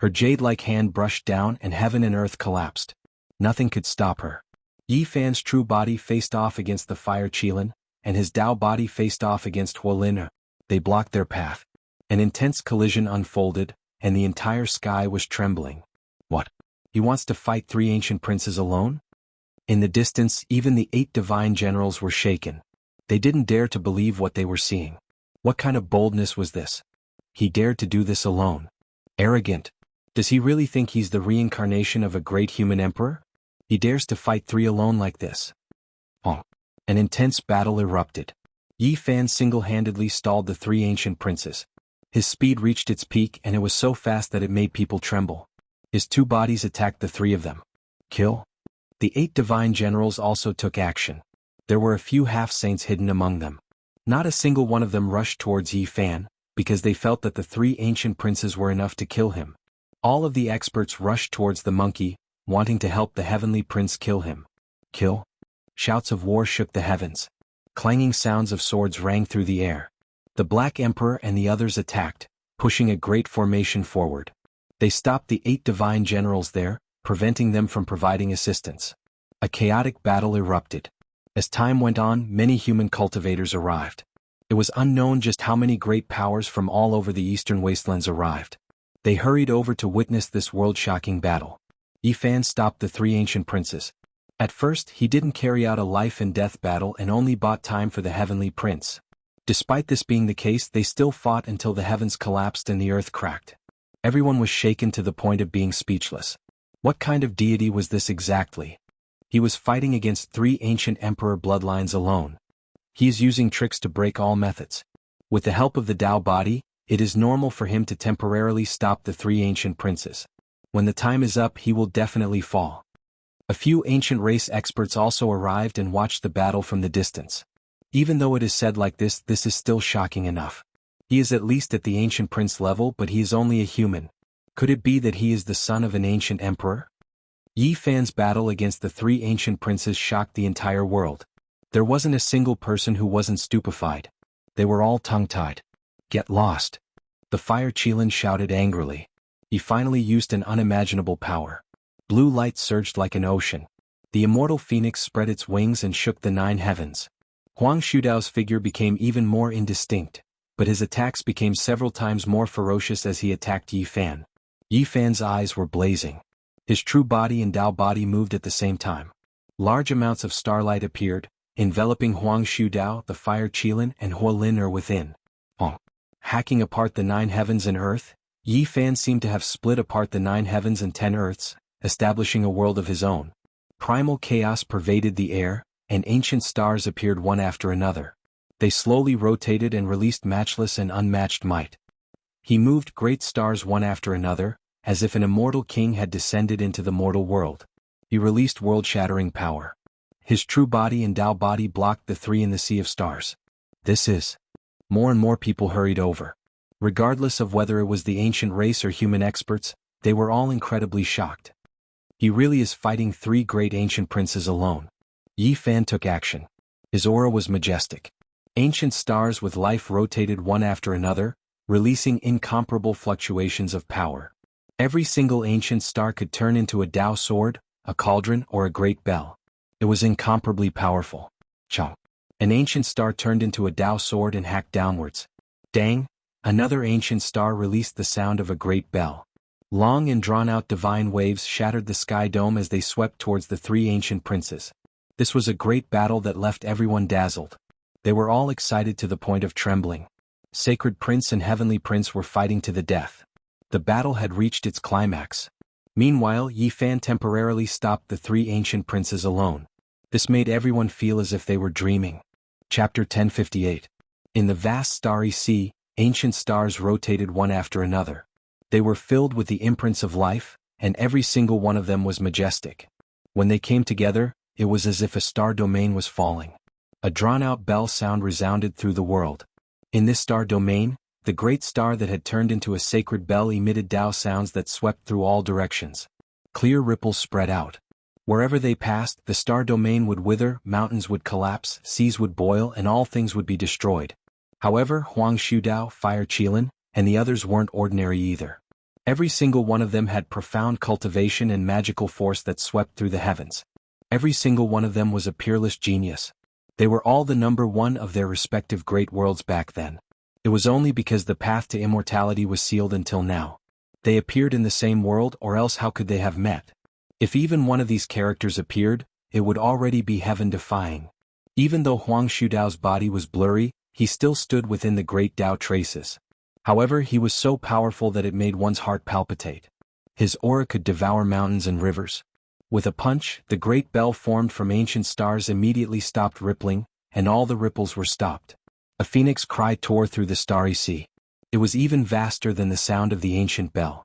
Her jade-like hand brushed down and heaven and earth collapsed. Nothing could stop her. Yi Fan's true body faced off against the fire Qilin, and his Tao body faced off against Huolin. They blocked their path. An intense collision unfolded, and the entire sky was trembling. What? He wants to fight 3 ancient princes alone? In the distance, even the 8 divine generals were shaken. They didn't dare to believe what they were seeing. What kind of boldness was this? He dared to do this alone. Arrogant. Does he really think he's the reincarnation of a great human emperor? He dares to fight 3 alone like this. An intense battle erupted. Yi Fan single-handedly stalled the 3 ancient princes. His speed reached its peak and it was so fast that it made people tremble. His 2 bodies attacked the 3 of them. Kill? The 8 divine generals also took action. There were a few half-saints hidden among them. Not a single one of them rushed towards Yi Fan, because they felt that the 3 ancient princes were enough to kill him. All of the experts rushed towards the monkey, wanting to help the heavenly prince kill him. Kill? Shouts of war shook the heavens. Clanging sounds of swords rang through the air. The Black Emperor and the others attacked, pushing a great formation forward. They stopped the 8 divine generals there, preventing them from providing assistance. A chaotic battle erupted. As time went on, many human cultivators arrived. It was unknown just how many great powers from all over the eastern wastelands arrived. They hurried over to witness this world-shocking battle. Yi Fan stopped the 3 ancient princes. At first, he didn't carry out a life-and-death battle and only bought time for the heavenly prince. Despite this being the case, they still fought until the heavens collapsed and the earth cracked. Everyone was shaken to the point of being speechless. What kind of deity was this exactly? He was fighting against 3 ancient emperor bloodlines alone. He is using tricks to break all methods. With the help of the Tao body, it is normal for him to temporarily stop the 3 ancient princes. When the time is up, he will definitely fall. A few ancient race experts also arrived and watched the battle from the distance. Even though it is said like this is still shocking enough. He is at least at the ancient prince level, but he is only a human. Could it be that he is the son of an ancient emperor? Yi Fan's battle against the three ancient princes shocked the entire world. There wasn't a single person who wasn't stupefied. They were all tongue-tied. Get lost. The fire Qilin shouted angrily. He finally used an unimaginable power. Blue light surged like an ocean. The immortal phoenix spread its wings and shook the 9 heavens. Huang Shudao's figure became even more indistinct, but his attacks became several times more ferocious as he attacked Yi Fan. Yi Fan's eyes were blazing. His true body and Dao body moved at the same time. Large amounts of starlight appeared, enveloping Huang Shudao, the fire Qilin, and Huolin within. Hacking apart the 9 heavens and earth, Yi Fan seemed to have split apart the 9 heavens and 10 earths, establishing a world of his own. Primal chaos pervaded the air, and ancient stars appeared one after another. They slowly rotated and released matchless and unmatched might. He moved great stars one after another, as if an immortal king had descended into the mortal world. He released world-shattering power. His true body and Dao body blocked the 3 in the sea of stars. This is. More and more people hurried over. Regardless of whether it was the ancient race or human experts, they were all incredibly shocked. He really is fighting 3 great ancient princes alone. Yi Fan took action. His aura was majestic. Ancient stars with life rotated one after another, releasing incomparable fluctuations of power. Every single ancient star could turn into a Dao sword, a cauldron, or a great bell. It was incomparably powerful. Chong. An ancient star turned into a Dao sword and hacked downwards. Dang! Another ancient star released the sound of a great bell. Long and drawn-out divine waves shattered the sky dome as they swept towards the 3 ancient princes. This was a great battle that left everyone dazzled. They were all excited to the point of trembling. Sacred Prince and Heavenly Prince were fighting to the death. The battle had reached its climax. Meanwhile, Yi Fan temporarily stopped the 3 ancient princes alone. This made everyone feel as if they were dreaming. Chapter 1058. In the vast starry sea, ancient stars rotated one after another. They were filled with the imprints of life, and every single one of them was majestic. When they came together, it was as if a star domain was falling. A drawn-out bell sound resounded through the world. In this star domain, the great star that had turned into a sacred bell emitted Dao sounds that swept through all directions. Clear ripples spread out. Wherever they passed, the star domain would wither, mountains would collapse, seas would boil, and all things would be destroyed. However, Huang Shudao, Fire Qilin, and the others weren't ordinary either. Every single one of them had profound cultivation and magical force that swept through the heavens. Every single one of them was a peerless genius. They were all the number 1 of their respective great worlds back then. It was only because the path to immortality was sealed until now. They appeared in the same world, or else how could they have met? If even one of these characters appeared, it would already be heaven-defying. Even though Huang Shudao's body was blurry, he still stood within the great Dao traces. However, he was so powerful that it made one's heart palpitate. His aura could devour mountains and rivers. With a punch, the great bell formed from ancient stars immediately stopped rippling, and all the ripples were stopped. A phoenix cry tore through the starry sea. It was even vaster than the sound of the ancient bell.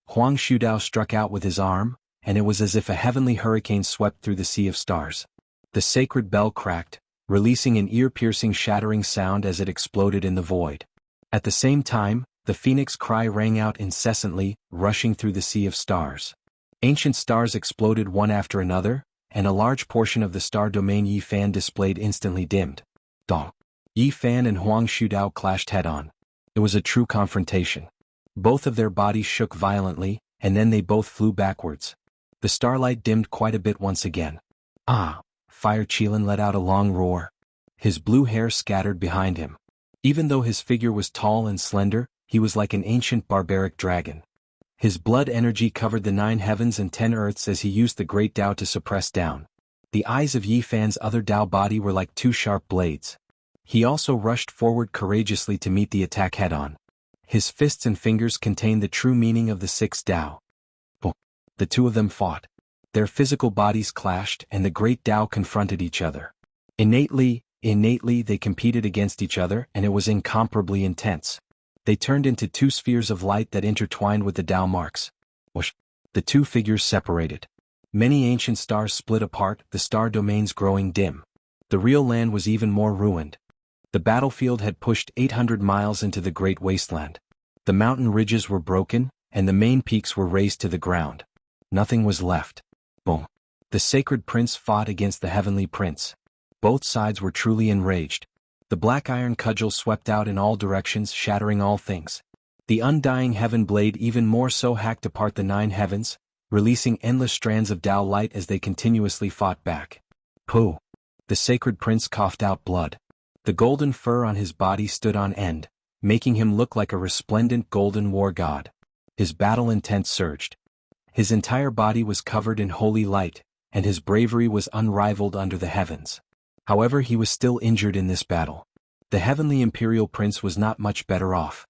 Huang Shudao struck out with his arm, and it was as if a heavenly hurricane swept through the sea of stars. The sacred bell cracked, releasing an ear-piercing shattering sound as it exploded in the void. At the same time, the phoenix cry rang out incessantly, rushing through the sea of stars. Ancient stars exploded one after another, and a large portion of the star domain Yi Fan displayed instantly dimmed. Dong. Yi Fan and Huang Shudao clashed head-on. It was a true confrontation. Both of their bodies shook violently, and then they both flew backwards. The starlight dimmed quite a bit once again. Ah! Fire Qilin let out a long roar. His blue hair scattered behind him. Even though his figure was tall and slender, he was like an ancient barbaric dragon. His blood energy covered the 9 heavens and 10 earths as he used the great Dao to suppress down. The eyes of Yi Fan's other Dao body were like 2 sharp blades. He also rushed forward courageously to meet the attack head-on. His fists and fingers contained the true meaning of the 6 Dao. The 2 of them fought. Their physical bodies clashed, and the great Dao confronted each other. Innately they competed against each other, and it was incomparably intense. They turned into 2 spheres of light that intertwined with the Dao marks. Whoosh! The 2 figures separated. Many ancient stars split apart, the star domains growing dim. The real land was even more ruined. The battlefield had pushed 800 miles into the great wasteland. The mountain ridges were broken, and the main peaks were razed to the ground. Nothing was left. Boom. The sacred prince fought against the heavenly prince. Both sides were truly enraged. The black iron cudgel swept out in all directions, shattering all things. The undying heaven blade even more so hacked apart the 9 heavens, releasing endless strands of Tao light as they continuously fought back. Pooh! The sacred prince coughed out blood. The golden fur on his body stood on end, making him look like a resplendent golden war god. His battle intent surged. His entire body was covered in holy light, and his bravery was unrivaled under the heavens. However, he was still injured in this battle. The heavenly imperial prince was not much better off.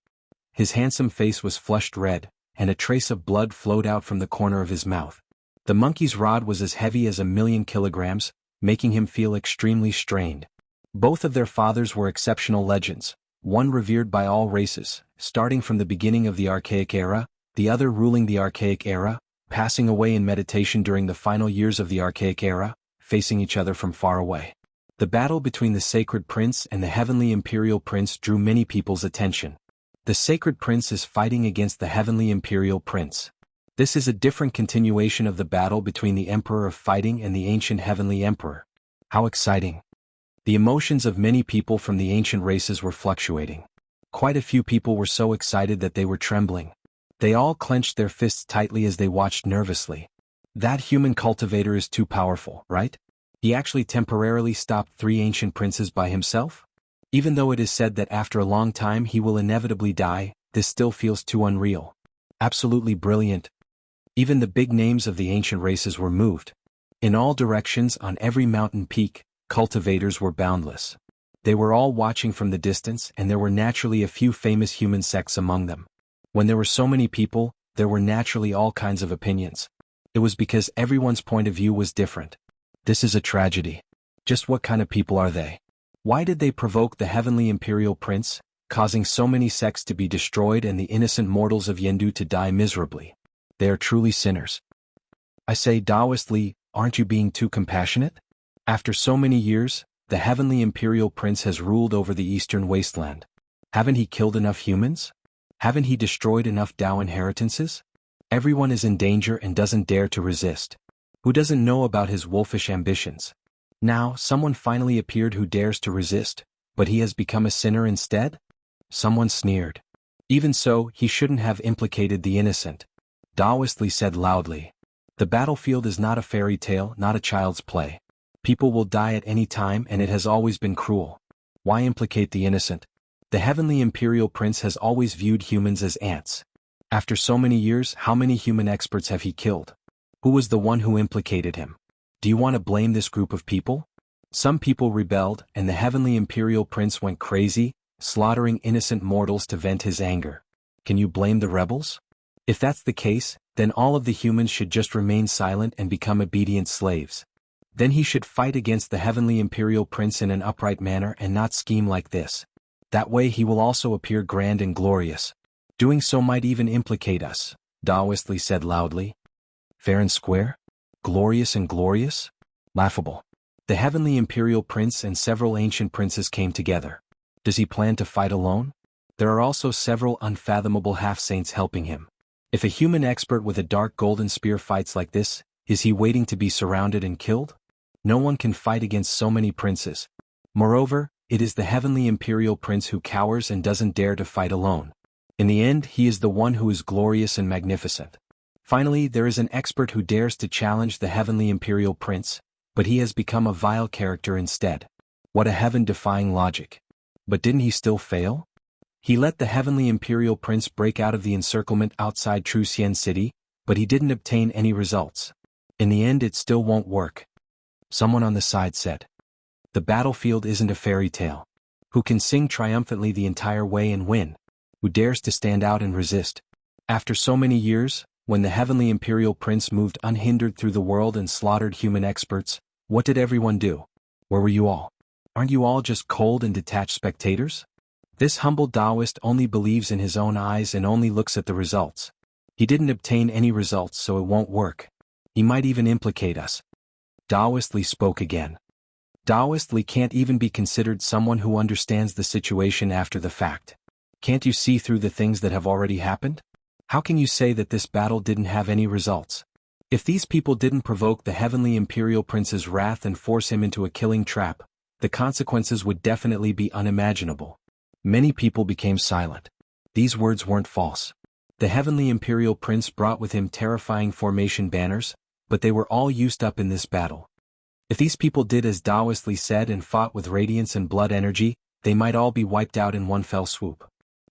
His handsome face was flushed red, and a trace of blood flowed out from the corner of his mouth. The monkey's rod was as heavy as 1,000,000 kilograms, making him feel extremely strained. Both of their fathers were exceptional legends, one revered by all races, starting from the beginning of the Archaic Era, the other ruling the Archaic Era, passing away in meditation during the final years of the Archaic Era, facing each other from far away. The battle between the Sacred Prince and the Heavenly Imperial Prince drew many people's attention. The Sacred Prince is fighting against the Heavenly Imperial Prince. This is a different continuation of the battle between the Emperor of Fighting and the ancient Heavenly Emperor. How exciting! The emotions of many people from the ancient races were fluctuating. Quite a few people were so excited that they were trembling. They all clenched their fists tightly as they watched nervously. That human cultivator is too powerful, right? He actually temporarily stopped 3 ancient princes by himself? Even though it is said that after a long time he will inevitably die, this still feels too unreal. Absolutely brilliant. Even the big names of the ancient races were moved. In all directions, on every mountain peak, cultivators were boundless. They were all watching from the distance, and there were naturally a few famous human sects among them. When there were so many people, there were naturally all kinds of opinions. It was because everyone's point of view was different. This is a tragedy. Just what kind of people are they? Why did they provoke the Heavenly Imperial Prince, causing so many sects to be destroyed and the innocent mortals of Jianghu to die miserably? They are truly sinners. I say, Taoist Li, aren't you being too compassionate? After so many years, the Heavenly Imperial Prince has ruled over the Eastern Wasteland. Haven't he killed enough humans? Haven't he destroyed enough Tao inheritances? Everyone is in danger and doesn't dare to resist. Who doesn't know about his wolfish ambitions? Now, someone finally appeared who dares to resist, but he has become a sinner instead? Someone sneered. Even so, he shouldn't have implicated the innocent. Taoist Li said loudly. The battlefield is not a fairy tale, not a child's play. People will die at any time, and it has always been cruel. Why implicate the innocent? The Heavenly Imperial Prince has always viewed humans as ants. After so many years, how many human experts have he killed? Who was the one who implicated him? Do you want to blame this group of people? Some people rebelled, and the Heavenly Imperial Prince went crazy, slaughtering innocent mortals to vent his anger. Can you blame the rebels? If that's the case, then all of the humans should just remain silent and become obedient slaves. Then he should fight against the Heavenly Imperial Prince in an upright manner and not scheme like this. That way he will also appear grand and glorious. Doing so might even implicate us, Taoist Li said loudly. Fair and square? Glorious and glorious? Laughable. The Heavenly Imperial Prince and several ancient princes came together. Does he plan to fight alone? There are also several unfathomable half-saints helping him. If a human expert with a dark golden spear fights like this, is he waiting to be surrounded and killed? No one can fight against so many princes. Moreover, it is the Heavenly Imperial Prince who cowers and doesn't dare to fight alone. In the end, he is the one who is glorious and magnificent. Finally, there is an expert who dares to challenge the Heavenly Imperial Prince, but he has become a vile character instead. What a heaven-defying logic. But didn't he still fail? He let the Heavenly Imperial Prince break out of the encirclement outside Truxian City, but he didn't obtain any results. In the end, it still won't work. Someone on the side said. The battlefield isn't a fairy tale. Who can sing triumphantly the entire way and win? Who dares to stand out and resist? After so many years, when the Heavenly Imperial Prince moved unhindered through the world and slaughtered human experts, what did everyone do? Where were you all? Aren't you all just cold and detached spectators? This humble Taoist only believes in his own eyes and only looks at the results. He didn't obtain any results, so it won't work. He might even implicate us. Taoist Li spoke again. Taoist Li can't even be considered someone who understands the situation after the fact. Can't you see through the things that have already happened? How can you say that this battle didn't have any results? If these people didn't provoke the Heavenly Imperial Prince's wrath and force him into a killing trap, the consequences would definitely be unimaginable. Many people became silent. These words weren't false. The Heavenly Imperial Prince brought with him terrifying formation banners, but they were all used up in this battle. If these people did as Taoist Li said and fought with radiance and blood energy, they might all be wiped out in one fell swoop.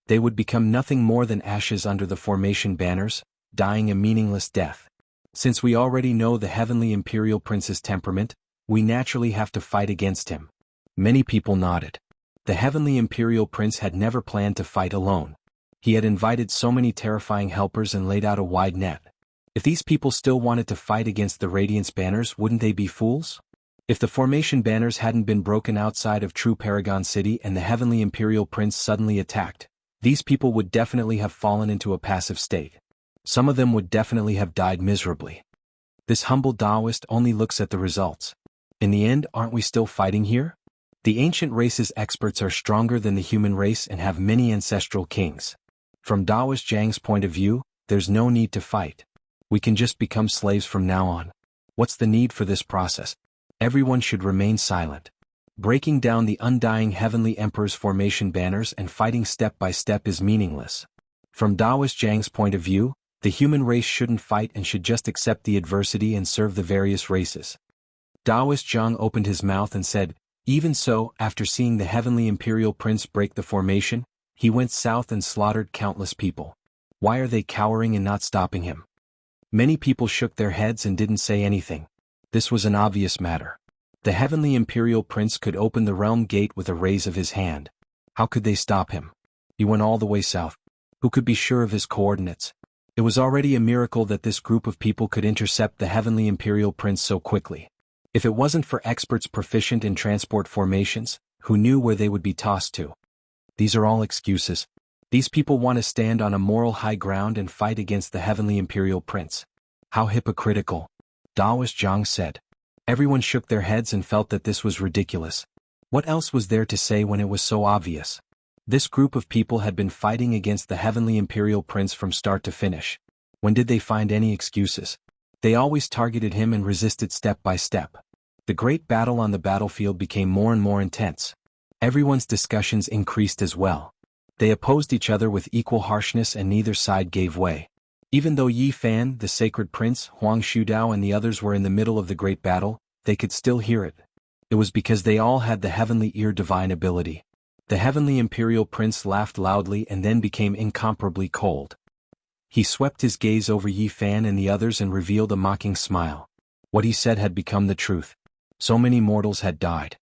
They would become nothing more than ashes under the formation banners, dying a meaningless death. Since we already know the Heavenly Imperial Prince's temperament, we naturally have to fight against him. Many people nodded. The Heavenly Imperial Prince had never planned to fight alone. He had invited so many terrifying helpers and laid out a wide net. If these people still wanted to fight against the Radiance banners, wouldn't they be fools? If the formation banners hadn't been broken outside of True Paragon City and the Heavenly Imperial Prince suddenly attacked, these people would definitely have fallen into a passive state. Some of them would definitely have died miserably. This humble Taoist only looks at the results. In the end, aren't we still fighting here? The ancient race's experts are stronger than the human race and have many ancestral kings. From Taoist Zhang's point of view, there's no need to fight. We can just become slaves from now on. What's the need for this process? Everyone should remain silent. Breaking down the undying Heavenly Emperor's formation banners and fighting step by step is meaningless. From Taoist Zhang's point of view, the human race shouldn't fight and should just accept the adversity and serve the various races. Taoist Zhang opened his mouth and said, "Even so, after seeing the Heavenly Imperial Prince break the formation, he went south and slaughtered countless people. Why are they cowering and not stopping him?" Many people shook their heads and didn't say anything. This was an obvious matter. The Heavenly Imperial Prince could open the realm gate with a raise of his hand. How could they stop him? He went all the way south. Who could be sure of his coordinates? It was already a miracle that this group of people could intercept the Heavenly Imperial Prince so quickly. If it wasn't for experts proficient in transport formations, who knew where they would be tossed to? These are all excuses. These people want to stand on a moral high ground and fight against the Heavenly Imperial Prince. How hypocritical. Taoist Zhang said. Everyone shook their heads and felt that this was ridiculous. What else was there to say when it was so obvious? This group of people had been fighting against the Heavenly Imperial Prince from start to finish. When did they find any excuses? They always targeted him and resisted step by step. The great battle on the battlefield became more and more intense. Everyone's discussions increased as well. They opposed each other with equal harshness and neither side gave way. Even though Yi Fan, the sacred prince, Huang Shudao and the others were in the middle of the great battle, they could still hear it. It was because they all had the heavenly ear divine ability. The Heavenly Imperial Prince laughed loudly and then became incomparably cold. He swept his gaze over Yi Fan and the others and revealed a mocking smile. What he said had become the truth. So many mortals had died.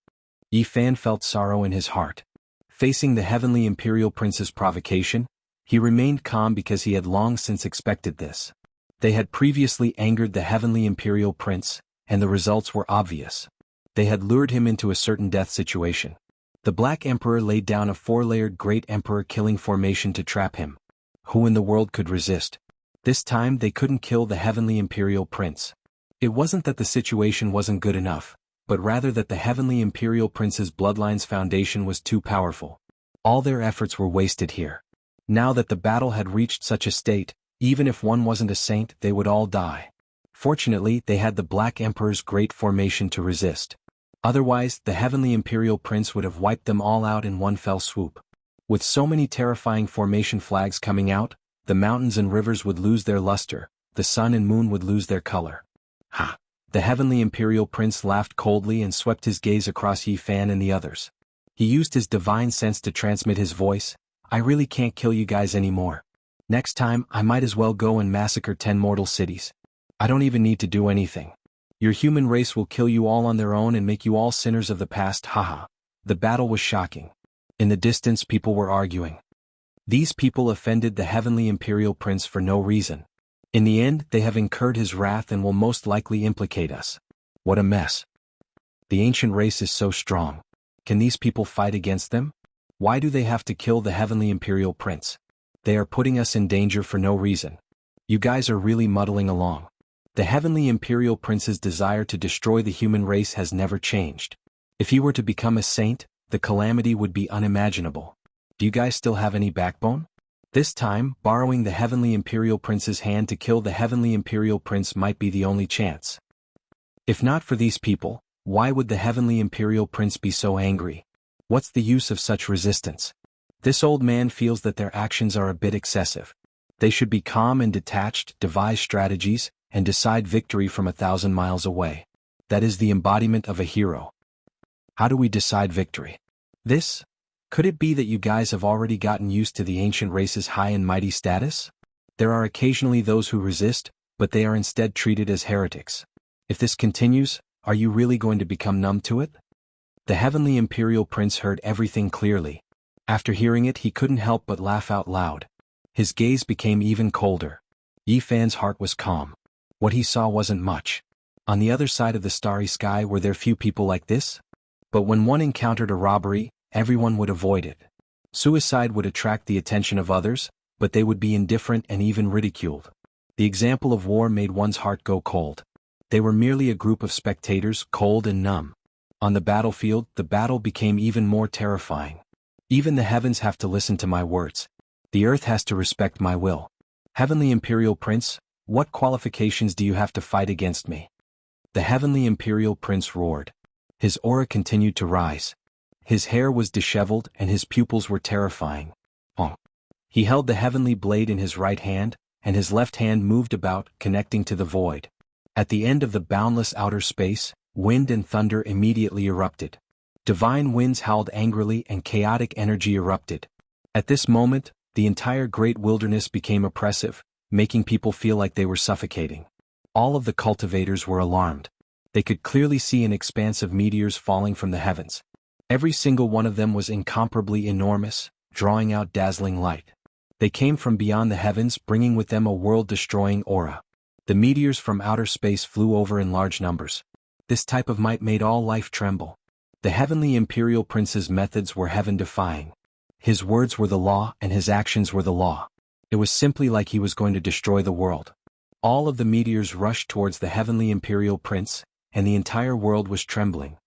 Yi Fan felt sorrow in his heart. Facing the Heavenly Imperial Prince's provocation, he remained calm because he had long since expected this. They had previously angered the Heavenly Imperial Prince, and the results were obvious. They had lured him into a certain death situation. The Black Emperor laid down a 4-layered Great Emperor killing formation to trap him. Who in the world could resist? This time they couldn't kill the Heavenly Imperial Prince. It wasn't that the situation wasn't good enough, but rather that the Heavenly Imperial Prince's bloodline's foundation was too powerful. All their efforts were wasted here. Now that the battle had reached such a state, even if one wasn't a saint, they would all die. Fortunately, they had the Black Emperor's great formation to resist. Otherwise, the Heavenly Imperial Prince would have wiped them all out in one fell swoop. With so many terrifying formation flags coming out, the mountains and rivers would lose their luster, the sun and moon would lose their color. Ha! The Heavenly Imperial Prince laughed coldly and swept his gaze across Yi Fan and the others. He used his divine sense to transmit his voice. I really can't kill you guys anymore. Next time, I might as well go and massacre 10 mortal cities. I don't even need to do anything. Your human race will kill you all on their own and make you all sinners of the past, haha. The battle was shocking. In the distance people were arguing. These people offended the Heavenly Imperial Prince for no reason. In the end, they have incurred his wrath and will most likely implicate us. What a mess. The ancient race is so strong. Can these people fight against them? Why do they have to kill the Heavenly Imperial Prince? They are putting us in danger for no reason. You guys are really muddling along. The Heavenly Imperial Prince's desire to destroy the human race has never changed. If he were to become a saint, the calamity would be unimaginable. Do you guys still have any backbone? This time, borrowing the Heavenly Imperial Prince's hand to kill the Heavenly Imperial Prince might be the only chance. If not for these people, why would the Heavenly Imperial Prince be so angry? What's the use of such resistance? This old man feels that their actions are a bit excessive. They should be calm and detached, devise strategies, and decide victory from 1,000 miles away. That is the embodiment of a hero. How do we decide victory? Could it be that you guys have already gotten used to the ancient race's high and mighty status? There are occasionally those who resist, but they are instead treated as heretics. If this continues, are you really going to become numb to it? The Heavenly Imperial Prince heard everything clearly. After hearing it, he couldn't help but laugh out loud. His gaze became even colder. Yi Fan's heart was calm. What he saw wasn't much. On the other side of the starry sky were there few people like this? But when one encountered a robbery, everyone would avoid it. Suicide would attract the attention of others, but they would be indifferent and even ridiculed. The example of war made one's heart go cold. They were merely a group of spectators, cold and numb. On the battlefield, the battle became even more terrifying. Even the heavens have to listen to my words. The earth has to respect my will. Heavenly Imperial Prince, what qualifications do you have to fight against me? The Heavenly Imperial Prince roared. His aura continued to rise. His hair was disheveled and his pupils were terrifying. He held the heavenly blade in his right hand, and his left hand moved about, connecting to the void. At the end of the boundless outer space, wind and thunder immediately erupted. Divine winds howled angrily and chaotic energy erupted. At this moment, the entire great wilderness became oppressive, making people feel like they were suffocating. All of the cultivators were alarmed. They could clearly see an expanse of meteors falling from the heavens. Every single one of them was incomparably enormous, drawing out dazzling light. They came from beyond the heavens, bringing with them a world-destroying aura. The meteors from outer space flew over in large numbers. This type of might made all life tremble. The Heavenly Imperial Prince's methods were heaven-defying. His words were the law and his actions were the law. It was simply like he was going to destroy the world. All of the meteors rushed towards the Heavenly Imperial Prince, and the entire world was trembling.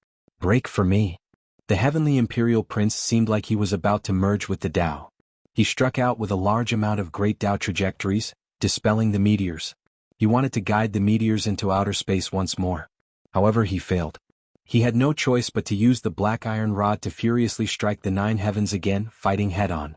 Break for me. The Heavenly Imperial Prince seemed like he was about to merge with the Tao. He struck out with a large amount of great Tao trajectories, dispelling the meteors. He wanted to guide the meteors into outer space once more. However, he failed. He had no choice but to use the black iron rod to furiously strike the 9 heavens again, fighting head-on.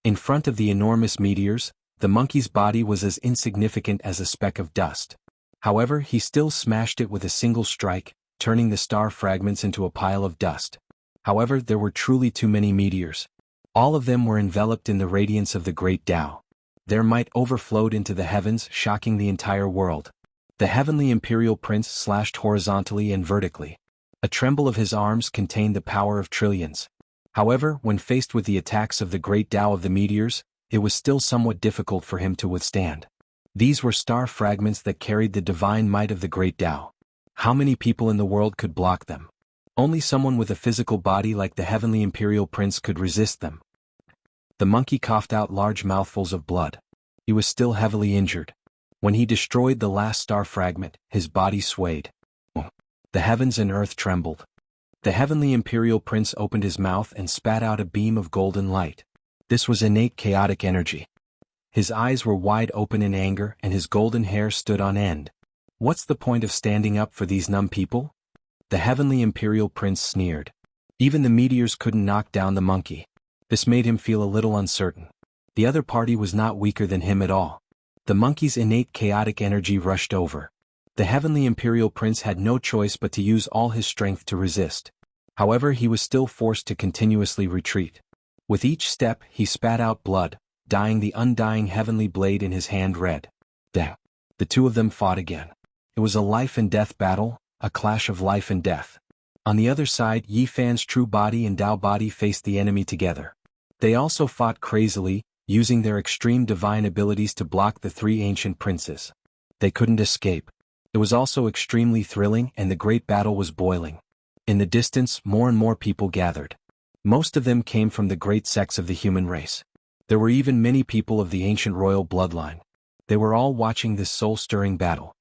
In front of the enormous meteors, the monkey's body was as insignificant as a speck of dust. However, he still smashed it with a single strike, turning the star fragments into a pile of dust. However, there were truly too many meteors. All of them were enveloped in the radiance of the great Tao. Their might overflowed into the heavens, shocking the entire world. The Heavenly Imperial Prince slashed horizontally and vertically. A tremble of his arms contained the power of trillions. However, when faced with the attacks of the great Tao of the meteors, it was still somewhat difficult for him to withstand. These were star fragments that carried the divine might of the great Tao. How many people in the world could block them? Only someone with a physical body like the Heavenly Imperial Prince could resist them. The monkey coughed out large mouthfuls of blood. He was still heavily injured. When he destroyed the last star fragment, his body swayed. The heavens and earth trembled. The Heavenly Imperial Prince opened his mouth and spat out a beam of golden light. This was innate chaotic energy. His eyes were wide open in anger and his golden hair stood on end. What's the point of standing up for these numb people? The Heavenly Imperial Prince sneered. Even the meteors couldn't knock down the monkey. This made him feel a little uncertain. The other party was not weaker than him at all. The monkey's innate chaotic energy rushed over. The Heavenly Imperial Prince had no choice but to use all his strength to resist. However, he was still forced to continuously retreat. With each step, he spat out blood, dyeing the undying heavenly blade in his hand red. The two of them fought again. It was a life-and-death battle, a clash of life and death. On the other side, Yi Fan's true body and Tao body faced the enemy together. They also fought crazily, using their extreme divine abilities to block the 3 ancient princes. They couldn't escape. It was also extremely thrilling and the great battle was boiling. In the distance, more and more people gathered. Most of them came from the great sects of the human race. There were even many people of the ancient royal bloodline. They were all watching this soul-stirring battle.